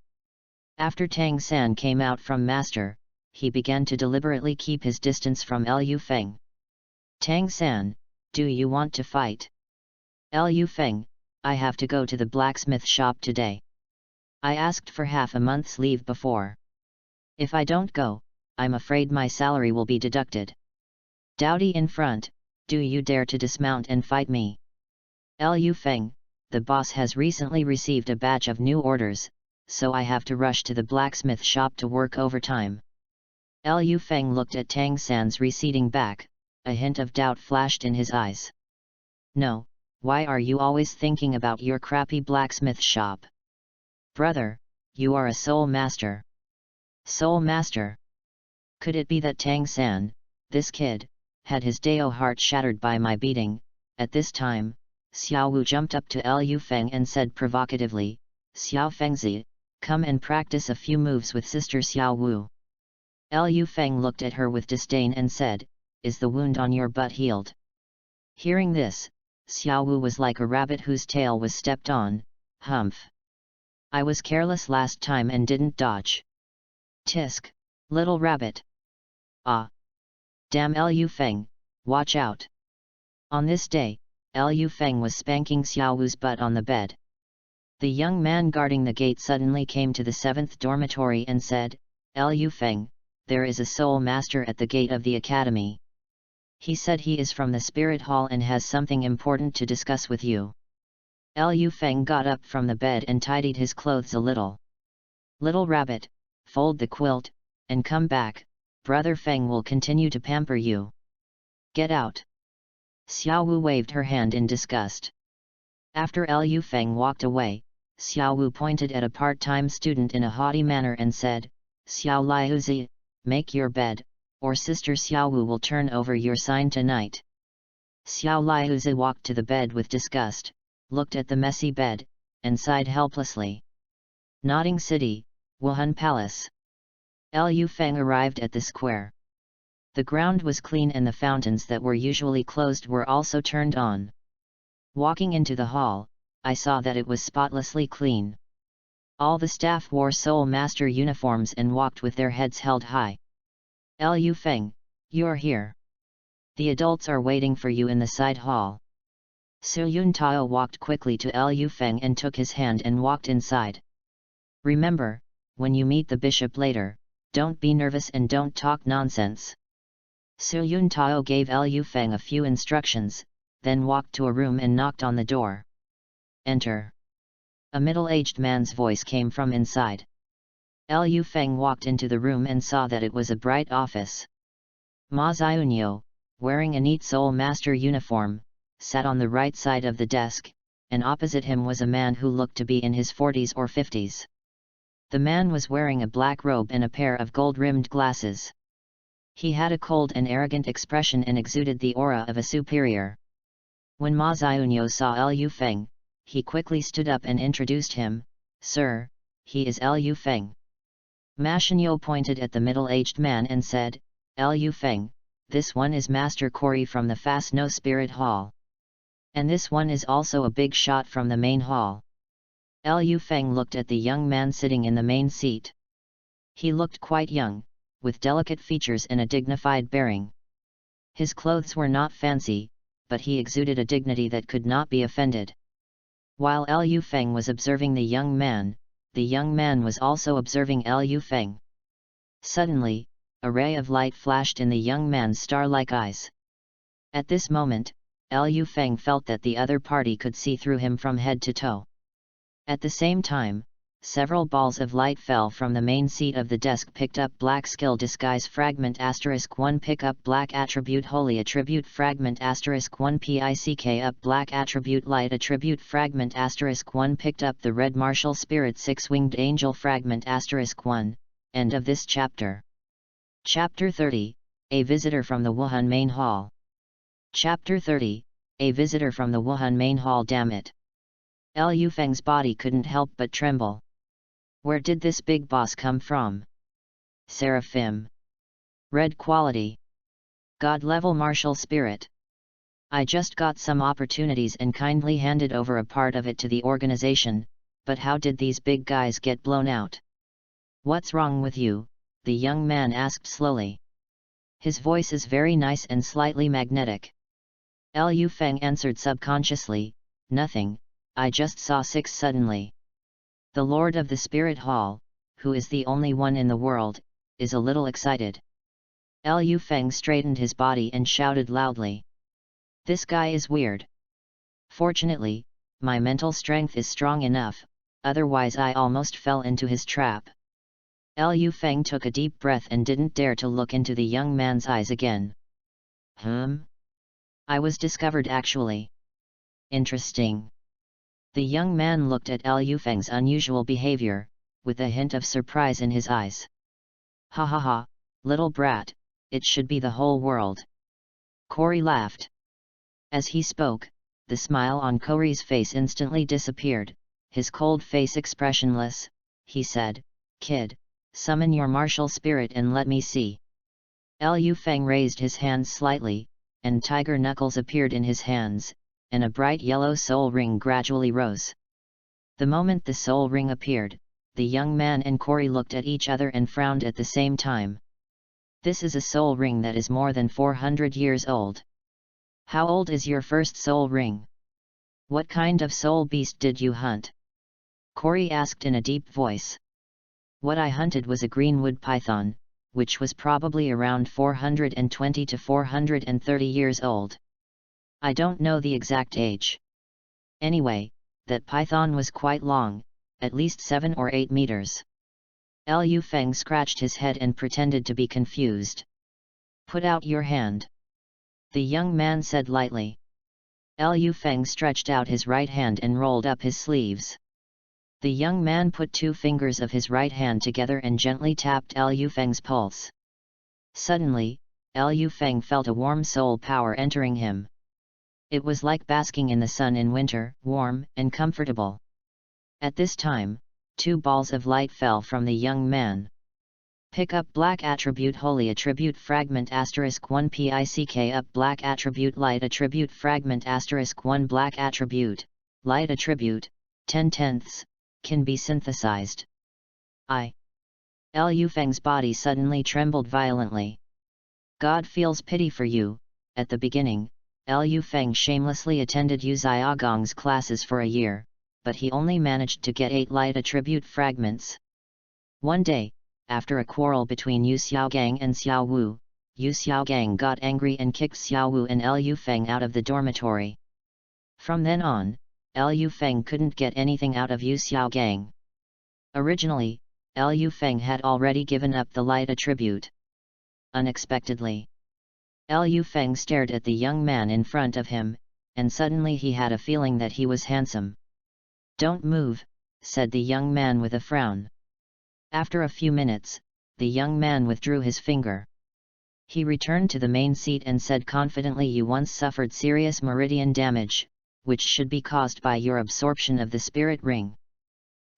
After Tang San came out from Master, he began to deliberately keep his distance from Liu Feng. Tang San, do you want to fight? Liu Feng, I have to go to the blacksmith shop today. I asked for half a month's leave before. If I don't go, I'm afraid my salary will be deducted. Dowdy in front, do you dare to dismount and fight me? Liu Feng, the boss has recently received a batch of new orders, so I have to rush to the blacksmith shop to work overtime. Liu Feng looked at Tang San's receding back, a hint of doubt flashed in his eyes. No, why are you always thinking about your crappy blacksmith shop? Brother, you are a soul master. Soul master? Could it be that Tang San, this kid, had his Dao heart shattered by my beating? At this time, Xiao Wu jumped up to Liu Feng and said provocatively, Xiao Fengzi, come and practice a few moves with Sister Xiao Wu. Liu Feng looked at her with disdain and said, is the wound on your butt healed? Hearing this, Xiao Wu was like a rabbit whose tail was stepped on. Humph! I was careless last time and didn't dodge. Tisk, little rabbit. Ah! Damn Liu Feng, watch out! On this day, Liu Feng was spanking Xiao Wu's butt on the bed. The young man guarding the gate suddenly came to the 7th dormitory and said, Liu Feng, there is a soul master at the gate of the academy. He said he is from the spirit hall and has something important to discuss with you. Liu Feng got up from the bed and tidied his clothes a little. Little rabbit, fold the quilt, and come back, Brother Feng will continue to pamper you. Get out! Xiao Wu waved her hand in disgust. After Liu Feng walked away, Xiao Wu pointed at a part-time student in a haughty manner and said, Xiao Liuzi, make your bed, or Sister Xiao Wu will turn over your sign tonight. Xiao Liuzi walked to the bed with disgust, looked at the messy bed, and sighed helplessly. Nodding City, Wuhan Palace. Liu Feng arrived at the square. The ground was clean and the fountains that were usually closed were also turned on. Walking into the hall, I saw that it was spotlessly clean. All the staff wore Soul Master uniforms and walked with their heads held high. Liu Feng, you're here. The adults are waiting for you in the side hall. Su Yun Tao walked quickly to Liu Feng and took his hand and walked inside. Remember, when you meet the bishop later, don't be nervous and don't talk nonsense. Su Yun Tao gave Liu Feng a few instructions, then walked to a room and knocked on the door. Enter. A middle-aged man's voice came from inside. Liu Feng walked into the room and saw that it was a bright office. Ma Xiaonyo, wearing a neat Soul Master uniform, sat on the right side of the desk, and opposite him was a man who looked to be in his 40s or 50s. The man was wearing a black robe and a pair of gold-rimmed glasses. He had a cold and arrogant expression and exuded the aura of a superior. When Ma Xiaonyo saw Liu Feng, he quickly stood up and introduced him, Sir, he is Liu Feng. Ma Xiaonyo pointed at the middle-aged man and said, Liu Feng, this one is Master Kori from the Fast No Spirit Hall. And this one is also a big shot from the main hall. Liu Feng looked at the young man sitting in the main seat. He looked quite young, with delicate features and a dignified bearing. His clothes were not fancy, but he exuded a dignity that could not be offended. While Liu Feng was observing the young man was also observing Liu Feng. Suddenly, a ray of light flashed in the young man's star-like eyes. At this moment, Liu Feng felt that the other party could see through him from head to toe. At the same time, several balls of light fell from the main seat of the desk. Picked up black skill disguise fragment *1 pick up black attribute holy attribute fragment *1 pick up black attribute light attribute fragment *1 picked up the red martial spirit six-winged angel fragment *1. End of this chapter. Chapter 30, A Visitor from the Wuhan Main Hall. Chapter 30, A Visitor from the Wuhan Main Hall. Damn it. Liu Feng's body couldn't help but tremble. Where did this big boss come from? Seraphim. Red quality. God level martial spirit. I just got some opportunities and kindly handed over a part of it to the organization, but how did these big guys get blown out? What's wrong with you? The young man asked slowly. His voice is very nice and slightly magnetic. Liu Feng answered subconsciously, nothing, I just saw six suddenly. The Lord of the Spirit Hall, who is the only one in the world, is a little excited. Liu Feng straightened his body and shouted loudly. This guy is weird. Fortunately, my mental strength is strong enough, otherwise I almost fell into his trap. Liu Feng took a deep breath and didn't dare to look into the young man's eyes again. I was discovered actually. Interesting. The young man looked at Liu Feng's unusual behavior, with a hint of surprise in his eyes. Ha ha ha, little brat, it should be the whole world. Corey laughed. As he spoke, the smile on Corey's face instantly disappeared, his cold face expressionless. He said, Kid, summon your martial spirit and let me see. Liu Feng raised his hands slightly, and tiger knuckles appeared in his hands, and a bright yellow soul ring gradually rose. The moment the soul ring appeared, the young man and Corey looked at each other and frowned at the same time. This is a soul ring that is more than 400 years old. How old is your first soul ring? What kind of soul beast did you hunt? Corey asked in a deep voice. What I hunted was a greenwood python, which was probably around 420 to 430 years old. I don't know the exact age. Anyway, that python was quite long, at least 7 or 8 meters. Liu Feng scratched his head and pretended to be confused. Put out your hand. The young man said lightly. Liu Feng stretched out his right hand and rolled up his sleeves. The young man put 2 fingers of his right hand together and gently tapped Liu Feng's pulse. Suddenly, Liu Feng felt a warm soul power entering him. It was like basking in the sun in winter, warm and comfortable. At this time, 2 balls of light fell from the young man. Pick up black attribute holy attribute fragment *1 pick up black attribute light attribute fragment *1 black attribute, light attribute, 10/10, can be synthesized. Liu Feng's body suddenly trembled violently. God feels pity for you. At the beginning, Liu Feng shamelessly attended Yu Xiaogong's classes for a year, but he only managed to get 8 light attribute fragments. One day, after a quarrel between Yu Xiaogang and Xiao Wu, Yu Xiaogang got angry and kicked Xiao Wu and Liu Feng out of the dormitory. From then on, Liu Feng couldn't get anything out of Yu Xiaogang. Originally, Liu Feng had already given up the light attribute. Unexpectedly, Liu Feng stared at the young man in front of him, and suddenly he had a feeling that he was handsome. Don't move, said the young man with a frown. After a few minutes, the young man withdrew his finger. He returned to the main seat and said confidently, you once suffered serious meridian damage, which should be caused by your absorption of the spirit ring.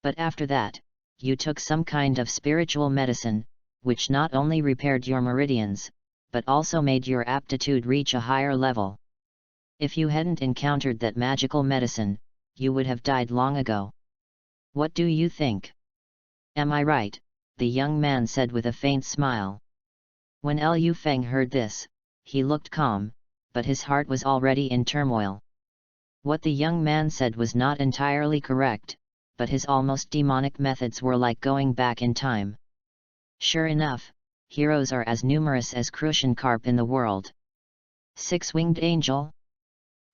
But after that, you took some kind of spiritual medicine, which not only repaired your meridians, but also made your aptitude reach a higher level. If you hadn't encountered that magical medicine, you would have died long ago. What do you think? Am I right? The young man said with a faint smile. When Liu Feng heard this, he looked calm, but his heart was already in turmoil. What the young man said was not entirely correct, but his almost demonic methods were like going back in time. Sure enough, heroes are as numerous as crucian carp in the world. Six-winged angel?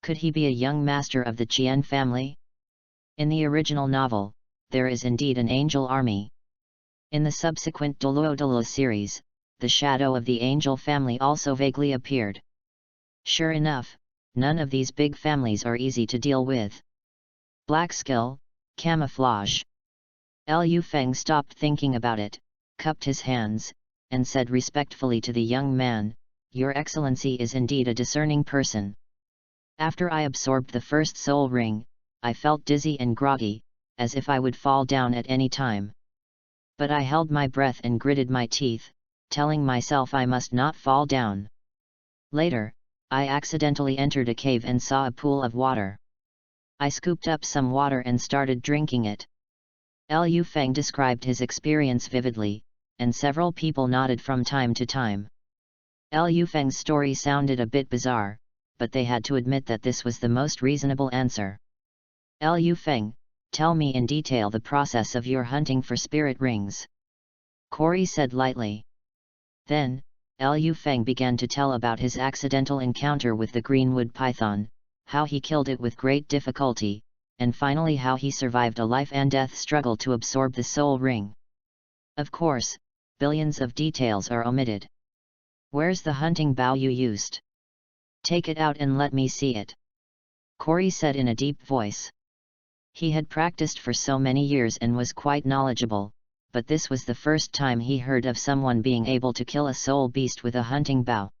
Could he be a young master of the Qian family? In the original novel, there is indeed an angel army. In the subsequent Douluo series, the shadow of the angel family also vaguely appeared. Sure enough, none of these big families are easy to deal with. Black skill, camouflage. Liu Feng stopped thinking about it, cupped his hands, and said respectfully to the young man, "Your Excellency is indeed a discerning person. After I absorbed the first soul ring, I felt dizzy and groggy, as if I would fall down at any time. But I held my breath and gritted my teeth, telling myself I must not fall down. Later, I accidentally entered a cave and saw a pool of water. I scooped up some water and started drinking it." Liu Feng described his experience vividly, and several people nodded from time to time. Liu Feng's story sounded a bit bizarre, but they had to admit that this was the most reasonable answer. "Liu Feng, tell me in detail the process of your hunting for spirit rings," Corey said lightly. Then, Liu Feng began to tell about his accidental encounter with the greenwood python, how he killed it with great difficulty, and finally how he survived a life-and-death struggle to absorb the soul ring. Of course, billions of details are omitted. "Where's the hunting bow you used? Take it out and let me see it," Corey said in a deep voice. He had practiced for so many years and was quite knowledgeable, but this was the first time he heard of someone being able to kill a soul beast with a hunting bow.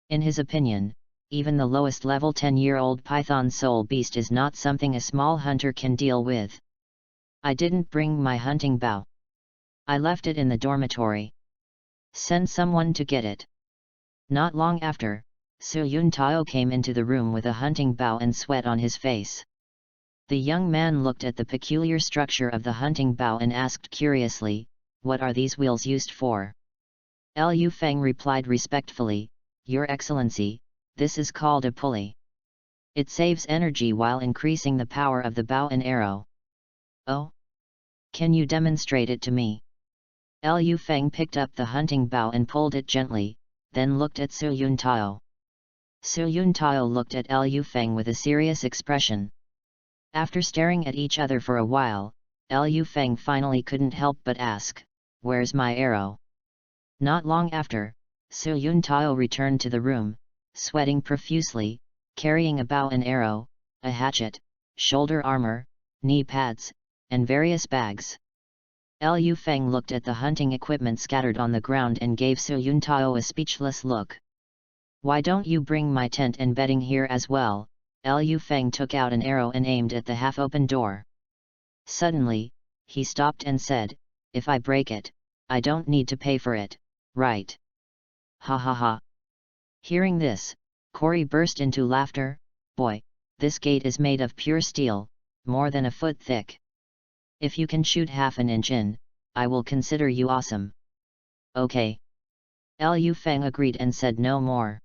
In his opinion, even the lowest level 10-year-old python soul beast is not something a small hunter can deal with. "I didn't bring my hunting bow. I left it in the dormitory. Send someone to get it." Not long after, Su Yuntao came into the room with a hunting bow and sweat on his face. The young man looked at the peculiar structure of the hunting bow and asked curiously, "What are these wheels used for?" Liu Feng replied respectfully, "Your Excellency, this is called a pulley. It saves energy while increasing the power of the bow and arrow." "Oh? Can you demonstrate it to me?" Liu Feng picked up the hunting bow and pulled it gently, then looked at Su Yuntao. Su Yuntao looked at Liu Feng with a serious expression. After staring at each other for a while, Liu Feng finally couldn't help but ask, "Where's my arrow?" Not long after, Su Yuntao returned to the room, sweating profusely, carrying a bow and arrow, a hatchet, shoulder armor, knee pads, and various bags. Liu Feng looked at the hunting equipment scattered on the ground and gave Su Yuntao a speechless look. "Why don't you bring my tent and bedding here as well?" Liu Feng took out an arrow and aimed at the half-open door. Suddenly, he stopped and said, "If I break it, I don't need to pay for it, right?" "Ha ha ha." Hearing this, Corey burst into laughter. "Boy, this gate is made of pure steel, more than a foot thick. If you can shoot half an inch in, I will consider you awesome." "Okay." Liu Feng agreed and said no more.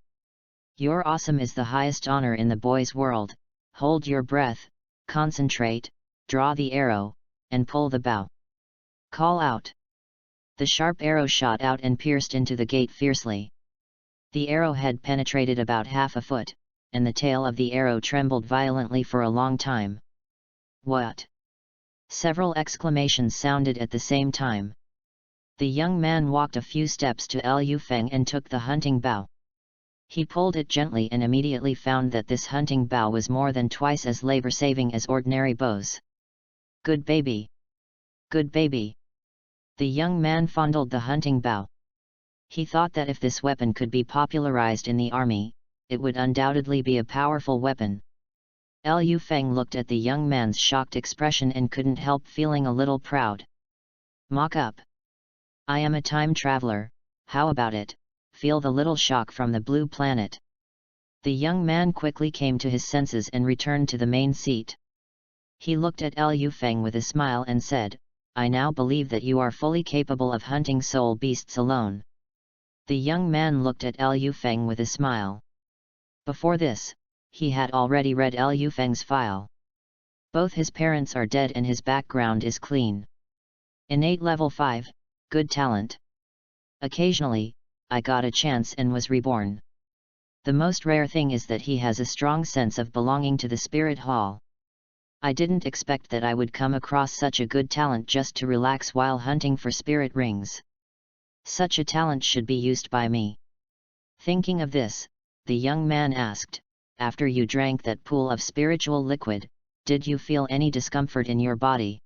"Your awesome is the highest honor in the boys' world. Hold your breath, concentrate, draw the arrow, and pull the bow. Call out." The sharp arrow shot out and pierced into the gate fiercely. The arrow had penetrated about half a foot, and the tail of the arrow trembled violently for a long time. "What?" Several exclamations sounded at the same time. The young man walked a few steps to Liu Feng and took the hunting bow. He pulled it gently and immediately found that this hunting bow was more than twice as labor-saving as ordinary bows. "Good baby! Good baby!" The young man fondled the hunting bow. He thought that if this weapon could be popularized in the army, it would undoubtedly be a powerful weapon. Liu Feng looked at the young man's shocked expression and couldn't help feeling a little proud. "Mock up! I am a time traveler, how about it? Feel the little shock from the blue planet." The young man quickly came to his senses and returned to the main seat. He looked at Liu Feng with a smile and said, "I now believe that you are fully capable of hunting soul beasts alone." The young man looked at Liu Feng with a smile. Before this, he had already read Liu Feng's file. Both his parents are dead and his background is clean. Innate level 5, good talent. Occasionally, I got a chance and was reborn. The most rare thing is that he has a strong sense of belonging to the spirit hall. I didn't expect that I would come across such a good talent just to relax while hunting for spirit rings. Such a talent should be used by me. Thinking of this, the young man asked, after you drank that pool of spiritual liquid, did you feel any discomfort in your body?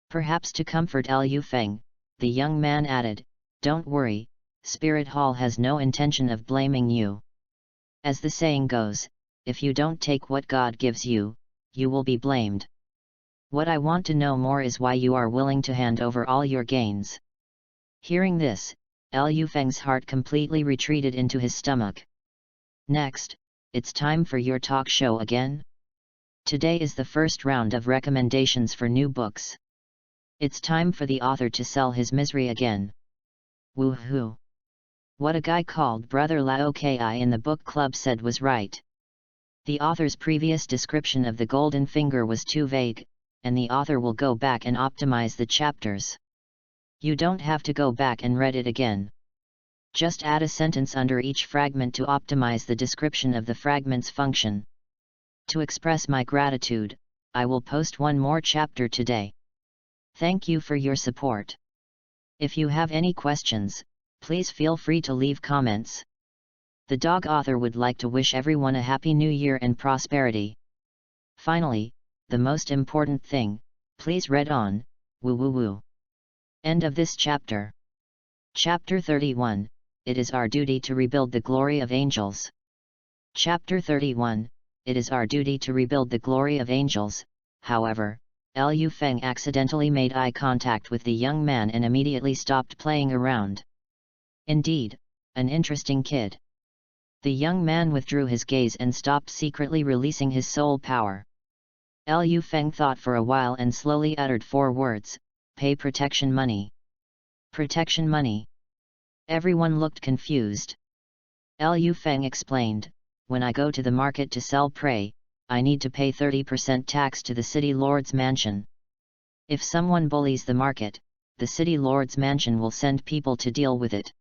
Perhaps to comfort Liu Feng, the young man added, don't worry, Spirit Hall has no intention of blaming you. As the saying goes, if you don't take what God gives you, you will be blamed. What I want to know more is why you are willing to hand over all your gains. Hearing this, Liu Feng's heart completely retreated into his stomach. Next, it's time for your talk show again? Today is the first round of recommendations for new books. It's time for the author to sell his misery again. Woohoo! What a guy called Brother Lao Ki in the book club said was right. The author's previous description of the golden finger was too vague, and the author will go back and optimize the chapters. You don't have to go back and read it again. Just add a sentence under each fragment to optimize the description of the fragments function. To express my gratitude, I will post one more chapter today. Thank you for your support. If you have any questions, please feel free to leave comments. The dog author would like to wish everyone a happy new year and prosperity. Finally, the most important thing, please read on, woo woo woo. End of this chapter. Chapter 31, It is our duty to rebuild the glory of angels. Chapter 31, It is our duty to rebuild the glory of angels. However, Liu Feng accidentally made eye contact with the young man and immediately stopped playing around. Indeed, an interesting kid. The young man withdrew his gaze and stopped secretly releasing his soul power. Liu Feng thought for a while and slowly uttered 4 words, pay protection money. Protection money. Everyone looked confused. Liu Feng explained, when I go to the market to sell prey, I need to pay 30% tax to the city lord's mansion. If someone bullies the market, the city lord's mansion will send people to deal with it.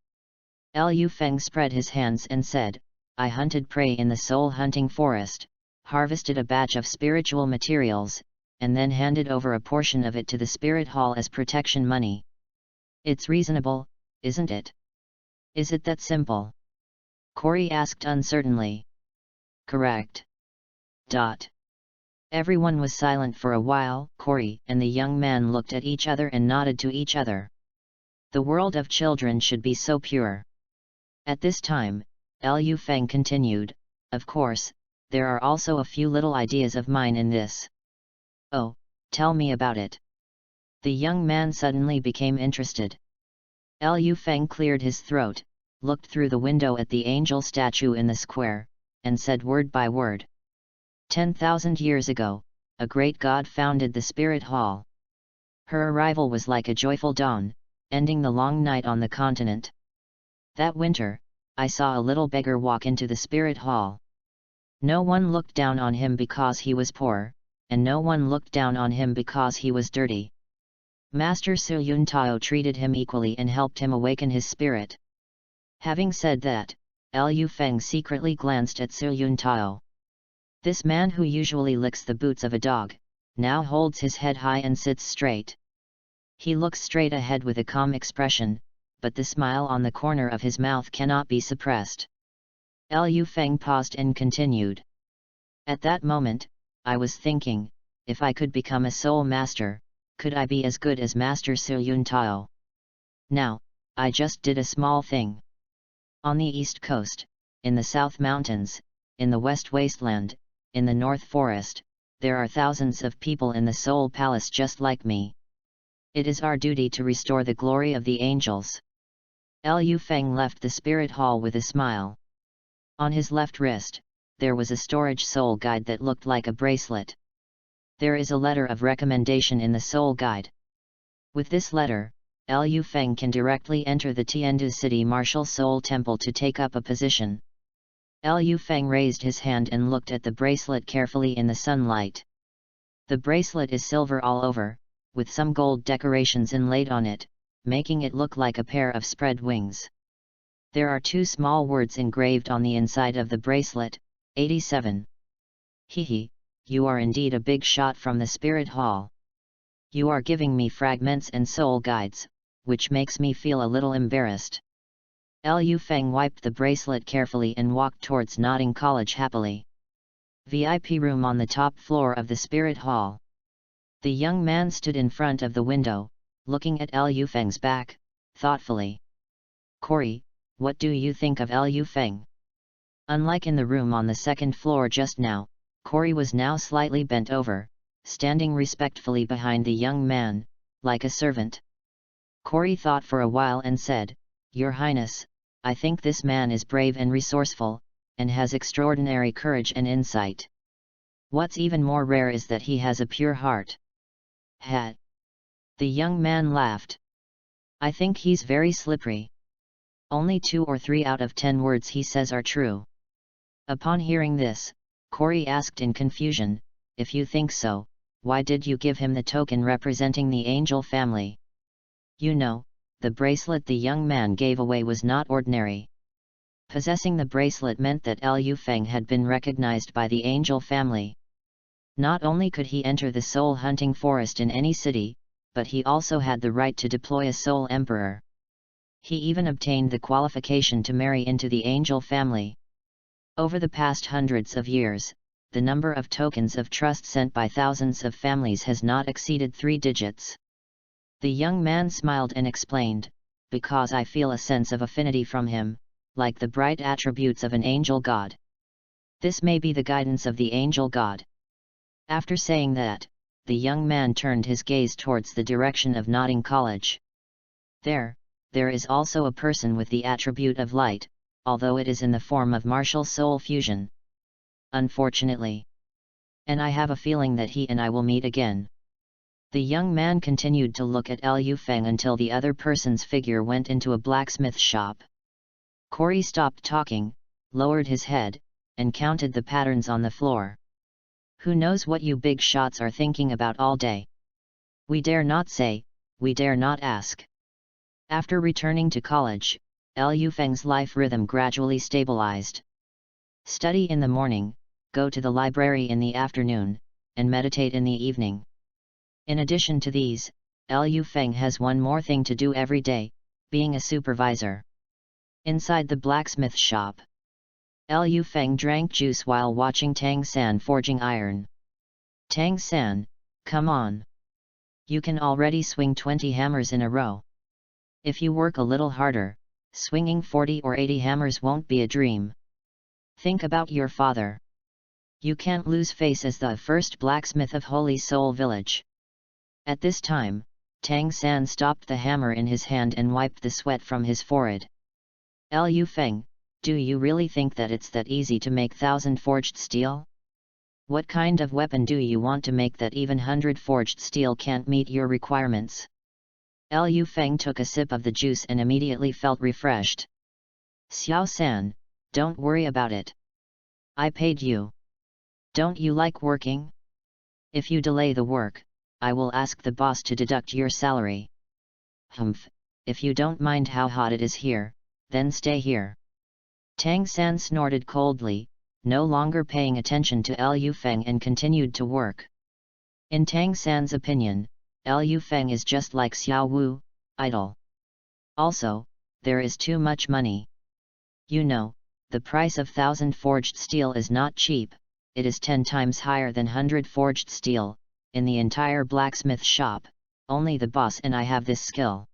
Liu Feng spread his hands and said, I hunted prey in the soul hunting forest, harvested a batch of spiritual materials, and then handed over a portion of it to the spirit hall as protection money. It's reasonable, isn't it? Is it that simple? Corey asked uncertainly. Correct. Everyone was silent for a while. Corey and the young man looked at each other and nodded to each other. The world of children should be so pure. At this time, Liu Feng continued, of course, there are also a few little ideas of mine in this. Oh, tell me about it. The young man suddenly became interested. Liu Feng cleared his throat, looked through the window at the angel statue in the square, and said word by word. 10,000 years ago, a great god founded the spirit hall. Her arrival was like a joyful dawn, ending the long night on the continent. That winter, I saw a little beggar walk into the spirit hall. No one looked down on him because he was poor, and no one looked down on him because he was dirty. Master Su Yun Tao treated him equally and helped him awaken his spirit. Having said that, Liu Feng secretly glanced at Su Yun Tao. This man who usually licks the boots of a dog, now holds his head high and sits straight. He looks straight ahead with a calm expression, but the smile on the corner of his mouth cannot be suppressed. Liu Feng paused and continued. At that moment, I was thinking, if I could become a soul master, could I be as good as Master Su Yun Tao? Now, I just did a small thing. On the east coast, in the south mountains, in the west wasteland, in the north forest, there are thousands of people in the soul palace just like me. It is our duty to restore the glory of the angels. Liu Feng left the spirit hall with a smile. On his left wrist, there was a storage soul guide that looked like a bracelet. There is a letter of recommendation in the soul guide. With this letter, Liu Feng can directly enter the Tiandu City Martial Soul Temple to take up a position. Liu Feng raised his hand and looked at the bracelet carefully in the sunlight. The bracelet is silver all over, with some gold decorations inlaid on it, making it look like a pair of spread wings. There are 2 small words engraved on the inside of the bracelet, 87. Hehe, you are indeed a big shot from the spirit hall. You are giving me fragments and soul guides, which makes me feel a little embarrassed. Liu Feng wiped the bracelet carefully and walked towards Nodding College happily. VIP room on the top floor of the spirit hall. The young man stood in front of the window, looking at Liu Feng's back, thoughtfully. Corey, what do you think of Liu Feng? Unlike in the room on the second floor just now, Corey was now slightly bent over, standing respectfully behind the young man, like a servant. Corey thought for a while and said, Your Highness, I think this man is brave and resourceful, and has extraordinary courage and insight. What's even more rare is that he has a pure heart. Hat. The young man laughed. I think he's very slippery. Only 2 or 3 out of 10 words he says are true. Upon hearing this, Corey asked in confusion, If you think so, why did you give him the token representing the angel family? You know, the bracelet the young man gave away was not ordinary. Possessing the bracelet meant that Liu Feng had been recognized by the angel family. Not only could he enter the soul hunting forest in any city, but he also had the right to deploy a soul emperor. He even obtained the qualification to marry into the angel family. Over the past hundreds of years, the number of tokens of trust sent by thousands of families has not exceeded 3 digits. The young man smiled and explained, Because I feel a sense of affinity from him, like the bright attributes of an angel god. This may be the guidance of the angel god. After saying that, the young man turned his gaze towards the direction of Nodding College. There is also a person with the attribute of light, although it is in the form of martial soul fusion. Unfortunately. And I have a feeling that he and I will meet again. The young man continued to look at Liu Feng until the other person's figure went into a blacksmith shop. Corey stopped talking, lowered his head, and counted the patterns on the floor. Who knows what you big shots are thinking about all day? We dare not say, we dare not ask. After returning to college, Liu Feng's life rhythm gradually stabilized. Study in the morning, go to the library in the afternoon, and meditate in the evening. In addition to these, Liu Feng has one more thing to do every day, being a supervisor. Inside the blacksmith shop, Liu Feng drank juice while watching Tang San forging iron. Tang San, come on. You can already swing 20 hammers in a row. If you work a little harder, swinging 40 or 80 hammers won't be a dream. Think about your father. You can't lose face as the first blacksmith of Holy Soul Village. At this time, Tang San stopped the hammer in his hand and wiped the sweat from his forehead. Liu Feng, do you really think that it's that easy to make 1,000 forged steel? What kind of weapon do you want to make that even 100 forged steel can't meet your requirements? Liu Feng took a sip of the juice and immediately felt refreshed. Xiao San, don't worry about it. I paid you. Don't you like working? If you delay the work, I will ask the boss to deduct your salary. Humph, if you don't mind how hot it is here, then stay here. Tang San snorted coldly, no longer paying attention to Liu Feng, and continued to work. In Tang San's opinion, Liu Feng is just like Xiao Wu, idle. Also, there is too much money. You know, the price of 1,000 forged steel is not cheap, it is 10 times higher than 100 forged steel. In the entire blacksmith shop, only the boss and I have this skill.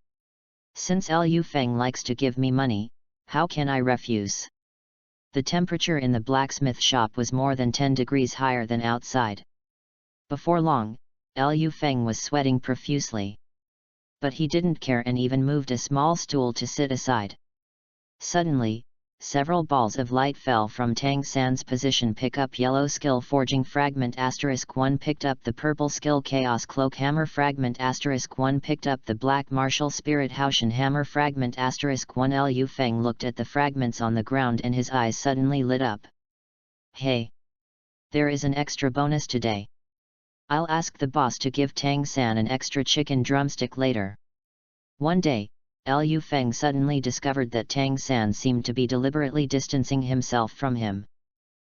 Since Liu Feng likes to give me money, how can I refuse? The temperature in the blacksmith shop was more than 10 degrees higher than outside. Before long, Liu Feng was sweating profusely. But he didn't care and even moved a small stool to sit aside. Suddenly, several balls of light fell from Tang San's position. Pick up yellow skill forging fragment *1 picked up the purple skill chaos cloak hammer fragment *1 picked up the black martial spirit Haoshan hammer fragment *1. Liu Feng looked at the fragments on the ground and his eyes suddenly lit up. Hey! There is an extra bonus today. I'll ask the boss to give Tang San an extra chicken drumstick later. One day, Liu Feng suddenly discovered that Tang San seemed to be deliberately distancing himself from him.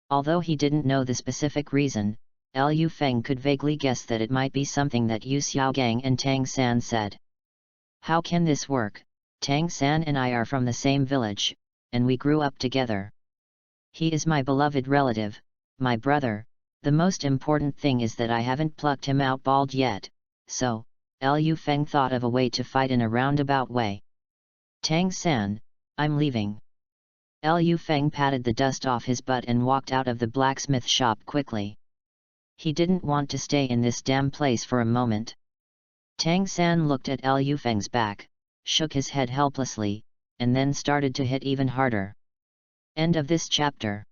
Although he didn't know the specific reason, Liu Feng could vaguely guess that it might be something that Yu Xiaogang and Tang San said. How can this work? Tang San and I are from the same village, and we grew up together. He is my beloved relative, my brother. The most important thing is that I haven't plucked him out bald yet, so, Liu Feng thought of a way to fight in a roundabout way. Tang San, I'm leaving. Liu Feng patted the dust off his butt and walked out of the blacksmith shop quickly. He didn't want to stay in this damn place for a moment. Tang San looked at Liu Feng's back, shook his head helplessly, and then started to hit even harder. End of this chapter.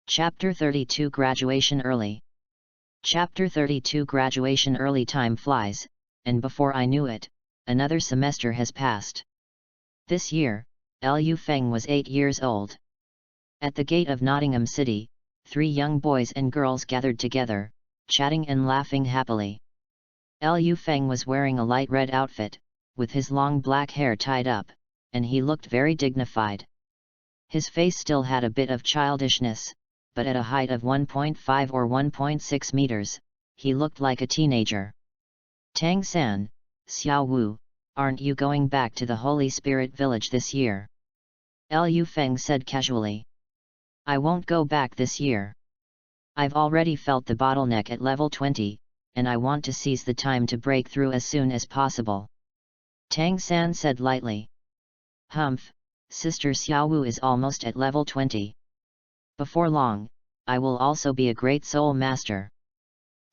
Chapter 32 Graduation Early. Chapter 32 Graduation Early. Time flies, and before I knew it, another semester has passed. This year, Liu Feng was 8 years old. At the gate of Nottingham City, 3 young boys and girls gathered together, chatting and laughing happily. Liu Feng was wearing a light red outfit, with his long black hair tied up, and he looked very dignified. His face still had a bit of childishness, but at a height of 1.5 or 1.6 meters, he looked like a teenager. Tang San, Xiao Wu, aren't you going back to the Holy Spirit Village this year? Liu Feng said casually. I won't go back this year. I've already felt the bottleneck at level 20, and I want to seize the time to break through as soon as possible. Tang San said lightly. Humph, Sister Xiaowu is almost at level 20. Before long, I will also be a great soul master.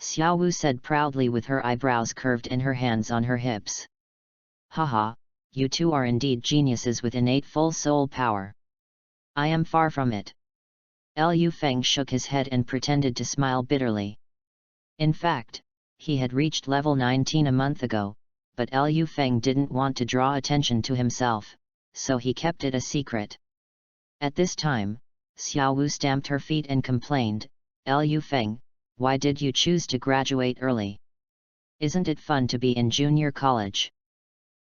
Xiaowu said proudly with her eyebrows curved and her hands on her hips. Haha, you two are indeed geniuses with innate full soul power. I am far from it. Liu Feng shook his head and pretended to smile bitterly. In fact, he had reached level 19 a month ago, but Liu Feng didn't want to draw attention to himself, so he kept it a secret. At this time, Xiaowu stamped her feet and complained, Liu Feng, why did you choose to graduate early? Isn't it fun to be in junior college?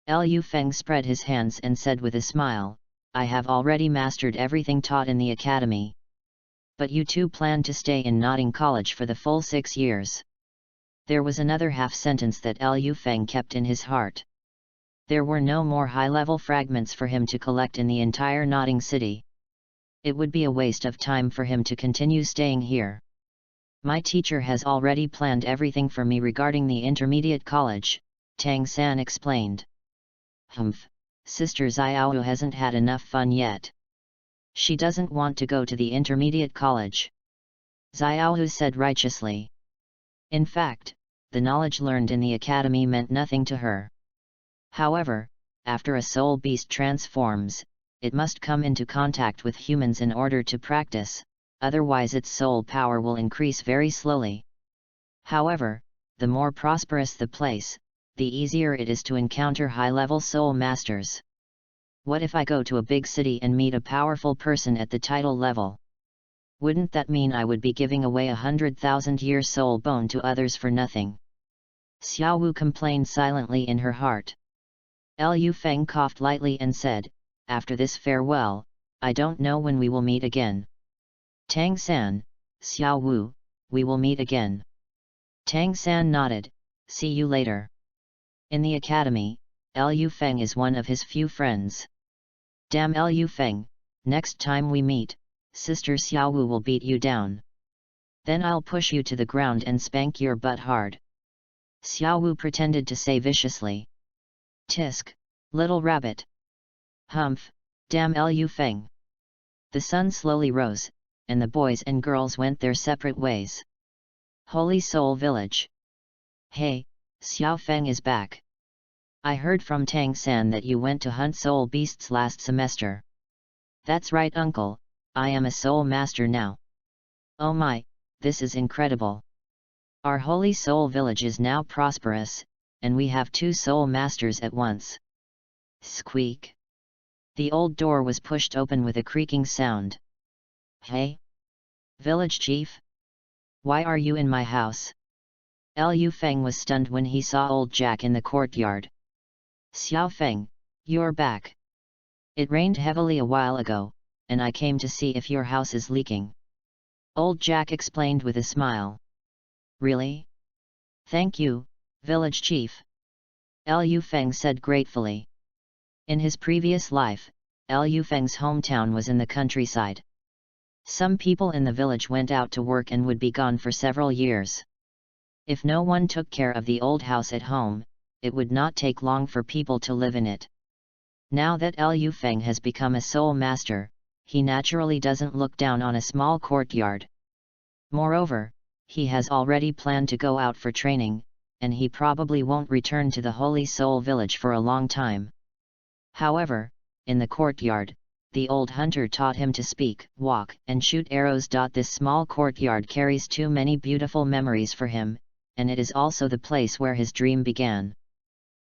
Liu Feng spread his hands and said with a smile, I have already mastered everything taught in the academy. But you two plan to stay in Nottingham College for the full 6 years. There was another half-sentence that Liu Feng kept in his heart. There were no more high-level fragments for him to collect in the entire Nottingham City. It would be a waste of time for him to continue staying here. My teacher has already planned everything for me regarding the intermediate college, Tang San explained. Humph, Sister Xiaowu hasn't had enough fun yet. She doesn't want to go to the intermediate college. Xiaowu said righteously. In fact, the knowledge learned in the academy meant nothing to her. However, after a soul beast transforms, it must come into contact with humans in order to practice, otherwise its soul power will increase very slowly. However, the more prosperous the place, the easier it is to encounter high-level soul masters. What if I go to a big city and meet a powerful person at the title level? Wouldn't that mean I would be giving away 100,000-year soul bone to others for nothing? Xiaowu complained silently in her heart. Liu Feng coughed lightly and said, after this farewell, I don't know when we will meet again. Tang San, Xiaowu, we will meet again. Tang San nodded, see you later. In the academy, Liu Feng is one of his few friends. Damn Liu Feng, next time we meet, Sister Xiaowu will beat you down. Then I'll push you to the ground and spank your butt hard. Xiaowu pretended to say viciously. Tisk, little rabbit. Humph, damn Liu Feng. The sun slowly rose, and the boys and girls went their separate ways. Holy Soul Village. Hey, Xiao Feng is back. I heard from Tang San that you went to hunt soul beasts last semester. That's right, uncle, I am a soul master now. Oh my, this is incredible. Our Holy Soul Village is now prosperous, and we have 2 soul masters at once. Squeak. The old door was pushed open with a creaking sound. Hey? Village chief? Why are you in my house? Liu Feng was stunned when he saw old Jack in the courtyard. Xiao Feng, you're back. It rained heavily a while ago, and I came to see if your house is leaking. Old Jack explained with a smile. Really? Thank you, village chief. Liu Feng said gratefully. In his previous life, Liu Feng's hometown was in the countryside. Some people in the village went out to work and would be gone for several years. If no one took care of the old house at home, it would not take long for people to live in it. Now that Liu Feng has become a soul master, he naturally doesn't look down on a small courtyard. Moreover, he has already planned to go out for training, and he probably won't return to the Holy Soul village for a long time. However, in the courtyard, the old hunter taught him to speak, walk, and shoot arrows. This small courtyard carries too many beautiful memories for him, and it is also the place where his dream began.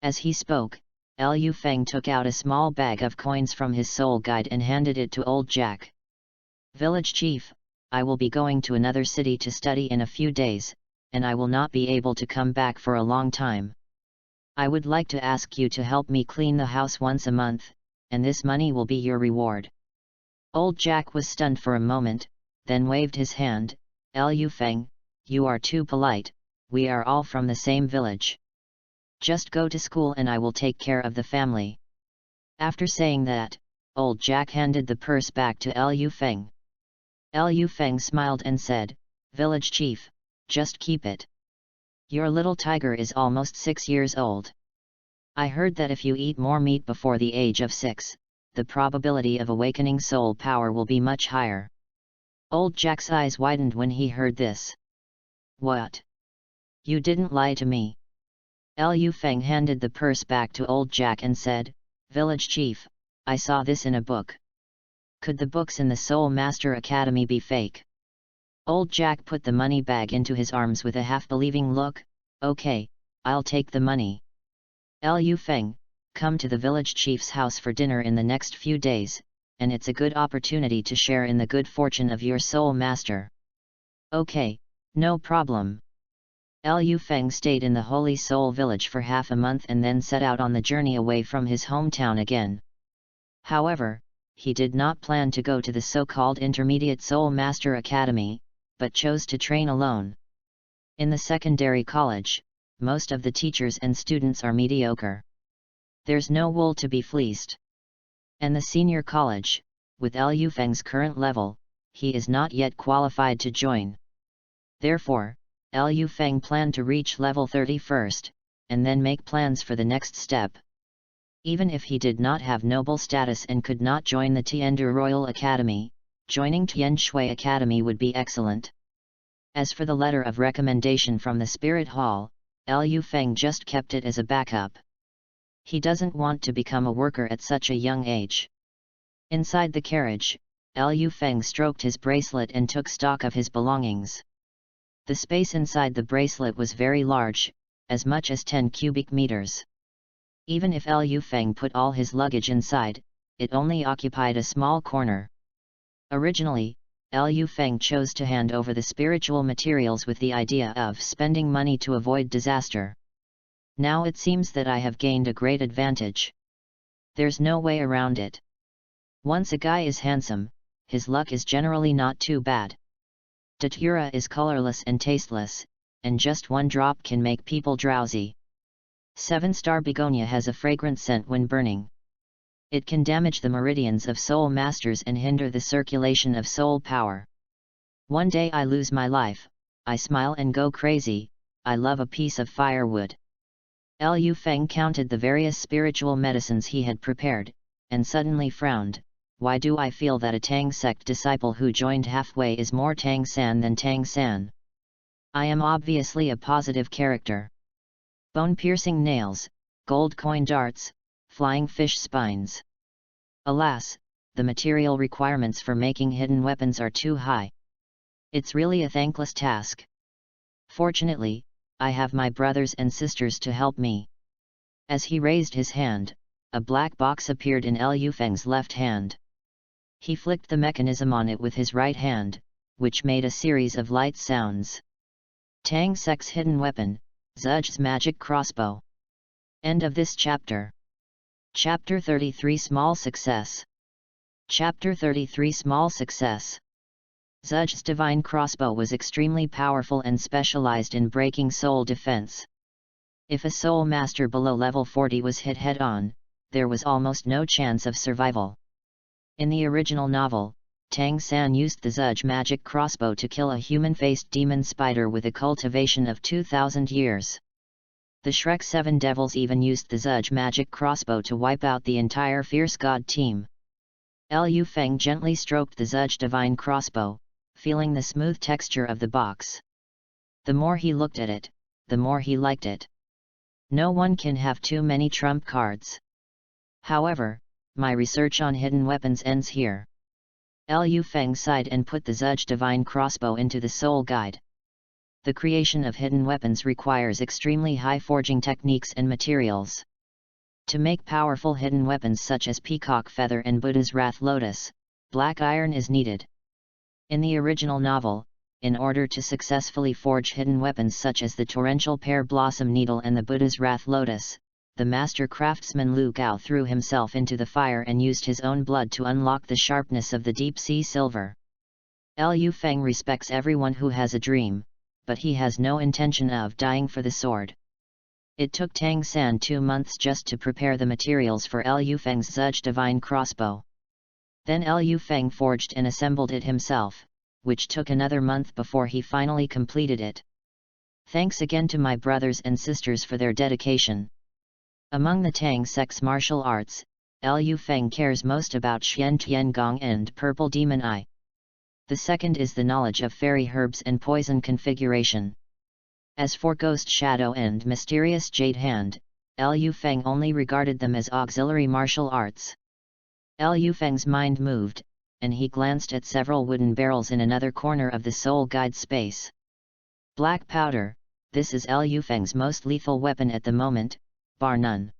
As he spoke, Liu Feng took out a small bag of coins from his soul guide and handed it to old Jack. Village chief, I will be going to another city to study in a few days, and I will not be able to come back for a long time. I would like to ask you to help me clean the house once a month, and this money will be your reward. Old Jack was stunned for a moment, then waved his hand. Liu Feng, you are too polite, we are all from the same village. Just go to school and I will take care of the family. After saying that, old Jack handed the purse back to Liu Feng. Liu Feng smiled and said, Village chief, just keep it. Your little tiger is almost 6 years old. I heard that if you eat more meat before the age of 6, the probability of awakening soul power will be much higher. Old Jack's eyes widened when he heard this. What? You didn't lie to me. Liu Feng handed the purse back to old Jack and said, Village chief, I saw this in a book. Could the books in the Soul Master Academy be fake? Old Jack put the money bag into his arms with a half-believing look. Okay, I'll take the money. Liu Feng, come to the village chief's house for dinner in the next few days, and it's a good opportunity to share in the good fortune of your soul master. Okay, no problem. Liu Feng stayed in the Holy Soul village for half a month and then set out on the journey away from his hometown again. However, he did not plan to go to the so-called Intermediate Soul Master Academy, but chose to train alone. In the secondary college, most of the teachers and students are mediocre. There's no wool to be fleeced. And the senior college, with Liu Feng's current level, he is not yet qualified to join. Therefore, Liu Feng planned to reach level 30 first, and then make plans for the next step. Even if he did not have noble status and could not join the Tiandu Royal Academy, joining Tian Shui Academy would be excellent. As for the letter of recommendation from the Spirit Hall, Liu Feng just kept it as a backup. He doesn't want to become a worker at such a young age. Inside the carriage, Liu Feng stroked his bracelet and took stock of his belongings. The space inside the bracelet was very large, as much as 10 cubic meters. Even if Liu Feng put all his luggage inside, it only occupied a small corner. Originally, Liu Feng chose to hand over the spiritual materials with the idea of spending money to avoid disaster. Now it seems that I have gained a great advantage. There's no way around it. Once a guy is handsome, his luck is generally not too bad. Datura is colorless and tasteless, and just one drop can make people drowsy. 7-star begonia has a fragrant scent when burning. It can damage the meridians of soul masters and hinder the circulation of soul power. One day I lose my life, I smile and go crazy, I love a piece of firewood. Liu Feng counted the various spiritual medicines he had prepared, and suddenly frowned. Why do I feel that a Tang sect disciple who joined halfway is more Tang San than Tang San? I am obviously a positive character. Bone-piercing nails, gold coin darts, flying fish spines. Alas, the material requirements for making hidden weapons are too high. It's really a thankless task. Fortunately, I have my brothers and sisters to help me. As he raised his hand, a black box appeared in Liu Feng's left hand. He flicked the mechanism on it with his right hand, which made a series of light sounds. Tang Sect's hidden weapon, Zhuzh's magic crossbow. End of this chapter. Chapter 33 Small Success. Chapter 33 Small Success. Zuj's divine crossbow was extremely powerful and specialized in breaking soul defense. If a soul master below level 40 was hit head-on, there was almost no chance of survival. In the original novel, Tang San used the Zuj magic crossbow to kill a human-faced demon spider with a cultivation of 2,000 years. The Shrek 7 Devils even used the Zuj magic crossbow to wipe out the entire Fierce God team. Liu Feng gently stroked the Zuj divine crossbow, feeling the smooth texture of the box. The more he looked at it, the more he liked it. No one can have too many trump cards. However, my research on hidden weapons ends here. Liu Feng sighed and put the Zuj divine crossbow into the soul guide. The creation of hidden weapons requires extremely high forging techniques and materials. To make powerful hidden weapons such as Peacock Feather and Buddha's Wrath Lotus, black iron is needed. In the original novel, in order to successfully forge hidden weapons such as the Torrential Pear Blossom Needle and the Buddha's Wrath Lotus, the master craftsman Lu Gao threw himself into the fire and used his own blood to unlock the sharpness of the deep-sea silver. Liu Feng respects everyone who has a dream, but he has no intention of dying for the sword. It took Tang San 2 months just to prepare the materials for Liu Feng's Zuj divine crossbow. Then Liu Feng forged and assembled it himself, which took another month before he finally completed it. Thanks again to my brothers and sisters for their dedication. Among the Tang sect's martial arts, Liu Feng cares most about Xian Tian Gong and Purple Demon Eye. The second is the knowledge of fairy herbs and poison configuration. As for Ghost Shadow and Mysterious Jade Hand, Liu Feng only regarded them as auxiliary martial arts. Liu Feng's mind moved, and he glanced at several wooden barrels in another corner of the soul guide space. Black powder, this is Liu Feng's most lethal weapon at the moment, bar none.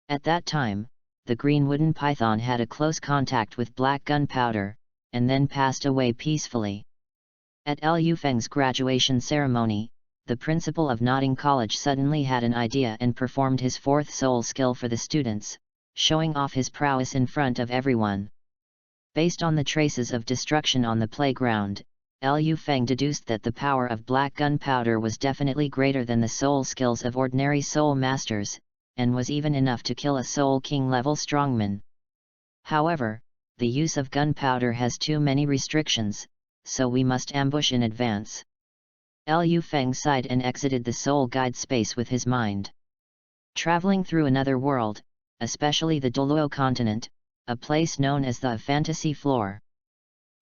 At that time, the green wooden python had a close contact with black gunpowder, and then passed away peacefully. At Liu Feng's graduation ceremony, the principal of Notting College suddenly had an idea and performed his fourth soul skill for the students, showing off his prowess in front of everyone. Based on the traces of destruction on the playground, Liu Feng deduced that the power of black gunpowder was definitely greater than the soul skills of ordinary soul masters, and was even enough to kill a Soul King level strongman. However, the use of gunpowder has too many restrictions, so we must ambush in advance. Liu Feng sighed and exited the soul guide space with his mind. Traveling through another world, especially the Douluo continent, a place known as the Fantasy Floor.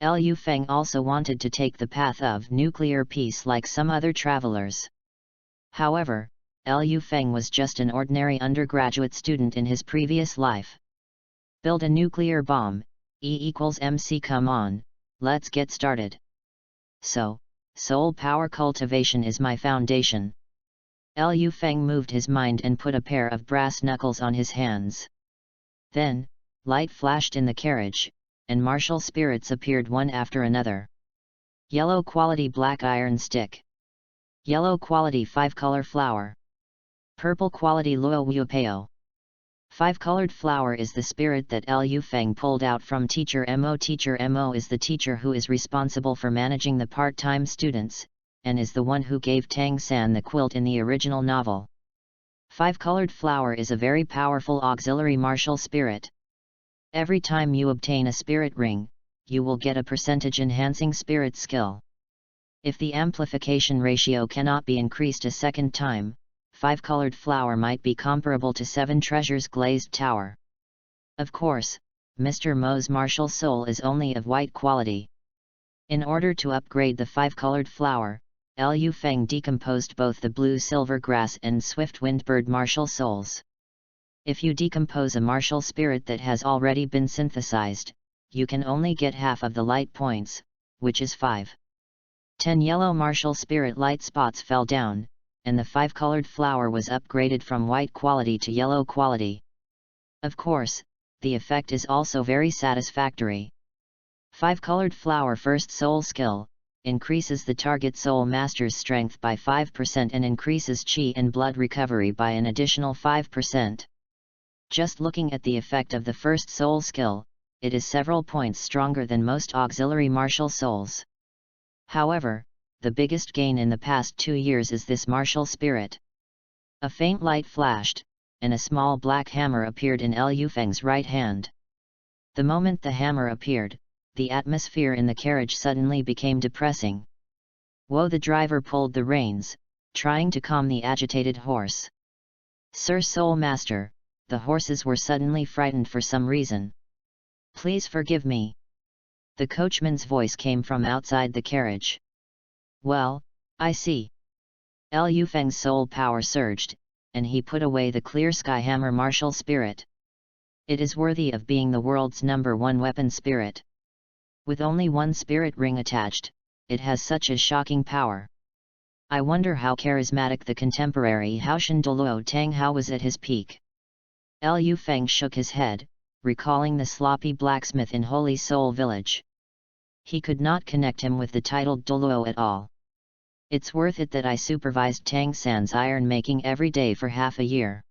Liu Feng also wanted to take the path of nuclear peace like some other travelers. However, Liu Feng was just an ordinary undergraduate student in his previous life. Build a nuclear bomb, E=mc. Come on, let's get started. So, soul power cultivation is my foundation. Liu Feng moved his mind and put a pair of brass knuckles on his hands. Then, light flashed in the carriage, and martial spirits appeared one after another. Yellow quality black iron stick. Yellow quality 5-color flower. Purple quality Luo Wuopeo. 5-colored flower is the spirit that Liu Feng pulled out from Teacher Mo. Teacher Mo is the teacher who is responsible for managing the part-time students, and is the one who gave Tang San the quilt in the original novel. 5-colored flower is a very powerful auxiliary martial spirit. Every time you obtain a spirit ring, you will get a percentage enhancing spirit skill. If the amplification ratio cannot be increased a second time, 5-colored flower might be comparable to 7 treasures glazed tower. Of course, Mr. Mo's martial soul is only of white quality. In order to upgrade the 5-colored flower, Liu Feng decomposed both the blue silver grass and swift windbird martial souls. If you decompose a martial spirit that has already been synthesized, you can only get half of the light points, which is 5. 10 yellow martial spirit light spots fell down, and the 5-colored flower was upgraded from white quality to yellow quality. Of course, the effect is also very satisfactory. 5-colored flower first soul skill, increases the target soul master's strength by 5% and increases chi and blood recovery by an additional 5%. Just looking at the effect of the first soul skill, it is several points stronger than most auxiliary martial souls. However, the biggest gain in the past 2 years is this martial spirit. A faint light flashed, and a small black hammer appeared in Liu Feng's right hand. The moment the hammer appeared, the atmosphere in the carriage suddenly became depressing. Woe! The driver pulled the reins, trying to calm the agitated horse. "Sir Soul Master," the horses were suddenly frightened for some reason. "Please forgive me." The coachman's voice came from outside the carriage. "Well, I see." Liu Feng's soul power surged, and he put away the clear sky hammer martial spirit. It is worthy of being the world's #1 weapon spirit. With only one spirit ring attached, it has such a shocking power. I wonder how charismatic the contemporary Haoshan Douluo Tang Hao was at his peak. Liu Feng shook his head, recalling the sloppy blacksmith in Holy Soul Village. He could not connect him with the titled Douluo at all. "It's worth it that I supervised Tang San's iron making every day for half a year."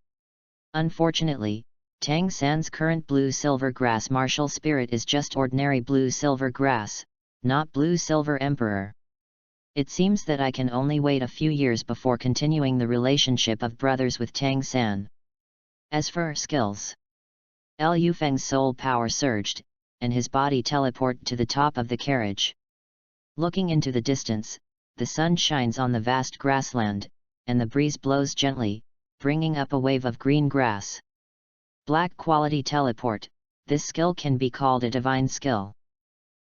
Unfortunately, Tang San's current blue-silver grass martial spirit is just ordinary blue-silver grass, not blue-silver emperor. It seems that I can only wait a few years before continuing the relationship of brothers with Tang San. As for skills, Liu Feng's soul power surged, and his body teleported to the top of the carriage. Looking into the distance, the sun shines on the vast grassland, and the breeze blows gently, bringing up a wave of green grass. Black quality teleport, this skill can be called a divine skill.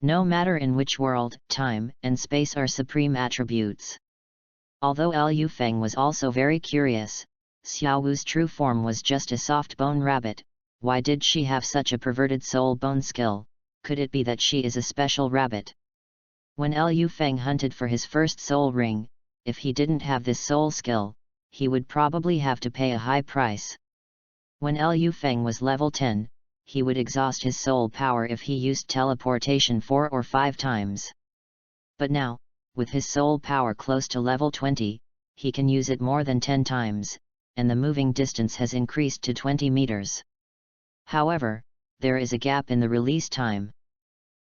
No matter in which world, time and space are supreme attributes. Although Liu Feng was also very curious, Xiao Wu's true form was just a soft bone rabbit. Why did she have such a perverted soul bone skill? Could it be that she is a special rabbit? When Liu Feng hunted for his first soul ring, if he didn't have this soul skill, he would probably have to pay a high price. When Liu Feng was level 10, he would exhaust his soul power if he used teleportation 4 or 5 times. But now, with his soul power close to level 20, he can use it more than 10 times, and the moving distance has increased to 20 meters. However, there is a gap in the release time.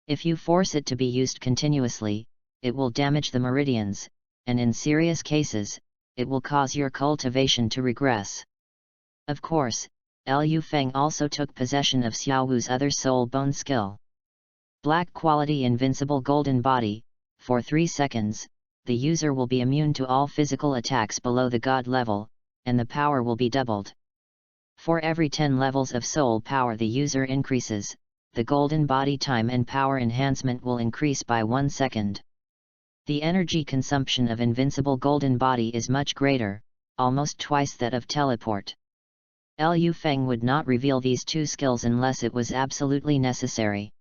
If you force it to be used continuously, it will damage the meridians, and in serious cases, it will cause your cultivation to regress. Of course, Liu Feng also took possession of Xiao Wu's other soul bone skill. Black quality invincible golden body. For 3 seconds, the user will be immune to all physical attacks below the god level, and the power will be doubled. For every 10 levels of soul power the user increases, the golden body time and power enhancement will increase by 1 second. The energy consumption of invincible golden body is much greater, almost twice that of teleport. Liu Feng would not reveal these 2 skills unless it was absolutely necessary.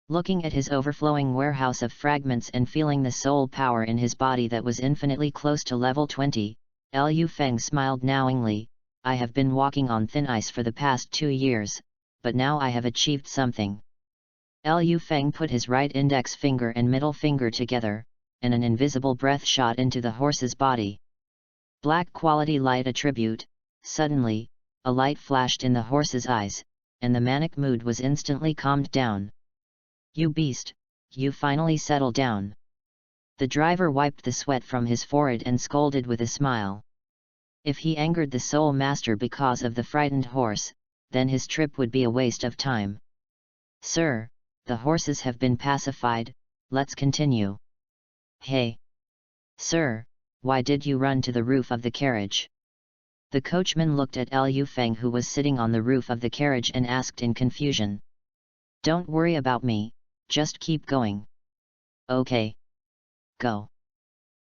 Looking at his overflowing warehouse of fragments and feeling the soul power in his body that was infinitely close to level 20, Liu Feng smiled knowingly. "I have been walking on thin ice for the past 2 years, but now I have achieved something." Liu Feng put his right index finger and middle finger together, and an invisible breath shot into the horse's body. Black quality light attribute. Suddenly, a light flashed in the horse's eyes, and the manic mood was instantly calmed down. "You beast, you finally settle down." The driver wiped the sweat from his forehead and scolded with a smile. If he angered the soul master because of the frightened horse, then his trip would be a waste of time. "Sir, the horses have been pacified, let's continue." "Hey! Sir, why did you run to the roof of the carriage?" The coachman looked at Liu Feng, who was sitting on the roof of the carriage, and asked in confusion. "Don't worry about me, just keep going." "Okay. Go."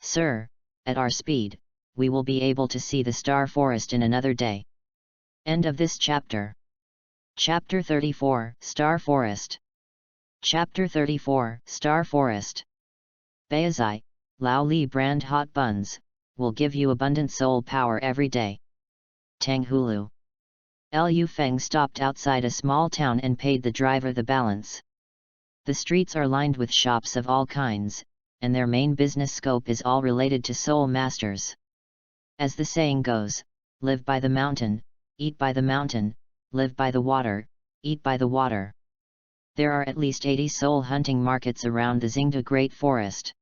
"Sir, at our speed, we will be able to see the Star Forest in another day." End of this chapter. Chapter 34, Star Forest. Chapter 34, Star Forest. Baizai, Lao Li brand hot buns, will give you abundant soul power every day. Tanghulu. Liu Feng stopped outside a small town and paid the driver the balance. The streets are lined with shops of all kinds, and their main business scope is all related to soul masters. As the saying goes, live by the mountain, eat by the mountain, live by the water, eat by the water. There are at least 80 soul hunting markets around the Xingde Great Forest.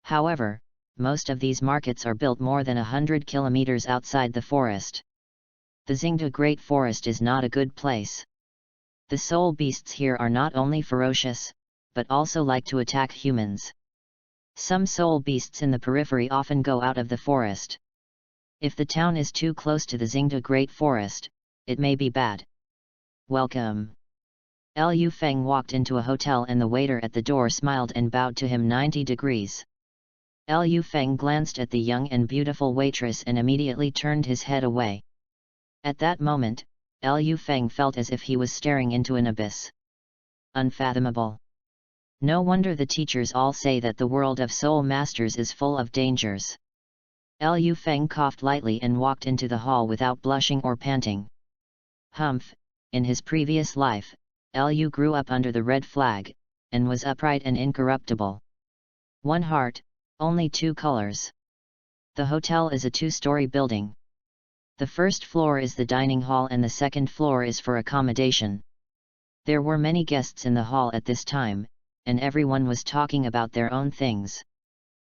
However, most of these markets are built more than 100 kilometers outside the forest. The Xingde Great Forest is not a good place. The soul beasts here are not only ferocious, but also like to attack humans. Some soul beasts in the periphery often go out of the forest. If the town is too close to the Xingde Great Forest, it may be bad. Welcome. Liu Feng walked into a hotel and the waiter at the door smiled and bowed to him 90 degrees. Liu Feng glanced at the young and beautiful waitress and immediately turned his head away. At that moment, Liu Feng felt as if he was staring into an abyss. Unfathomable. No wonder the teachers all say that the world of soul masters is full of dangers. Liu Feng coughed lightly and walked into the hall without blushing or panting. Humph, in his previous life, Liu grew up under the red flag, and was upright and incorruptible. One heart, only two colors. The hotel is a two-story building. The first floor is the dining hall and the second floor is for accommodation. There were many guests in the hall at this time, and everyone was talking about their own things.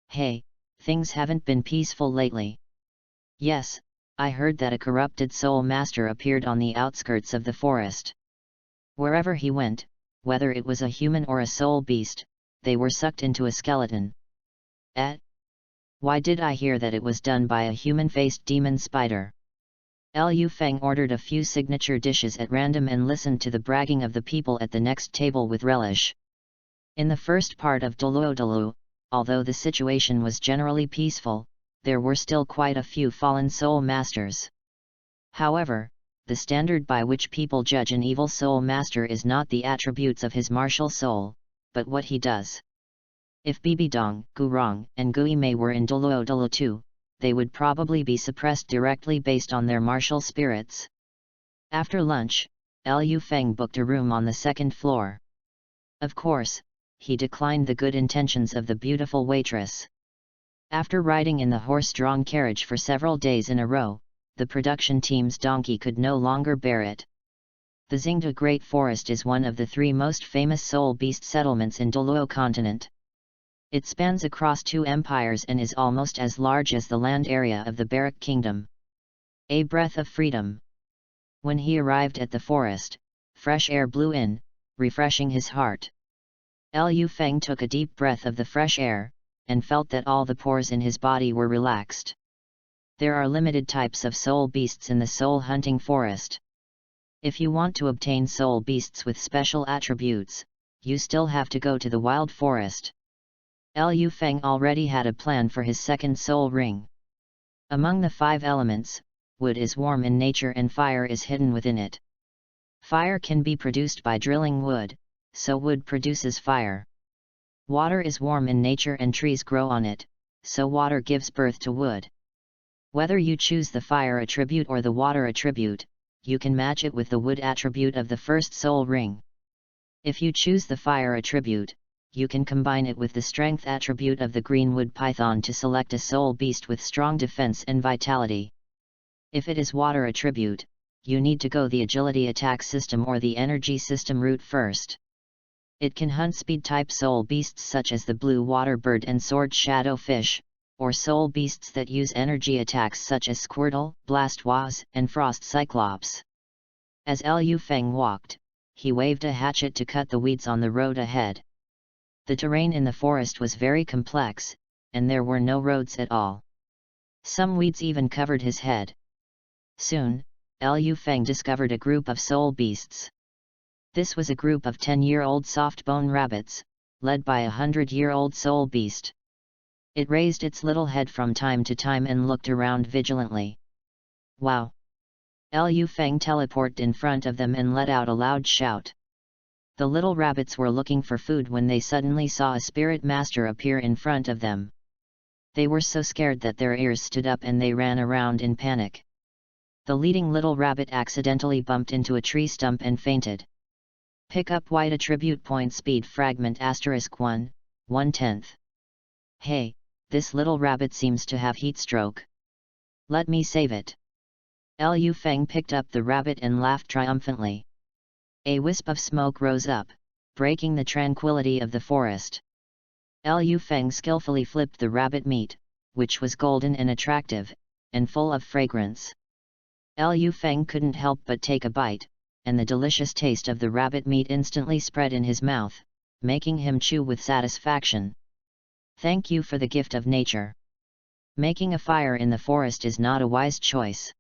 Hey, things haven't been peaceful lately. Yes, I heard that a corrupted soul master appeared on the outskirts of the forest. Wherever he went, whether it was a human or a soul beast, they were sucked into a skeleton. Why did I hear that it was done by a human-faced demon spider? Liu Feng ordered a few signature dishes at random and listened to the bragging of the people at the next table with relish. In the first part of Douluo, although the situation was generally peaceful, there were still quite a few fallen soul masters. However, the standard by which people judge an evil soul master is not the attributes of his martial soul, but what he does. If Bibidong, Gurong, and Guimei were in Douluo too, they would probably be suppressed directly based on their martial spirits. After lunch, Liu Feng booked a room on the second floor. Of course, he declined the good intentions of the beautiful waitress. After riding in the horse-drawn carriage for several days in a row, the production team's donkey could no longer bear it. The Xingde Great Forest is one of the three most famous soul beast settlements in Douluo continent. It spans across two empires and is almost as large as the land area of the Barak Kingdom. A breath of freedom. When he arrived at the forest, fresh air blew in, refreshing his heart. Liu Feng took a deep breath of the fresh air, and felt that all the pores in his body were relaxed. There are limited types of soul beasts in the soul hunting forest. If you want to obtain soul beasts with special attributes, you still have to go to the wild forest. Liu Feng already had a plan for his second soul ring. Among the 5 elements, wood is warm in nature and fire is hidden within it. Fire can be produced by drilling wood, so wood produces fire. Water is warm in nature and trees grow on it, so water gives birth to wood. Whether you choose the fire attribute or the water attribute, you can match it with the wood attribute of the first soul ring. If you choose the fire attribute, you can combine it with the strength attribute of the greenwood python to select a soul beast with strong defense and vitality. If it is water attribute, you need to go the agility attack system or the energy system route first. It can hunt speed-type soul beasts such as the blue water bird and sword shadow fish, or soul beasts that use energy attacks such as Squirtle, Blastoise, and Frost Cyclops. As Liu Feng walked, he waved a hatchet to cut the weeds on the road ahead. The terrain in the forest was very complex, and there were no roads at all. Some weeds even covered his head. Soon, Liu Feng discovered a group of soul beasts. This was a group of 10-year-old soft-bone rabbits, led by a 100-year-old soul beast. It raised its little head from time to time and looked around vigilantly. Wow! Liu Feng teleported in front of them and let out a loud shout. The little rabbits were looking for food when they suddenly saw a spirit master appear in front of them. They were so scared that their ears stood up and they ran around in panic. The leading little rabbit accidentally bumped into a tree stump and fainted. Pick up white attribute point speed fragment *1, 1/10. Hey, this little rabbit seems to have heat stroke. Let me save it. Liu Feng picked up the rabbit and laughed triumphantly. A wisp of smoke rose up, breaking the tranquility of the forest. Liu Feng skillfully flipped the rabbit meat, which was golden and attractive, and full of fragrance. Liu Feng couldn't help but take a bite, and the delicious taste of the rabbit meat instantly spread in his mouth, making him chew with satisfaction. Thank you for the gift of nature. Making a fire in the forest is not a wise choice.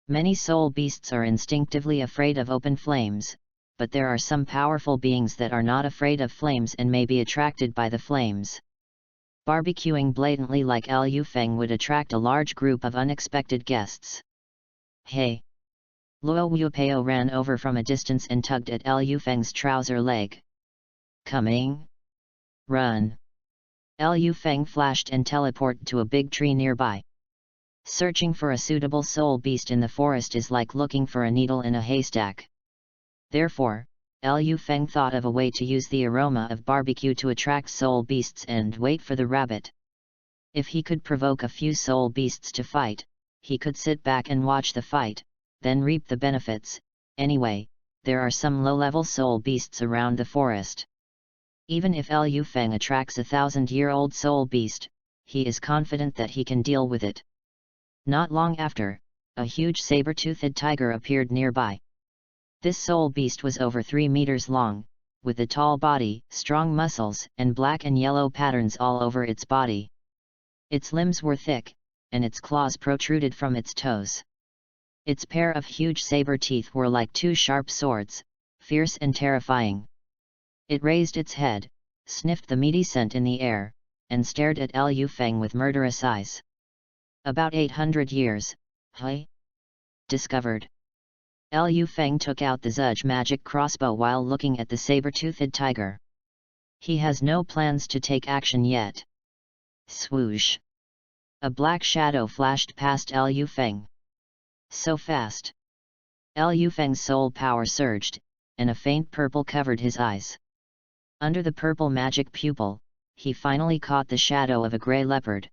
Many soul beasts are instinctively afraid of open flames, but there are some powerful beings that are not afraid of flames and may be attracted by the flames. Barbecuing blatantly like Liu Feng would attract a large group of unexpected guests. Hey! Luo Wuopeo ran over from a distance and tugged at Liu Feng's trouser leg. Coming! Run! Liu Feng flashed and teleported to a big tree nearby. Searching for a suitable soul beast in the forest is like looking for a needle in a haystack. Therefore, Liu Feng thought of a way to use the aroma of barbecue to attract soul beasts and wait for the rabbit. If he could provoke a few soul beasts to fight, he could sit back and watch the fight, then reap the benefits. Anyway, there are some low-level soul beasts around the forest. Even if Liu Feng attracts a 1,000-year-old soul beast, he is confident that he can deal with it. Not long after, a huge saber-toothed tiger appeared nearby. This soul beast was over 3 meters long, with a tall body, strong muscles, and black and yellow patterns all over its body. Its limbs were thick, and its claws protruded from its toes. Its pair of huge saber teeth were like 2 sharp swords, fierce and terrifying. It raised its head, sniffed the meaty scent in the air, and stared at Liu Feng with murderous eyes. About 800 years, discovered. Liu Feng took out the Zudge magic crossbow while looking at the saber-toothed tiger. He has no plans to take action yet. Swoosh! A black shadow flashed past Liu Feng. So fast! Liu Feng's soul power surged, and a faint purple covered his eyes. Under the purple magic pupil, he finally caught the shadow of a grey leopard.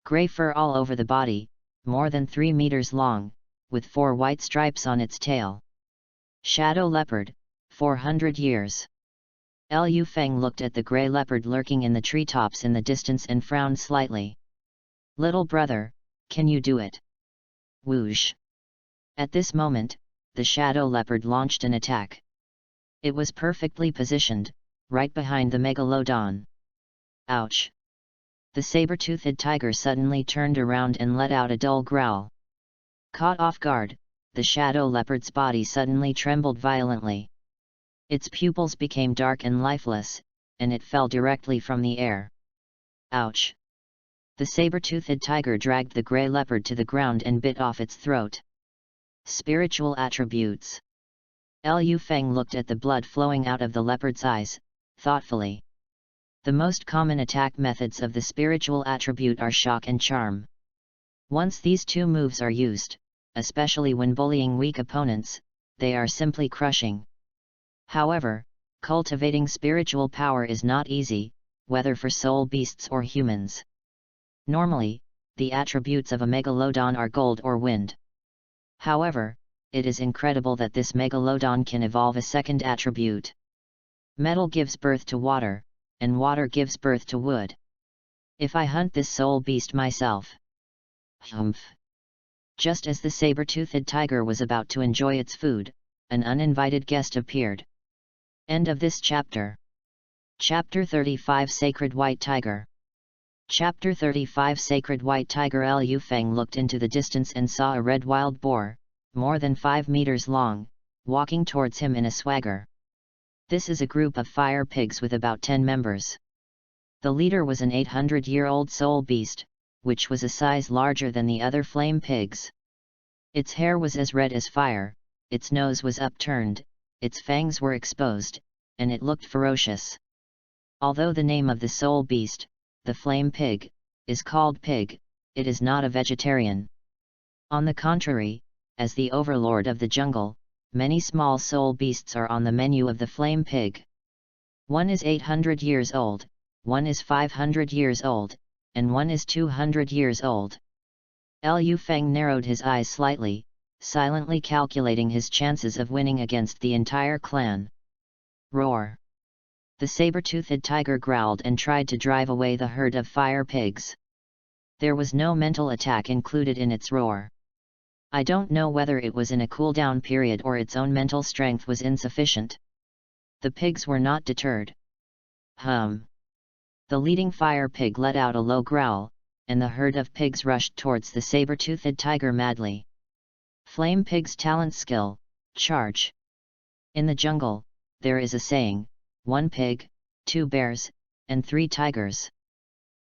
Grey fur all over the body, more than 3 meters long, with 4 white stripes on its tail. Shadow leopard, 400 years. Liu Feng looked at the grey leopard lurking in the treetops in the distance and frowned slightly. Little brother, can you do it? Whoosh! At this moment, the shadow leopard launched an attack. It was perfectly positioned, right behind the megalodon. Ouch! The saber-toothed tiger suddenly turned around and let out a dull growl. Caught off guard, the shadow leopard's body suddenly trembled violently. Its pupils became dark and lifeless, and it fell directly from the air. Ouch! The saber-toothed tiger dragged the grey leopard to the ground and bit off its throat. Spiritual attributes. Liu Feng looked at the blood flowing out of the leopard's eyes, thoughtfully. The most common attack methods of the spiritual attribute are shock and charm. Once these 2 moves are used, especially when bullying weak opponents, they are simply crushing. However, cultivating spiritual power is not easy, whether for soul beasts or humans. Normally, the attributes of a megalodon are gold or wind. However, it is incredible that this megalodon can evolve a second attribute. Metal gives birth to water, and water gives birth to wood. If I hunt this soul beast myself. Humph! Just as the saber-toothed tiger was about to enjoy its food, an uninvited guest appeared. End of this chapter. Chapter 35 Sacred White Tiger. Chapter 35 Sacred White Tiger. Liu Feng looked into the distance and saw a red wild boar, more than 5 meters long, walking towards him in a swagger. This is a group of fire pigs with about 10 members. The leader was an 800-year-old soul beast, which was a size larger than the other flame pigs. Its hair was as red as fire, its nose was upturned, its fangs were exposed, and it looked ferocious. Although the name of the soul beast, the flame pig, is called pig, it is not a vegetarian. On the contrary, as the overlord of the jungle, many small soul beasts are on the menu of the flame pig. One is 800 years old, one is 500 years old, and one is 200 years old. Liu Feng narrowed his eyes slightly, silently calculating his chances of winning against the entire clan. Roar! The saber-toothed tiger growled and tried to drive away the herd of fire pigs. There was no mental attack included in its roar. I don't know whether it was in a cooldown period or its own mental strength was insufficient. The pigs were not deterred. The leading fire pig let out a low growl, and the herd of pigs rushed towards the saber-toothed tiger madly. Flame pig's talent skill, charge. In the jungle, there is a saying, 1 pig, 2 bears, and 3 tigers.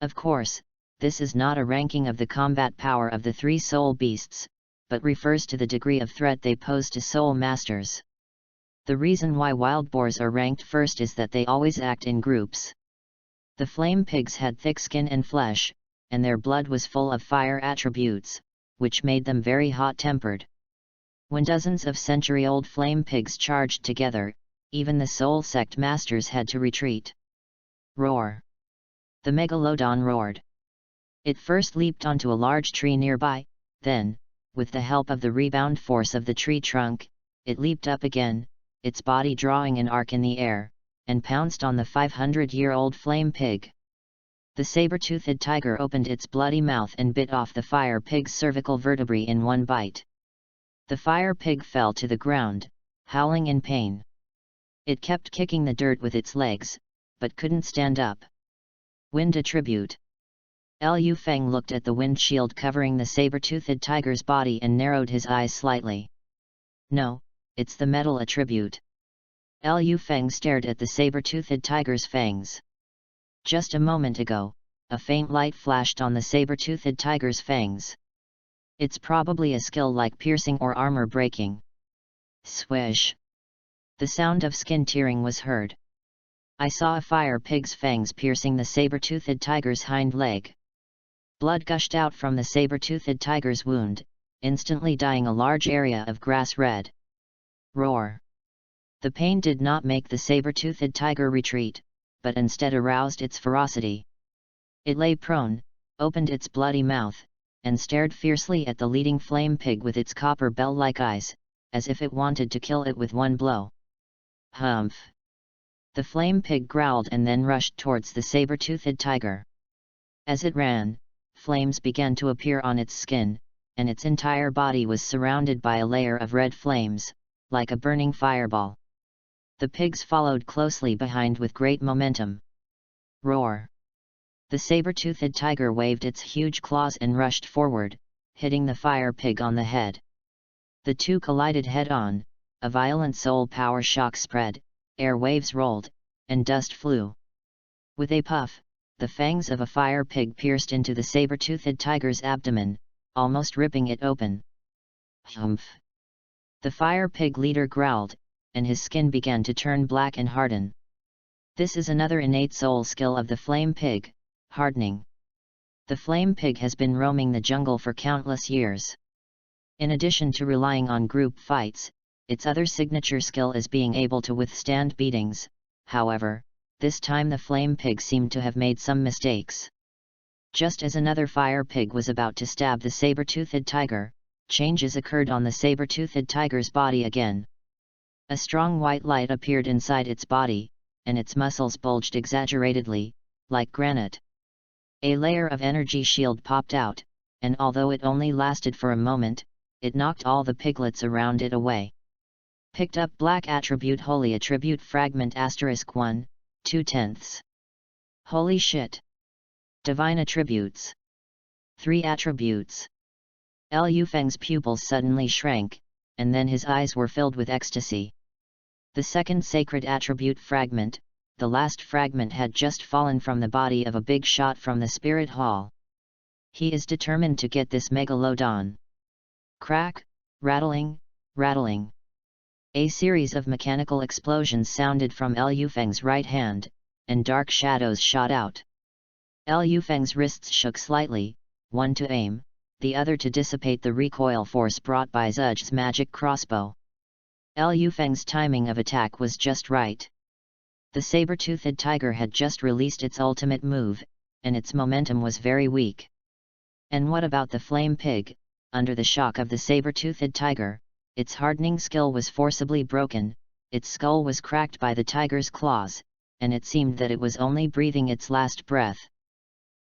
Of course, this is not a ranking of the combat power of the 3 soul beasts, but refers to the degree of threat they pose to soul masters. The reason why wild boars are ranked first is that they always act in groups. The flame pigs had thick skin and flesh, and their blood was full of fire attributes, which made them very hot-tempered. When dozens of century-old flame pigs charged together, even the soul sect masters had to retreat. Roar! The megalodon roared. It first leaped onto a large tree nearby, then, with the help of the rebound force of the tree trunk, it leaped up again, its body drawing an arc in the air, and pounced on the 500-year-old flame pig. The saber-toothed tiger opened its bloody mouth and bit off the fire pig's cervical vertebrae in one bite. The fire pig fell to the ground, howling in pain. It kept kicking the dirt with its legs, but couldn't stand up. Wind attribute. Liu Feng looked at the wind shield covering the saber-toothed tiger's body and narrowed his eyes slightly. No, it's the metal attribute. Liu Feng stared at the saber-toothed tiger's fangs. Just a moment ago, a faint light flashed on the saber-toothed tiger's fangs. It's probably a skill like piercing or armor breaking. Swish! The sound of skin tearing was heard. I saw a fire pig's fangs piercing the saber-toothed tiger's hind leg. Blood gushed out from the saber-toothed tiger's wound, instantly dyeing a large area of grass red. Roar! The pain did not make the saber-toothed tiger retreat, but instead aroused its ferocity. It lay prone, opened its bloody mouth, and stared fiercely at the leading flame pig with its copper bell-like eyes, as if it wanted to kill it with one blow. Humph! The flame pig growled and then rushed towards the saber-toothed tiger. As it ran, flames began to appear on its skin, and its entire body was surrounded by a layer of red flames, like a burning fireball. The pigs followed closely behind with great momentum. Roar! The saber-toothed tiger waved its huge claws and rushed forward, hitting the fire pig on the head. The two collided head-on, a violent soul power shock spread, air waves rolled, and dust flew. With a puff, the fangs of a fire pig pierced into the saber-toothed tiger's abdomen, almost ripping it open. Humph! The fire pig leader growled, and his skin began to turn black and harden. This is another innate soul skill of the flame pig, hardening. The flame pig has been roaming the jungle for countless years. In addition to relying on group fights, its other signature skill is being able to withstand beatings. However, this time the flame pig seemed to have made some mistakes. Just as another fire pig was about to stab the saber-toothed tiger, changes occurred on the saber-toothed tiger's body again. A strong white light appeared inside its body, and its muscles bulged exaggeratedly, like granite. A layer of energy shield popped out, and although it only lasted for a moment, it knocked all the piglets around it away. Picked up black attribute holy attribute fragment *1, 2/10. Holy shit! Divine attributes. 3 attributes. Liu Feng's pupils suddenly shrank, and then his eyes were filled with ecstasy. The second sacred attribute fragment, the last fragment had just fallen from the body of a big shot from the spirit hall. He is determined to get this megalodon. Crack, rattling, rattling. A series of mechanical explosions sounded from Liu Feng's right hand, and dark shadows shot out. Liu Feng's wrists shook slightly, one to aim, the other to dissipate the recoil force brought by Zhuzh's magic crossbow. Liu Feng's timing of attack was just right. The saber-toothed tiger had just released its ultimate move, and its momentum was very weak. And what about the flame pig, under the shock of the saber-toothed tiger, its hardening skill was forcibly broken, its skull was cracked by the tiger's claws, and it seemed that it was only breathing its last breath.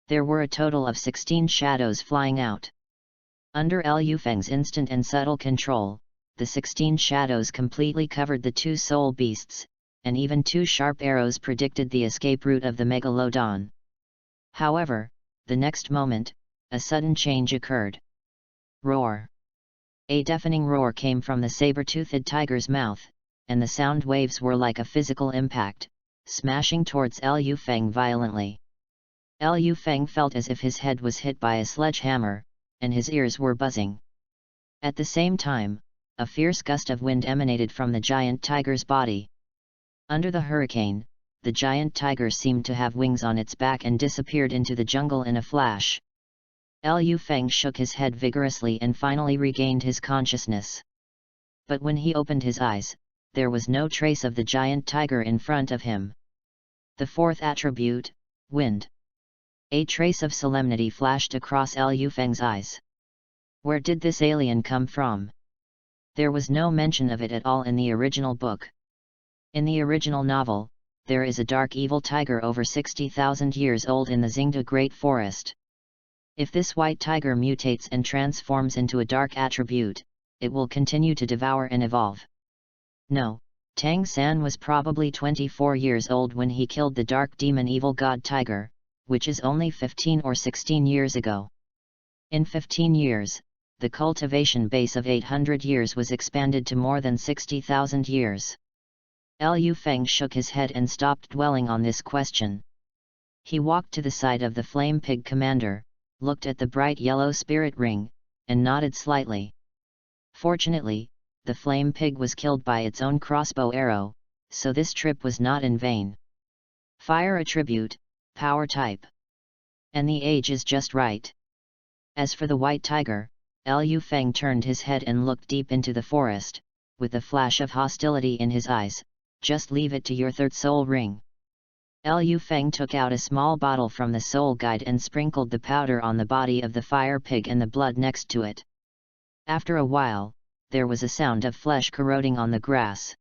There were a total of 16 shadows flying out. Under Liu Feng's instant and subtle control, the 16 shadows completely covered the two soul beasts, and even 2 sharp arrows predicted the escape route of the megalodon. However, the next moment, a sudden change occurred. Roar! A deafening roar came from the saber-toothed tiger's mouth, and the sound waves were like a physical impact, smashing towards Liu Feng violently. Liu Feng felt as if his head was hit by a sledgehammer, and his ears were buzzing. At the same time, a fierce gust of wind emanated from the giant tiger's body. Under the hurricane, the giant tiger seemed to have wings on its back and disappeared into the jungle in a flash. Liu Feng shook his head vigorously and finally regained his consciousness. But when he opened his eyes, there was no trace of the giant tiger in front of him. The fourth attribute, wind. A trace of solemnity flashed across Liu Feng's eyes. Where did this alien come from? There was no mention of it at all in the original book. In the original novel, there is a dark evil tiger over 60,000 years old in the Xingda Great Forest. If this white tiger mutates and transforms into a dark attribute, it will continue to devour and evolve. No, Tang San was probably 24 years old when he killed the dark demon evil god tiger, which is only 15 or 16 years ago. In 15 years, the cultivation base of 800 years was expanded to more than 60,000 years. Liu Feng shook his head and stopped dwelling on this question. He walked to the side of the flame pig commander, looked at the bright yellow spirit ring, and nodded slightly. Fortunately, the flame pig was killed by its own crossbow arrow, so this trip was not in vain. Fire attribute, power type. And the age is just right. As for the white tiger, Liu Feng turned his head and looked deep into the forest, with a flash of hostility in his eyes. Just leave it to your third soul ring. Liu Feng took out a small bottle from the soul guide and sprinkled the powder on the body of the fire pig and the blood next to it. After a while, there was a sound of flesh corroding on the grass.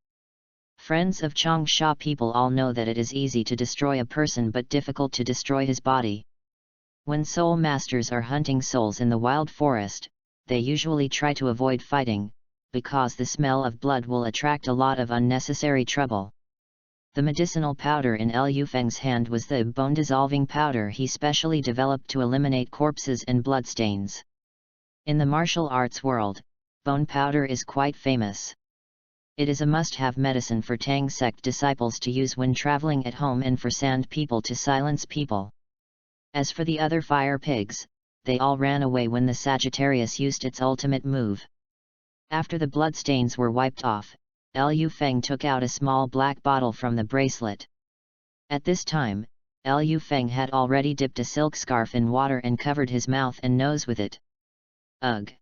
Friends of Changsha people all know that it is easy to destroy a person but difficult to destroy his body. When soul masters are hunting souls in the wild forest, they usually try to avoid fighting, because the smell of blood will attract a lot of unnecessary trouble. The medicinal powder in Liu Feng's hand was the bone-dissolving powder he specially developed to eliminate corpses and bloodstains. In the martial arts world, bone powder is quite famous. It is a must-have medicine for Tang sect disciples to use when traveling at home and for sand people to silence people. As for the other fire pigs, they all ran away when the Sagittarius used its ultimate move. After the bloodstains were wiped off, Liu Feng took out a small black bottle from the bracelet. At this time, Liu Feng had already dipped a silk scarf in water and covered his mouth and nose with it. Ugh!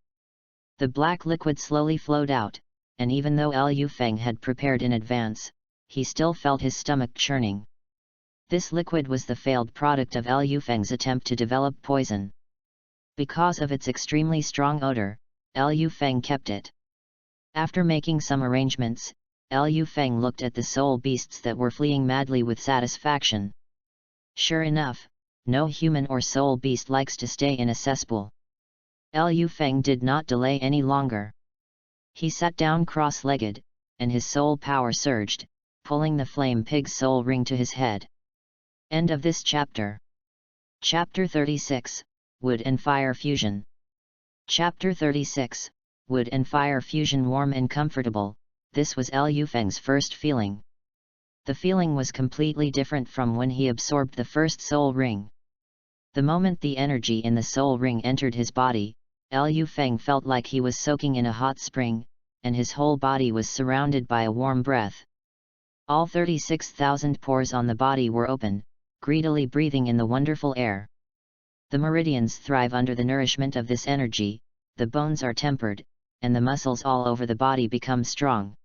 The black liquid slowly flowed out, and even though Liu Feng had prepared in advance, he still felt his stomach churning. This liquid was the failed product of Liu Feng's attempt to develop poison. Because of its extremely strong odor, Liu Feng kept it. After making some arrangements, Liu Feng looked at the soul beasts that were fleeing madly with satisfaction. Sure enough, no human or soul beast likes to stay in a cesspool. Liu Feng did not delay any longer. He sat down cross-legged, and his soul power surged, pulling the flame pig's soul ring to his head. End of this chapter. Chapter 36, Wood and Fire Fusion. Chapter 36, Wood and Fire Fusion. Warm and comfortable, this was Liu Feng's first feeling. The feeling was completely different from when he absorbed the first soul ring. The moment the energy in the soul ring entered his body, Liu Feng felt like he was soaking in a hot spring, and his whole body was surrounded by a warm breath. All 36,000 pores on the body were open, greedily breathing in the wonderful air. The meridians thrive under the nourishment of this energy, the bones are tempered, and the muscles all over the body become strong.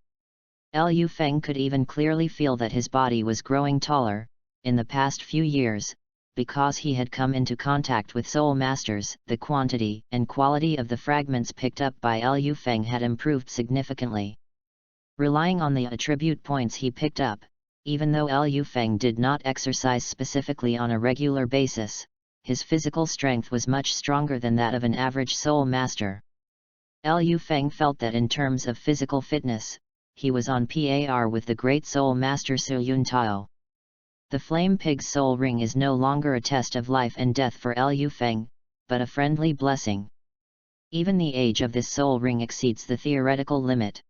Liu Feng could even clearly feel that his body was growing taller. In the past few years, because he had come into contact with soul masters. The quantity and quality of the fragments picked up by Liu Feng had improved significantly. Relying on the attribute points he picked up, even though Liu Feng did not exercise specifically on a regular basis, his physical strength was much stronger than that of an average soul master. Liu Feng felt that in terms of physical fitness, he was on par with the great soul master Su Yun Tao. The Flame Pig's soul ring is no longer a test of life and death for Liu Feng, but a friendly blessing. Even the age of this soul ring exceeds the theoretical limit.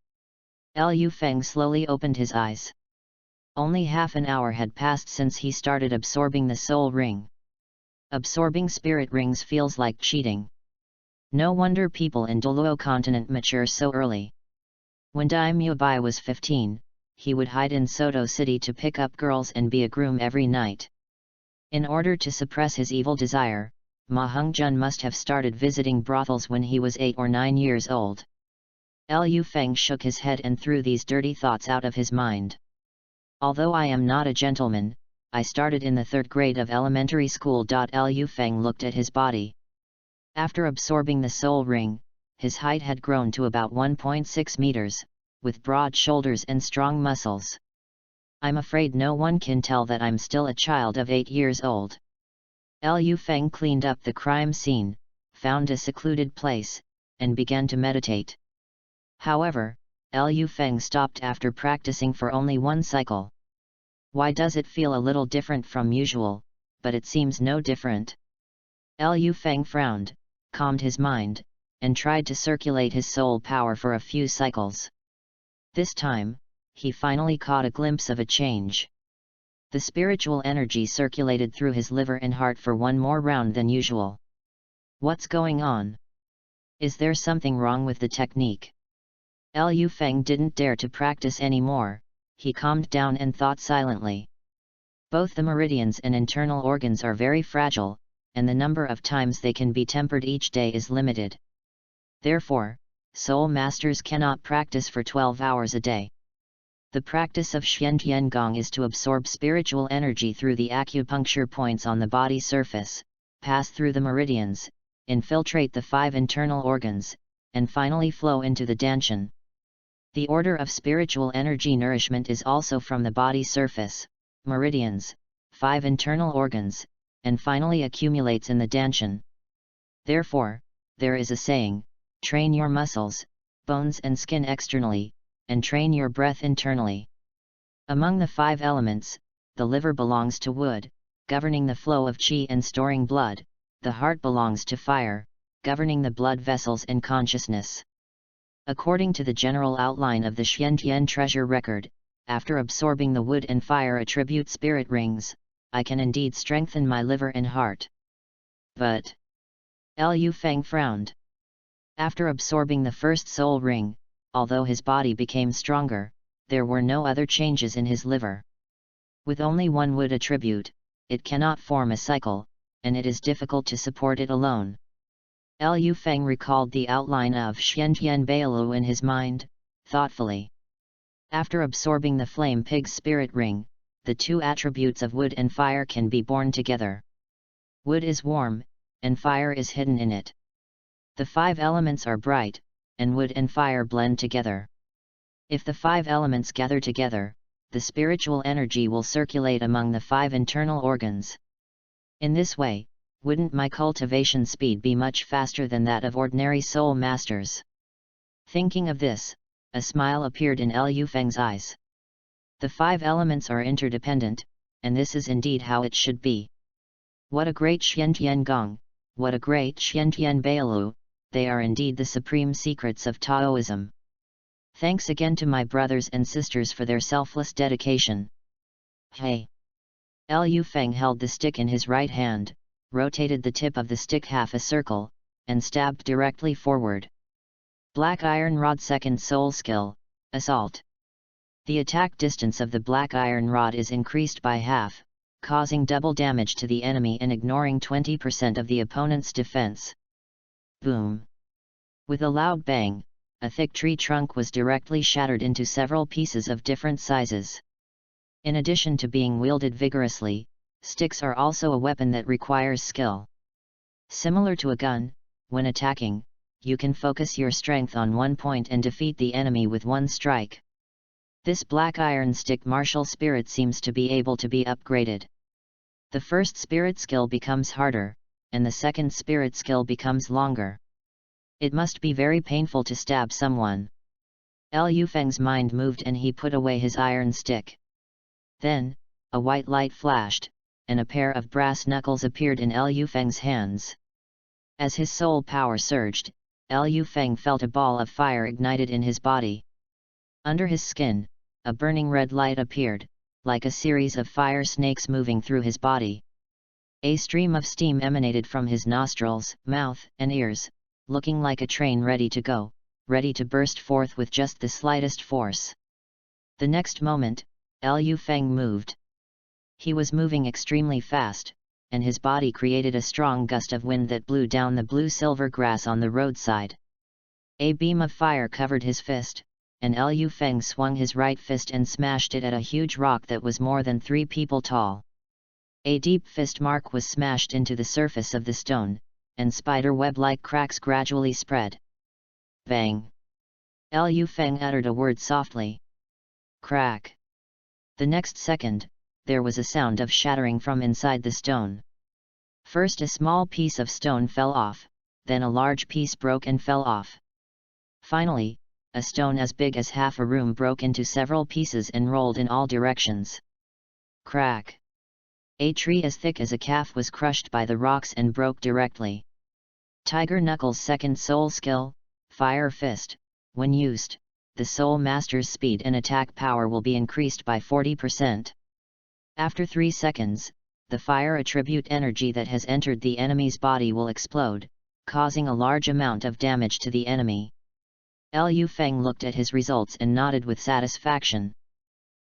Liu Feng slowly opened his eyes. Only half an hour had passed since he started absorbing the soul ring. Absorbing spirit rings feels like cheating. No wonder people in Douluo continent mature so early. When Daimyo Bai was 15, he would hide in Soto City to pick up girls and be a groom every night. In order to suppress his evil desire, Ma Hongjun must have started visiting brothels when he was 8 or 9 years old. Liu Feng shook his head and threw these dirty thoughts out of his mind. Although I am not a gentleman, I started in the 3rd grade of elementary school. Liu Feng looked at his body. After absorbing the soul ring, his height had grown to about 1.6 meters, with broad shoulders and strong muscles. I'm afraid no one can tell that I'm still a child of 8 years old. Liu Feng cleaned up the crime scene, found a secluded place, and began to meditate. However, Liu Feng stopped after practicing for only 1 cycle. Why does it feel a little different from usual, but it seems no different? Liu Feng frowned, calmed his mind, and tried to circulate his soul power for a few cycles. This time, he finally caught a glimpse of a change. The spiritual energy circulated through his liver and heart for 1 more round than usual. What's going on? Is there something wrong with the technique? Liu Feng didn't dare to practice anymore. He calmed down and thought silently. Both the meridians and internal organs are very fragile, and the number of times they can be tempered each day is limited. Therefore, soul masters cannot practice for 12 hours a day. The practice of Xiantian Gong is to absorb spiritual energy through the acupuncture points on the body surface, pass through the meridians, infiltrate the 5 internal organs, and finally flow into the Danshan. The order of spiritual energy nourishment is also from the body surface, meridians, 5 internal organs, and finally accumulates in the Danshan. Therefore, there is a saying, train your muscles, bones and skin externally, and train your breath internally. Among the 5 elements, the liver belongs to wood, governing the flow of qi and storing blood. The heart belongs to fire, governing the blood vessels and consciousness. According to the general outline of the Xiantian treasure record, after absorbing the wood and fire attribute spirit rings, I can indeed strengthen my liver and heart. But Liu Feng frowned. After absorbing the first soul ring, although his body became stronger, there were no other changes in his liver. With only 1 wood attribute, it cannot form a cycle, and it is difficult to support it alone. Liu Feng recalled the outline of Xiantian Bailu in his mind, thoughtfully. After absorbing the Flame Pig's spirit ring, the 2 attributes of wood and fire can be born together. Wood is warm, and fire is hidden in it. The 5 elements are bright, and wood and fire blend together. If the 5 elements gather together, the spiritual energy will circulate among the 5 internal organs. In this way, wouldn't my cultivation speed be much faster than that of ordinary soul masters? Thinking of this, a smile appeared in Liu Feng's eyes. The 5 elements are interdependent, and this is indeed how it should be. What a great Xiantian Gong, what a great Xiantian Bailu, they are indeed the supreme secrets of Taoism. Thanks again to my brothers and sisters for their selfless dedication. Hey! Liu Feng held the stick in his right hand, rotated the tip of the stick half a circle, and stabbed directly forward. Black Iron Rod Second Soul Skill, Assault. The attack distance of the Black Iron Rod is increased by half, causing double damage to the enemy and ignoring 20% of the opponent's defense. Boom! With a loud bang, a thick tree trunk was directly shattered into several pieces of different sizes. In addition to being wielded vigorously, sticks are also a weapon that requires skill. Similar to a gun, when attacking, you can focus your strength on one point and defeat the enemy with one strike. This black iron stick martial spirit seems to be able to be upgraded. The first spirit skill becomes harder, and the second spirit skill becomes longer. It must be very painful to stab someone. Liu Feng's mind moved and he put away his iron stick. Then, a white light flashed, and a pair of brass knuckles appeared in Liu Feng's hands. As his soul power surged, Liu Feng felt a ball of fire ignited in his body. Under his skin, a burning red light appeared, like a series of fire snakes moving through his body. A stream of steam emanated from his nostrils, mouth, and ears, looking like a train ready to go, ready to burst forth with just the slightest force. The next moment, Liu Feng moved. He was moving extremely fast, and his body created a strong gust of wind that blew down the blue-silver grass on the roadside. A beam of fire covered his fist, and Liu Feng swung his right fist and smashed it at a huge rock that was more than 3 people tall. A deep fist mark was smashed into the surface of the stone, and spider web-like cracks gradually spread. Bang! Liu Feng uttered a word softly. Crack! The next second, there was a sound of shattering from inside the stone. First a small piece of stone fell off, then a large piece broke and fell off. Finally, a stone as big as half a room broke into several pieces and rolled in all directions. Crack! A tree as thick as a calf was crushed by the rocks and broke directly. Tiger Knuckles' second soul skill, Fire Fist, when used, the Soul Master's speed and attack power will be increased by 40%. After 3 seconds, the fire attribute energy that has entered the enemy's body will explode, causing a large amount of damage to the enemy. Liu Feng looked at his results and nodded with satisfaction.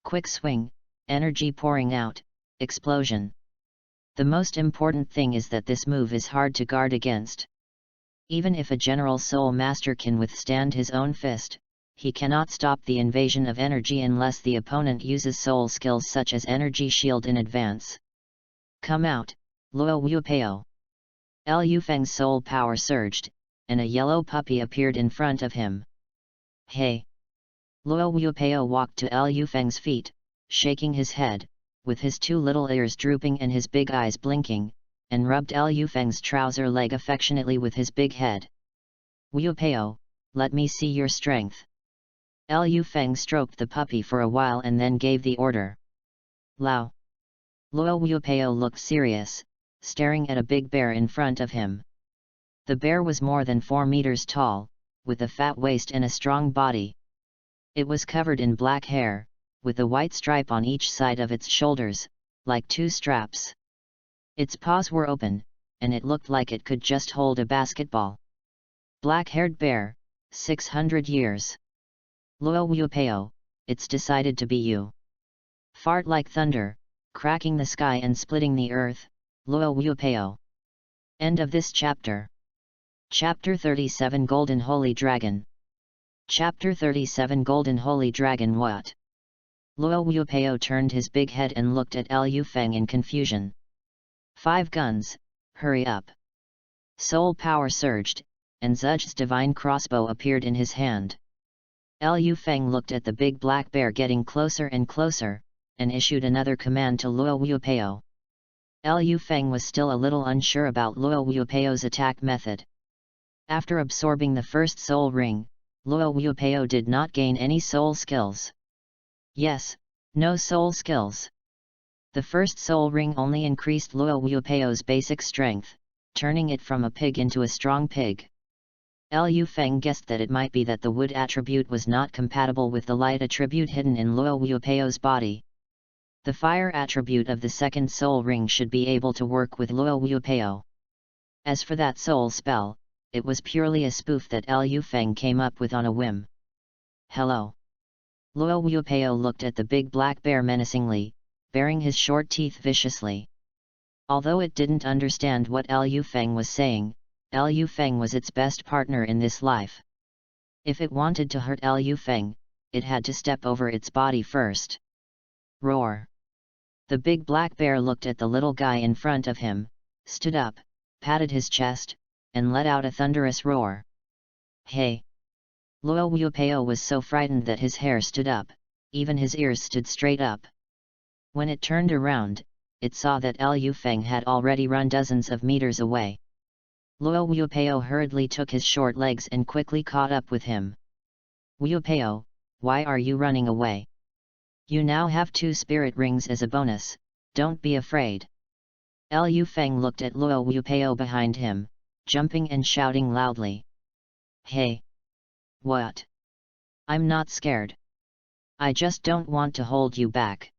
Quick swing, energy pouring out, explosion. The most important thing is that this move is hard to guard against. Even if a general soul master can withstand his own fist, he cannot stop the invasion of energy unless the opponent uses soul skills such as energy shield in advance. Come out, Luo Wuopeo! Liu Feng's soul power surged, and a yellow puppy appeared in front of him. Hey! Luo Wuopeo walked to Liu Feng's feet, shaking his head, with his 2 little ears drooping and his big eyes blinking, and rubbed Liu Feng's trouser leg affectionately with his big head. Wuopeo, let me see your strength. Liu Feng stroked the puppy for a while and then gave the order. Lao! Luo Wuopeo looked serious, staring at a big bear in front of him. The bear was more than 4 meters tall, with a fat waist and a strong body. It was covered in black hair, with a white stripe on each side of its shoulders, like 2 straps. Its paws were open, and it looked like it could just hold a basketball. Black-haired bear, 600 years. Luo Wuopeo, it's decided to be you. Fart like thunder, cracking the sky and splitting the earth, Luo Wuopeo. End of this chapter. Chapter 37 Golden Holy Dragon. Chapter 37 Golden Holy Dragon. What? Luo Wuopeo turned his big head and looked at Liu Feng in confusion. 5 guns, hurry up! Soul power surged, and Zhuzh's divine crossbow appeared in his hand. Liu Feng looked at the big black bear getting closer and closer, and issued another command to Luo Wuopeo. Liu Feng was still a little unsure about Luo Wuopeo's attack method. After absorbing the first soul ring, Luo Wuopeo did not gain any soul skills. Yes, no soul skills. The first soul ring only increased Luo Wuopeo's basic strength, turning it from a pig into a strong pig. Liu Feng guessed that it might be that the wood attribute was not compatible with the light attribute hidden in Luo Wuopeo's body. The fire attribute of the second soul ring should be able to work with Luo Wuopeo. As for that soul spell, it was purely a spoof that Liu Feng came up with on a whim. Hello! Luo Wuopeo looked at the big black bear menacingly, baring his short teeth viciously. Although it didn't understand what Liu Feng was saying, Liu Feng was its best partner in this life. If it wanted to hurt Liu Feng, it had to step over its body first. Roar! The big black bear looked at the little guy in front of him, stood up, patted his chest, and let out a thunderous roar. Hey! Luo Wuopeo was so frightened that his hair stood up, even his ears stood straight up. When it turned around, it saw that Liu Feng had already run dozens of meters away. Luo Wuopeo hurriedly took his short legs and quickly caught up with him. Wuopeo, why are you running away? You now have 2 spirit rings as a bonus, don't be afraid. Liu Feng looked at Luo Wuopeo behind him, jumping and shouting loudly. Hey! What? I'm not scared. I just don't want to hold you back.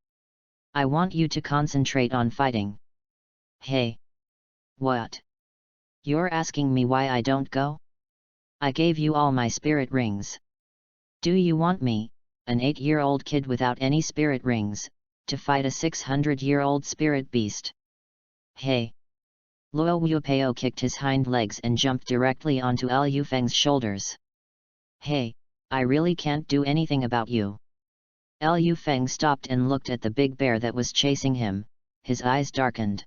I want you to concentrate on fighting. Hey! What? You're asking me why I don't go? I gave you all my spirit rings. Do you want me, an 8-year-old kid without any spirit rings, to fight a 600-year-old spirit beast? Hey! Luo Wuopeo kicked his hind legs and jumped directly onto Liu Feng's shoulders. Hey, I really can't do anything about you. Liu Feng stopped and looked at the big bear that was chasing him, his eyes darkened.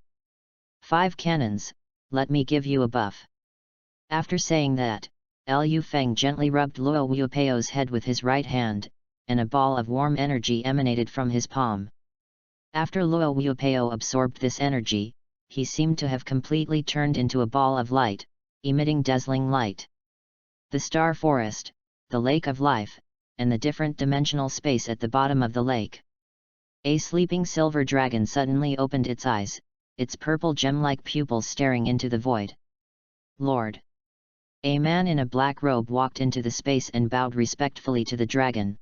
5 cannons, let me give you a buff. After saying that, Liu Feng gently rubbed Luo Wuopeo's head with his right hand, and a ball of warm energy emanated from his palm. After Luo Wuopeo absorbed this energy, he seemed to have completely turned into a ball of light, emitting dazzling light. The star forest, the lake of life, and the different dimensional space at the bottom of the lake. A sleeping silver dragon suddenly opened its eyes, its purple gem-like pupils staring into the void. Lord! A man in a black robe walked into the space and bowed respectfully to the dragon.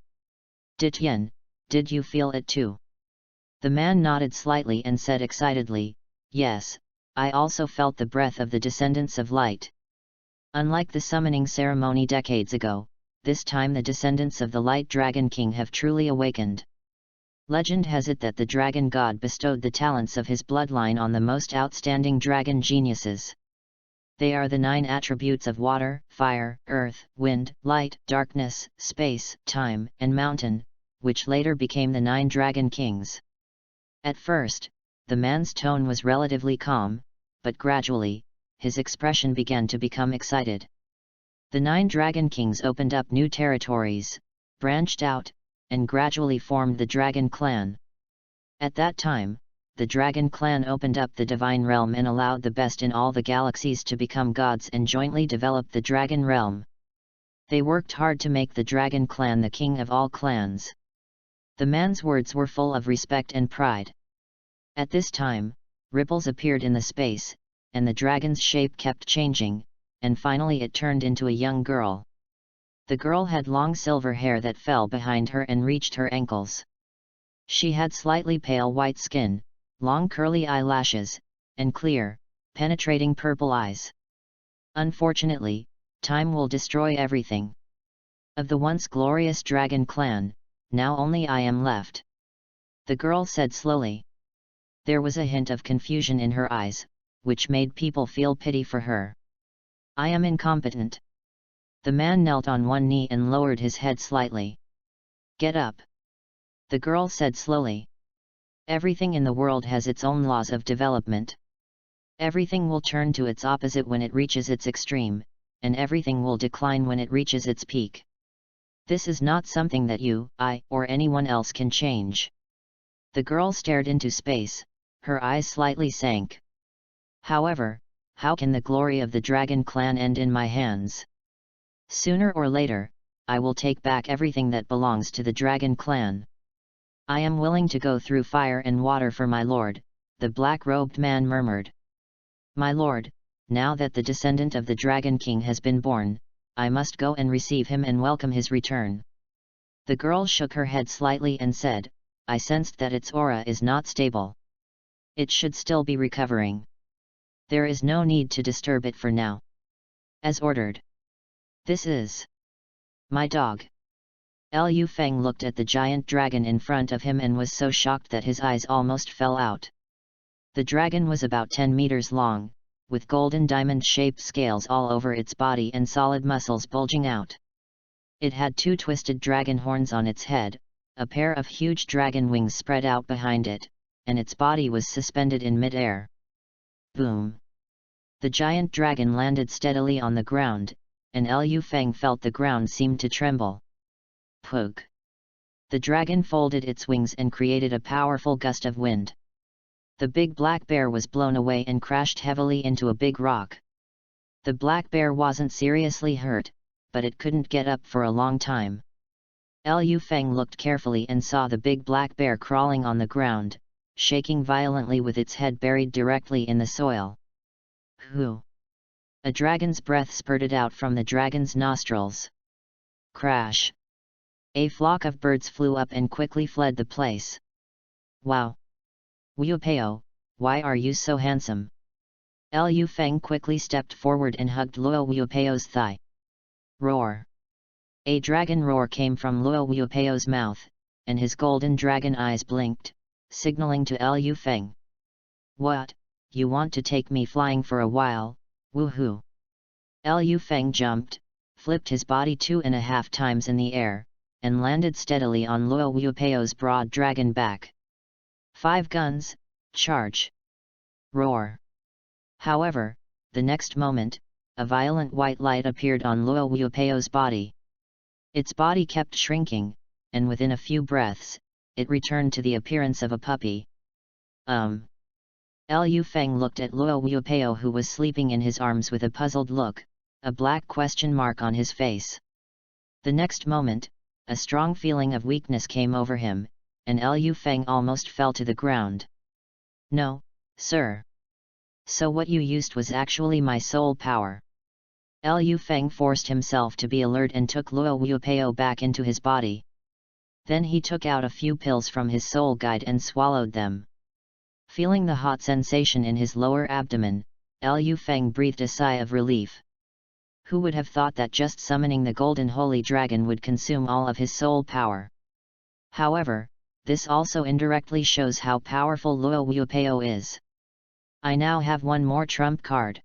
Dityan, did you feel it too? The man nodded slightly and said excitedly, yes, I also felt the breath of the descendants of light. Unlike the summoning ceremony decades ago, this time the descendants of the Light Dragon King have truly awakened. Legend has it that the dragon god bestowed the talents of his bloodline on the most outstanding dragon geniuses. They are the 9 attributes of water, fire, earth, wind, light, darkness, space, time, and mountain, which later became the 9 dragon kings. At first, the man's tone was relatively calm, but gradually, his expression began to become excited. The 9 dragon kings opened up new territories, branched out, and gradually formed the Dragon Clan. At that time, the Dragon Clan opened up the Divine Realm and allowed the best in all the galaxies to become gods and jointly develop the Dragon Realm. They worked hard to make the Dragon Clan the king of all clans. The man's words were full of respect and pride. At this time, ripples appeared in the space, and the dragon's shape kept changing, and finally it turned into a young girl. The girl had long silver hair that fell behind her and reached her ankles. She had slightly pale white skin, long curly eyelashes, and clear, penetrating purple eyes. Unfortunately, time will destroy everything. Of the once glorious Dragon Clan, now only I am left. The girl said slowly. There was a hint of confusion in her eyes, which made people feel pity for her. I am incompetent. The man knelt on one knee and lowered his head slightly. Get up. The girl said slowly. Everything in the world has its own laws of development. Everything will turn to its opposite when it reaches its extreme, and everything will decline when it reaches its peak. This is not something that you, I, or anyone else can change. The girl stared into space, her eyes slightly sank. However, how can the glory of the Dragon Clan end in my hands? Sooner or later, I will take back everything that belongs to the Dragon Clan. I am willing to go through fire and water for my lord, the black-robed man murmured. My lord, now that the descendant of the Dragon King has been born, I must go and receive him and welcome his return. The girl shook her head slightly and said, I sensed that its aura is not stable. It should still be recovering. There is no need to disturb it for now. As ordered. This is my dog. Liu Feng looked at the giant dragon in front of him and was so shocked that his eyes almost fell out. The dragon was about 10 meters long, with golden diamond-shaped scales all over its body and solid muscles bulging out. It had 2 twisted dragon horns on its head, a pair of huge dragon wings spread out behind it, and its body was suspended in mid-air. Boom! The giant dragon landed steadily on the ground, and Liu Feng felt the ground seemed to tremble. Poke! The dragon folded its wings and created a powerful gust of wind. The big black bear was blown away and crashed heavily into a big rock. The black bear wasn't seriously hurt, but it couldn't get up for a long time. Liu Feng looked carefully and saw the big black bear crawling on the ground, shaking violently with its head buried directly in the soil. Hoo! A dragon's breath spurted out from the dragon's nostrils. Crash! A flock of birds flew up and quickly fled the place. Wow! Wu Peo, why are you so handsome? Liu Feng quickly stepped forward and hugged Luo Wu Peo's thigh. Roar! A dragon roar came from Luo Wu Peo's mouth, and his golden dragon eyes blinked, signaling to Liu Feng. What, you want to take me flying for a while, woohoo! Liu Feng jumped, flipped his body 2.5 times in the air, and landed steadily on Luo Wu Peo's broad dragon back. 5 guns, charge! Roar! However, the next moment, a violent white light appeared on Luo Wu Peo's body. Its body kept shrinking, and within a few breaths, it returned to the appearance of a puppy. Liu Feng looked at Luo Wu Peo, who was sleeping in his arms with a puzzled look, a black question mark on his face. The next moment, a strong feeling of weakness came over him, and Liu Feng almost fell to the ground. No, sir. So what you used was actually my soul power. Liu Feng forced himself to be alert and took Luo Wu Peo back into his body. Then he took out a few pills from his soul guide and swallowed them. Feeling the hot sensation in his lower abdomen, Liu Feng breathed a sigh of relief. Who would have thought that just summoning the golden holy dragon would consume all of his soul power? However, this also indirectly shows how powerful Luo Wu Peo is. I now have one more trump card.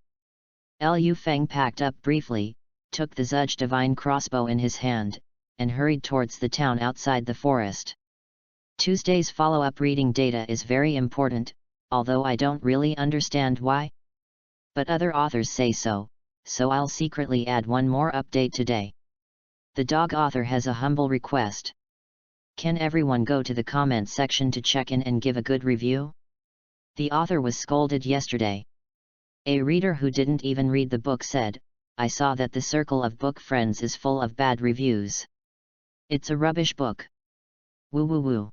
Liu Feng packed up briefly, took the Zhuge divine crossbow in his hand, and hurried towards the town outside the forest. Tuesday's follow-up reading data is very important, although I don't really understand why. But other authors say so, so I'll secretly add one more update today. The dog author has a humble request. Can everyone go to the comment section to check in and give a good review? The author was scolded yesterday. A reader who didn't even read the book said, I saw that the circle of book friends is full of bad reviews. It's a rubbish book. Woo woo woo.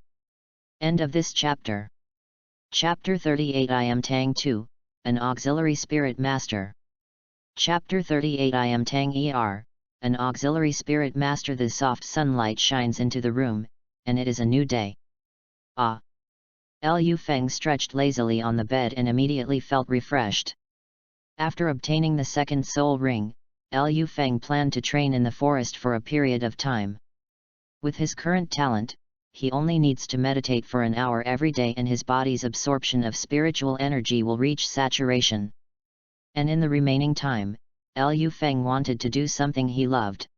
End of this chapter. Chapter 38 I am Tang 2, an auxiliary spirit master. Chapter 38 I am Tang Er, an auxiliary spirit master. The soft sunlight shines into the room, and it is a new day. Ah! Liu Feng stretched lazily on the bed and immediately felt refreshed. After obtaining the second soul ring, Liu Feng planned to train in the forest for a period of time. With his current talent, he only needs to meditate for an hour every day and his body's absorption of spiritual energy will reach saturation. And in the remaining time, Liu Feng wanted to do something he loved.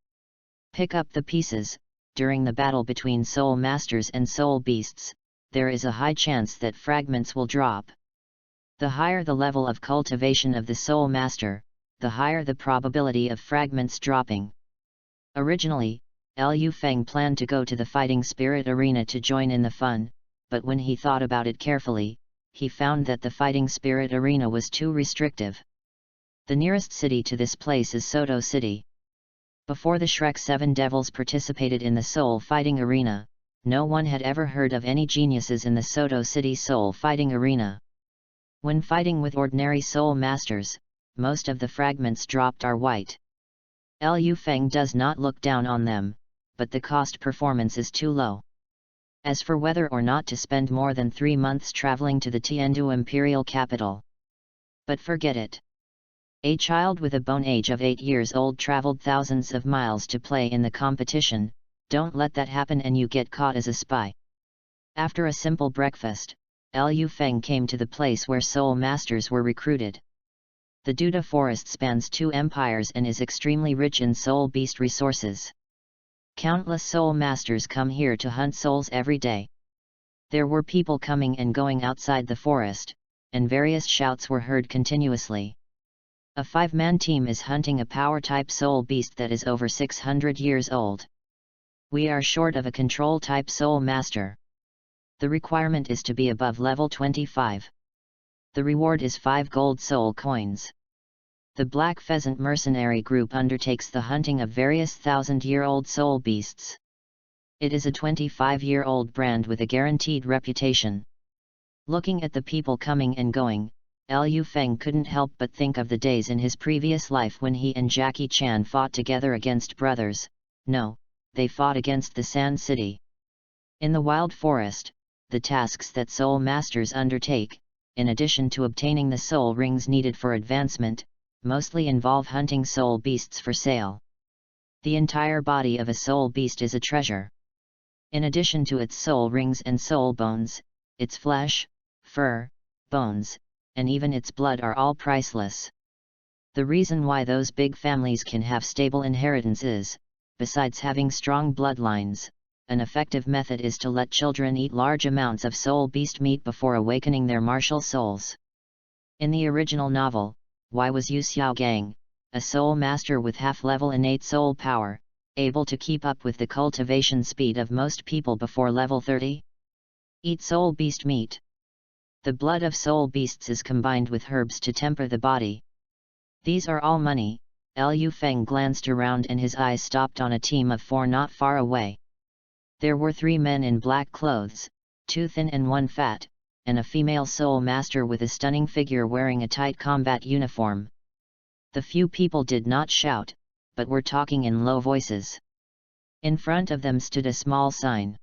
Pick up the pieces. During the battle between soul masters and soul beasts, there is a high chance that fragments will drop. The higher the level of cultivation of the soul master, the higher the probability of fragments dropping. Originally, Liu Feng planned to go to the fighting spirit arena to join in the fun, but when he thought about it carefully, he found that the fighting spirit arena was too restrictive. The nearest city to this place is Soto City. Before the Shrek 7 Devils participated in the Soul Fighting Arena, no one had ever heard of any geniuses in the Soto City Soul Fighting Arena. When fighting with ordinary soul masters, most of the fragments dropped are white. Liu Feng does not look down on them, but the cost performance is too low. As for whether or not to spend more than 3 months traveling to the Tiandu imperial capital. But forget it. A child with a bone age of 8 years old traveled thousands of miles to play in the competition. Don't let that happen and you get caught as a spy. After a simple breakfast, Liu Feng came to the place where soul masters were recruited. The Duda forest spans 2 empires and is extremely rich in soul beast resources. Countless soul masters come here to hunt souls every day. There were people coming and going outside the forest, and various shouts were heard continuously. A 5-man team is hunting a power-type soul beast that is over 600 years old. We are short of a control-type soul master. The requirement is to be above level 25. The reward is 5 gold soul coins. The Black Pheasant mercenary group undertakes the hunting of various 1,000-year-old soul beasts. It is a 25-year-old brand with a guaranteed reputation. Looking at the people coming and going, Liu Feng couldn't help but think of the days in his previous life when he and Jackie Chan fought together against brothers. No, they fought against the Sand City. In the wild forest, the tasks that soul masters undertake, in addition to obtaining the soul rings needed for advancement, mostly involve hunting soul beasts for sale. The entire body of a soul beast is a treasure. In addition to its soul rings and soul bones, its flesh, fur, bones, and even its blood are all priceless. The reason why those big families can have stable inheritance is, besides having strong bloodlines, an effective method is to let children eat large amounts of soul beast meat before awakening their martial souls. In the original novel, why was Yu Xiaogang, a soul master with half-level innate soul power, able to keep up with the cultivation speed of most people before level 30? Eat soul beast meat. The blood of soul beasts is combined with herbs to temper the body. These are all money. Liu Feng glanced around and his eyes stopped on a team of 4 not far away. There were 3 men in black clothes, 2 thin and 1 fat, and a female soul master with a stunning figure wearing a tight combat uniform. The few people did not shout, but were talking in low voices. In front of them stood a small sign.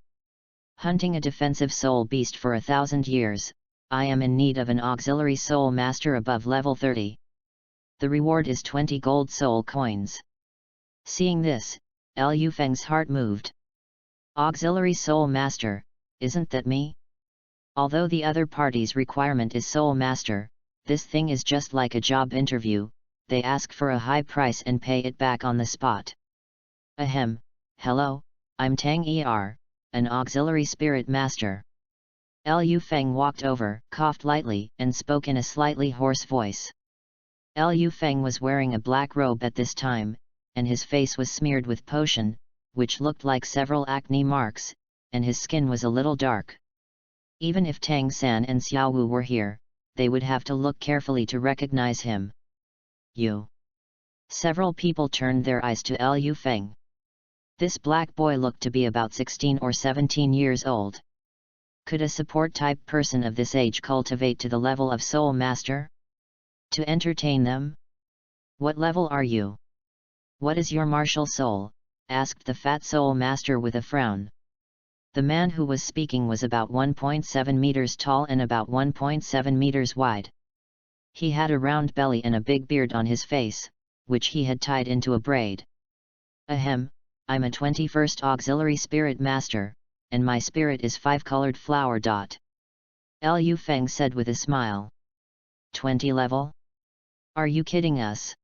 Hunting a defensive soul beast for 1,000 years. I am in need of an auxiliary soul master above level 30. The reward is 20 gold soul coins. Seeing this, Liu Feng's heart moved. Auxiliary soul master, isn't that me? Although the other party's requirement is soul master, this thing is just like a job interview. They ask for a high price and pay it back on the spot. Ahem, hello, I'm Tang Er, an auxiliary spirit master. Liu Feng walked over, coughed lightly, and spoke in a slightly hoarse voice. Liu Feng was wearing a black robe at this time, and his face was smeared with potion, which looked like several acne marks, and his skin was a little dark. Even if Tang San and Xiao Wu were here, they would have to look carefully to recognize him. You. Several people turned their eyes to Liu Feng. This black boy looked to be about 16 or 17 years old. Could a support-type person of this age cultivate to the level of soul master? To entertain them? What level are you? What is your martial soul? Asked the fat soul master with a frown. The man who was speaking was about 1.7 meters tall and about 1.7 meters wide. He had a round belly and a big beard on his face, which he had tied into a braid. Ahem, I'm a 21st auxiliary spirit master, and my spirit is 5-colored flower dot. Liu Feng said with a smile. 20 level? Are you kidding us?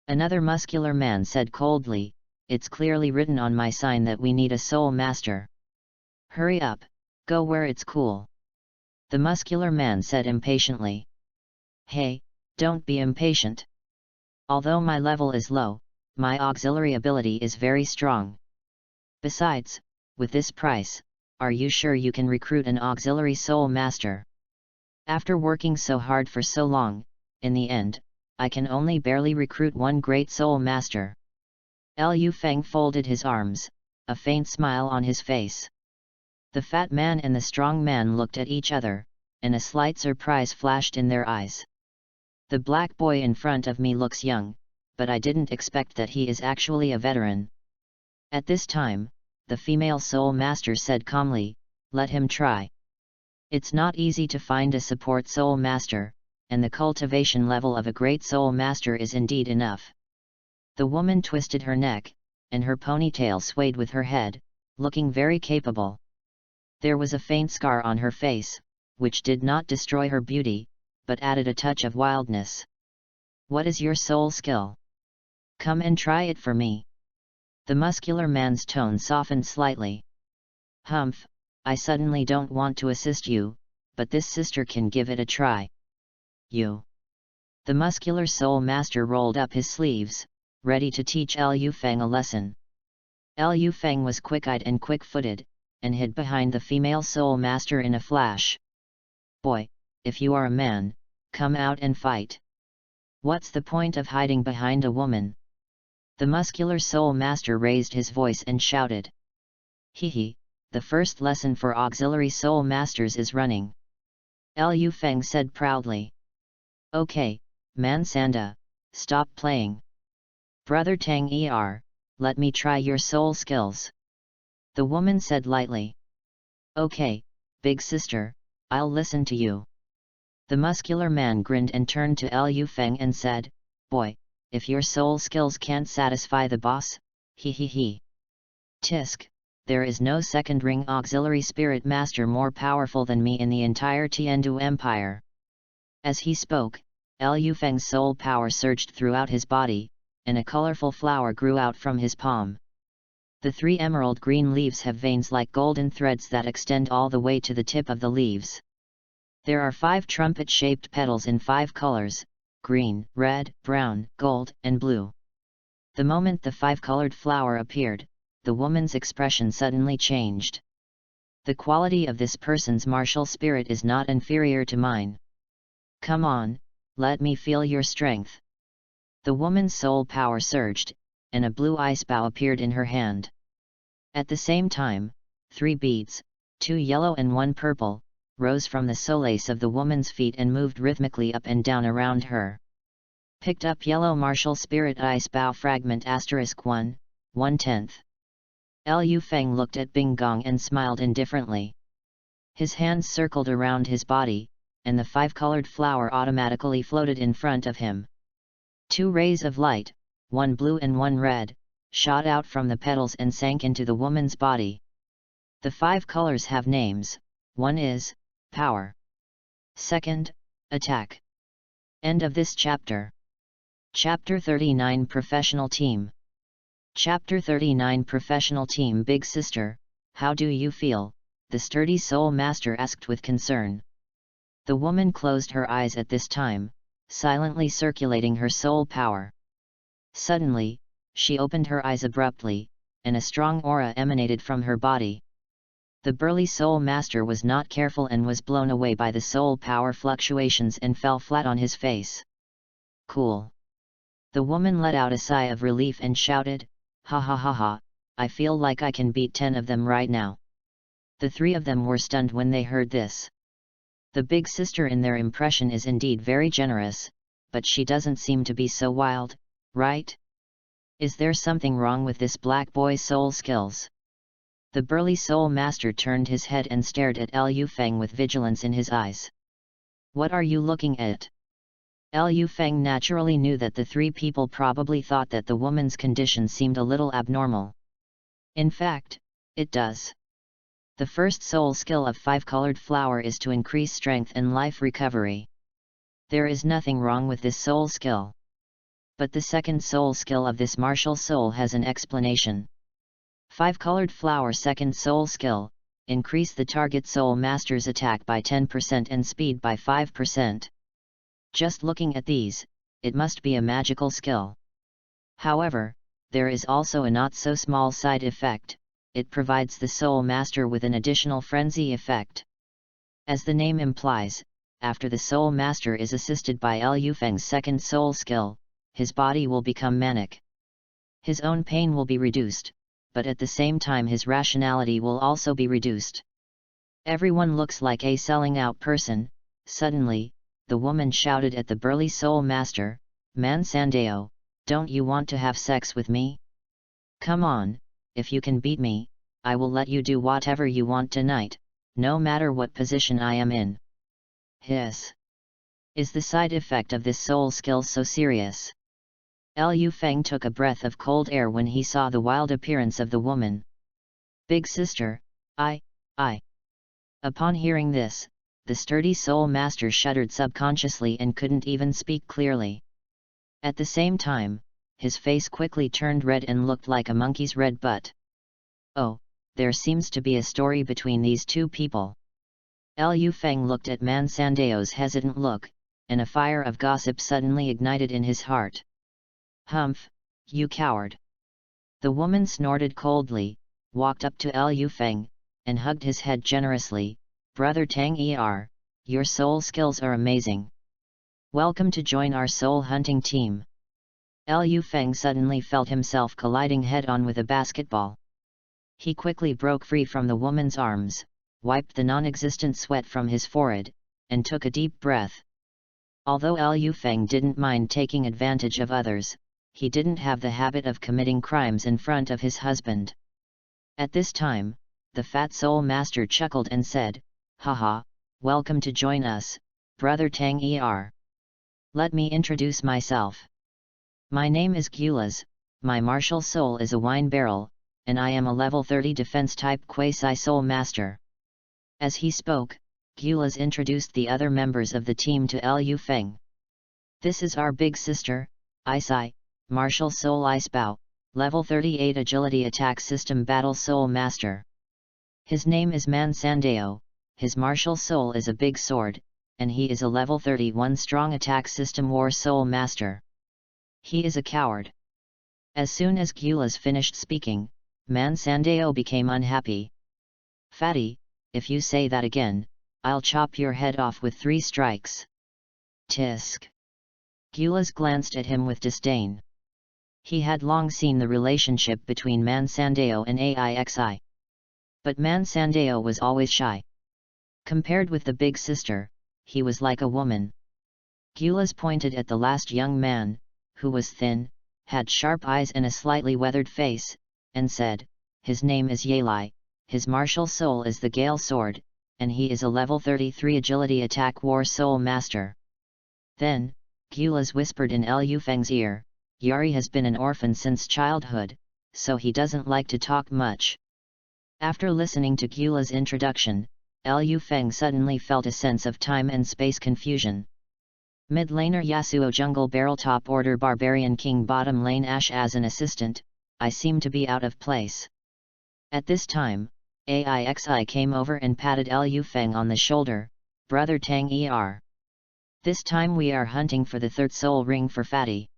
Another muscular man said coldly, it's clearly written on my sign that we need a soul master. Hurry up, go where it's cool. The muscular man said impatiently. Hey, don't be impatient. Although my level is low, my auxiliary ability is very strong. Besides, with this price, are you sure you can recruit an auxiliary soul master? After working so hard for so long, in the end, I can only barely recruit one great soul master. Liu Feng folded his arms, a faint smile on his face. The fat man and the strong man looked at each other, and a slight surprise flashed in their eyes. The black boy in front of me looks young, but I didn't expect that he is actually a veteran. At this time, the female soul master said calmly, let him try. It's not easy to find a support soul master, and the cultivation level of a great soul master is indeed enough. The woman twisted her neck, and her ponytail swayed with her head, looking very capable. There was a faint scar on her face, which did not destroy her beauty, but added a touch of wildness. What is your soul skill? Come and try it for me. The muscular man's tone softened slightly. Humph, I suddenly don't want to assist you, but this sister can give it a try. You. The muscular soul master rolled up his sleeves, ready to teach Liu Feng a lesson. Liu Feng was quick-eyed and quick-footed, and hid behind the female soul master in a flash. Boy, if you are a man, come out and fight. What's the point of hiding behind a woman? The muscular soul master raised his voice and shouted. Hee, the first lesson for auxiliary soul masters is running. Liu Feng said proudly. Okay, Man Sanda, stop playing. Brother Tang let me try your soul skills. The woman said lightly. Okay, big sister, I'll listen to you. The muscular man grinned and turned to Liu Feng and said, Boy, if your soul skills can't satisfy the boss, he. Tisk, there is no second-ring auxiliary spirit master more powerful than me in the entire Tiandu Empire. As he spoke, Liu Feng's soul power surged throughout his body, and a colorful flower grew out from his palm. The 3 emerald green leaves have veins like golden threads that extend all the way to the tip of the leaves. There are 5 trumpet-shaped petals in 5 colors: green, red, brown, gold, and blue. The moment the 5-colored flower appeared, the woman's expression suddenly changed. The quality of this person's martial spirit is not inferior to mine. Come on, let me feel your strength. The woman's soul power surged, and a blue ice bow appeared in her hand. At the same time, 3 beads, 2 yellow and 1 purple, rose from the solace of the woman's feet and moved rhythmically up and down around her. Picked up yellow martial spirit ice bow fragment *1, 1/10. Liu Feng looked at Bing Gong and smiled indifferently. His hands circled around his body, and the 5-colored flower automatically floated in front of him. 2 rays of light, 1 blue and 1 red, shot out from the petals and sank into the woman's body. The 5 colors have names. 1 is power. 2nd, attack. End of this chapter. Chapter 39 Professional Team. Chapter 39 Professional Team. Big sister, how do you feel? The sturdy soul master asked with concern. The woman closed her eyes at this time, silently circulating her soul power. Suddenly, she opened her eyes abruptly, and a strong aura emanated from her body. The burly soul master was not careful and was blown away by the soul power fluctuations and fell flat on his face. Cool. The woman let out a sigh of relief and shouted, Ha ha ha ha, I feel like I can beat 10 of them right now. The 3 of them were stunned when they heard this. The big sister in their impression is indeed very generous, but she doesn't seem to be so wild, right? Is there something wrong with this black boy's soul skills? The burly soul master turned his head and stared at Liu Feng with vigilance in his eyes. What are you looking at? Liu Feng naturally knew that the 3 people probably thought that the woman's condition seemed a little abnormal. In fact, it does. The first soul skill of 5-colored flower is to increase strength and life recovery. There is nothing wrong with this soul skill. But the second soul skill of this martial soul has an explanation. 5-colored flower second soul skill, increase the target soul master's attack by 10% and speed by 5%. Just looking at these, it must be a magical skill. However, there is also a not-so-small side effect. It provides the soul master with an additional frenzy effect. As the name implies, after the soul master is assisted by Liu Feng's second soul skill, his body will become manic. His own pain will be reduced, but at the same time his rationality will also be reduced. Everyone looks like a selling out person. Suddenly, the woman shouted at the burly soul master, Man Sandeo, don't you want to have sex with me? Come on, if you can beat me, I will let you do whatever you want tonight, no matter what position I am in. Hiss. Is the side effect of this soul skill so serious? Liu Feng took a breath of cold air when he saw the wild appearance of the woman. Big sister, I. Upon hearing this, the sturdy soul master shuddered subconsciously and couldn't even speak clearly. At the same time, his face quickly turned red and looked like a monkey's red butt. Oh, there seems to be a story between these two people. Liu Feng looked at Man Sandeo's hesitant look, and a fire of gossip suddenly ignited in his heart. Humph, you coward! The woman snorted coldly, walked up to Liu Feng, and hugged his head generously. Brother Tang your soul skills are amazing. Welcome to join our soul hunting team. Liu Feng suddenly felt himself colliding head-on with a basketball. He quickly broke free from the woman's arms, wiped the non-existent sweat from his forehead, and took a deep breath. Although Liu Feng didn't mind taking advantage of others, he didn't have the habit of committing crimes in front of his husband. At this time, the fat soul master chuckled and said, "Haha, welcome to join us, brother Tang Let me introduce myself. My name is Gulas, my martial soul is a wine barrel, and I am a level 30 defense-type quasi-soul master." As he spoke, Gulas introduced the other members of the team to Liu Feng. "This is our big sister, Isai, martial soul Icebow, level 38 agility attack system battle soul master. His name is Man Sandeo, his martial soul is a big sword, and he is a level 31 strong attack system war soul master. He is a coward." As soon as Gulas finished speaking, Man Sandeo became unhappy. "Fatty, if you say that again, I'll chop your head off with 3 strikes. Tisk." Gulas glanced at him with disdain. He had long seen the relationship between Man Sandeo and Aixi. But Man Sandeo was always shy. Compared with the big sister, he was like a woman. Gulas pointed at the last young man, who was thin, had sharp eyes and a slightly weathered face, and said, "His name is Yelai, his martial soul is the Gale Sword, and he is a level 33 agility attack war soul master." Then, Gulas whispered in Liu Feng's ear, "Yari has been an orphan since childhood, so he doesn't like to talk much." After listening to Gulas' introduction, Liu Feng suddenly felt a sense of time and space confusion. Mid laner Yasuo jungle barrel top order barbarian king bottom lane Ashe as an assistant, I seem to be out of place. At this time, Aixi came over and patted Liu Feng on the shoulder. "Brother Tang This time we are hunting for the 3rd soul ring for Fatty.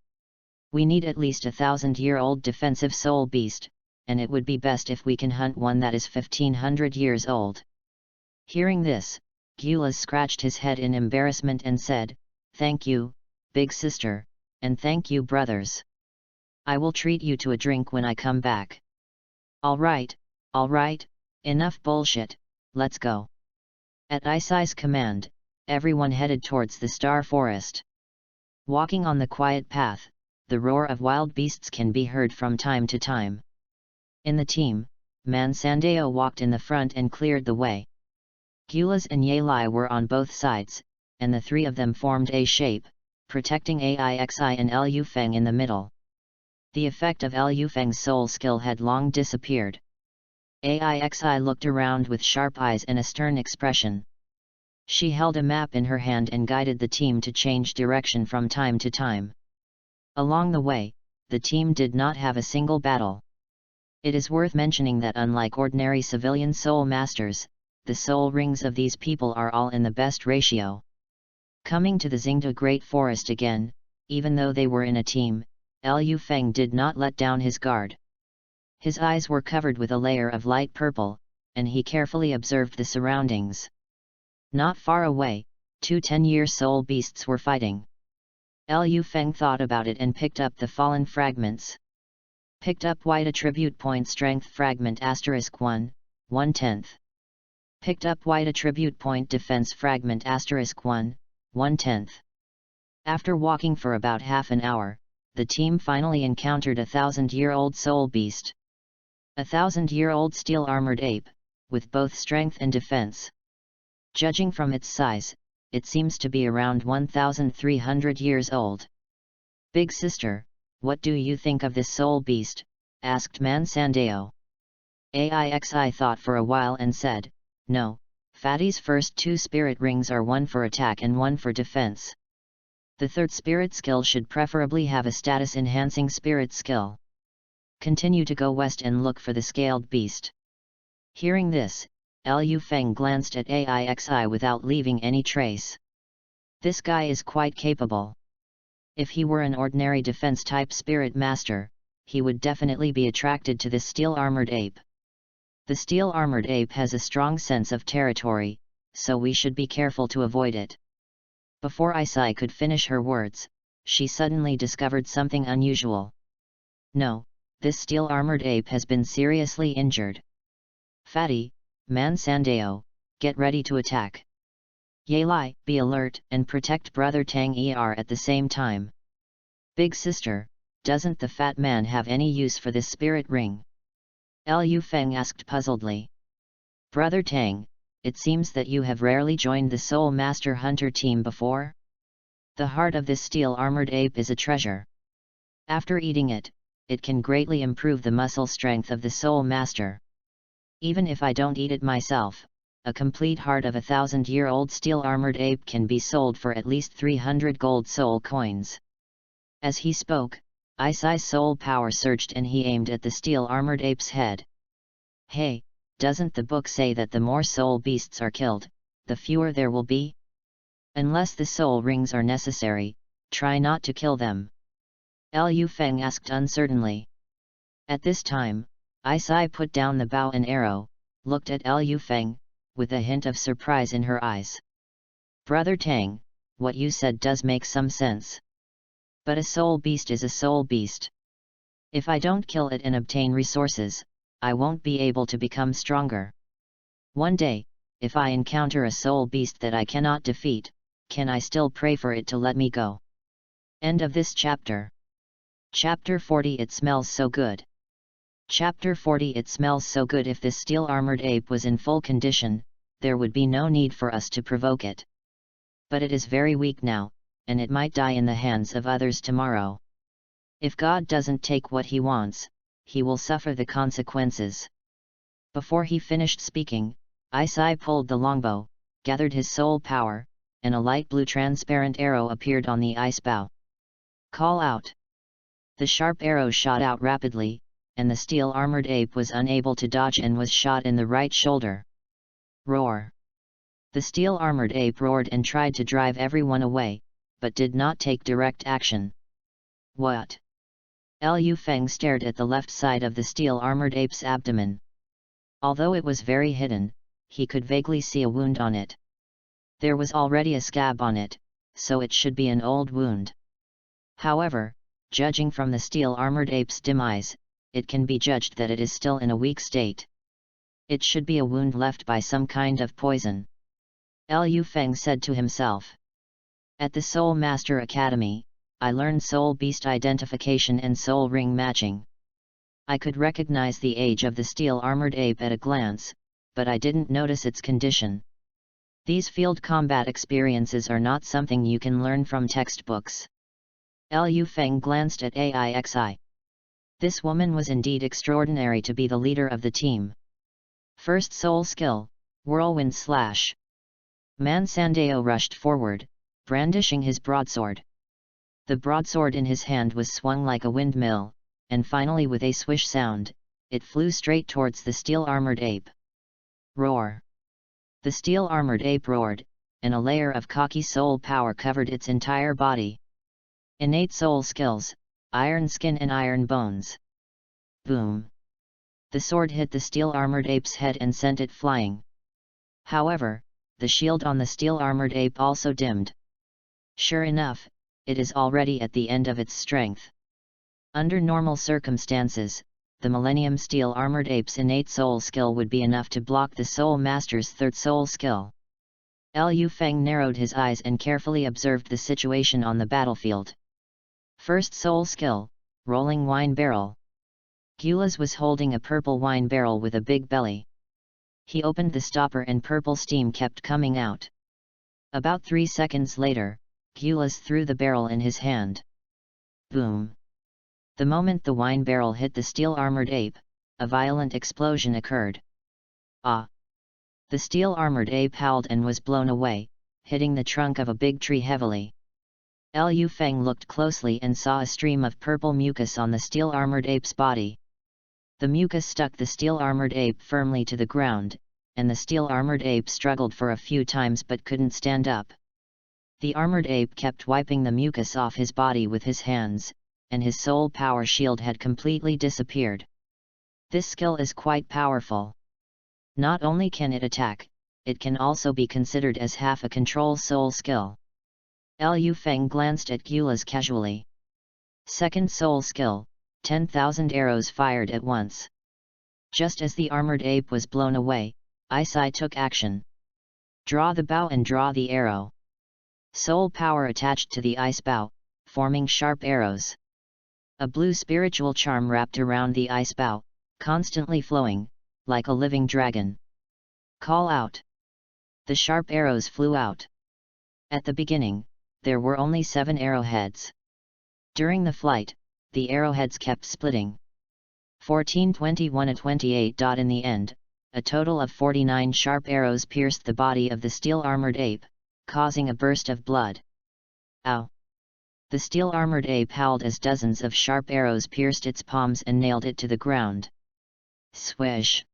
We need at least 1,000-year-old defensive soul beast, and it would be best if we can hunt one that is 1,500 years old." Hearing this, Gulas scratched his head in embarrassment and said, "Thank you, big sister, and thank you brothers. I will treat you to a drink when I come back." Alright, enough bullshit, let's go." At Isai's command, everyone headed towards the Star Forest. Walking on the quiet path, the roar of wild beasts can be heard from time to time. In the team, Man Sandeo walked in the front and cleared the way. Gulas and Yelai were on both sides, and the 3 of them formed a shape, protecting Aixi and Liu Feng in the middle. The effect of Liu Feng's soul skill had long disappeared. Aixi looked around with sharp eyes and a stern expression. She held a map in her hand and guided the team to change direction from time to time. Along the way, the team did not have a single battle. It is worth mentioning that unlike ordinary civilian soul masters, the soul rings of these people are all in the best ratio. Coming to the Xingda Great Forest again, even though they were in a team, Liu Feng did not let down his guard. His eyes were covered with a layer of light purple, and he carefully observed the surroundings. Not far away, 2 10-year soul beasts were fighting. Liu Feng thought about it and picked up the fallen fragments. Picked up white attribute point strength fragment *1, 1/10. Picked up white attribute point defense fragment *1, 1/10. After walking for about half an hour, the team finally encountered a 1,000-year-old soul beast. A 1,000-year-old steel-armored ape, with both strength and defense. Judging from its size, it seems to be around 1,300 years old. "Big sister, what do you think of this soul beast?" asked Man Sandeo. Aixi thought for a while and said, "No, Fatty's first 2 spirit rings are one for attack and one for defense. The 3rd spirit skill should preferably have a status-enhancing spirit skill. Continue to go west and look for the scaled beast. Hearing this, Liu Feng glanced at AIXI without leaving any trace. This guy is quite capable. If he were an ordinary defense-type spirit master, he would definitely be attracted to this steel-armored ape. The steel-armored ape has a strong sense of territory, so we should be careful to avoid it. Before Isai could finish her words, she suddenly discovered something unusual. No, this steel-armored ape has been seriously injured. Fatty, Man Sandeo, get ready to attack. Yelai, be alert and protect Brother Tang Er at the same time. Big sister, doesn't the fat man have any use for this spirit ring? Liu Feng asked puzzledly. Brother Tang, it seems that you have rarely joined the Soul Master Hunter team before? The heart of this steel-armored ape is a treasure. After eating it, it can greatly improve the muscle strength of the Soul Master. Even if I don't eat it myself, a complete heart of 1,000-year-old steel-armored ape can be sold for at least 300 gold soul coins. As he spoke, Isai's soul power surged and he aimed at the steel-armored ape's head. Hey, doesn't the book say that the more soul beasts are killed, the fewer there will be? Unless the soul rings are necessary, try not to kill them. Liu Feng asked uncertainly. At this time, Isai put down the bow and arrow, looked at Liu Feng, with a hint of surprise in her eyes. Brother Tang, what you said does make some sense. But a soul beast is a soul beast. If I don't kill it and obtain resources, I won't be able to become stronger. One day, if I encounter a soul beast that I cannot defeat, can I still pray for it to let me go? End of this chapter. Chapter 40. It smells so good. Chapter 40. It smells so good. If this steel-armored ape was in full condition, there would be no need for us to provoke it. But it is very weak now, and it might die in the hands of others tomorrow. If God doesn't take what he wants, he will suffer the consequences. Before he finished speaking, Isai pulled the longbow, gathered his soul power, and a light blue transparent arrow appeared on the ice bow. Call out! The sharp arrow shot out rapidly, and the steel-armored ape was unable to dodge and was shot in the right shoulder. Roar! The steel-armored ape roared and tried to drive everyone away, but did not take direct action. What? Liu Feng stared at the left side of the steel-armored ape's abdomen. Although it was very hidden, he could vaguely see a wound on it. There was already a scab on it, so it should be an old wound. However, judging from the steel-armored ape's dim eyes, it can be judged that it is still in a weak state. It should be a wound left by some kind of poison. Liu Feng said to himself. At the Soul Master Academy, I learned soul beast identification and soul ring matching. I could recognize the age of the steel-armored ape at a glance, but I didn't notice its condition. These field combat experiences are not something you can learn from textbooks. Liu Feng glanced at AIXI. This woman was indeed extraordinary to be the leader of the team. First soul skill, Whirlwind Slash. Man Sandeo rushed forward, brandishing his broadsword. The broadsword in his hand was swung like a windmill, and finally with a swish sound, it flew straight towards the steel-armored ape. Roar! The steel-armored ape roared, and a layer of cocky soul power covered its entire body. Innate soul skills, iron skin and iron bones. Boom! The sword hit the steel-armored ape's head and sent it flying. However, the shield on the steel-armored ape also dimmed. Sure enough, it is already at the end of its strength. Under normal circumstances, the Millennium Steel-Armored Ape's innate soul skill would be enough to block the Soul Master's third soul skill. Liu Feng narrowed his eyes and carefully observed the situation on the battlefield. First soul skill, Rolling Wine Barrel. Gulas was holding a purple wine barrel with a big belly. He opened the stopper and purple steam kept coming out. About 3 seconds later, Gulas threw the barrel in his hand. Boom! The moment the wine barrel hit the steel-armored ape, a violent explosion occurred. Ah! The steel-armored ape howled and was blown away, hitting the trunk of a big tree heavily. Liu Feng looked closely and saw a stream of purple mucus on the steel-armored ape's body. The mucus stuck the steel-armored ape firmly to the ground, and the steel-armored ape struggled for a few times but couldn't stand up. The armored ape kept wiping the mucus off his body with his hands, and his soul power shield had completely disappeared. This skill is quite powerful. Not only can it attack, it can also be considered as half a control soul skill. Liu Feng glanced at Gyula's casually. Second soul skill, 10,000 arrows fired at once. Just as the armored ape was blown away, Isai took action. Draw the bow and draw the arrow. Soul power attached to the ice bow, forming sharp arrows. A blue spiritual charm wrapped around the ice bow, constantly flowing, like a living dragon. Call out. The sharp arrows flew out. At the beginning, there were only 7 arrowheads. During the flight, the arrowheads kept splitting. 14, 21 and 28. In the end, a total of 49 sharp arrows pierced the body of the steel-armored ape, causing a burst of blood. Ow! The steel-armored ape howled as dozens of sharp arrows pierced its palms and nailed it to the ground. Swish!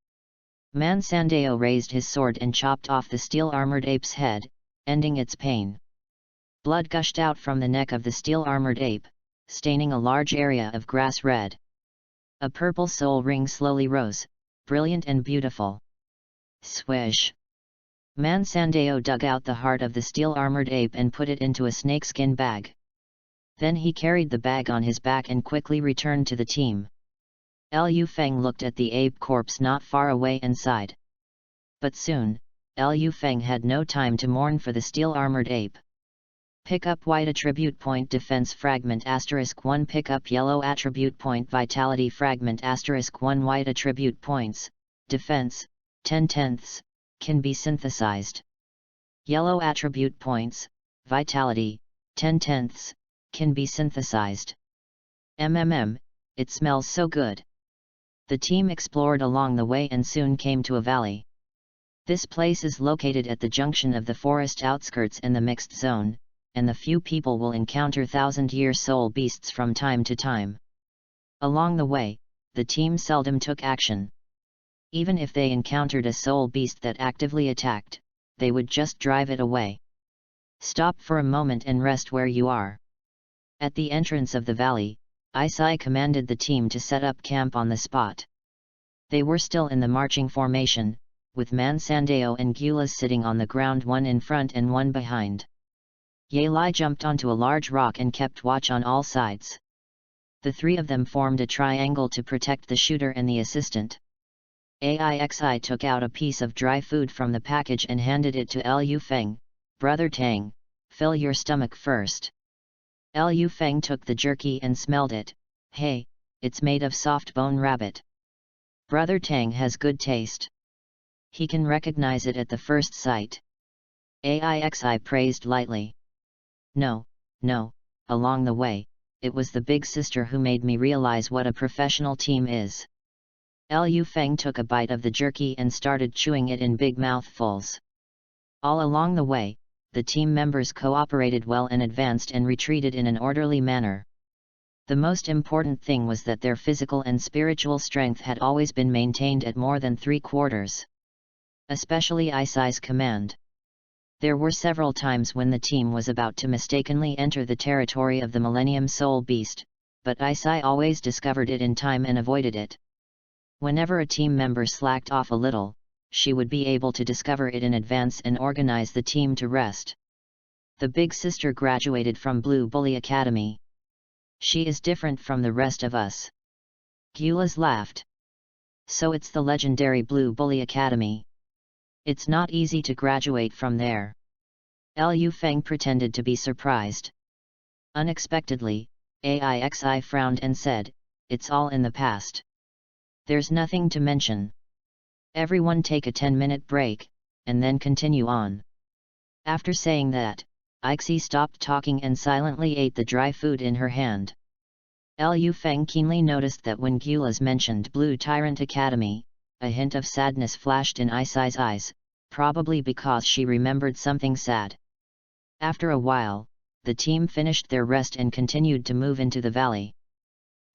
Mansandeo raised his sword and chopped off the steel-armored ape's head, ending its pain. Blood gushed out from the neck of the steel-armored ape, staining a large area of grass red. A purple soul ring slowly rose, brilliant and beautiful. Swish! Mansandeo dug out the heart of the steel-armored ape and put it into a snakeskin bag. Then he carried the bag on his back and quickly returned to the team. Liu Feng looked at the ape corpse not far away and sighed. But soon, Liu Feng had no time to mourn for the steel-armored ape. Pick up white attribute point defense fragment *1 pick up yellow attribute point vitality fragment *1 white attribute points, defense, 10/10, can be synthesized. Yellow attribute points, vitality, 10/10, can be synthesized. It smells so good. The team explored along the way and soon came to a valley. This place is located at the junction of the forest outskirts and the mixed zone, and the few people will encounter thousand-year soul beasts from time to time. Along the way, the team seldom took action. Even if they encountered a soul beast that actively attacked, they would just drive it away. Stop for a moment and rest where you are. At the entrance of the valley, Isai commanded the team to set up camp on the spot. They were still in the marching formation, with Mansandeo and Gyula sitting on the ground, one in front and one behind. Ye Lai jumped onto a large rock and kept watch on all sides. The 3 of them formed a triangle to protect the shooter and the assistant. Aixi took out a piece of dry food from the package and handed it to Liu Feng. Brother Tang, fill your stomach first. Liu Feng took the jerky and smelled it. Hey, it's made of soft bone rabbit. Brother Tang has good taste. He can recognize it at the first sight. Aixi praised lightly. No, along the way, it was the big sister who made me realize what a professional team is. Liu Feng took a bite of the jerky and started chewing it in big mouthfuls. All along the way, the team members cooperated well and advanced and retreated in an orderly manner. The most important thing was that their physical and spiritual strength had always been maintained at more than 3/4. Especially Isai's command. There were several times when the team was about to mistakenly enter the territory of the Millennium Soul Beast, but Isai always discovered it in time and avoided it. Whenever a team member slacked off a little, she would be able to discover it in advance and organize the team to rest. The big sister graduated from Blue Bully Academy. She is different from the rest of us. Gyula's laughed. So it's the legendary Blue Bully Academy. It's not easy to graduate from there. Liu Feng pretended to be surprised. Unexpectedly, Aixi frowned and said, "It's all in the past. There's nothing to mention. Everyone take a 10-minute break, and then continue on." After saying that, Ixi stopped talking and silently ate the dry food in her hand. Liu Feng keenly noticed that when Gyula's mentioned Blue Tyrant Academy, a hint of sadness flashed in Isai's eyes, probably because she remembered something sad. After a while, the team finished their rest and continued to move into the valley.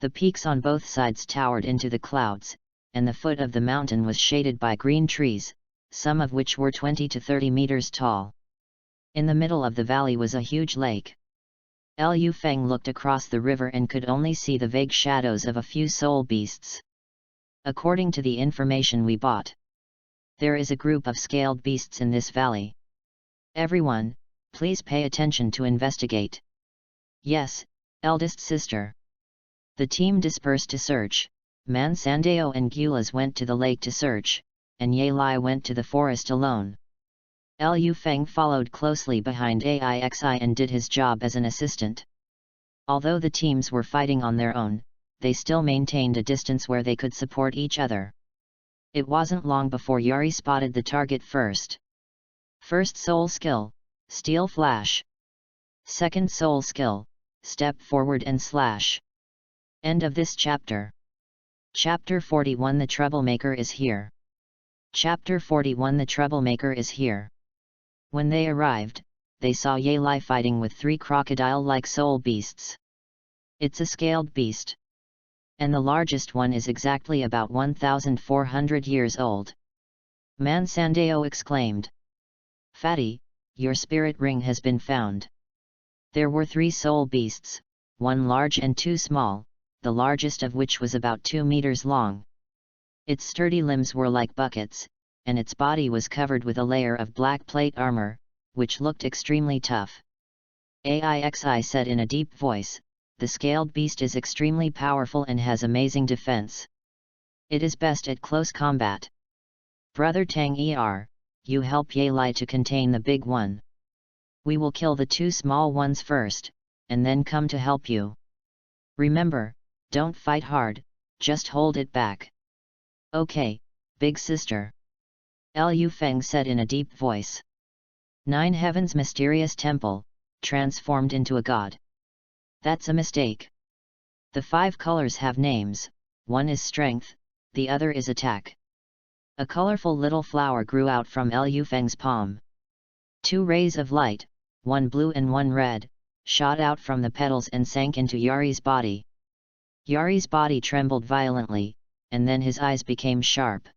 The peaks on both sides towered into the clouds, and the foot of the mountain was shaded by green trees, some of which were 20 to 30 meters tall. In the middle of the valley was a huge lake. Liu Feng looked across the river and could only see the vague shadows of a few soul beasts. According to the information we bought, there is a group of scaled beasts in this valley. Everyone, please pay attention to investigate. Yes, eldest sister. The team dispersed to search. Man Sandeo and Gulas went to the lake to search, and Ye Lai went to the forest alone. Liu Feng followed closely behind AIXI and did his job as an assistant. Although the teams were fighting on their own, they still maintained a distance where they could support each other. It wasn't long before Yari spotted the target first. First soul skill, Steel Flash. Second soul skill, Step Forward and Slash. End of this chapter. Chapter 41 The Troublemaker is here. Chapter 41 The Troublemaker is here. When they arrived, they saw Ye Lai fighting with 3 crocodile-like soul beasts. It's a scaled beast. And the largest one is exactly about 1,400 years old. Man Sandeo exclaimed. Fatty, your spirit ring has been found. There were 3 soul beasts, 1 large and 2 small, the largest of which was about 2 meters long. Its sturdy limbs were like buckets, and its body was covered with a layer of black plate armor, which looked extremely tough. AIXI said in a deep voice, the scaled beast is extremely powerful and has amazing defense. It is best at close combat. Brother Tang Er, you help Ye Lai to contain the big one. We will kill the 2 small ones first, and then come to help you. Remember, don't fight hard, just hold it back. Okay, big sister. Liu Feng said in a deep voice. 9 Heavens Mysterious Temple, transformed into a god. That's a mistake. The 5 colors have names, one is strength, the other is attack. A colorful little flower grew out from Liu Feng's palm. 2 rays of light, one blue and one red, shot out from the petals and sank into Yari's body. Yari's body trembled violently, and then his eyes became sharp.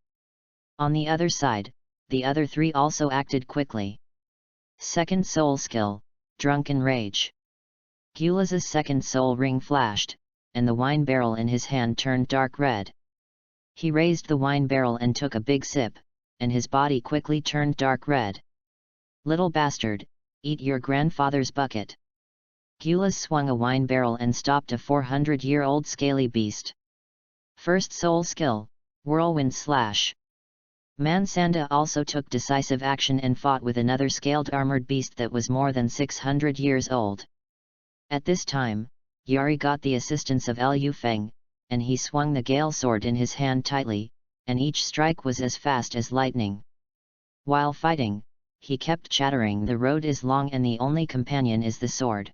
On the other side, the other 3 also acted quickly. Second soul skill, Drunken Rage. Gulas's second soul ring flashed, and the wine barrel in his hand turned dark red. He raised the wine barrel and took a big sip, and his body quickly turned dark red. Little bastard, eat your grandfather's bucket. Gulas swung a wine barrel and stopped a 400-year-old scaly beast. First soul skill, Whirlwind Slash. Mansanda also took decisive action and fought with another scaled armored beast that was more than 600 years old. At this time, Yari got the assistance of Liu Feng, and he swung the gale sword in his hand tightly, and each strike was as fast as lightning. While fighting, he kept chattering, the road is long and the only companion is the sword.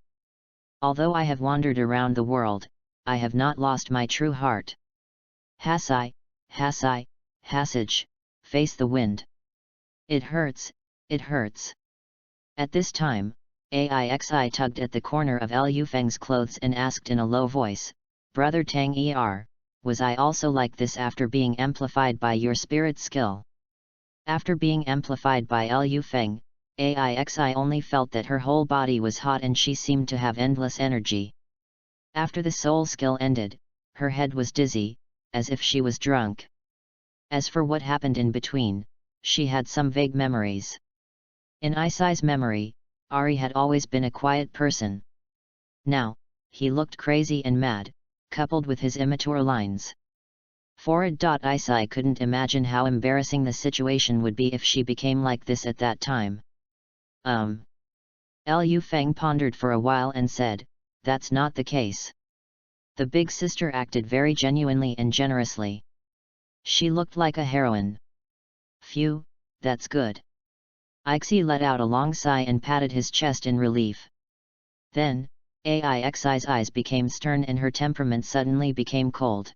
Although I have wandered around the world, I have not lost my true heart. Hasai, Hasage, face the wind. It hurts, it hurts. At this time, AIXI tugged at the corner of Liu Feng's clothes and asked in a low voice, Brother Tang Er, was I also like this after being amplified by your spirit skill? After being amplified by Liu Feng, AIXI only felt that her whole body was hot and she seemed to have endless energy. After the soul skill ended, her head was dizzy, as if she was drunk. As for what happened in between, she had some vague memories. In Isai's memory, Ari had always been a quiet person. Now, he looked crazy and mad, coupled with his immature lines. Isai couldn't imagine how embarrassing the situation would be if she became like this at that time. Liu Feng pondered for a while and said, that's not the case. The big sister acted very genuinely and generously. She looked like a heroine. Phew, that's good. Ixi let out a long sigh and patted his chest in relief. Then, AIXI's eyes became stern and her temperament suddenly became cold.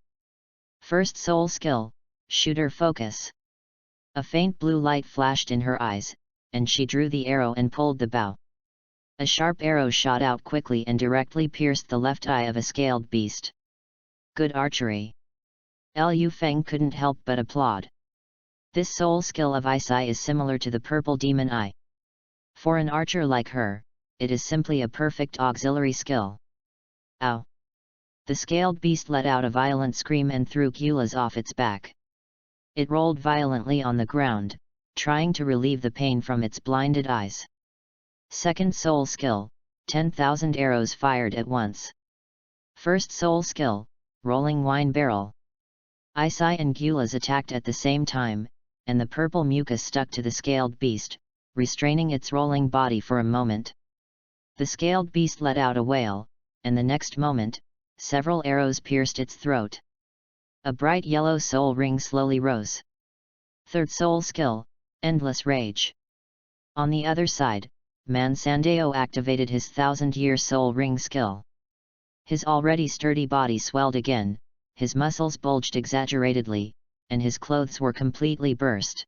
First soul skill, Shooter Focus. A faint blue light flashed in her eyes, and she drew the arrow and pulled the bow. A sharp arrow shot out quickly and directly pierced the left eye of a scaled beast. Good archery. Liu Feng couldn't help but applaud. This soul skill of eyesight is similar to the purple demon eye. For an archer like her, it is simply a perfect auxiliary skill. Ow! The scaled beast let out a violent scream and threw Gyula's off its back. It rolled violently on the ground, trying to relieve the pain from its blinded eyes. Second soul skill, 10,000 arrows fired at once. First soul skill, rolling wine barrel. Isai and Gyula's attacked at the same time, and the purple mucus stuck to the scaled beast, restraining its rolling body for a moment. The scaled beast let out a wail, and the next moment, several arrows pierced its throat. A bright yellow soul ring slowly rose. Third soul skill, Endless Rage. On the other side, Mansandeo activated his 1000-year soul ring skill. His already sturdy body swelled again, his muscles bulged exaggeratedly, and his clothes were completely burst.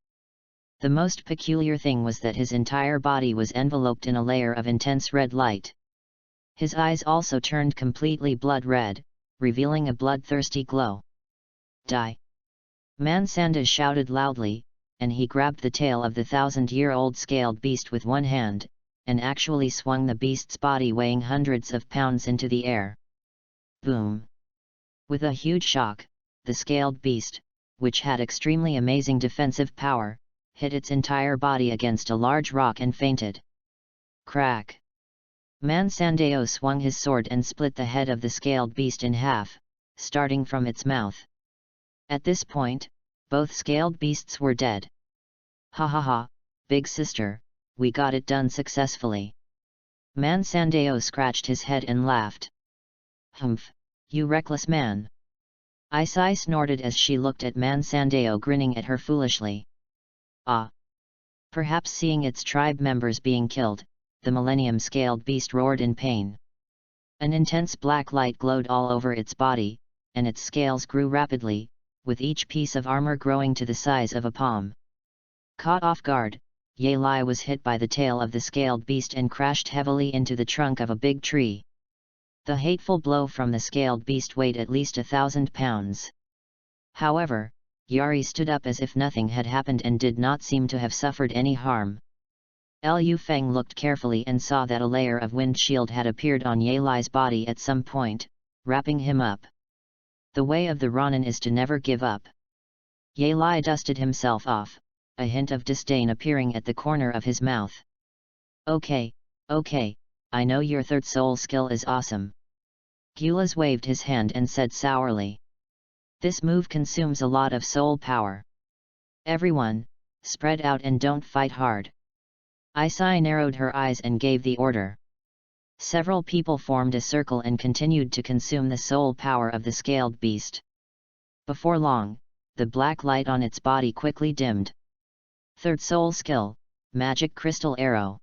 The most peculiar thing was that his entire body was enveloped in a layer of intense red light. His eyes also turned completely blood red, revealing a bloodthirsty glow. Die! Mansanda shouted loudly, and he grabbed the tail of the 1000-year-old scaled beast with one hand, and actually swung the beast's body weighing hundreds of pounds into the air. Boom! With a huge shock, the scaled beast, which had extremely amazing defensive power, hit its entire body against a large rock and fainted. Crack! Mansandeo swung his sword and split the head of the scaled beast in half, starting from its mouth. At this point, both scaled beasts were dead. Ha ha ha, big sister, we got it done successfully. Mansandeo scratched his head and laughed. Humph, you reckless man. Isai snorted as she looked at Mansandeo grinning at her foolishly. Ah! Perhaps seeing its tribe members being killed, the millennium-scaled beast roared in pain. An intense black light glowed all over its body, and its scales grew rapidly, with each piece of armor growing to the size of a palm. Caught off guard, Ye Lai was hit by the tail of the scaled beast and crashed heavily into the trunk of a big tree. The hateful blow from the scaled beast weighed at least 1,000 pounds. However, Yari stood up as if nothing had happened and did not seem to have suffered any harm. Liu Feng looked carefully and saw that a layer of wind shield had appeared on Ye Lai's body at some point, wrapping him up. The way of the Ronin is to never give up. Ye Lai dusted himself off, a hint of disdain appearing at the corner of his mouth. Okay, I know your third soul skill is awesome. Gyula's waved his hand and said sourly. This move consumes a lot of soul power. Everyone, spread out and don't fight hard. Isai narrowed her eyes and gave the order. Several people formed a circle and continued to consume the soul power of the scaled beast. Before long, the black light on its body quickly dimmed. Third soul skill, Magic Crystal Arrow.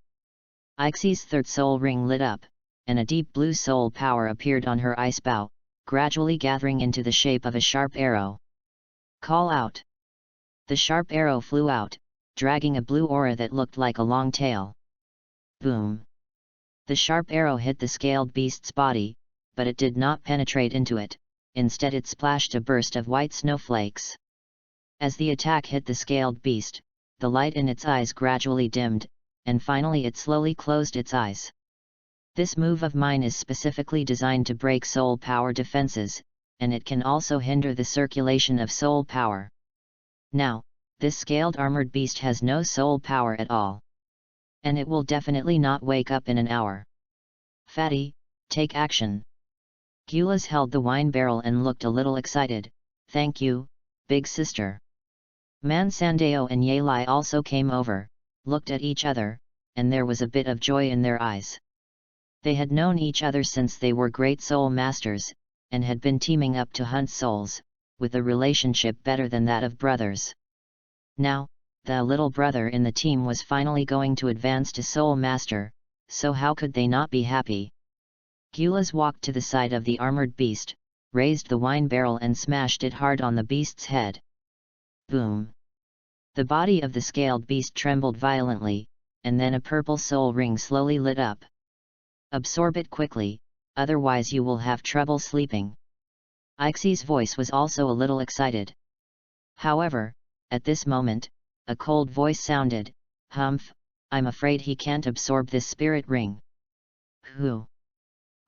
Ixie's third soul ring lit up, and a deep blue soul power appeared on her ice bow, gradually gathering into the shape of a sharp arrow. Call out! The sharp arrow flew out, dragging a blue aura that looked like a long tail. Boom! The sharp arrow hit the scaled beast's body, but it did not penetrate into it, instead it splashed a burst of white snowflakes. As the attack hit the scaled beast, the light in its eyes gradually dimmed, and finally it slowly closed its eyes. This move of mine is specifically designed to break soul power defenses, and it can also hinder the circulation of soul power. Now, this scaled armored beast has no soul power at all. And it will definitely not wake up in an hour. Fatty, take action. Gyula's held the wine barrel and looked a little excited. Thank you, big sister. Mansandeo and Ye Lai also came over, looked at each other, and there was a bit of joy in their eyes. They had known each other since they were great soul masters, and had been teaming up to hunt souls, with a relationship better than that of brothers. Now, the little brother in the team was finally going to advance to Soul Master, so how could they not be happy? Gyula's walked to the side of the armored beast, raised the wine barrel and smashed it hard on the beast's head. Boom! The body of the scaled beast trembled violently, and then a purple soul ring slowly lit up. Absorb it quickly, otherwise you will have trouble sleeping. Ixie's voice was also a little excited. However, at this moment, a cold voice sounded, "Humph, I'm afraid he can't absorb this spirit ring." Who?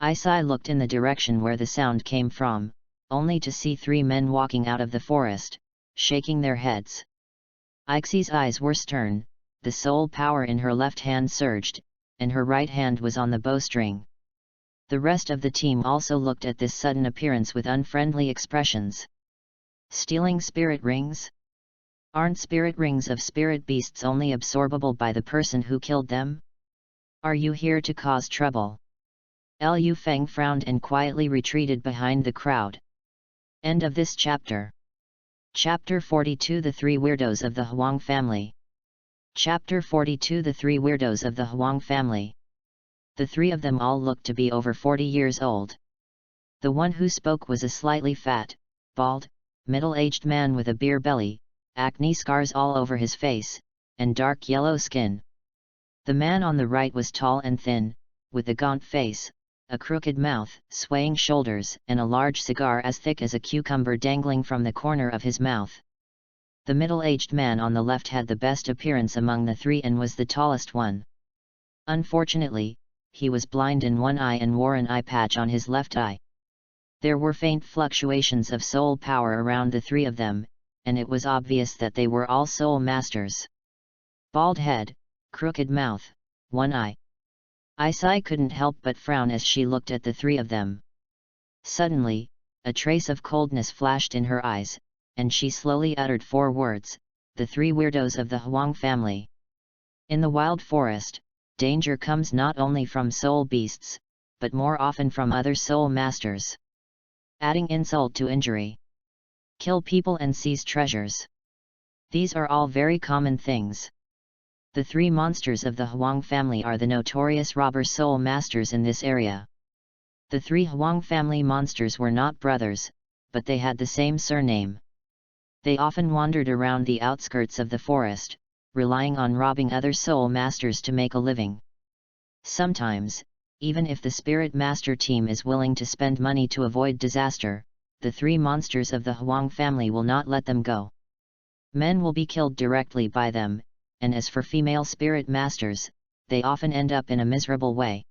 Ixie looked in the direction where the sound came from, only to see 3 men walking out of the forest, shaking their heads. Ixie's eyes were stern, the soul power in her left hand surged, and her right hand was on the bowstring. The rest of the team also looked at this sudden appearance with unfriendly expressions. Stealing spirit rings? Aren't spirit rings of spirit beasts only absorbable by the person who killed them? Are you here to cause trouble? Lu Feng frowned and quietly retreated behind the crowd. End of this chapter. Chapter 42 The 3 Weirdos of the Huang Family. Chapter 42 The 3 Weirdos of the Huang Family. The 3 of them all looked to be over 40 years old. The one who spoke was a slightly fat, bald, middle-aged man with a beer belly, acne scars all over his face, and dark yellow skin. The man on the right was tall and thin, with a gaunt face, a crooked mouth, swaying shoulders, and a large cigar as thick as a cucumber dangling from the corner of his mouth. The middle-aged man on the left had the best appearance among the 3 and was the tallest one. Unfortunately, he was blind in one eye and wore an eye patch on his left eye. There were faint fluctuations of soul power around the 3 of them, and it was obvious that they were all soul masters. Bald head, crooked mouth, one eye. Ixie couldn't help but frown as she looked at the 3 of them. Suddenly, a trace of coldness flashed in her eyes, and she slowly uttered 4 words, "The 3 weirdos of the Huang family." In the wild forest, danger comes not only from soul beasts, but more often from other soul masters. Adding insult to injury. Kill people and seize treasures. These are all very common things. The 3 monsters of the Huang family are the notorious robber soul masters in this area. The 3 Huang family monsters were not brothers, but they had the same surname. They often wandered around the outskirts of the forest, relying on robbing other soul masters to make a living. Sometimes, even if the spirit master team is willing to spend money to avoid disaster, the 3 monsters of the Huang family will not let them go. Men will be killed directly by them, and as for female spirit masters, they often end up in a miserable way.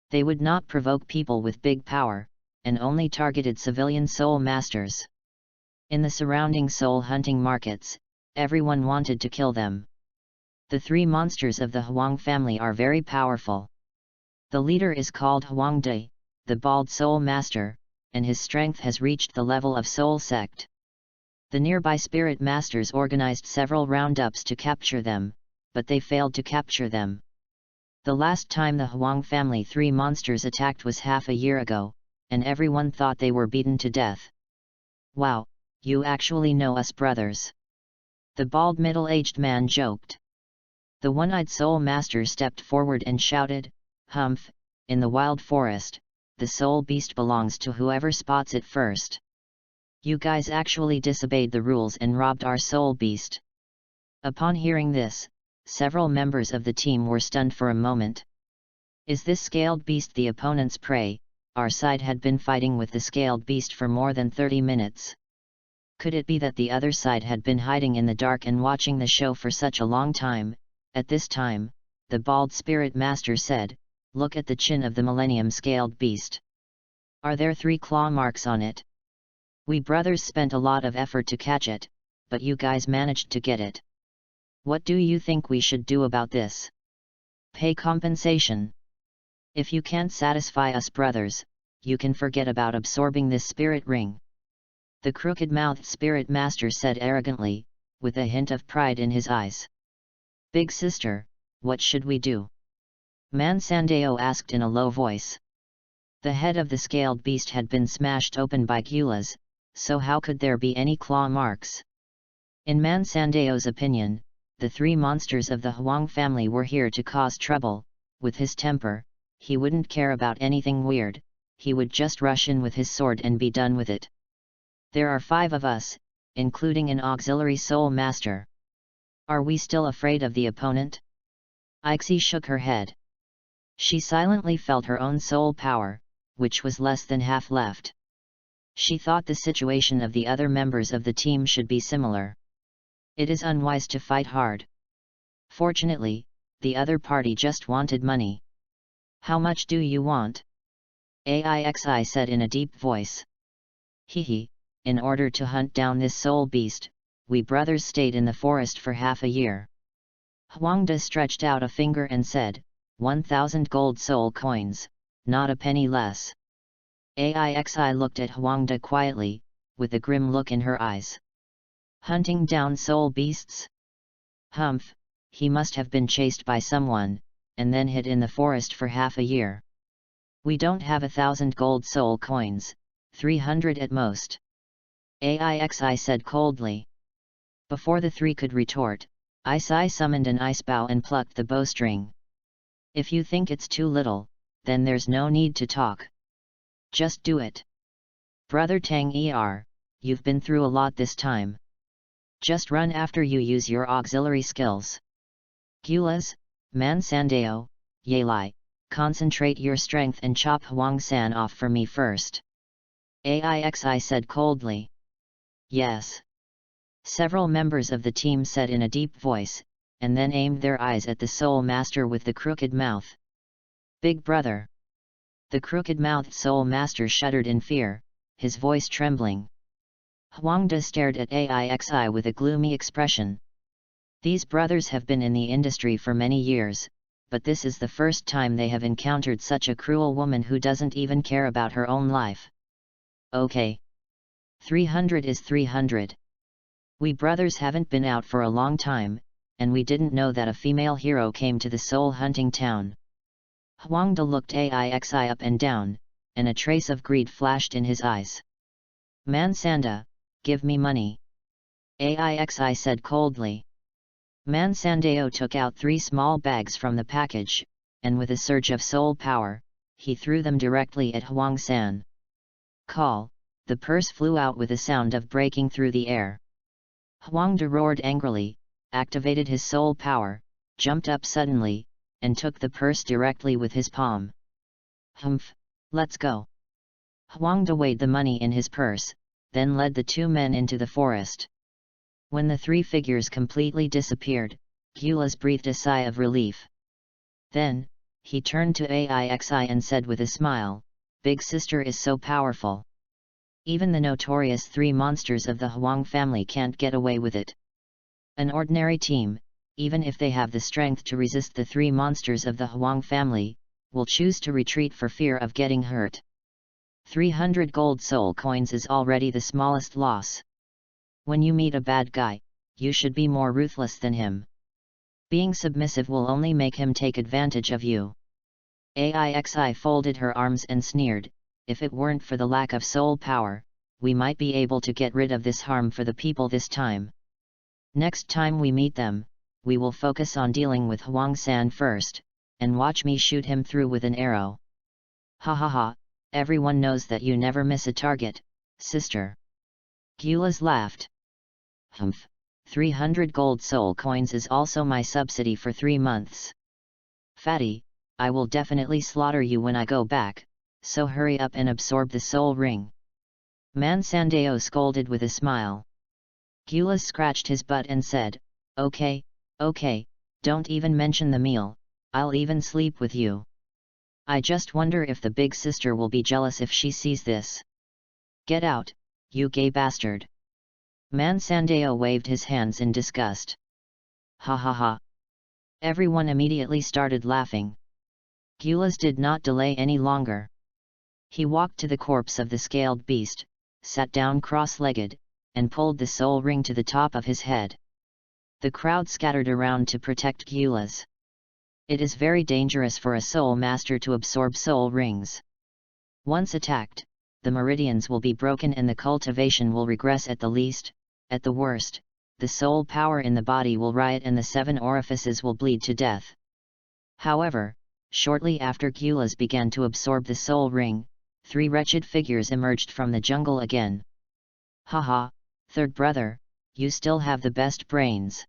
They would not provoke people with big power, and only targeted civilian soul masters. In the surrounding soul hunting markets, everyone wanted to kill them. The 3 monsters of the Huang family are very powerful. The leader is called Huang Dai, the bald soul master, and his strength has reached the level of soul sect. The nearby spirit masters organized several roundups to capture them, but they failed to capture them. The last time the Huang family 3 monsters attacked was half a year ago, and everyone thought they were beaten to death. "Wow, you actually know us brothers," the bald middle-aged man joked. The one-eyed soul master stepped forward and shouted, "Humph, in the wild forest, the soul beast belongs to whoever spots it first. You guys actually disobeyed the rules and robbed our soul beast." Upon hearing this, several members of the team were stunned for a moment. Is this scaled beast the opponent's prey? Our side had been fighting with the scaled beast for more than 30 minutes. Could it be that the other side had been hiding in the dark and watching the show for such a long time? At this time, the bald spirit master said, "Look at the chin of the Millennium scaled beast. Are there 3 claw marks on it? We brothers spent a lot of effort to catch it, but you guys managed to get it. What do you think we should do about this? Pay compensation. If you can't satisfy us brothers, you can forget about absorbing this spirit ring." The crooked-mouthed spirit master said arrogantly, with a hint of pride in his eyes. "Big sister, what should we do?" Man Sandeo asked in a low voice. The head of the scaled beast had been smashed open by Gulas, so how could there be any claw marks? In Man Sandeo's opinion, the 3 monsters of the Huang family were here to cause trouble. With his temper, he wouldn't care about anything weird, he would just rush in with his sword and be done with it. There are 5 of us, including an auxiliary soul master. Are we still afraid of the opponent? Ixie shook her head. She silently felt her own soul power, which was less than half left. She thought the situation of the other members of the team should be similar. It is unwise to fight hard. Fortunately, the other party just wanted money. How much do you want? Aixi said in a deep voice. Hehe, in order to hunt down this soul beast, we brothers stayed in the forest for half a year. Huangda stretched out a finger and said, 1,000 gold soul coins, not a penny less. Aixi looked at Huangda quietly, with a grim look in her eyes. Hunting down soul beasts? Humph, he must have been chased by someone, and then hid in the forest for half a year. We don't have 1,000 gold soul coins, 300 at most. Aixi said coldly. Before the three could retort, Isi summoned an ice bow and plucked the bowstring. If you think it's too little, then there's no need to talk. Just do it. Brother Tang you've been through a lot this time. Just run after you use your auxiliary skills. Gulas, Man Sandeo, Yelai, concentrate your strength and chop Huang San off for me first. Aixi said coldly. Yes. Several members of the team said in a deep voice, and then aimed their eyes at the Soul Master with the crooked mouth. Big brother. The crooked-mouthed Soul Master shuddered in fear, his voice trembling. Huangda stared at Aixi with a gloomy expression. These brothers have been in the industry for many years, but this is the first time they have encountered such a cruel woman who doesn't even care about her own life. Okay. 300 is 300. We brothers haven't been out for a long time, and we didn't know that a female hero came to the soul hunting town. Huangda looked Aixi up and down, and a trace of greed flashed in his eyes. Mansanda, give me money. Aixi said coldly. Mansandeo took out 3 small bags from the package, and with a surge of soul power, he threw them directly at Huang San. Call, the purse flew out with a sound of breaking through the air. Huangda roared angrily, activated his soul power, jumped up suddenly, and took the purse directly with his palm. Humph, let's go. Huangda weighed the money in his purse, then led the 2 men into the forest. When the 3 figures completely disappeared, Gulas breathed a sigh of relief. Then, he turned to Aixi and said with a smile, Big Sister is so powerful. Even the notorious 3 monsters of the Huang family can't get away with it. An ordinary team, even if they have the strength to resist the 3 monsters of the Huang family, will choose to retreat for fear of getting hurt. 300 gold soul coins is already the smallest loss. When you meet a bad guy, you should be more ruthless than him. Being submissive will only make him take advantage of you. Aixi folded her arms and sneered, if it weren't for the lack of soul power, we might be able to get rid of this harm for the people this time. Next time we meet them, we will focus on dealing with Huang San first, and watch me shoot him through with an arrow. Ha ha ha, everyone knows that you never miss a target, sister. Gulas laughed. Humph, 300 gold soul coins is also my subsidy for 3 months. Fatty, I will definitely slaughter you when I go back, so hurry up and absorb the soul ring. Mansandeo scolded with a smile. Gulas scratched his butt and said, Okay, don't even mention the meal, I'll even sleep with you. I just wonder if the big sister will be jealous if she sees this. Get out, you gay bastard. Mansandeo waved his hands in disgust. Ha ha ha. Everyone immediately started laughing. Gulas did not delay any longer. He walked to the corpse of the scaled beast, sat down cross-legged, and pulled the soul ring to the top of his head. The crowd scattered around to protect Gulas. It is very dangerous for a soul master to absorb soul rings. Once attacked, the meridians will be broken and the cultivation will regress at the least. At the worst, the soul power in the body will riot and the 7 orifices will bleed to death. However, shortly after Gulas began to absorb the soul ring, 3 wretched figures emerged from the jungle again. Haha, third brother, you still have the best brains.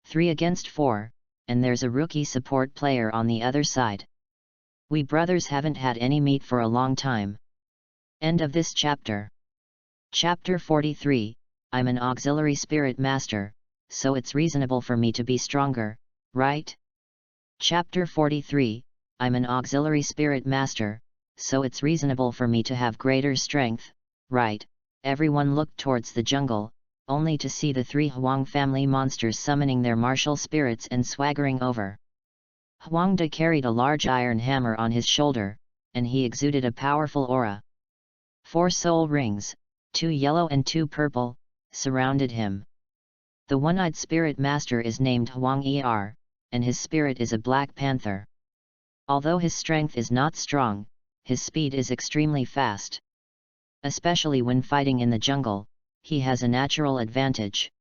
3 against 4, and there's a rookie support player on the other side. We brothers haven't had any meat for a long time. End of this chapter. Chapter 43, I'm an auxiliary spirit master, so it's reasonable for me to be stronger, right? Chapter 43, I'm an auxiliary spirit master, so it's reasonable for me to have greater strength, right? Everyone looked towards the jungle, only to see the three Huang family monsters summoning their martial spirits and swaggering over. Huangda carried a large iron hammer on his shoulder, and he exuded a powerful aura. 4 soul rings, 2 yellow and 2 purple, surrounded him. The one-eyed spirit master is named Huang Er, and his spirit is a black panther. Although his strength is not strong, his speed is extremely fast. Especially when fighting in the jungle, he has a natural advantage.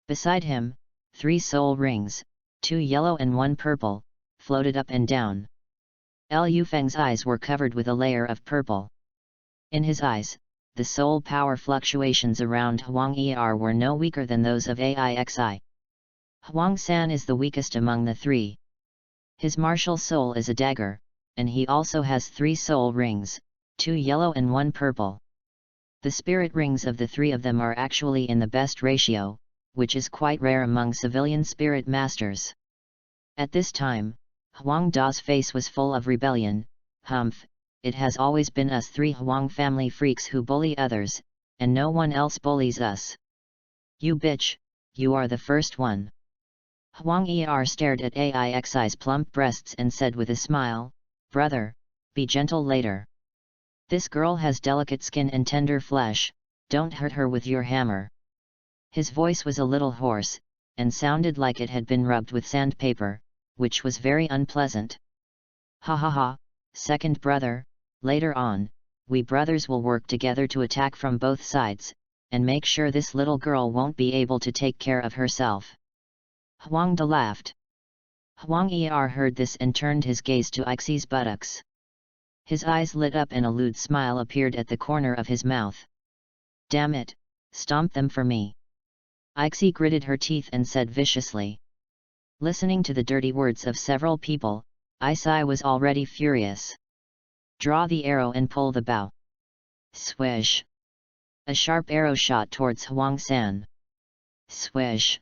Beside him, 3 soul rings, 2 yellow and 1 purple, floated up and down. Liu Feng's eyes were covered with a layer of purple. In his eyes, the soul power fluctuations around Huang Er were no weaker than those of Aixi. Huang San is the weakest among the three. His martial soul is a dagger, and he also has 3 soul rings, 2 yellow and 1 purple. The spirit rings of the 3 of them are actually in the best ratio, which is quite rare among civilian spirit masters. At this time, Huang Da's face was full of rebellion. Humph, it has always been us 3 Huang family freaks who bully others, and no one else bullies us. You bitch, you are the first one. Huang Er stared at Aixi's plump breasts and said with a smile, brother, be gentle later. This girl has delicate skin and tender flesh, don't hurt her with your hammer. His voice was a little hoarse, and sounded like it had been rubbed with sandpaper, which was very unpleasant. Ha ha ha, second brother, later on, we brothers will work together to attack from both sides, and make sure this little girl won't be able to take care of herself. Huangda laughed. Huang Er heard this and turned his gaze to Aixi's buttocks. His eyes lit up and a lewd smile appeared at the corner of his mouth. Damn it, stomp them for me. Aixi gritted her teeth and said viciously. Listening to the dirty words of several people, Aixi was already furious. Draw the arrow and pull the bow. Swish. A sharp arrow shot towards Huang San. Swish.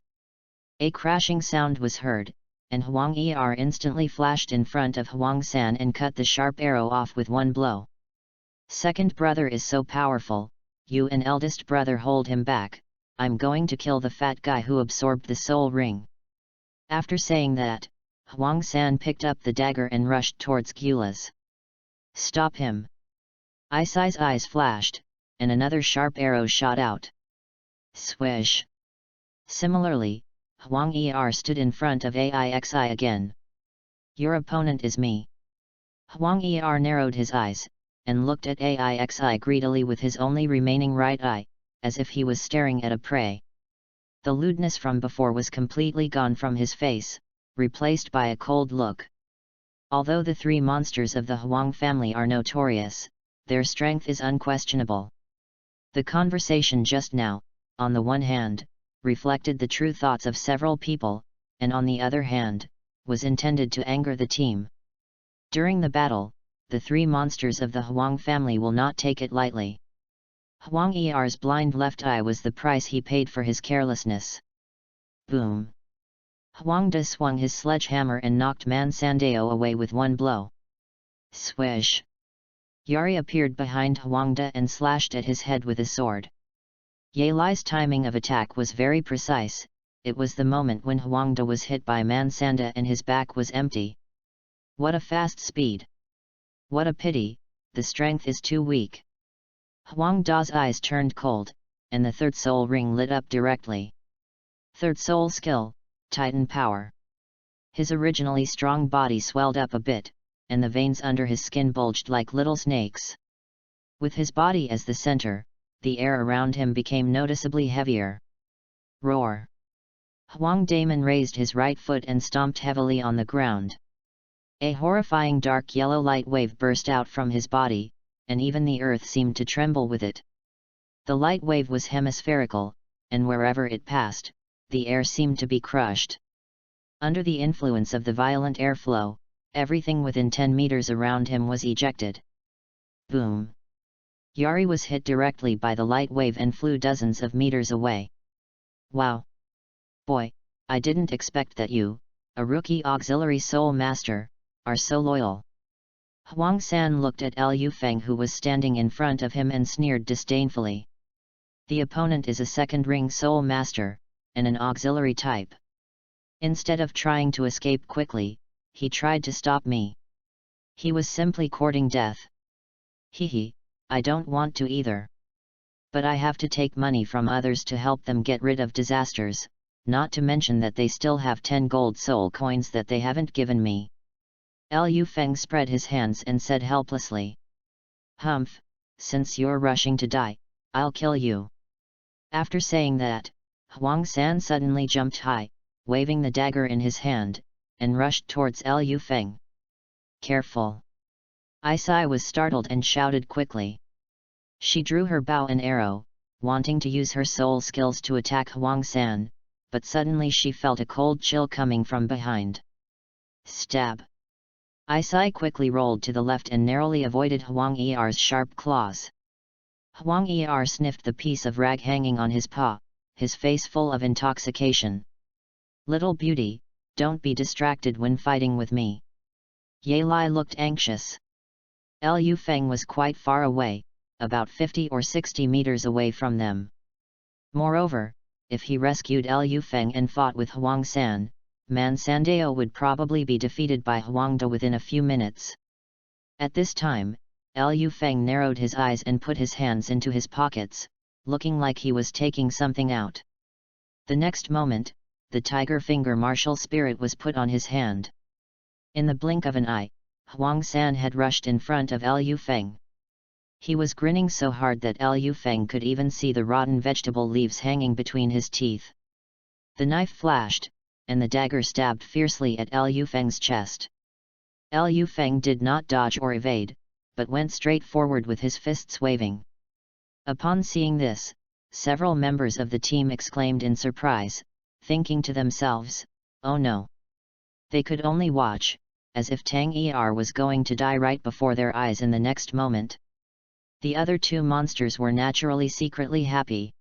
A crashing sound was heard, and Huang Er instantly flashed in front of Huang San and cut the sharp arrow off with one blow. Second brother is so powerful, you and eldest brother hold him back, I'm going to kill the fat guy who absorbed the soul ring. After saying that, Huang San picked up the dagger and rushed towards Gyula's. Stop him! Aixi's eyes flashed, and another sharp arrow shot out. Swish! Similarly, Huang Er stood in front of Aixi again. Your opponent is me. Huang Er narrowed his eyes, and looked at Aixi greedily with his only remaining right eye, as if he was staring at a prey. The lewdness from before was completely gone from his face, replaced by a cold look. Although the 3 monsters of the Huang family are notorious, their strength is unquestionable. The conversation just now, on the one hand, reflected the true thoughts of several people, and on the other hand, was intended to anger the team. During the battle, the 3 monsters of the Huang family will not take it lightly. Huang Er's blind left eye was the price he paid for his carelessness. Boom! Huangda swung his sledgehammer and knocked Man Sandeo away with one blow. Swish! Yari appeared behind Huangda and slashed at his head with a sword. Ye Lai's timing of attack was very precise, it was the moment when Huangda was hit by Mansanda and his back was empty. What a fast speed! What a pity, the strength is too weak. Huangda's eyes turned cold, and the 3rd soul ring lit up directly. 3rd soul skill, Titan power. His originally strong body swelled up a bit, and the veins under his skin bulged like little snakes. With his body as the center, the air around him became noticeably heavier. Roar! Huang Damon raised his right foot and stomped heavily on the ground. A horrifying dark yellow light wave burst out from his body, and even the earth seemed to tremble with it. The light wave was hemispherical, and wherever it passed, the air seemed to be crushed. Under the influence of the violent airflow, everything within 10 meters around him was ejected. Boom! Yari was hit directly by the light wave and flew dozens of meters away. Wow! Boy, I didn't expect that you, a rookie auxiliary soul master, are so loyal. Huang San looked at Liu Feng, who was standing in front of him, and sneered disdainfully. The opponent is a second ring soul master, and an auxiliary type. Instead of trying to escape quickly, he tried to stop me. He was simply courting death. Hehe, I don't want to either. But I have to take money from others to help them get rid of disasters, not to mention that they still have 10 gold soul coins that they haven't given me. Liu Feng spread his hands and said helplessly. Humph, since you're rushing to die, I'll kill you. After saying that, Huang San suddenly jumped high, waving the dagger in his hand, and rushed towards Liu Feng. Careful! Isai was startled and shouted quickly. She drew her bow and arrow, wanting to use her soul skills to attack Huang San, but suddenly she felt a cold chill coming from behind. Stab! Isai quickly rolled to the left and narrowly avoided Huang Er's sharp claws. Huang Er sniffed the piece of rag hanging on his paw, his face full of intoxication. Little beauty, don't be distracted when fighting with me. Ye Lai looked anxious. Liu Feng was quite far away, about 50 or 60 meters away from them. Moreover, if he rescued Liu Feng and fought with Huang San, Man Sandao would probably be defeated by Huang De within a few minutes. At this time, Liu Feng narrowed his eyes and put his hands into his pockets, looking like he was taking something out. The next moment, the tiger finger martial spirit was put on his hand. In the blink of an eye, Huang San had rushed in front of Liu Feng. He was grinning so hard that Liu Feng could even see the rotten vegetable leaves hanging between his teeth. The knife flashed, and the dagger stabbed fiercely at Liu Feng's chest. Liu Feng did not dodge or evade, but went straight forward with his fists waving. Upon seeing this, several members of the team exclaimed in surprise, thinking to themselves, "Oh no!" They could only watch, as if Tang Er was going to die right before their eyes in the next moment. The other two monsters were naturally secretly happy.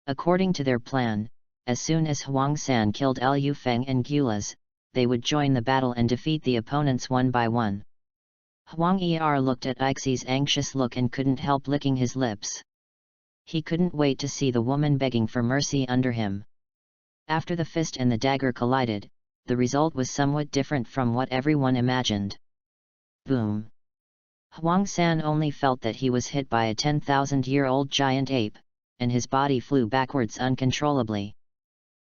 According to their plan, as soon as Huang San killed Liu Feng and Gulas, they would join the battle and defeat the opponents one by one. Huang Er looked at Ixie's anxious look and couldn't help licking his lips. He couldn't wait to see the woman begging for mercy under him. After the fist and the dagger collided, the result was somewhat different from what everyone imagined. Boom! Huang San only felt that he was hit by a 10,000-year-old giant ape, and his body flew backwards uncontrollably.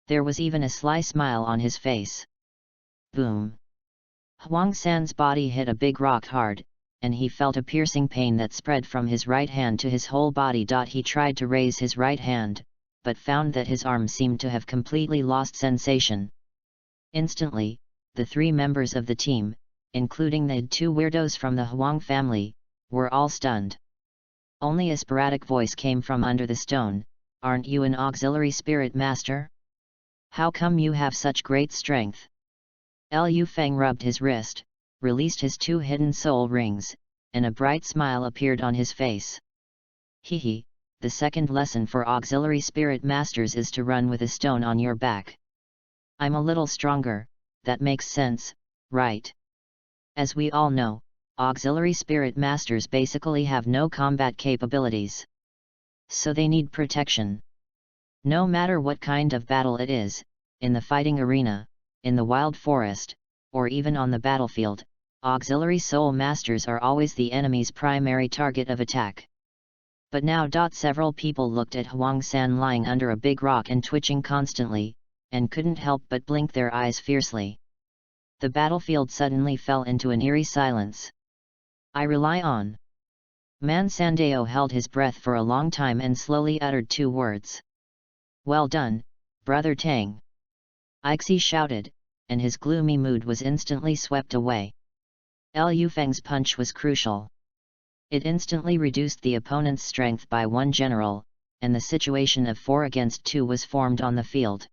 There was even a sly smile on his face. Boom! Huang San's body hit a big rock hard, and he felt a piercing pain that spread from his right hand to his whole body. He tried to raise his right hand, but found that his arm seemed to have completely lost sensation. Instantly, the three members of the team, including the two weirdos from the Huang family, were all stunned. Only a sporadic voice came from under the stone, "Aren't you an auxiliary spirit master? How come you have such great strength?" Liu Feng rubbed his wrist, released his two hidden soul rings, and a bright smile appeared on his face. Hehe, the second lesson for auxiliary spirit masters is to run with a stone on your back. I'm a little stronger, that makes sense, right? As we all know, auxiliary spirit masters basically have no combat capabilities. So they need protection. No matter what kind of battle it is, in the fighting arena, in the wild forest, or even on the battlefield, auxiliary soul masters are always the enemy's primary target of attack. But now several people looked at Huang San lying under a big rock and twitching constantly, and couldn't help but blink their eyes fiercely. The battlefield suddenly fell into an eerie silence. I rely on. Man Sandao held his breath for a long time and slowly uttered two words. Well done, Brother Tang. Ixie shouted, and his gloomy mood was instantly swept away. Liu Feng's punch was crucial. It instantly reduced the opponent's strength by one general, and the situation of 4 against 2 was formed on the field.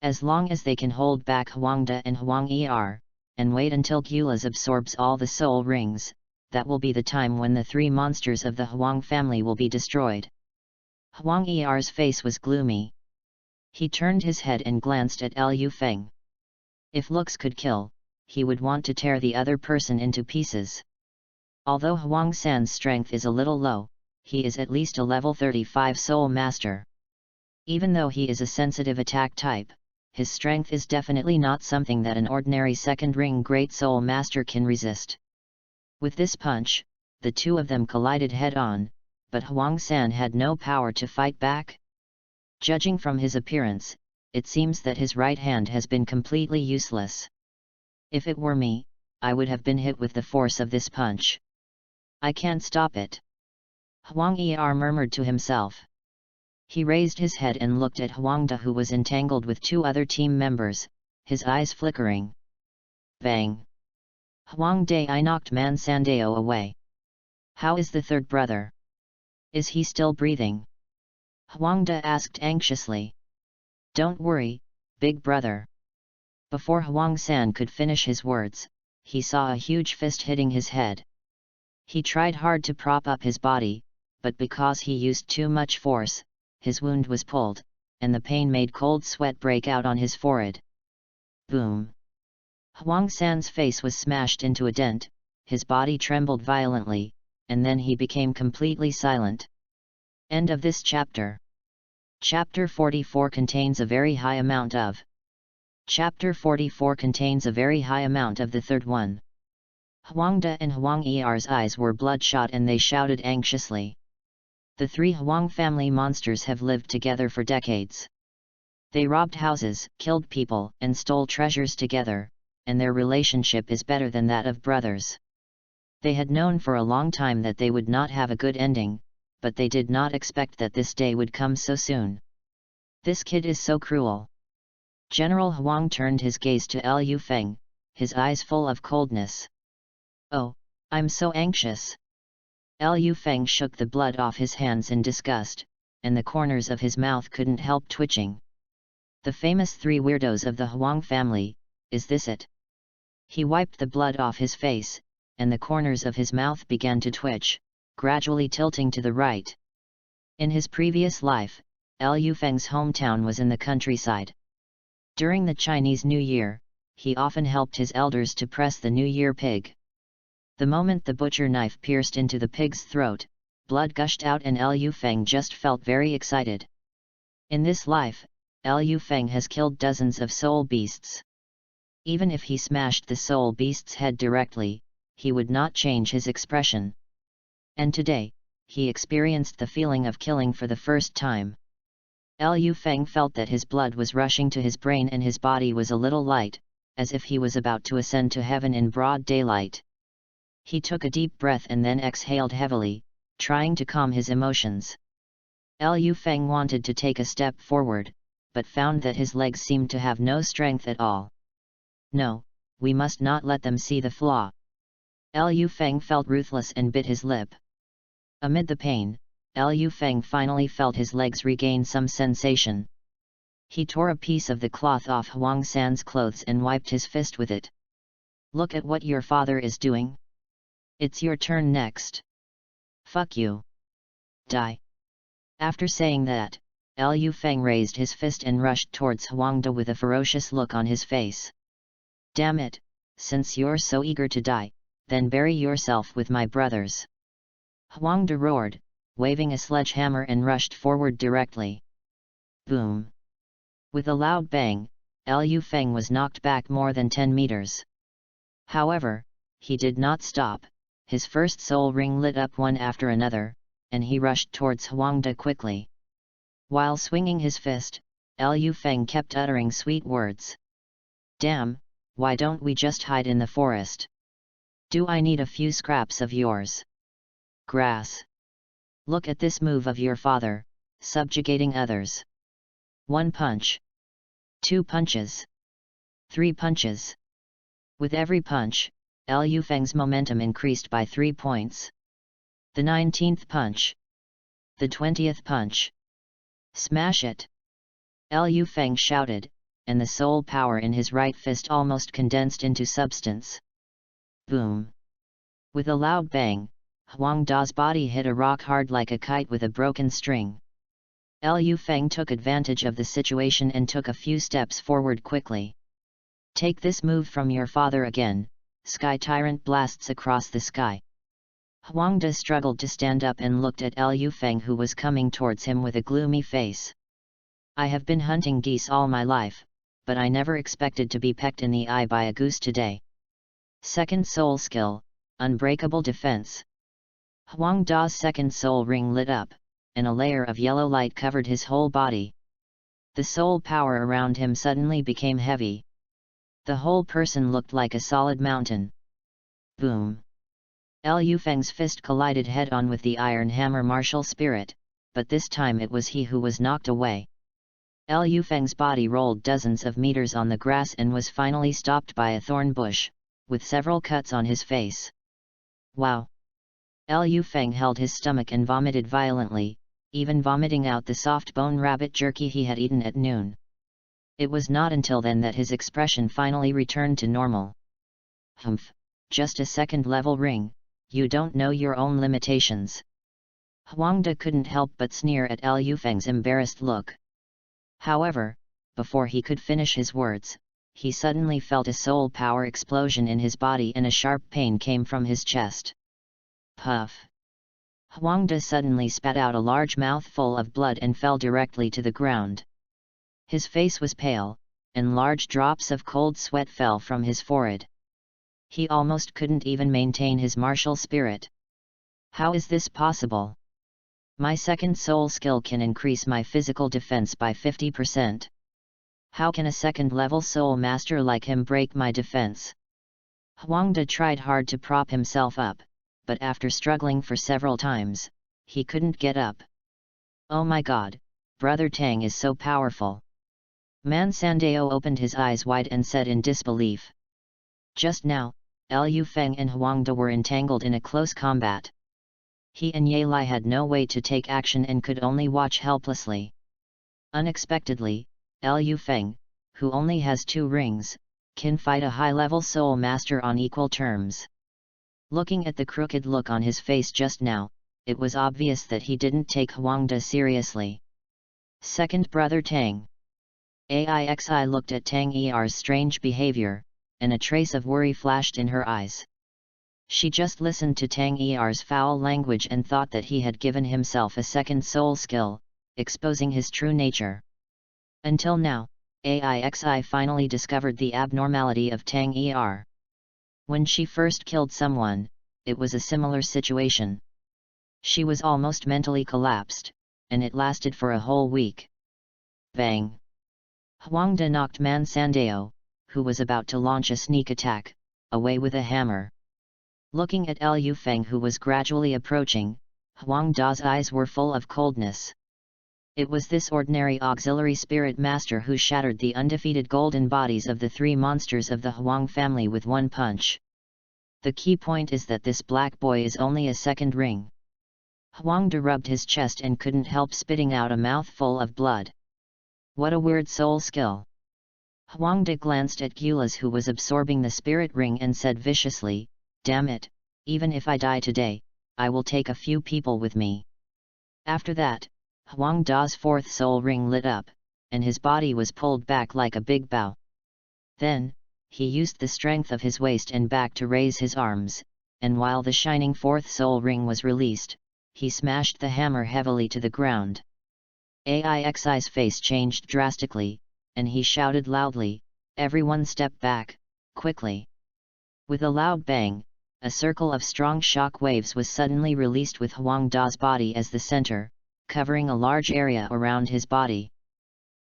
As long as they can hold back Huang De and Huang Er, and wait until Gulas absorbs all the soul rings, that will be the time when the three monsters of the Huang family will be destroyed. Huang Er's face was gloomy. He turned his head and glanced at Liu Feng. If looks could kill, he would want to tear the other person into pieces. Although Huang San's strength is a little low, he is at least a level 35 soul master. Even though he is a sensitive attack type, his strength is definitely not something that an ordinary second ring great soul master can resist. With this punch, the two of them collided head-on, but Huang San had no power to fight back. Judging from his appearance, it seems that his right hand has been completely useless. If it were me, I would have been hit with the force of this punch. I can't stop it. Huang Er murmured to himself. He raised his head and looked at Huang Da, who was entangled with two other team members, his eyes flickering. Bang! Huang Dai knocked Man Sandao away. How is the third brother? Is he still breathing? Huang Da asked anxiously. Don't worry, big brother. Before Huang San could finish his words, he saw a huge fist hitting his head. He tried hard to prop up his body, but because he used too much force, his wound was pulled, and the pain made cold sweat break out on his forehead. Boom! Huang San's face was smashed into a dent, his body trembled violently, and then he became completely silent. End of this chapter. Chapter 44 contains a very high amount of. Chapter 44 contains a very high amount of the third one. Huang Da and Huang Er's eyes were bloodshot and they shouted anxiously. The three Huang family monsters have lived together for decades. They robbed houses, killed people, and stole treasures together, and their relationship is better than that of brothers. They had known for a long time that they would not have a good ending, but they did not expect that this day would come so soon. This kid is so cruel. General Huang turned his gaze to Liu Feng, his eyes full of coldness. Oh, I'm so anxious. Liu Feng shook the blood off his hands in disgust, and the corners of his mouth couldn't help twitching. The famous three weirdos of the Huang family, is this it? He wiped the blood off his face, and the corners of his mouth began to twitch, gradually tilting to the right. In his previous life, Liu Feng's hometown was in the countryside. During the Chinese New Year, he often helped his elders to press the New Year pig. The moment the butcher knife pierced into the pig's throat, blood gushed out and Liu Feng just felt very excited. In this life, Liu Feng has killed dozens of soul beasts. Even if he smashed the soul beast's head directly, he would not change his expression. And today, he experienced the feeling of killing for the first time. Liu Feng felt that his blood was rushing to his brain and his body was a little light, as if he was about to ascend to heaven in broad daylight. He took a deep breath and then exhaled heavily, trying to calm his emotions. Liu Feng wanted to take a step forward, but found that his legs seemed to have no strength at all. No, we must not let them see the flaw. Liu Feng felt ruthless and bit his lip. Amid the pain, Liu Feng finally felt his legs regain some sensation. He tore a piece of the cloth off Huang San's clothes and wiped his fist with it. Look at what your father is doing. It's your turn next. Fuck you. Die. After saying that, Liu Feng raised his fist and rushed towards Huang Da with a ferocious look on his face. Damn it, since you're so eager to die, then bury yourself with my brothers. Huang Da roared, waving a sledgehammer and rushed forward directly. Boom. With a loud bang, Liu Feng was knocked back more than 10 meters. However, he did not stop. His first soul ring lit up one after another, and he rushed towards Huang Da quickly. While swinging his fist, Liu Feng kept uttering sweet words. Damn, why don't we just hide in the forest? Do I need a few scraps of yours? Grass. Look at this move of your father, subjugating others. 1 punch. 2 punches. 3 punches. With every punch, Liu Feng's momentum increased by 3 points. The 19th punch. The 20th punch. Smash it! Liu Feng shouted, and the soul power in his right fist almost condensed into substance. Boom! With a loud bang, Huang Da's body hit a rock hard like a kite with a broken string. Liu Feng took advantage of the situation and took a few steps forward quickly. Take this move from your father again, Sky Tyrant blasts across the sky. Huang Da struggled to stand up and looked at Liu Feng, who was coming towards him with a gloomy face. I have been hunting geese all my life, but I never expected to be pecked in the eye by a goose today. Second soul skill, Unbreakable Defense. Huang Da's second soul ring lit up, and a layer of yellow light covered his whole body. The soul power around him suddenly became heavy. The whole person looked like a solid mountain. Boom! Liu Feng's fist collided head-on with the iron hammer martial spirit, but this time it was he who was knocked away. Liu Feng's body rolled dozens of meters on the grass and was finally stopped by a thorn bush, with several cuts on his face. Wow! Liu Feng held his stomach and vomited violently, even vomiting out the soft bone rabbit jerky he had eaten at noon. It was not until then that his expression finally returned to normal. Humph, just a second level ring, you don't know your own limitations. Huang Da couldn't help but sneer at Liu Feng's embarrassed look. However, before he could finish his words, he suddenly felt a soul power explosion in his body and a sharp pain came from his chest. Puff! Huang Da suddenly spat out a large mouthful of blood and fell directly to the ground. His face was pale, and large drops of cold sweat fell from his forehead. He almost couldn't even maintain his martial spirit. How is this possible? My second soul skill can increase my physical defense by 50%. How can a second-level soul master like him break my defense? Huang Da tried hard to prop himself up, but after struggling for several times, he couldn't get up. Oh my god, Brother Tang is so powerful. Man Sandao opened his eyes wide and said in disbelief. Just now, Liu Feng and Huang Da were entangled in a close combat. He and Ye Lai had no way to take action and could only watch helplessly. Unexpectedly, Liu Feng, who only has 2 rings, can fight a high-level soul master on equal terms. Looking at the crooked look on his face just now, it was obvious that he didn't take Huang Da seriously. Second Brother Tang. Aixi looked at Tang Er's strange behavior, and a trace of worry flashed in her eyes. She just listened to Tang Er's foul language and thought that he had given himself a second soul skill, exposing his true nature. Until now, Aixi finally discovered the abnormality of Tang Er. When she first killed someone, it was a similar situation. She was almost mentally collapsed, and it lasted for a whole week. Bang! Huang Da knocked Man Sandao, who was about to launch a sneak attack, away with a hammer. Looking at Liu Feng, who was gradually approaching, Huang Da's eyes were full of coldness. It was this ordinary auxiliary spirit master who shattered the undefeated golden bodies of the 3 monsters of the Huang family with one punch. The key point is that this black boy is only a second ring. Huang Da rubbed his chest and couldn't help spitting out a mouthful of blood. What a weird soul skill! Huang Da glanced at Gulas, who was absorbing the spirit ring, and said viciously, "Damn it, even if I die today, I will take a few people with me." After that, Huang Da's 4th soul ring lit up, and his body was pulled back like a big bow. Then, he used the strength of his waist and back to raise his arms, and while the shining 4th soul ring was released, he smashed the hammer heavily to the ground. Aixi's face changed drastically, and he shouted loudly, "Everyone step back, quickly!" With a loud bang, a circle of strong shock waves was suddenly released with Huang Da's body as the center, covering a large area around his body.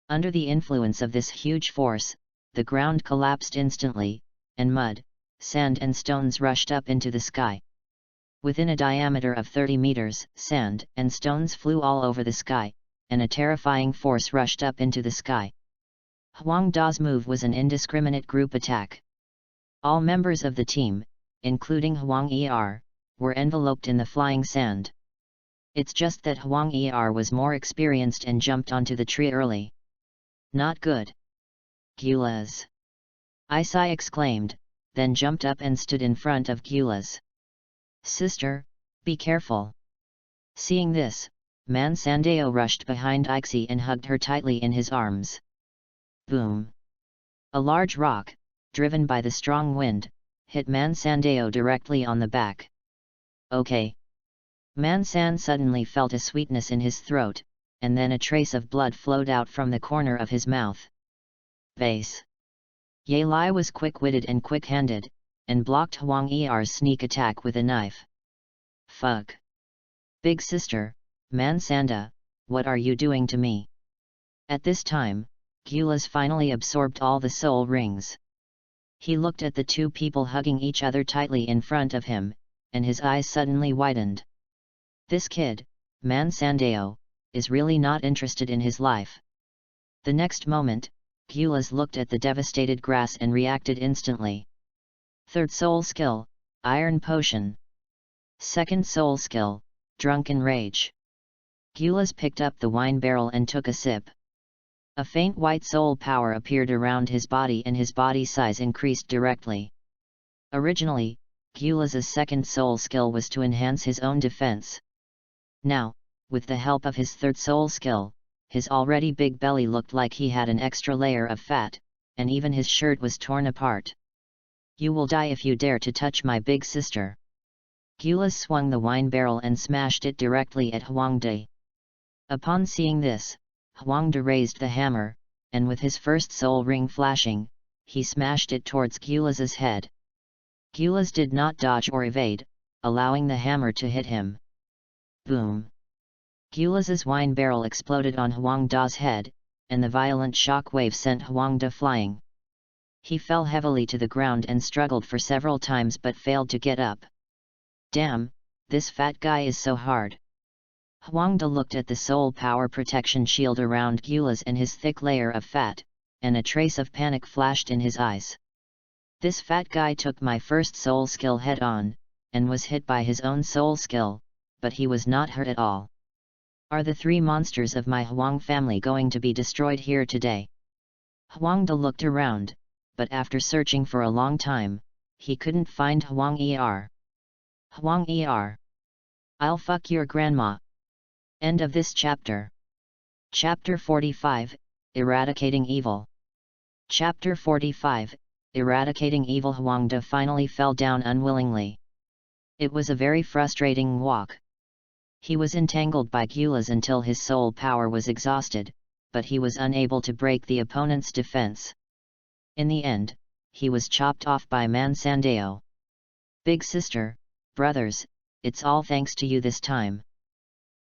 Under the influence of this huge force, the ground collapsed instantly, and mud, sand and stones rushed up into the sky. Within a diameter of 30 meters, sand and stones flew all over the sky, and a terrifying force rushed up into the sky. Huang Da's move was an indiscriminate group attack. All members of the team, including Huang Er, were enveloped in the flying sand. It's just that Huang Er was more experienced and jumped onto the tree early. Not good. Gulas! Isai exclaimed, then jumped up and stood in front of Gulas. Sister, be careful. Seeing this, Man Sandeo rushed behind Ixi and hugged her tightly in his arms. Boom! A large rock, driven by the strong wind, hit Man Sandeo directly on the back. Okay. Man San suddenly felt a sweetness in his throat, and then a trace of blood flowed out from the corner of his mouth. Base. Ye Lai was quick-witted and quick-handed, and blocked Huang Er's sneak attack with a knife. Fuck. Big sister, Man Sanda, what are you doing to me? At this time, Gulas finally absorbed all the soul rings. He looked at the two people hugging each other tightly in front of him, and his eyes suddenly widened. This kid, Man Sandeo, is really not interested in his life. The next moment, Gulas looked at the devastated grass and reacted instantly. Third soul skill, Iron Potion. Second soul skill, Drunken Rage. Gulas picked up the wine barrel and took a sip. A faint white soul power appeared around his body and his body size increased directly. Originally, Gulas's second soul skill was to enhance his own defense. Now, with the help of his third soul skill, his already big belly looked like he had an extra layer of fat, and even his shirt was torn apart. You will die if you dare to touch my big sister. Gulas swung the wine barrel and smashed it directly at Huangde. Upon seeing this, Huangde raised the hammer, and with his first soul ring flashing, he smashed it towards Gulas's head. Gulas did not dodge or evade, allowing the hammer to hit him. Boom! Gulas's wine barrel exploded on Huangda's head, and the violent shock wave sent Huangda flying. He fell heavily to the ground and struggled for several times but failed to get up. Damn, this fat guy is so hard. Huangda looked at the soul power protection shield around Gulas and his thick layer of fat, and a trace of panic flashed in his eyes. This fat guy took my first soul skill head on, and was hit by his own soul skill, but he was not hurt at all. Are the three monsters of my Huang family going to be destroyed here today? Huangda looked around, but after searching for a long time, he couldn't find Huang Er. Huang Er. I'll fuck your grandma. End of this chapter. Chapter 45, Eradicating Evil. Chapter 45, Eradicating Evil. Huangda finally fell down unwillingly. It was a very frustrating walk. He was entangled by Gulas until his soul power was exhausted, but he was unable to break the opponent's defense. In the end, he was chopped off by Man Sandeo. Big sister, brothers, it's all thanks to you this time.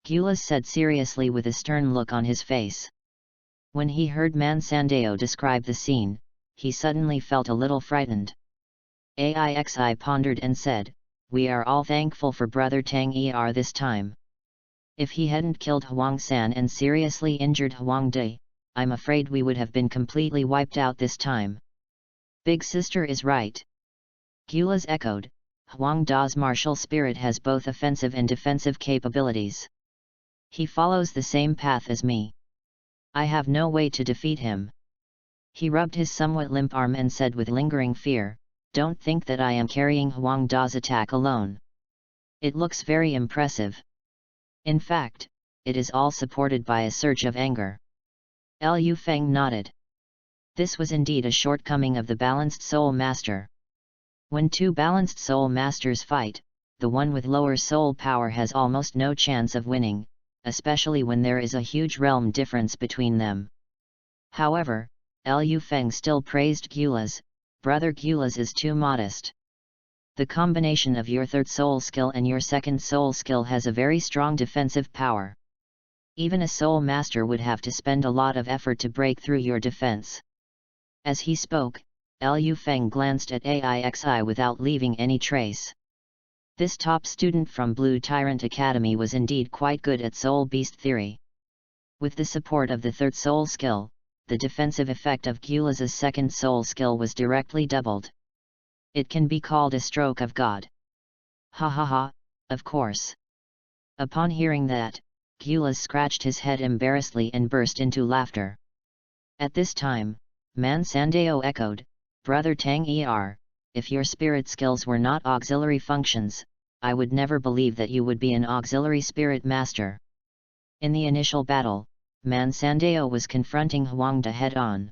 Gulas said seriously with a stern look on his face. When he heard Man Sandeo describe the scene, he suddenly felt a little frightened. Aixi pondered and said, we are all thankful for Brother Tang Er this time. If he hadn't killed Huang San and seriously injured Huang Di, I'm afraid we would have been completely wiped out this time. Big sister is right. Gulas echoed, Huang Da's martial spirit has both offensive and defensive capabilities. He follows the same path as me. I have no way to defeat him. He rubbed his somewhat limp arm and said with lingering fear, don't think that I am carrying Huang Da's attack alone. It looks very impressive. In fact, it is all supported by a surge of anger. Liu Feng nodded. This was indeed a shortcoming of the balanced soul master. When two balanced soul masters fight, the one with lower soul power has almost no chance of winning, especially when there is a huge realm difference between them. However, Liu Feng still praised Gulas, brother Gulas is too modest. The combination of your third soul skill and your second soul skill has a very strong defensive power. Even a soul master would have to spend a lot of effort to break through your defense. As he spoke, Liu Feng glanced at Aixi without leaving any trace. This top student from Blue Tyrant Academy was indeed quite good at soul beast theory. With the support of the third soul skill, the defensive effect of Gulas's second soul skill was directly doubled. It can be called a stroke of God. Ha ha ha, of course. Upon hearing that, Gulas scratched his head embarrassedly and burst into laughter. At this time, Man Sandeo echoed, Brother Tang Er, if your spirit skills were not auxiliary functions, I would never believe that you would be an auxiliary spirit master. In the initial battle, Man Sandeo was confronting Huangda head-on.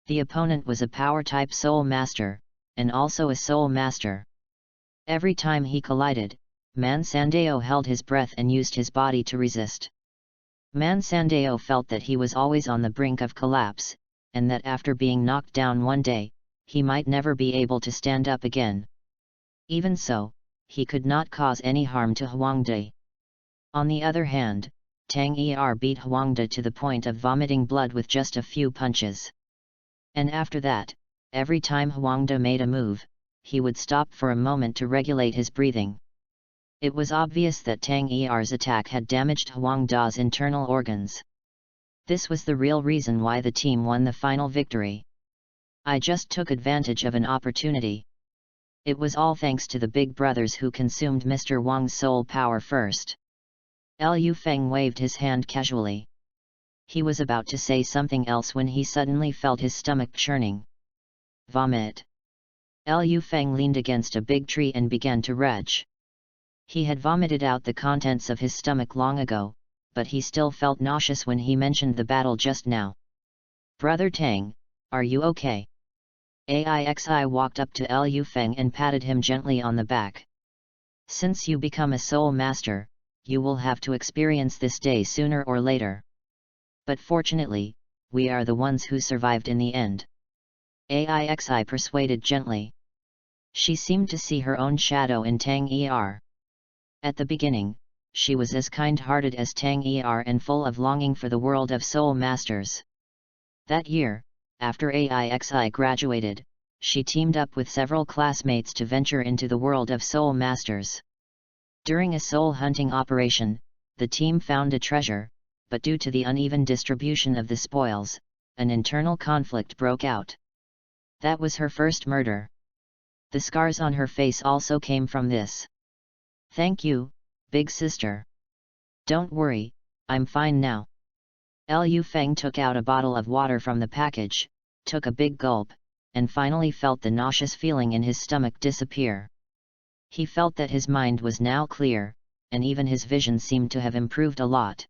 The opponent was a power-type soul master, and also a soul master. Every time he collided, Man Sandeo held his breath and used his body to resist. Man Sandeo felt that he was always on the brink of collapse, and that after being knocked down one day, he might never be able to stand up again. Even so, he could not cause any harm to Huangda. On the other hand, Tang Er beat Huangda to the point of vomiting blood with just a few punches. And after that, every time Huangda made a move, he would stop for a moment to regulate his breathing. It was obvious that Tang Er's attack had damaged Huangda's internal organs. This was the real reason why the team won the final victory. I just took advantage of an opportunity. It was all thanks to the big brothers who consumed Mr. Wang's soul power first. Liu Feng waved his hand casually. He was about to say something else when he suddenly felt his stomach churning. Vomit. Liu Feng leaned against a big tree and began to retch. He had vomited out the contents of his stomach long ago, but he still felt nauseous when he mentioned the battle just now. Brother Tang, are you okay? Aixi walked up to Liu Feng and patted him gently on the back. Since you become a soul master, you will have to experience this day sooner or later. But fortunately, we are the ones who survived in the end. Aixi persuaded gently. She seemed to see her own shadow in Tang Er. At the beginning, she was as kind-hearted as Tang Er and full of longing for the world of soul masters. That year, after Aixi graduated, she teamed up with several classmates to venture into the world of soul masters. During a soul hunting operation, the team found a treasure, but due to the uneven distribution of the spoils, an internal conflict broke out. That was her first murder. The scars on her face also came from this. Thank you, big sister. Don't worry, I'm fine now. Liu Feng took out a bottle of water from the package, took a big gulp, and finally felt the nauseous feeling in his stomach disappear. He felt that his mind was now clear, and even his vision seemed to have improved a lot.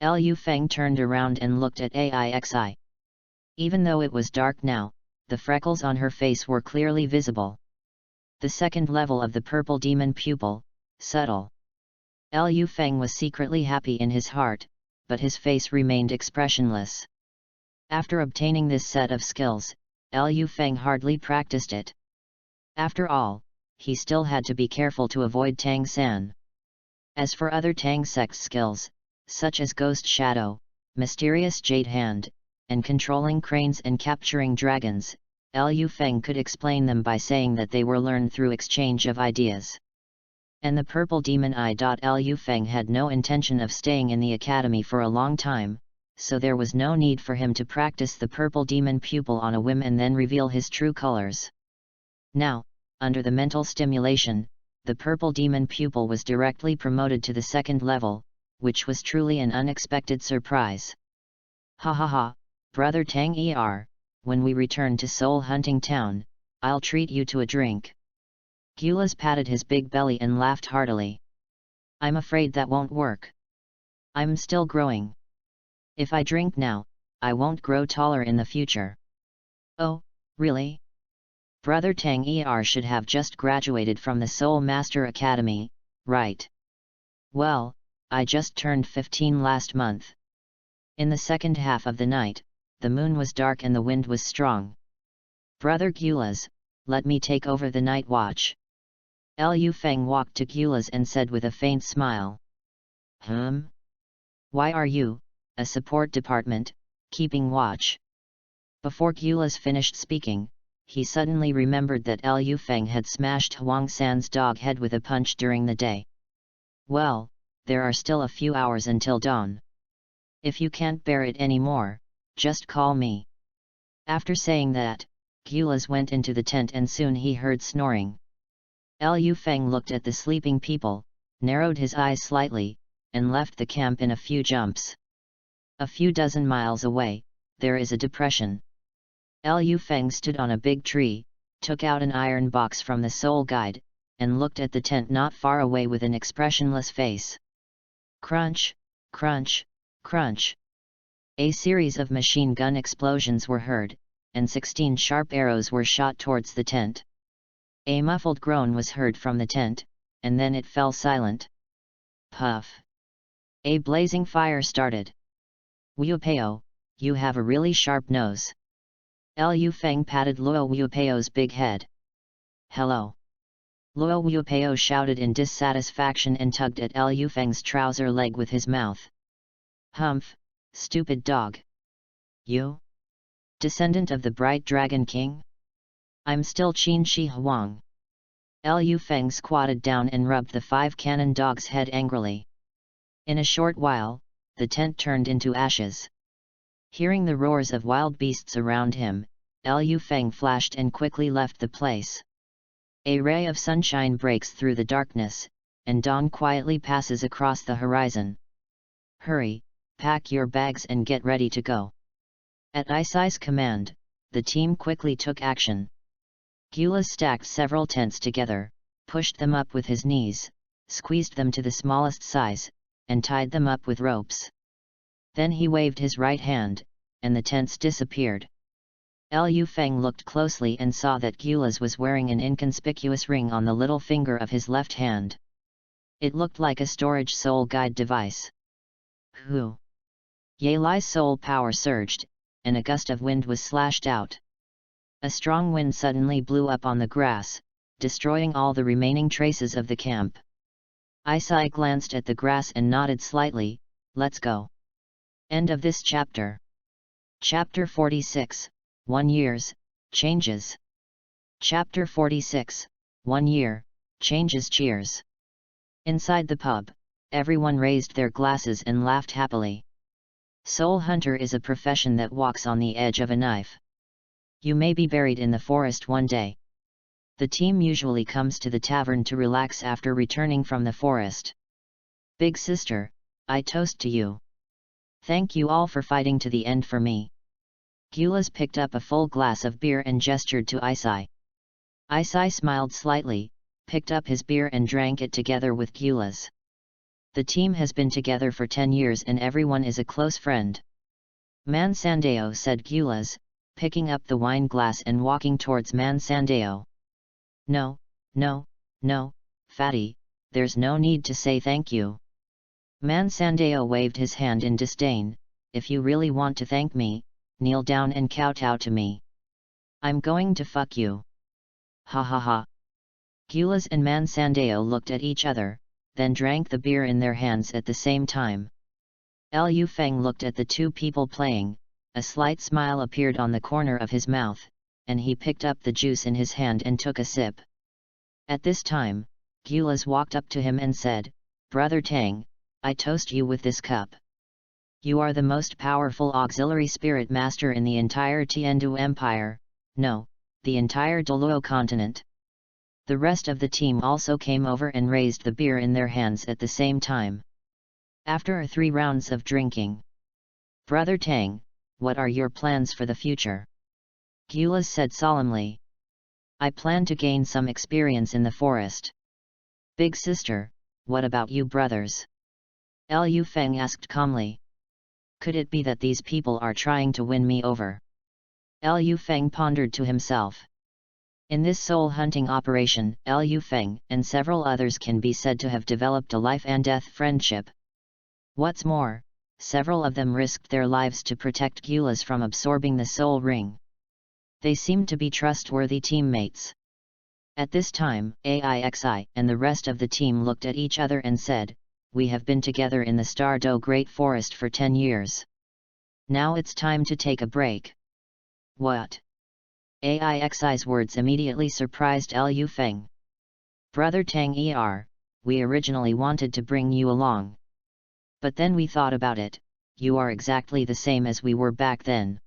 Liu Feng turned around and looked at Aixi. Even though it was dark now, the freckles on her face were clearly visible. The second level of the purple demon pupil, subtle. Liu Feng was secretly happy in his heart, but his face remained expressionless. After obtaining this set of skills, Liu Feng hardly practiced it. After all, he still had to be careful to avoid Tang San. As for other Tang sect skills, such as Ghost Shadow, Mysterious Jade Hand, and controlling cranes and capturing dragons, Liu Feng could explain them by saying that they were learned through exchange of ideas. And the purple demon eye. Liu Feng had no intention of staying in the academy for a long time, so there was no need for him to practice the purple demon pupil on a whim and then reveal his true colors. Now, under the mental stimulation, the purple demon pupil was directly promoted to the second level, which was truly an unexpected surprise. Ha ha ha, brother Tang Er, when we return to Soul Hunting Town, I'll treat you to a drink. Gulas patted his big belly and laughed heartily. I'm afraid that won't work. I'm still growing. If I drink now, I won't grow taller in the future. Oh, really? Brother Tang Er should have just graduated from the Soul Master Academy, right? Well, I just turned 15 last month. In the second half of the night, the moon was dark and the wind was strong. Brother Gulas, let me take over the night watch. Liu Feng walked to Gulas and said with a faint smile. Why are you, a support department, keeping watch? Before Gulas finished speaking, he suddenly remembered that Liu Feng had smashed Huang San's dog head with a punch during the day. Well, there are still a few hours until dawn. If you can't bear it anymore, just call me. After saying that, Gulas went into the tent and soon he heard snoring. Liu Feng looked at the sleeping people, narrowed his eyes slightly, and left the camp in a few jumps. A few dozen miles away, there is a depression. Liu Feng stood on a big tree, took out an iron box from the soul guide, and looked at the tent not far away with an expressionless face. Crunch, crunch, crunch. A series of machine gun explosions were heard, and 16 sharp arrows were shot towards the tent. A muffled groan was heard from the tent, and then it fell silent. Puff. A blazing fire started. Wuopeo, you have a really sharp nose. Lu Feng patted Luo Wuopeo's big head. Hello. Luo Wuopeo shouted in dissatisfaction and tugged at Lu Feng's trouser leg with his mouth. Humph, stupid dog. You? Descendant of the bright dragon king? I'm still Qin Shi Huang. Lu Feng squatted down and rubbed the 5 cannon dog's head angrily. In a short while, the tent turned into ashes. Hearing the roars of wild beasts around him, Lu Feng flashed and quickly left the place. A ray of sunshine breaks through the darkness, and dawn quietly passes across the horizon. Hurry, pack your bags and get ready to go. At Isai's command, the team quickly took action. Gyula stacked several tents together, pushed them up with his knees, squeezed them to the smallest size, and tied them up with ropes. Then he waved his right hand, and the tents disappeared. Lu Feng looked closely and saw that Gyula's was wearing an inconspicuous ring on the little finger of his left hand. It looked like a storage soul guide device. Hoo! Ye Lai's soul power surged, and a gust of wind was slashed out. A strong wind suddenly blew up on the grass, destroying all the remaining traces of the camp. Isai glanced at the grass and nodded slightly. Let's go. End of this chapter. Chapter 46, 1 years, changes. Chapter 46, 1 year, changes. Cheers. Inside the pub, everyone raised their glasses and laughed happily. Soul hunter is a profession that walks on the edge of a knife. You may be buried in the forest one day. The team usually comes to the tavern to relax after returning from the forest. Big sister, I toast to you. Thank you all for fighting to the end for me. Gyula's picked up a full glass of beer and gestured to Isai. Isai smiled slightly, picked up his beer and drank it together with Gyula's. The team has been together for 10 years and everyone is a close friend. Man Sandeo, said Gyula's, picking up the wine glass and walking towards Man Sandeo. No, no, no, fatty, there's no need to say thank you. Man Sandeo waved his hand in disdain. If you really want to thank me, kneel down and kowtow to me. I'm going to fuck you. Ha ha ha. Gyula's and Man Sandeo looked at each other, then drank the beer in their hands at the same time. Lu Feng looked at the two people playing, a slight smile appeared on the corner of his mouth, and he picked up the juice in his hand and took a sip. At this time, Gyula's walked up to him and said, Brother Tang, I toast you with this cup. You are the most powerful auxiliary spirit master in the entire Tiandu Empire, no, the entire Douluo continent. The rest of the team also came over and raised the beer in their hands at the same time. After 3 rounds of drinking, Brother Tang, what are your plans for the future? Gyula said solemnly. I plan to gain some experience in the forest. Big sister, what about you brothers? Lu Feng asked calmly. Could it be that these people are trying to win me over? Lu Feng pondered to himself. In this soul-hunting operation, Lu Feng and several others can be said to have developed a life-and-death friendship. What's more, several of them risked their lives to protect Gyula's from absorbing the soul ring. They seemed to be trustworthy teammates. At this time, AIXI and the rest of the team looked at each other and said, We have been together in the Stardo Great Forest for 10 years. Now it's time to take a break. What? AIXI's words immediately surprised Lu Feng. Brother Tang we originally wanted to bring you along. But then we thought about it, you are exactly the same as we were back then.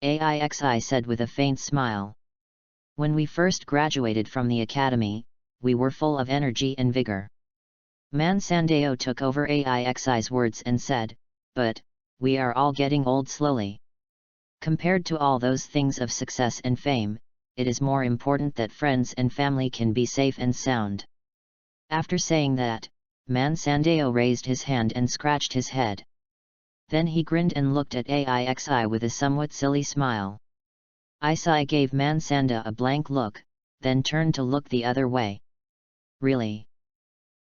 AIXI said with a faint smile. When we first graduated from the academy, we were full of energy and vigor. Man Sandeo took over AIXI's words and said, But, we are all getting old slowly. Compared to all those things of success and fame, it is more important that friends and family can be safe and sound. After saying that, Man Sandeo raised his hand and scratched his head. Then he grinned and looked at Aixi with a somewhat silly smile. Isai gave Man Sanda a blank look, then turned to look the other way. Really?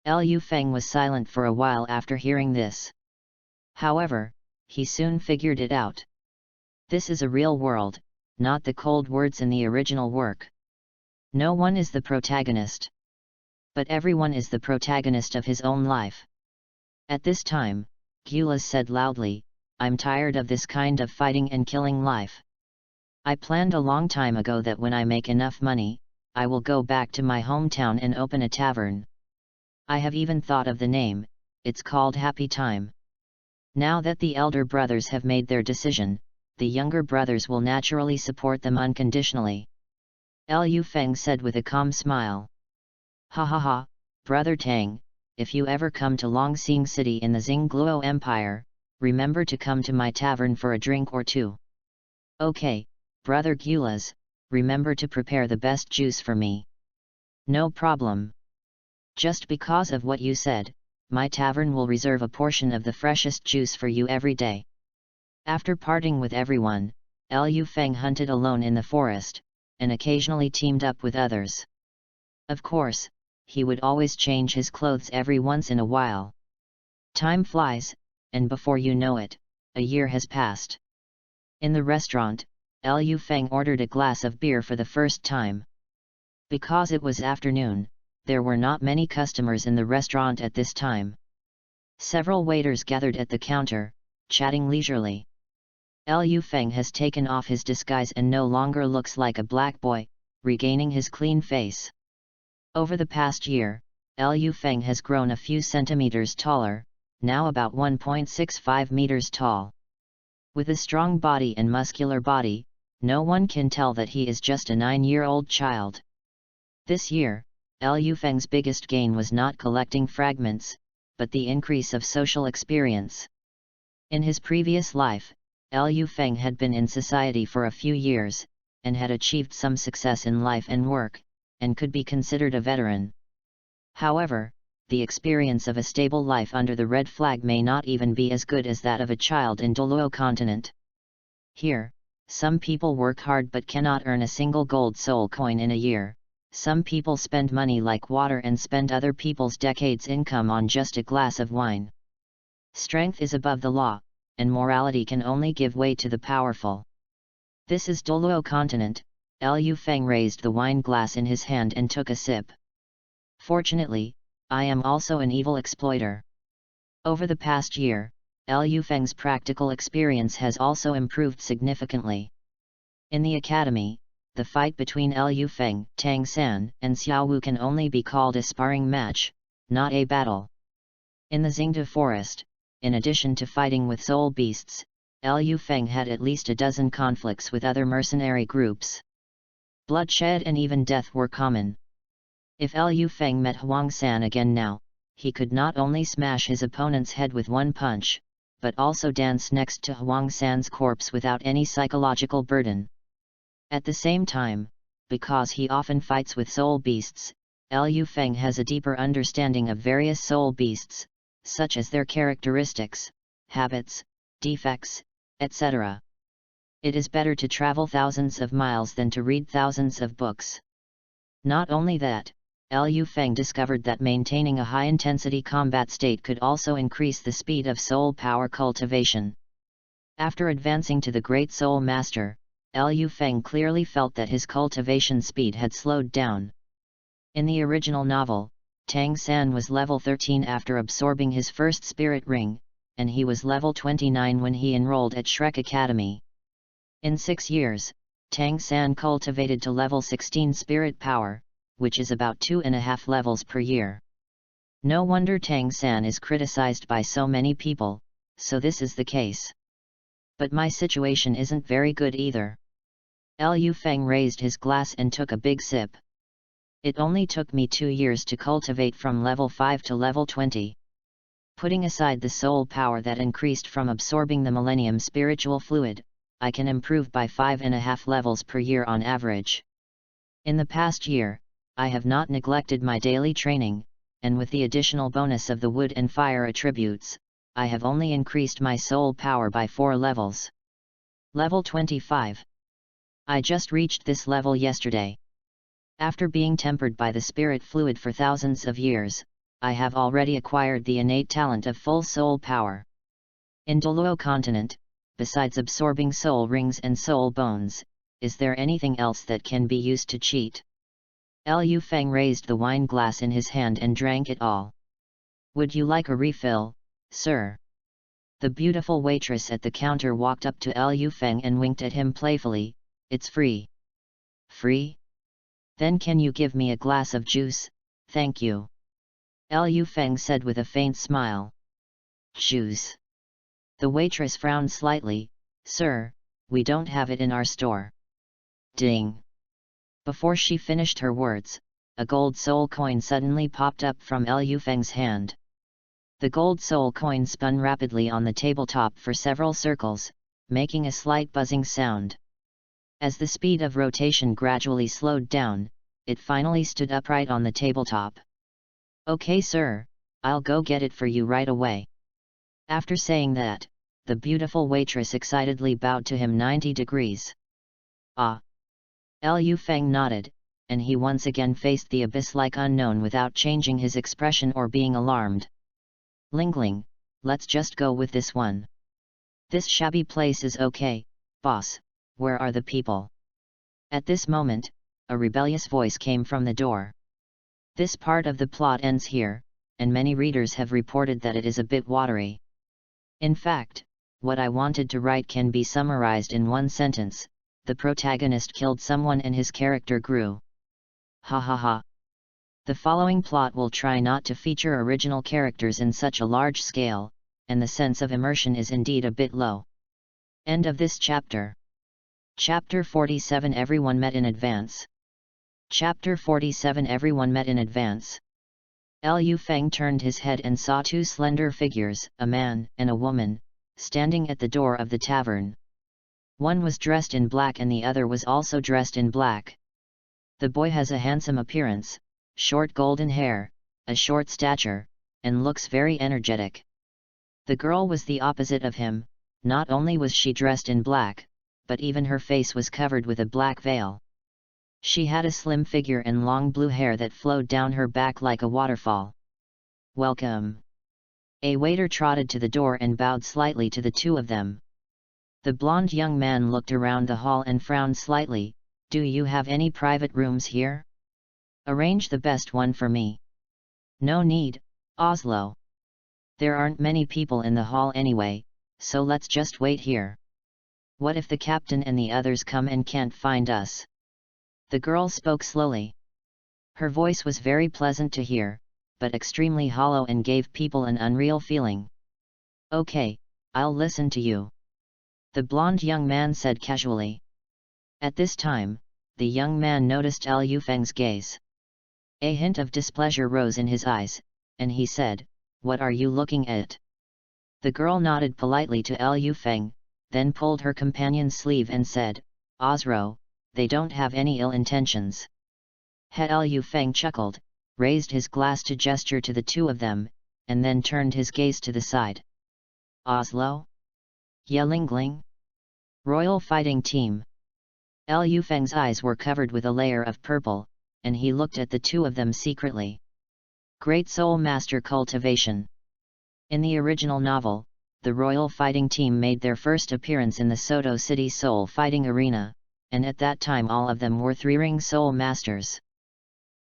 Lu Feng was silent for a while after hearing this. However, he soon figured it out. This is a real world, not the cold words in the original work. No one is the protagonist. But everyone is the protagonist of his own life. At this time, Gulas said loudly, "I'm tired of this kind of fighting and killing life. I planned a long time ago that when I make enough money, I will go back to my hometown and open a tavern. I have even thought of the name, it's called Happy Time. Now that the elder brothers have made their decision, the younger brothers will naturally support them unconditionally." Lu Feng said with a calm smile. "Ha ha ha, Brother Tang, if you ever come to Longsing City in the Xingluo Empire, remember to come to my tavern for a drink or two. Okay, Brother Gulas, remember to prepare the best juice for me." "No problem. Just because of what you said, my tavern will reserve a portion of the freshest juice for you every day." After parting with everyone, Lu Feng hunted alone in the forest, and occasionally teamed up with others. Of course, he would always change his clothes every once in a while. Time flies, and before you know it, a year has passed. In the restaurant, Lu Feng ordered a glass of beer for the first time. Because it was afternoon, there were not many customers in the restaurant at this time. Several waiters gathered at the counter, chatting leisurely. Lu Feng has taken off his disguise and no longer looks like a black boy, regaining his clean face. Over the past year, Lu Feng has grown a few centimeters taller, now about 1.65 meters tall. With a strong body and muscular body, no one can tell that he is just a 9-year-old child. This year, Lu Feng's biggest gain was not collecting fragments, but the increase of social experience. In his previous life, Lu Feng had been in society for a few years, and had achieved some success in life and work, and could be considered a veteran. However, the experience of a stable life under the red flag may not even be as good as that of a child in Douluo continent. Here, some people work hard but cannot earn a single gold soul coin in a year. Some people spend money like water and spend other people's decades' income on just a glass of wine. Strength is above the law, and morality can only give way to the powerful. This is Douluo continent. Lu Feng raised the wine glass in his hand and took a sip. "Fortunately, I am also an evil exploiter." Over the past year, Lu Feng's practical experience has also improved significantly. In the academy, the fight between Lu Feng, Tang San, and Xiao Wu can only be called a sparring match, not a battle. In the Xingde forest, in addition to fighting with soul beasts, Lu Feng had at least a dozen conflicts with other mercenary groups. Bloodshed and even death were common. If Lu Feng met Huang San again now, he could not only smash his opponent's head with one punch, but also dance next to Huang San's corpse without any psychological burden. At the same time, because he often fights with soul beasts, Lu Feng has a deeper understanding of various soul beasts, such as their characteristics, habits, defects, etc. It is better to travel thousands of miles than to read thousands of books. Not only that, Lu Feng discovered that maintaining a high-intensity combat state could also increase the speed of soul power cultivation. After advancing to the Great Soul Master, Lu Feng clearly felt that his cultivation speed had slowed down. In the original novel, Tang San was level 13 after absorbing his first spirit ring, and he was level 29 when he enrolled at Shrek Academy. In 6 years, Tang San cultivated to level 16 spirit power, which is about 2.5 levels per year. No wonder Tang San is criticized by so many people, so this is the case. But my situation isn't very good either. Lu Feng raised his glass and took a big sip. It only took me 2 years to cultivate from level 5 to level 20. Putting aside the soul power that increased from absorbing the Millennium Spiritual Fluid, I can improve by 5.5 levels per year on average. In the past year, I have not neglected my daily training, and with the additional bonus of the wood and fire attributes, I have only increased my soul power by 4 levels. Level 25. I just reached this level yesterday. After being tempered by the spirit fluid for thousands of years, I have already acquired the innate talent of full soul power. In Douluo continent, besides absorbing soul rings and soul bones, is there anything else that can be used to cheat? Liu Feng raised the wine glass in his hand and drank it all. Would you like a refill, sir? The beautiful waitress at the counter walked up to Liu Feng and winked at him playfully. It's free. Free? Then can you give me a glass of juice, thank you. Liu Feng said with a faint smile. Juice. The waitress frowned slightly. Sir, we don't have it in our store. Ding. Before she finished her words, a gold soul coin suddenly popped up from Liu Feng's hand. The gold soul coin spun rapidly on the tabletop for several circles, making a slight buzzing sound. As the speed of rotation gradually slowed down, it finally stood upright on the tabletop. Okay sir, I'll go get it for you right away. After saying that, the beautiful waitress excitedly bowed to him 90 degrees. Ah! Liu Feng nodded, and he once again faced the abyss-like unknown without changing his expression or being alarmed. Lingling, let's just go with this one. This shabby place is okay, boss, where are the people? At this moment, a rebellious voice came from the door. This part of the plot ends here, and many readers have reported that it is a bit watery. In fact, what I wanted to write can be summarized in one sentence: the protagonist killed someone and his character grew. Ha ha ha. The following plot will try not to feature original characters in such a large scale, and the sense of immersion is indeed a bit low. End of this chapter. Chapter 47 Everyone met in advance. Chapter 47 Everyone met in advance. Liu Feng turned his head and saw 2 slender figures, a man and a woman, standing at the door of the tavern. One was dressed in black and the other was also dressed in black. The boy has a handsome appearance, short golden hair, a short stature, and looks very energetic. The girl was the opposite of him. Not only was she dressed in black, but even her face was covered with a black veil. She had a slim figure and long blue hair that flowed down her back like a waterfall. Welcome. A waiter trotted to the door and bowed slightly to the 2 of them. The blonde young man looked around the hall and frowned slightly. Do you have any private rooms here? Arrange the best one for me. No need, Oslo. There aren't many people in the hall anyway, so let's just wait here. What if the captain and the others come and can't find us? The girl spoke slowly. Her voice was very pleasant to hear, but extremely hollow and gave people an unreal feeling. Okay, I'll listen to you. The blonde young man said casually. At this time, the young man noticed Liu Feng's gaze. A hint of displeasure rose in his eyes, and he said, "What are you looking at?" The girl nodded politely to Liu Feng, then pulled her companion's sleeve and said, "Osro, they don't have any ill intentions." Liu Feng chuckled, raised his glass to gesture to the 2 of them, and then turned his gaze to the side. Oslo? Yelingling? Royal Fighting Team. Liu Feng's eyes were covered with a layer of purple, and he looked at the 2 of them secretly. Great Soul Master Cultivation. In the original novel, the Royal Fighting Team made their first appearance in the Soto City Soul Fighting Arena, and at that time all of them were 3-ring Soul Masters.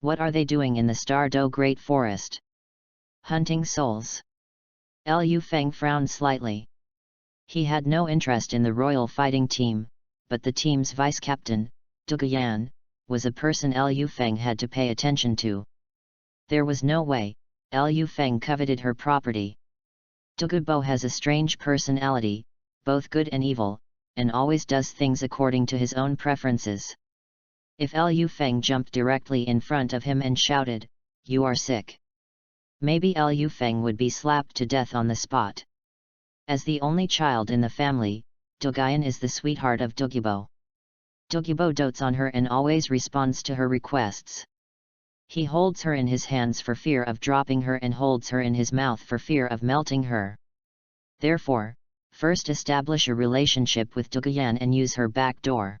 What are they doing in the Stardew Great Forest? Hunting souls. Liu Feng frowned slightly. He had no interest in the Royal Fighting Team, but the team's vice-captain, Duguyan, was a person Liu Feng had to pay attention to. There was no way Liu Feng coveted her property. Dugubo has a strange personality, both good and evil, and always does things according to his own preferences. If Liu Feng jumped directly in front of him and shouted, "You are sick," maybe Liu Feng would be slapped to death on the spot. As the only child in the family, Duguyan is the sweetheart of Dugubo. Douluo dotes on her and always responds to her requests. He holds her in his hands for fear of dropping her and holds her in his mouth for fear of melting her. Therefore, first establish a relationship with Douluo and use her back door.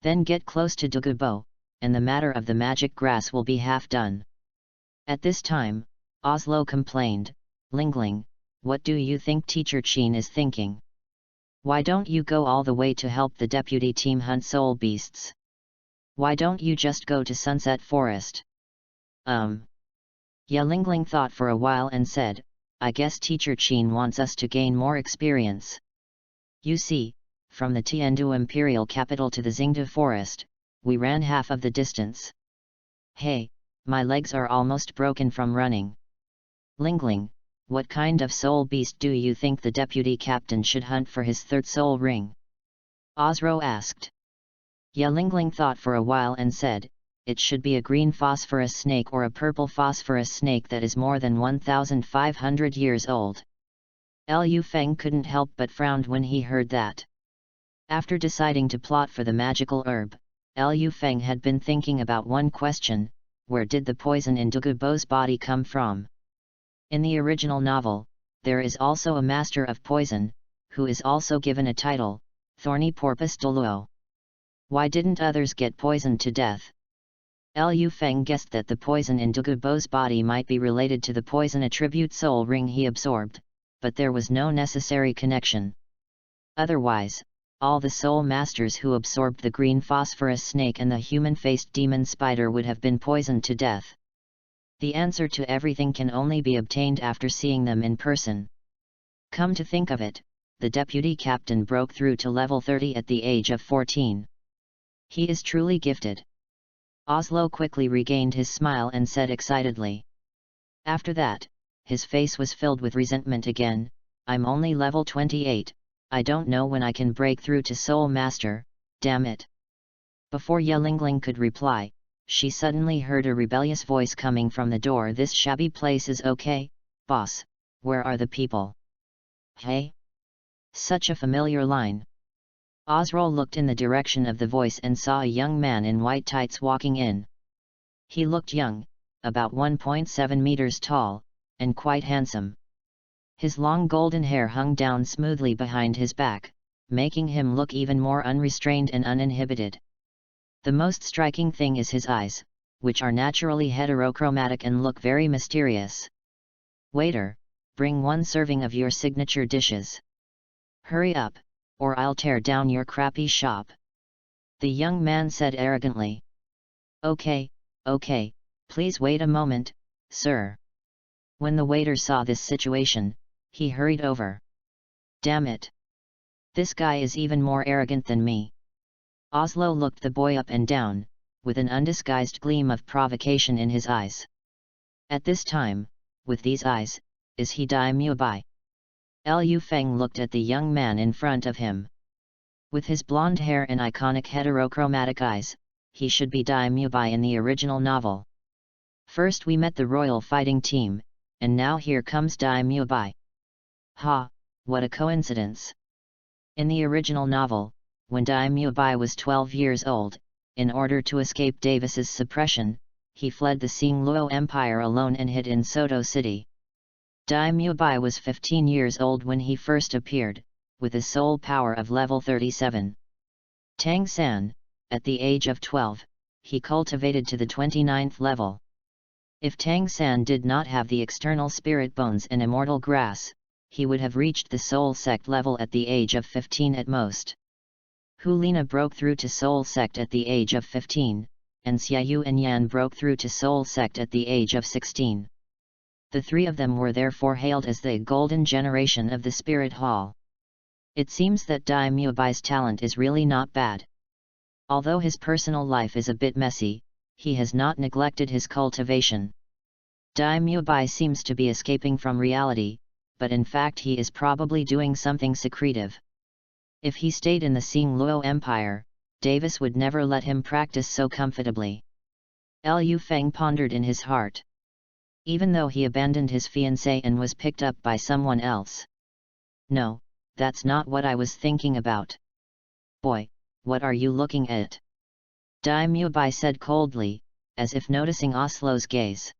Then get close to Douluo, and the matter of the magic grass will be half done. At this time, Oslo complained, Lingling, what do you think Teacher Chin is thinking? Why don't you go all the way to help the deputy team hunt soul beasts? Why don't you just go to Sunset Forest? Ya Lingling thought for a while and said, I guess Teacher Chin wants us to gain more experience. You see, from the Tiandu imperial capital to the Xingda forest, we ran half of the distance. Hey, my legs are almost broken from running. Lingling, what kind of soul beast do you think the deputy captain should hunt for his third soul ring? Osro asked. Ya Lingling thought for a while and said, it should be a green phosphorus snake or a purple phosphorus snake that is more than 1,500 years old. Liu Feng couldn't help but frowned when he heard that. After deciding to plot for the magical herb, Liu Feng had been thinking about one question: where did the poison in Douluo's body come from? In the original novel, there is also a master of poison, who is also given a title, Thorny Porpoise Douluo. Why didn't others get poisoned to death? Liu Feng guessed that the poison in Douluo's body might be related to the poison attribute soul ring he absorbed, but there was no necessary connection. Otherwise, all the soul masters who absorbed the green phosphorus snake and the human-faced demon spider would have been poisoned to death. The answer to everything can only be obtained after seeing them in person. Come to think of it, the deputy captain broke through to level 30 at the age of 14. He is truly gifted. Oslo quickly regained his smile and said excitedly. After that, his face was filled with resentment again. I'm only level 28, I don't know when I can break through to Soul Master, damn it. Before Ya Lingling could reply, she suddenly heard a rebellious voice coming from the door. This shabby place is okay, boss, where are the people? Hey? Such a familiar line. Osro looked in the direction of the voice and saw a young man in white tights walking in. He looked young, about 1.7 meters tall, and quite handsome. His long golden hair hung down smoothly behind his back, making him look even more unrestrained and uninhibited. The most striking thing is his eyes, which are naturally heterochromatic and look very mysterious. Waiter, bring 1 serving of your signature dishes. Hurry up, or I'll tear down your crappy shop. The young man said arrogantly. Okay, please wait a moment, sir. When the waiter saw this situation, he hurried over. Damn it! This guy is even more arrogant than me. Oslo looked the boy up and down, with an undisguised gleam of provocation in his eyes. At this time, with these eyes, is he Daimyo Bai? Liu Feng looked at the young man in front of him. With his blonde hair and iconic heterochromatic eyes, he should be Daimyo Bai in the original novel. First we met the royal fighting team, and now here comes Daimyo Bai. Ha, what a coincidence! In the original novel, when Daimyo Bai was 12 years old, in order to escape Davis's suppression, he fled the Xingluo Empire alone and hid in Soto City. Daimyo Bai was 15 years old when he first appeared, with a soul power of level 37. Tang San, at the age of 12, he cultivated to the 29th level. If Tang San did not have the external spirit bones and immortal grass, he would have reached the soul sect level at the age of 15 at most. Hu Lina broke through to soul sect at the age of 15, and Xiaoyu and Yan broke through to soul sect at the age of 16. The 3 of them were therefore hailed as the golden generation of the Spirit Hall. It seems that Daimyo Bai's talent is really not bad. Although his personal life is a bit messy, he has not neglected his cultivation. Daimyo Bai seems to be escaping from reality, but in fact he is probably doing something secretive. If he stayed in the Xingluo Empire, Davis would never let him practice so comfortably. Liu Feng pondered in his heart. Even though he abandoned his fiancée and was picked up by someone else. No, that's not what I was thinking about. Boy, what are you looking at? Dai Mubai said coldly, as if noticing Oslo's gaze.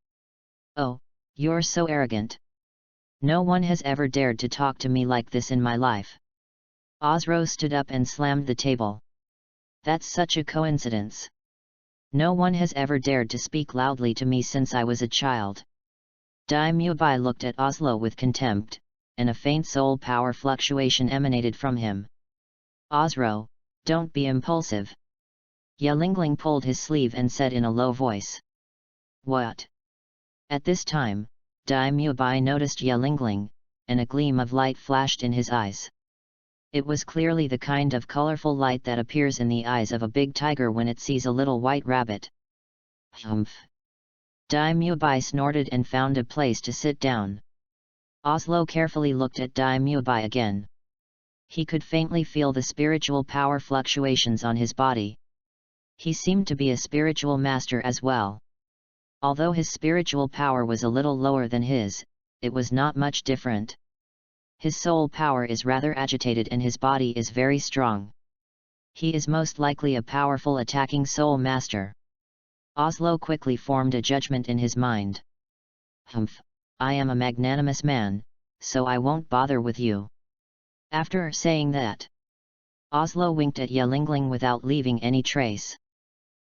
Oh, you're so arrogant. No one has ever dared to talk to me like this in my life. Osro stood up and slammed the table. That's such a coincidence. No one has ever dared to speak loudly to me since I was a child. Dai Mubai looked at Oslo with contempt, and a faint soul power fluctuation emanated from him. Osro, don't be impulsive. Yelingling pulled his sleeve and said in a low voice. What? At this time, Dai Mubai noticed Yelingling, and a gleam of light flashed in his eyes. It was clearly the kind of colorful light that appears in the eyes of a big tiger when it sees a little white rabbit. Humph! Dai Mubai snorted and found a place to sit down. Oslo carefully looked at Dai Mubai again. He could faintly feel the spiritual power fluctuations on his body. He seemed to be a spiritual master as well. Although his spiritual power was a little lower than his, it was not much different. His soul power is rather agitated and his body is very strong. He is most likely a powerful attacking soul master. Oslo quickly formed a judgment in his mind. Humph, I am a magnanimous man, so I won't bother with you. After saying that, Oslo winked at Yelingling without leaving any trace.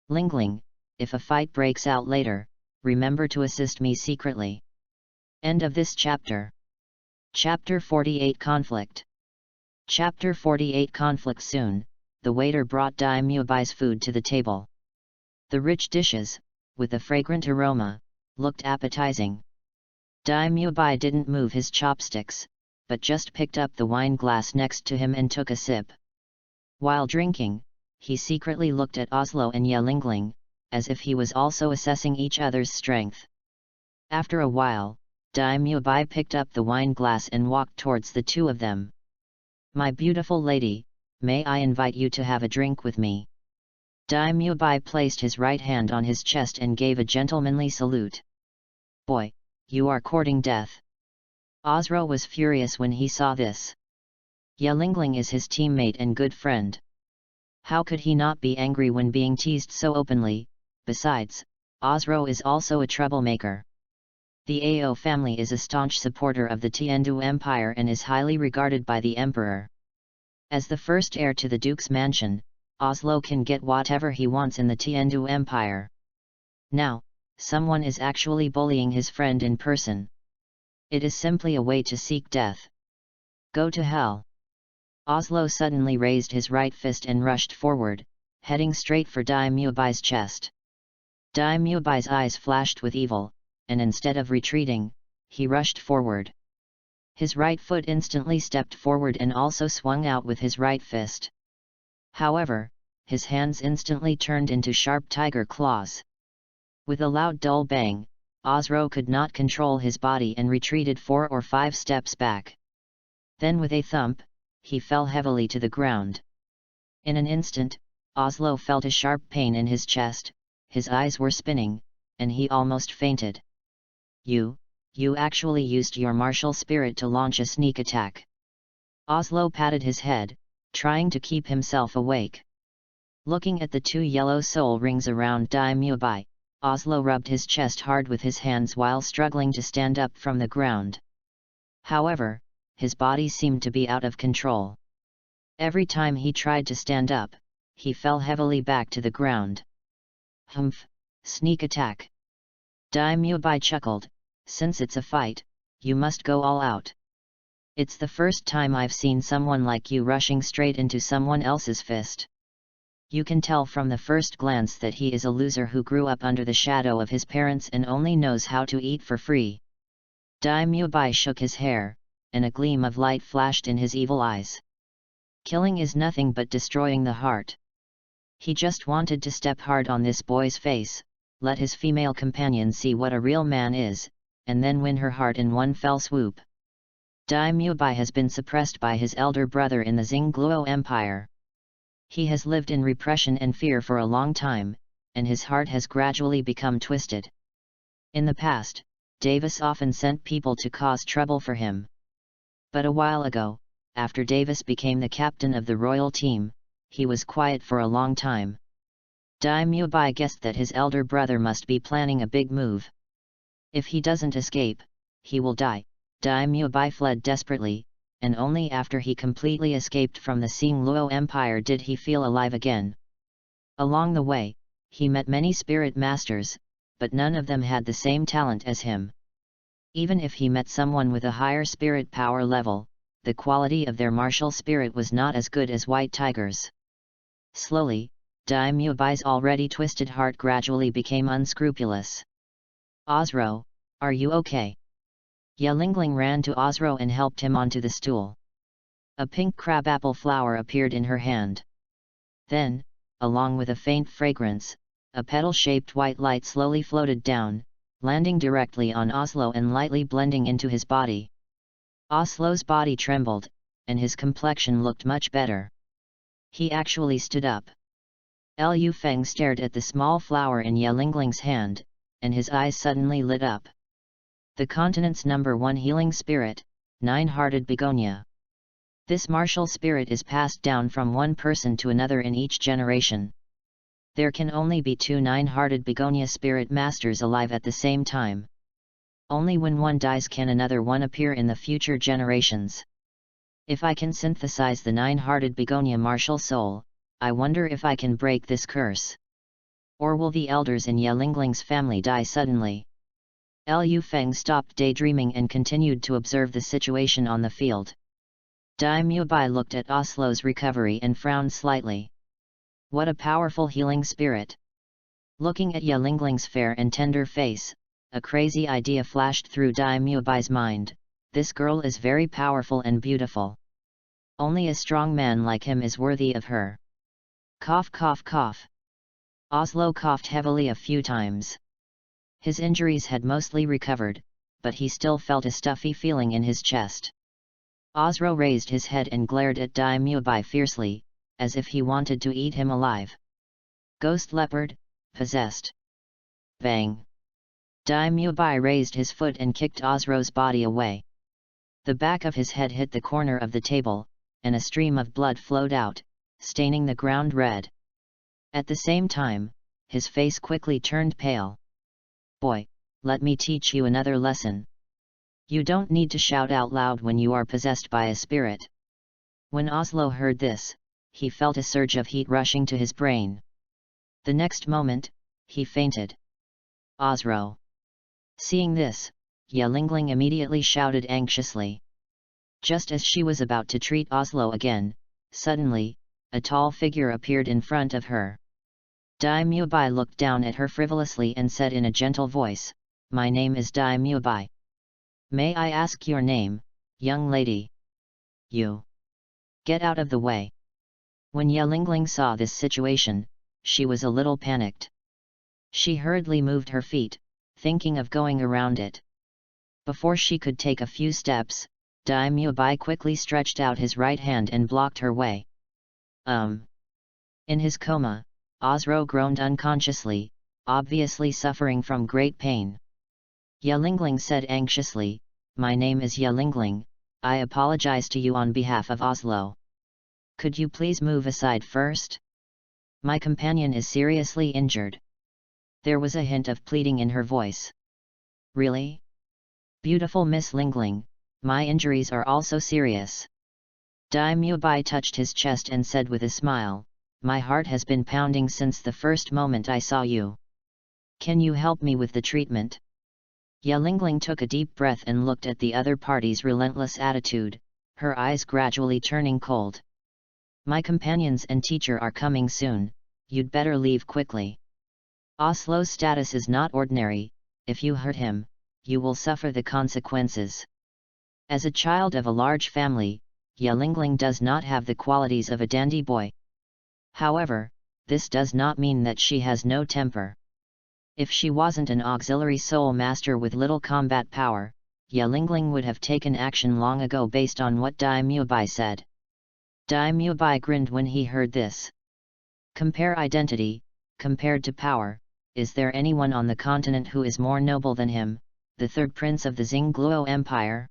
Lingling, if a fight breaks out later, remember to assist me secretly. End of this chapter. Chapter 48 Conflict. Chapter 48 Conflict. Soon, the waiter brought Dai Mubai's food to the table. The rich dishes, with a fragrant aroma, looked appetizing. Dai Mubai didn't move his chopsticks, but just picked up the wine glass next to him and took a sip. While drinking, he secretly looked at Oslo and Yelingling, as if he was also assessing each other's strength. After a while, Dai Mubai picked up the wine glass and walked towards the two of them. My beautiful lady, may I invite you to have a drink with me? Dai Mubai placed his right hand on his chest and gave a gentlemanly salute. Boy, you are courting death. Osro was furious when he saw this. Yelingling is his teammate and good friend. How could he not be angry when being teased so openly? Besides, Osro is also a troublemaker. The Ao family is a staunch supporter of the Tiandu Empire and is highly regarded by the emperor. As the first heir to the duke's mansion, Oslo can get whatever he wants in the Tiandu Empire. Now, someone is actually bullying his friend in person. It is simply a way to seek death. Go to hell. Oslo suddenly raised his right fist and rushed forward, heading straight for Dai Mubai's chest. Dai Mubai's eyes flashed with evil, and instead of retreating, he rushed forward. His right foot instantly stepped forward and also swung out with his right fist. However, his hands instantly turned into sharp tiger claws. With a loud dull bang, Osro could not control his body and retreated 4 or 5 steps back. Then with a thump, he fell heavily to the ground. In an instant, Oslo felt a sharp pain in his chest, his eyes were spinning, and he almost fainted. You actually used your martial spirit to launch a sneak attack. Oslo patted his head, trying to keep himself awake. Looking at the 2 yellow soul rings around Dai Mubai, Oslo rubbed his chest hard with his hands while struggling to stand up from the ground. However, his body seemed to be out of control. Every time he tried to stand up, he fell heavily back to the ground. Humph, sneak attack. Dai Mubai chuckled, since it's a fight, you must go all out. It's the first time I've seen someone like you rushing straight into someone else's fist. You can tell from the first glance that he is a loser who grew up under the shadow of his parents and only knows how to eat for free. Dai Mubai shook his hair, and a gleam of light flashed in his evil eyes. Killing is nothing but destroying the heart. He just wanted to step hard on this boy's face, let his female companion see what a real man is, and then win her heart in one fell swoop. Dai Mubai has been suppressed by his elder brother in the Xingluo Empire. He has lived in repression and fear for a long time, and his heart has gradually become twisted. In the past, Davis often sent people to cause trouble for him. But a while ago, after Davis became the captain of the royal team, he was quiet for a long time. Dai Mubai guessed that his elder brother must be planning a big move. If he doesn't escape, he will die. Dai Mubai fled desperately, and only after he completely escaped from the Luo Empire did he feel alive again. Along the way, he met many spirit masters, but none of them had the same talent as him. Even if he met someone with a higher spirit power level, the quality of their martial spirit was not as good as White Tiger's. Slowly, Dai Mubai's already twisted heart gradually became unscrupulous. "Osro, are you okay?" Yelingling ran to Osro and helped him onto the stool. A pink crabapple flower appeared in her hand. Then, along with a faint fragrance, a petal-shaped white light slowly floated down, landing directly on Oslo and lightly blending into his body. Oslo's body trembled, and his complexion looked much better. He actually stood up. Lu Feng stared at the small flower in Yelingling's hand, and his eyes suddenly lit up. The continent's #1 healing spirit, Nine-Hearted Begonia. This martial spirit is passed down from one person to another in each generation. There can only be 2 Nine-Hearted Begonia spirit masters alive at the same time. Only when one dies can another one appear in the future generations. If I can synthesize the Nine-Hearted Begonia martial soul, I wonder if I can break this curse. Or will the elders in Yelingling's family die suddenly? Lu Feng stopped daydreaming and continued to observe the situation on the field. Dai Mubai looked at Oslo's recovery and frowned slightly. What a powerful healing spirit! Looking at Yelingling's fair and tender face, a crazy idea flashed through Dai Mubai's mind: this girl is very powerful and beautiful. Only a strong man like him is worthy of her. Cough cough cough. Oslo coughed heavily a few times. His injuries had mostly recovered, but he still felt a stuffy feeling in his chest. Osro raised his head and glared at Dai Mubai fiercely, as if he wanted to eat him alive. Ghost leopard, possessed. Bang! Dai Mubai raised his foot and kicked Osro's body away. The back of his head hit the corner of the table, and a stream of blood flowed out, staining the ground red. At the same time, his face quickly turned pale. "Boy, let me teach you another lesson. You don't need to shout out loud when you are possessed by a spirit." When Oslo heard this, he felt a surge of heat rushing to his brain. The next moment, he fainted. Osro. Seeing this, Yelingling immediately shouted anxiously. Just as she was about to treat Oslo again, suddenly, a tall figure appeared in front of her. Dai Mubai looked down at her frivolously and said in a gentle voice, "My name is Dai Mubai. May I ask your name, young lady?" "You. Get out of the way." When Yelingling saw this situation, she was a little panicked. She hurriedly moved her feet, thinking of going around it. Before she could take a few steps, Dai Mubai quickly stretched out his right hand and blocked her way. In his coma, Osro groaned unconsciously, obviously suffering from great pain. Yelingling said anxiously, "My name is Yelingling, I apologize to you on behalf of Oslo. Could you please move aside first? My companion is seriously injured." There was a hint of pleading in her voice. "Really? Beautiful Miss Lingling, my injuries are also serious." Dai Mubai touched his chest and said with a smile, "My heart has been pounding since the first moment I saw you. Can you help me with the treatment?" Yelingling took a deep breath and looked at the other party's relentless attitude, her eyes gradually turning cold. "My companions and teacher are coming soon, you'd better leave quickly. Oslo's status is not ordinary, if you hurt him, you will suffer the consequences." As a child of a large family, Yelingling does not have the qualities of a dandy boy. However, this does not mean that she has no temper. If she wasn't an auxiliary soul master with little combat power, Yelingling would have taken action long ago based on what Dai Mubai said. Dai Mubai grinned when he heard this. Compare identity, compared to power, is there anyone on the continent who is more noble than him, the third prince of the Luo Empire?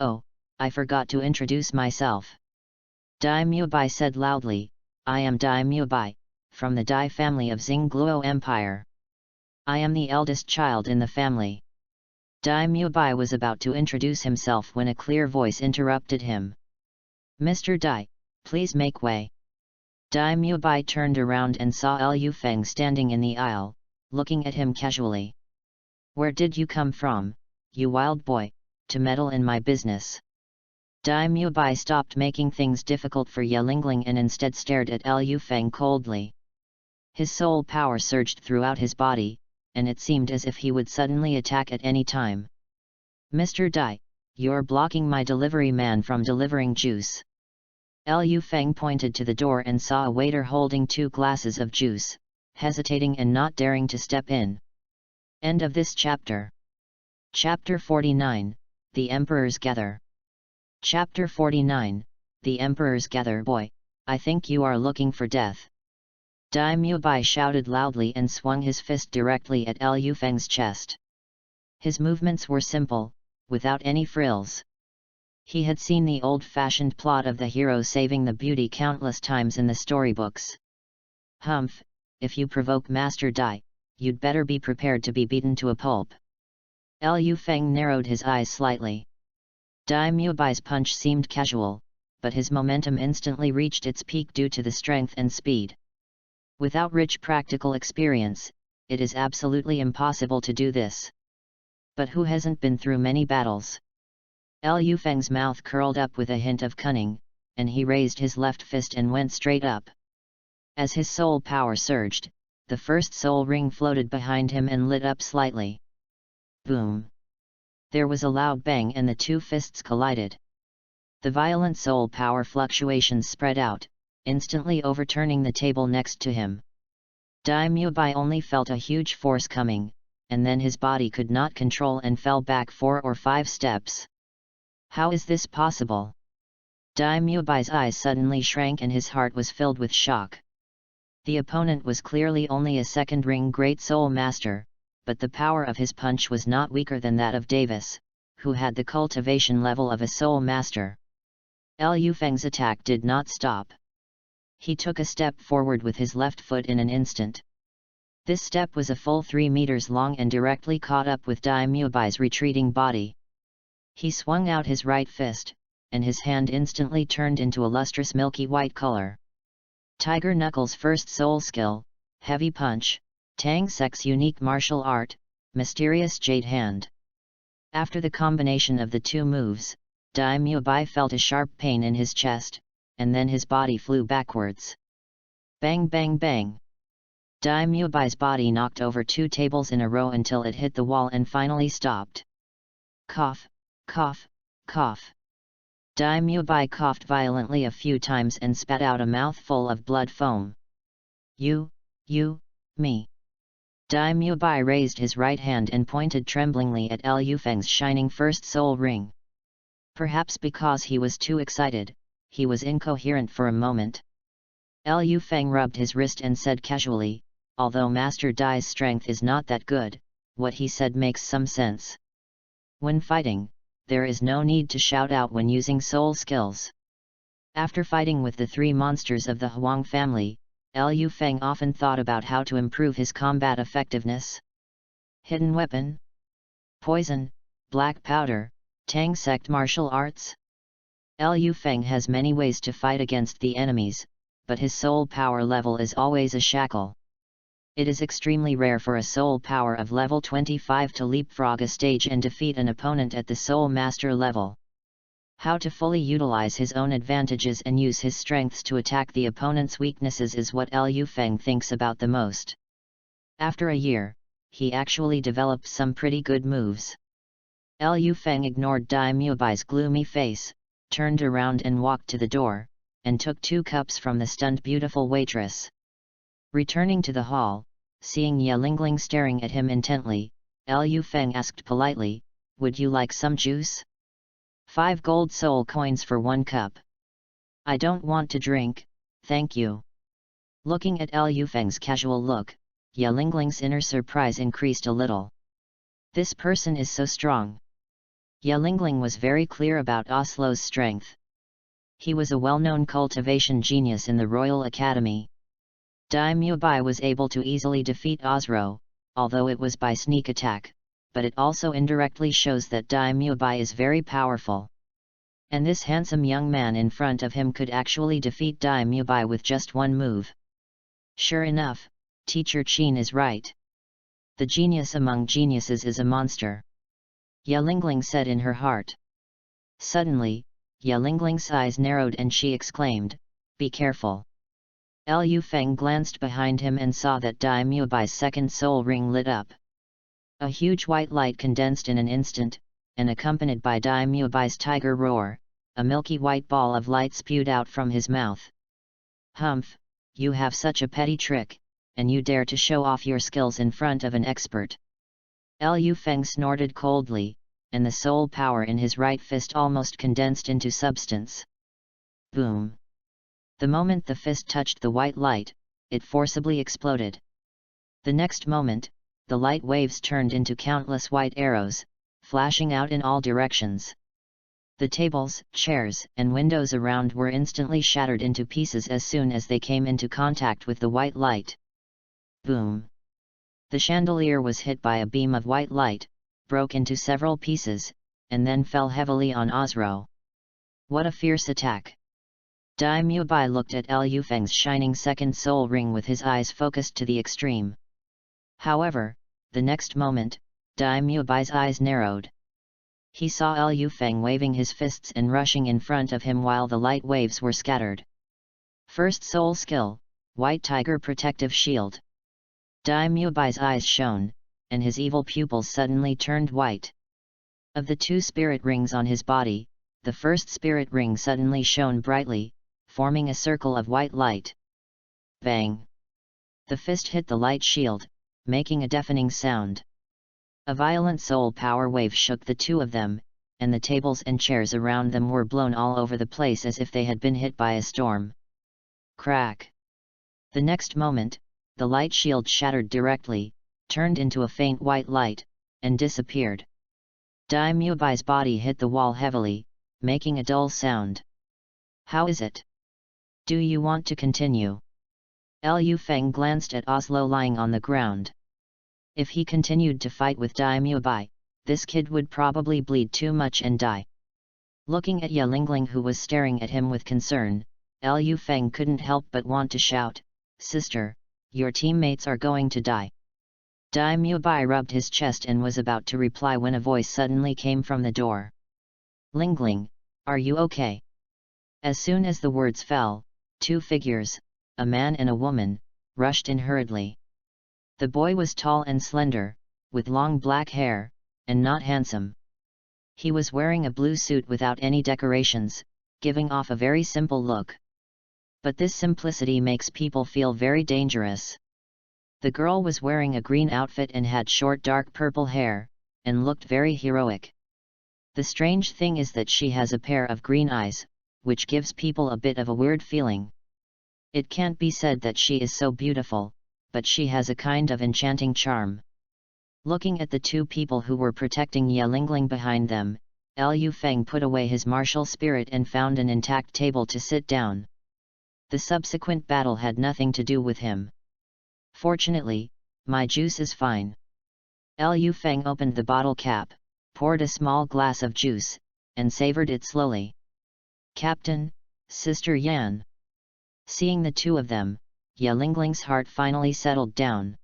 "Oh, I forgot to introduce myself." Dai Mubai said loudly, I am Dai Mubai, from the Dai family of Xingluo Empire. I am the eldest child in the family. Dai Mubai was about to introduce himself when a clear voice interrupted him. Mr. Dai, please make way. Dai Mubai turned around and saw Liu Feng standing in the aisle, looking at him casually. Where did you come from, you wild boy, to meddle in my business? Dai Mubai stopped making things difficult for Ye Lingling and instead stared at Liu Feng coldly. His soul power surged throughout his body, and it seemed as if he would suddenly attack at any time. Mr. Dai, you're blocking my delivery man from delivering juice. Liu Feng pointed to the door and saw a waiter holding 2 glasses of juice, hesitating and not daring to step in. End of this chapter. Chapter 49, The Emperors Gather. Chapter 49, The Emperors Gather. Boy, I think you are looking for death. Dai Mubai shouted loudly and swung his fist directly at Liu Feng's chest. His movements were simple, without any frills. He had seen the old-fashioned plot of the hero saving the beauty countless times in the storybooks. Humph, if you provoke Master Dai, you'd better be prepared to be beaten to a pulp. Liu Feng narrowed his eyes slightly. Dai Mubai's punch seemed casual, but his momentum instantly reached its peak due to the strength and speed. Without rich practical experience, it is absolutely impossible to do this. But who hasn't been through many battles? Liu Feng's mouth curled up with a hint of cunning, and he raised his left fist and went straight up. As his soul power surged, the first soul ring floated behind him and lit up slightly. Boom! There was a loud bang and the 2 fists collided. The violent soul power fluctuations spread out, instantly overturning the table next to him. Dai Mubai only felt a huge force coming, and then his body could not control and fell back 4 or 5 steps. How is this possible? Dai Mubai's eyes suddenly shrank and his heart was filled with shock. The opponent was clearly only a second-ring Great Soul Master, but the power of his punch was not weaker than that of Davis, who had the cultivation level of a Soul Master. Liu Feng's attack did not stop. He took a step forward with his left foot in an instant. This step was a full 3 meters long and directly caught up with Dai Mubai's retreating body. He swung out his right fist, and his hand instantly turned into a lustrous milky white color. Tiger Knuckles' first soul skill, Heavy Punch, Tang Sek's unique martial art, Mysterious Jade Hand. After the combination of the 2 moves, Dai Mubai felt a sharp pain in his chest, and then his body flew backwards. Bang bang bang! Dai Mubai's body knocked over 2 tables in a row until it hit the wall and finally stopped. Cough, cough, cough. Dai Mubai coughed violently a few times and spat out a mouthful of blood foam. You, me. Dai Mubai raised his right hand and pointed tremblingly at Liu Feng's shining first soul ring. Perhaps because he was too excited, he was incoherent for a moment. Liu Feng rubbed his wrist and said casually, although Master Dai's strength is not that good, what he said makes some sense. When fighting, there is no need to shout out when using soul skills. After fighting with the 3 monsters of the Huang family, Liu Feng often thought about how to improve his combat effectiveness. Hidden weapon? Poison, black powder, Tang sect martial arts? Liu Feng has many ways to fight against the enemies, but his soul power level is always a shackle. It is extremely rare for a soul power of level 25 to leapfrog a stage and defeat an opponent at the Soul Master level. How to fully utilize his own advantages and use his strengths to attack the opponent's weaknesses is what Liu Feng thinks about the most. After a year, he actually developed some pretty good moves. Liu Feng ignored Dai Mubai's gloomy face, turned around and walked to the door, and took 2 cups from the stunned beautiful waitress. Returning to the hall, seeing Ye Lingling staring at him intently, Liu Feng asked politely, "Would you like some juice?" 5 gold soul coins for 1 cup. I don't want to drink, thank you. Looking at Liu Feng's casual look, Ye Lingling's inner surprise increased a little. This person is so strong. Ye Lingling was very clear about Oslo's strength. He was a well-known cultivation genius in the Royal Academy. Dai Mubai was able to easily defeat Osro, although it was by sneak attack, but it also indirectly shows that Dai Mubai is very powerful. And this handsome young man in front of him could actually defeat Dai Mubai with just one move. Sure enough, Teacher Qin is right. The genius among geniuses is a monster. Ya Lingling said in her heart. Suddenly, Ya Lingling's eyes narrowed and she exclaimed, "Be careful." Liu Feng glanced behind him and saw that Dai Muabai's second soul ring lit up. A huge white light condensed in an instant, and accompanied by Dai Muabai's tiger roar, a milky white ball of light spewed out from his mouth. "Humph, you have such a petty trick, and you dare to show off your skills in front of an expert." Liu Feng snorted coldly, and the soul power in his right fist almost condensed into substance. Boom! The moment the fist touched the white light, it forcibly exploded. The next moment, the light waves turned into countless white arrows, flashing out in all directions. The tables, chairs, and windows around were instantly shattered into pieces as soon as they came into contact with the white light. Boom! The chandelier was hit by a beam of white light, broke into several pieces, and then fell heavily on Osro. What a fierce attack! Dai Mubai looked at Liu Feng's shining second soul ring with his eyes focused to the extreme. However, the next moment, Dai Muabai's eyes narrowed. He saw Liu Feng waving his fists and rushing in front of him while the light waves were scattered. First soul skill, White Tiger Protective Shield. Dai Muabai's eyes shone, and his evil pupils suddenly turned white. Of the two spirit rings on his body, the first spirit ring suddenly shone brightly, forming a circle of white light. Bang! The fist hit the light shield, making a deafening sound. A violent soul power wave shook the two of them, and the tables and chairs around them were blown all over the place as if they had been hit by a storm. Crack! The next moment, the light shield shattered directly, turned into a faint white light, and disappeared. Dai Muabai's body hit the wall heavily, making a dull sound. "How is it? Do you want to continue?" Liu Feng glanced at Oslo lying on the ground. If he continued to fight with Dai Muabai, this kid would probably bleed too much and die. Looking at Ya Lingling who was staring at him with concern, Liu Feng couldn't help but want to shout, "Sister, your teammates are going to die." Dai Muabai rubbed his chest and was about to reply when a voice suddenly came from the door. "Lingling, are you okay?" As soon as the words fell, two figures, a man and a woman, rushed in hurriedly. The boy was tall and slender, with long black hair, and not handsome. He was wearing a blue suit without any decorations, giving off a very simple look. But this simplicity makes people feel very dangerous. The girl was wearing a green outfit and had short dark purple hair, and looked very heroic. The strange thing is that she has a pair of green eyes, which gives people a bit of a weird feeling. It can't be said that she is so beautiful, but she has a kind of enchanting charm. Looking at the two people who were protecting Ya Lingling behind them, Liu Feng put away his martial spirit and found an intact table to sit down. The subsequent battle had nothing to do with him. "Fortunately, my juice is fine." Liu Feng opened the bottle cap, poured a small glass of juice, and savored it slowly. "Captain, Sister Yan." Seeing the two of them, Ya Lingling's heart finally settled down.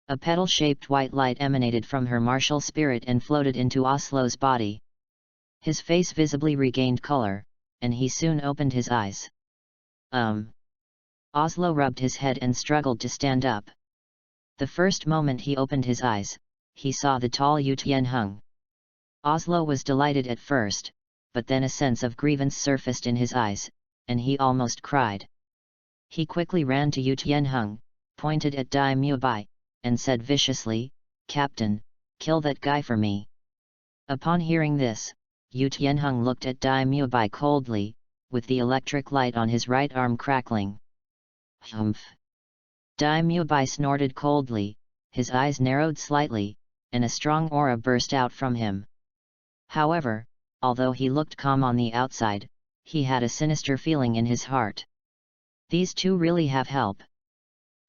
A petal-shaped white light emanated from her martial spirit and floated into Oslo's body. His face visibly regained color, and he soon opened his eyes. Oslo rubbed his head and struggled to stand up. The first moment he opened his eyes, he saw the tall Yu Tianheng. Oslo was delighted at first, but then a sense of grievance surfaced in his eyes, and he almost cried. He quickly ran to Yu Tianheng, pointed at Dai Muabai, and said viciously, "Captain, kill that guy for me." Upon hearing this, Yu Tianheng looked at Dai Muabai coldly, with the electric light on his right arm crackling. "Humph!" Dai Muabai snorted coldly, his eyes narrowed slightly, and a strong aura burst out from him. However, although he looked calm on the outside, he had a sinister feeling in his heart. These two really have help.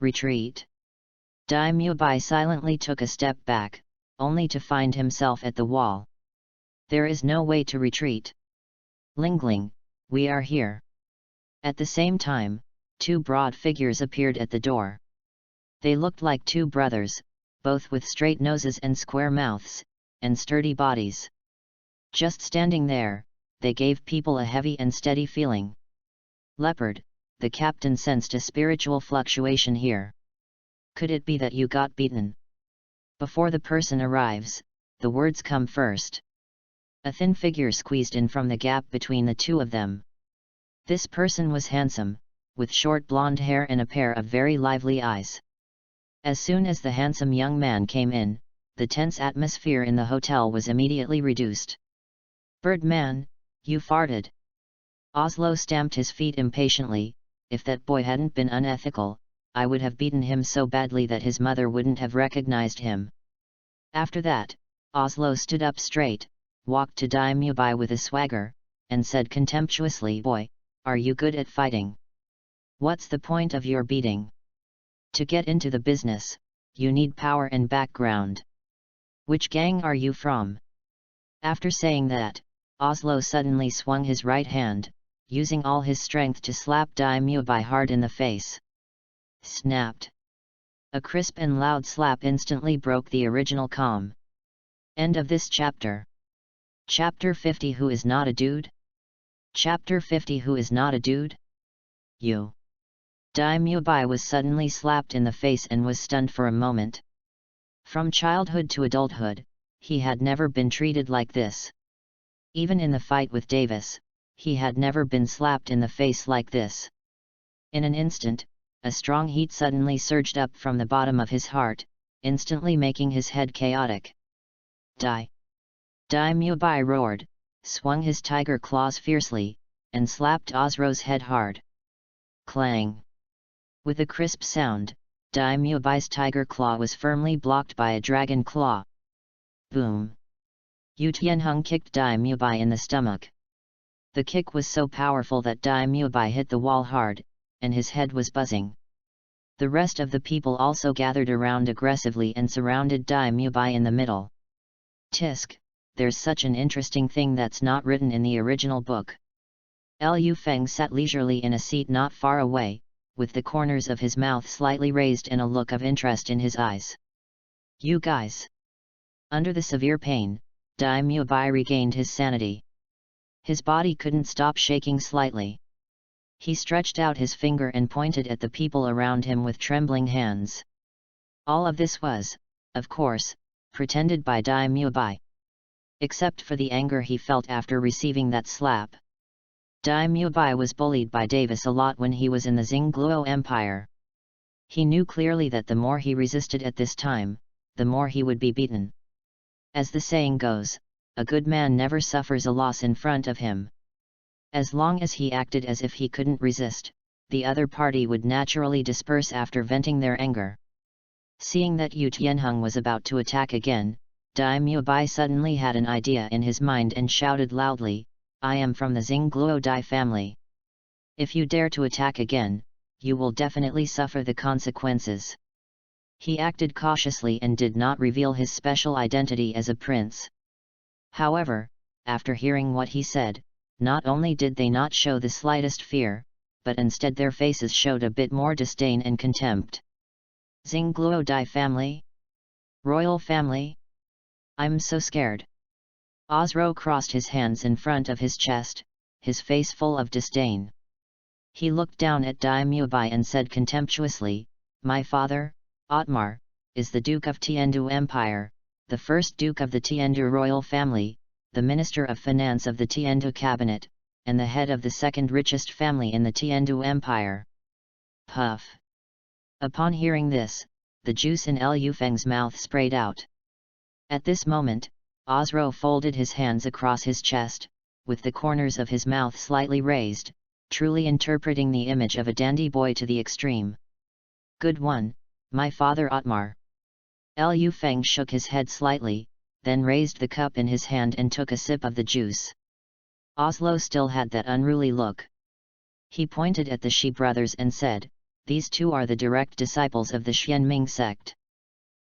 Retreat. Dai Mubai silently took a step back, only to find himself at the wall. There is no way to retreat. Lingling, we are here. At the same time, two broad figures appeared at the door. They looked like two brothers, both with straight noses and square mouths, and sturdy bodies. Just standing there, they gave people a heavy and steady feeling. Leopard, the captain sensed a spiritual fluctuation here. Could it be that you got beaten? Before the person arrives, the words come first. A thin figure squeezed in from the gap between the two of them. This person was handsome, with short blonde hair and a pair of very lively eyes. As soon as the handsome young man came in, the tense atmosphere in the hotel was immediately reduced. Birdman, you farted. Oslo stamped his feet impatiently. If that boy hadn't been unethical, I would have beaten him so badly that his mother wouldn't have recognized him. After that, Oslo stood up straight, walked to Dai Mubai with a swagger, and said contemptuously, "Boy, are you good at fighting? What's the point of your beating? To get into the business, you need power and background. Which gang are you from?" After saying that, Oslo suddenly swung his right hand, using all his strength to slap Dai Mubai hard in the face. Snapped. A crisp and loud slap instantly broke the original calm. End of this chapter. Chapter 50. Who is not a dude? Chapter 50. Who is not a dude? You. Dai Mubai was suddenly slapped in the face and was stunned for a moment. From childhood to adulthood, he had never been treated like this. Even in the fight with Davis, he had never been slapped in the face like this. In an instant, a strong heat suddenly surged up from the bottom of his heart, instantly making his head chaotic. Die! Dai Mubai roared, swung his tiger claws fiercely, and slapped Osro's head hard. Clang! With a crisp sound, Dai Mubai's tiger claw was firmly blocked by a dragon claw. Boom! Yu Tianheng kicked Dai Mubai in the stomach. The kick was so powerful that Dai Mubai hit the wall hard, and his head was buzzing. The rest of the people also gathered around aggressively and surrounded Dai Mubai in the middle. Tisk, there's such an interesting thing that's not written in the original book. Liu Feng sat leisurely in a seat not far away, with the corners of his mouth slightly raised and a look of interest in his eyes. You guys! Under the severe pain, Dai Mubai regained his sanity. His body couldn't stop shaking slightly. He stretched out his finger and pointed at the people around him with trembling hands. All of this was, of course, pretended by Dai Mubai. Except for the anger he felt after receiving that slap. Dai Mubai was bullied by Davis a lot when he was in the Xingluo Empire. He knew clearly that the more he resisted at this time, the more he would be beaten. As the saying goes, a good man never suffers a loss in front of him. As long as he acted as if he couldn't resist, the other party would naturally disperse after venting their anger. Seeing that Yu Tianheng was about to attack again, Dai Mubai suddenly had an idea in his mind and shouted loudly, "I am from the Xingluo Dai family. If you dare to attack again, you will definitely suffer the consequences." He acted cautiously and did not reveal his special identity as a prince. However, after hearing what he said, not only did they not show the slightest fear, but instead their faces showed a bit more disdain and contempt. Xingluo Dai family? Royal family? I'm so scared. Osro crossed his hands in front of his chest, his face full of disdain. He looked down at Dai Mubai and said contemptuously, "My father, Otmar, is the Duke of Tiandu Empire, the first Duke of the Tiandu royal family, the Minister of Finance of the Tiandu cabinet, and the head of the second richest family in the Tiandu Empire." Puff! Upon hearing this, the juice in Liu Feng's mouth sprayed out. At this moment, Osro folded his hands across his chest, with the corners of his mouth slightly raised, truly interpreting the image of a dandy boy to the extreme. "Good one, my father Otmar." Liu Feng shook his head slightly, then raised the cup in his hand and took a sip of the juice. Oslo still had that unruly look. He pointed at the Shi brothers and said, "These two are the direct disciples of the Xianming sect."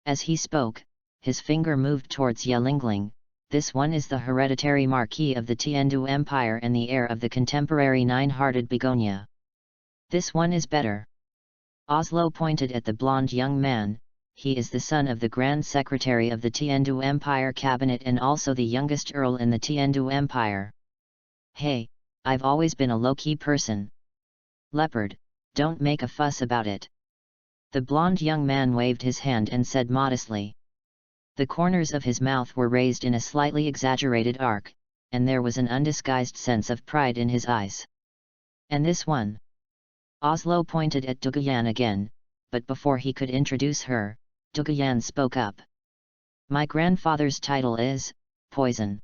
As he spoke, his finger moved towards Ye Lingling. "This one is the hereditary Marquis of the Tiandu Empire and the heir of the contemporary nine-hearted Begonia. This one is better." Oslo pointed at the blonde young man. "He is the son of the Grand Secretary of the Tiandu Empire Cabinet and also the youngest earl in the Tiandu Empire. Hey, I've always been a low-key person. Leopard, don't make a fuss about it." The blonde young man waved his hand and said modestly. The corners of his mouth were raised in a slightly exaggerated arc, and there was an undisguised sense of pride in his eyes. "And this one?" Oslo pointed at Duguyan again, but before he could introduce her, Duguyan spoke up. "My grandfather's title is Poison."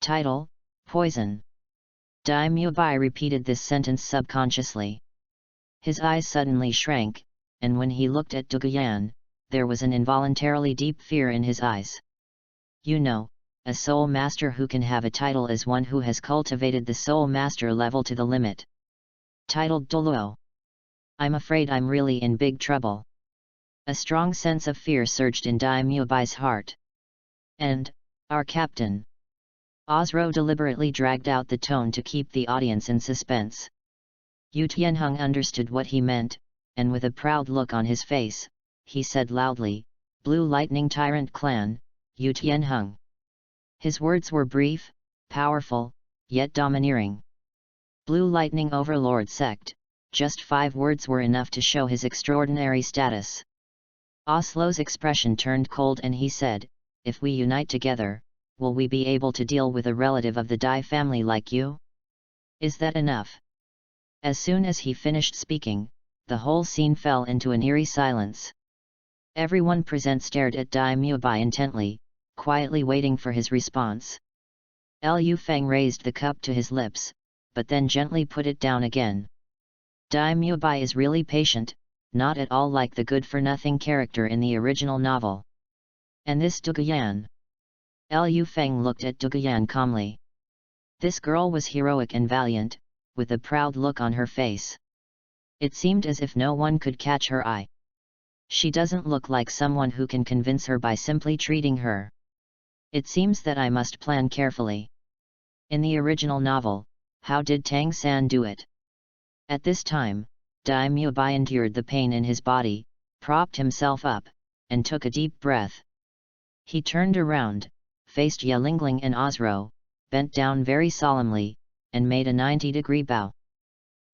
"Title, Poison." Dai Mubai repeated this sentence subconsciously. His eyes suddenly shrank, and when he looked at Duguyan, there was an involuntarily deep fear in his eyes. "You know, a soul master who can have a title is one who has cultivated the soul master level to the limit. Titled Douluo. I'm afraid I'm really in big trouble." A strong sense of fear surged in Dai Mubai's heart. "And, our captain?" Osro deliberately dragged out the tone to keep the audience in suspense. Yu Tianheng understood what he meant, and with a proud look on his face, he said loudly, "Blue Lightning Tyrant Clan, Yu Tianheng." His words were brief, powerful, yet domineering. Blue Lightning Overlord Sect, just 5 words were enough to show his extraordinary status. Oslo's expression turned cold and he said, "If we unite together, will we be able to deal with a relative of the Dai family like you? Is that enough?" As soon as he finished speaking, the whole scene fell into an eerie silence. Everyone present stared at Dai Mubai intently, quietly waiting for his response. Lu Feng raised the cup to his lips, but then gently put it down again. Dai Mubai is really patient, not at all like the good-for-nothing character in the original novel. "And this Duguyan?" Lu Feng looked at Duguyan calmly. This girl was heroic and valiant, with a proud look on her face. It seemed as if no one could catch her eye. She doesn't look like someone who can convince her by simply treating her. It seems that I must plan carefully. In the original novel, how did Tang San do it? At this time, Dai Mubai endured the pain in his body, propped himself up, and took a deep breath. He turned around, faced Ye Lingling and Osro, bent down very solemnly, and made a 90-degree bow.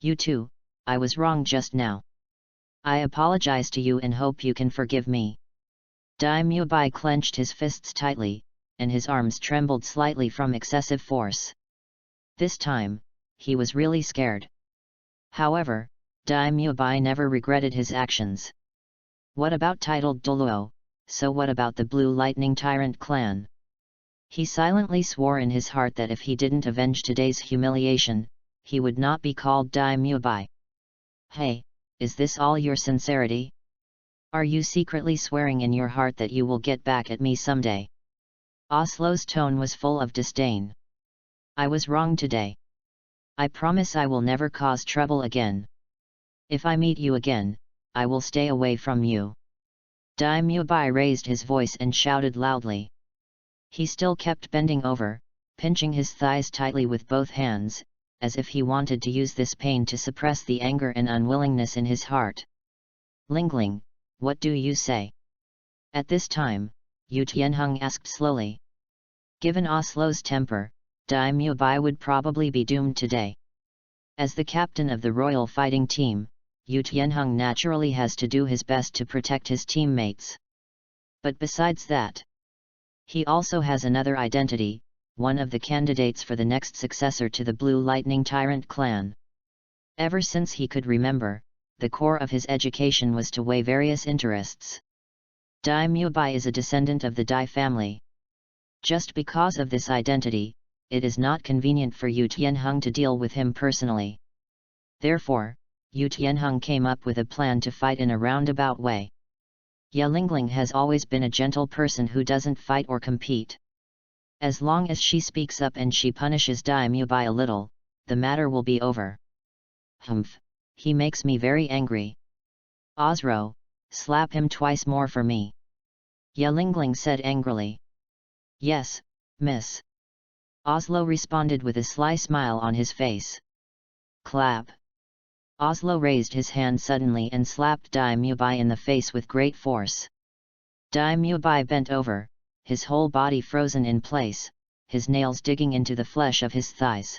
"You two, I was wrong just now. I apologize to you and hope you can forgive me." Dai Mubai clenched his fists tightly, and his arms trembled slightly from excessive force. This time, he was really scared. However, Dai Mubai never regretted his actions. What about titled Douluo, so what about the Blue Lightning Tyrant clan? He silently swore in his heart that if he didn't avenge today's humiliation, he would not be called Dai Mubai. "Hey, is this all your sincerity? Are you secretly swearing in your heart that you will get back at me someday?" Oslo's tone was full of disdain. "I was wrong today. I promise I will never cause trouble again. If I meet you again, I will stay away from you." Dai Mubai raised his voice and shouted loudly. He still kept bending over, pinching his thighs tightly with both hands, as if he wanted to use this pain to suppress the anger and unwillingness in his heart. "Lingling, what do you say?" At this time, Yu Tianheng asked slowly. Given Oslo's temper, Dai Mubai would probably be doomed today. As the captain of the royal fighting team, Yu Tianheng naturally has to do his best to protect his teammates. But besides that, he also has another identity, one of the candidates for the next successor to the Blue Lightning Tyrant clan. Ever since he could remember, the core of his education was to weigh various interests. Dai Mubai is a descendant of the Dai family. Just because of this identity, it is not convenient for Yu Tianheng to deal with him personally. Therefore, Yu Tianheng came up with a plan to fight in a roundabout way. Ye Lingling has always been a gentle person who doesn't fight or compete. As long as she speaks up and she punishes Dai Mubai a little, the matter will be over. Humph, he makes me very angry. Osro, slap him twice more for me. Yelingling said angrily. Yes, miss. Oslo responded with a sly smile on his face. Clap. Oslo raised his hand suddenly and slapped Dai Mubai in the face with great force. Dai Mubai bent over, his whole body frozen in place, his nails digging into the flesh of his thighs.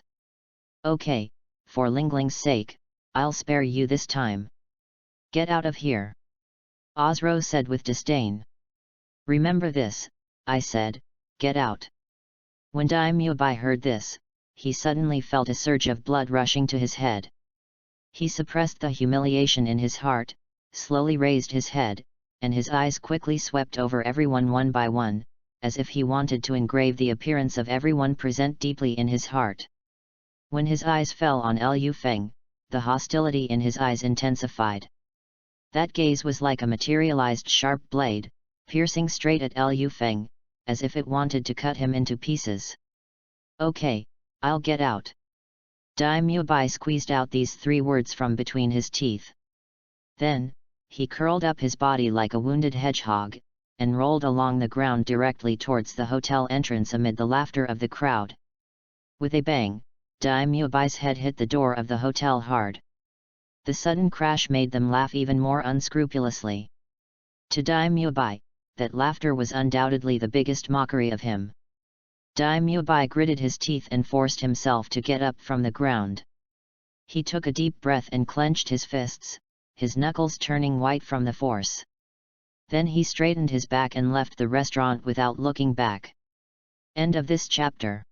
Okay, for Lingling's sake, I'll spare you this time. Get out of here. Osro said with disdain. Remember this, I said, get out. When Dai Mubai heard this, he suddenly felt a surge of blood rushing to his head. He suppressed the humiliation in his heart, slowly raised his head, and his eyes quickly swept over everyone one by one, as if he wanted to engrave the appearance of everyone present deeply in his heart. When his eyes fell on Liu Feng, the hostility in his eyes intensified. That gaze was like a materialized sharp blade, piercing straight at Liu Feng, as if it wanted to cut him into pieces. Okay, I'll get out. Dai Mubai squeezed out these 3 words from between his teeth. Then, he curled up his body like a wounded hedgehog, and rolled along the ground directly towards the hotel entrance amid the laughter of the crowd. With a bang, Dai Mubai's head hit the door of the hotel hard. The sudden crash made them laugh even more unscrupulously. To Dai Mubai, that laughter was undoubtedly the biggest mockery of him. Dai Mubai gritted his teeth and forced himself to get up from the ground. He took a deep breath and clenched his fists, his knuckles turning white from the force. Then he straightened his back and left the restaurant without looking back. End of this chapter.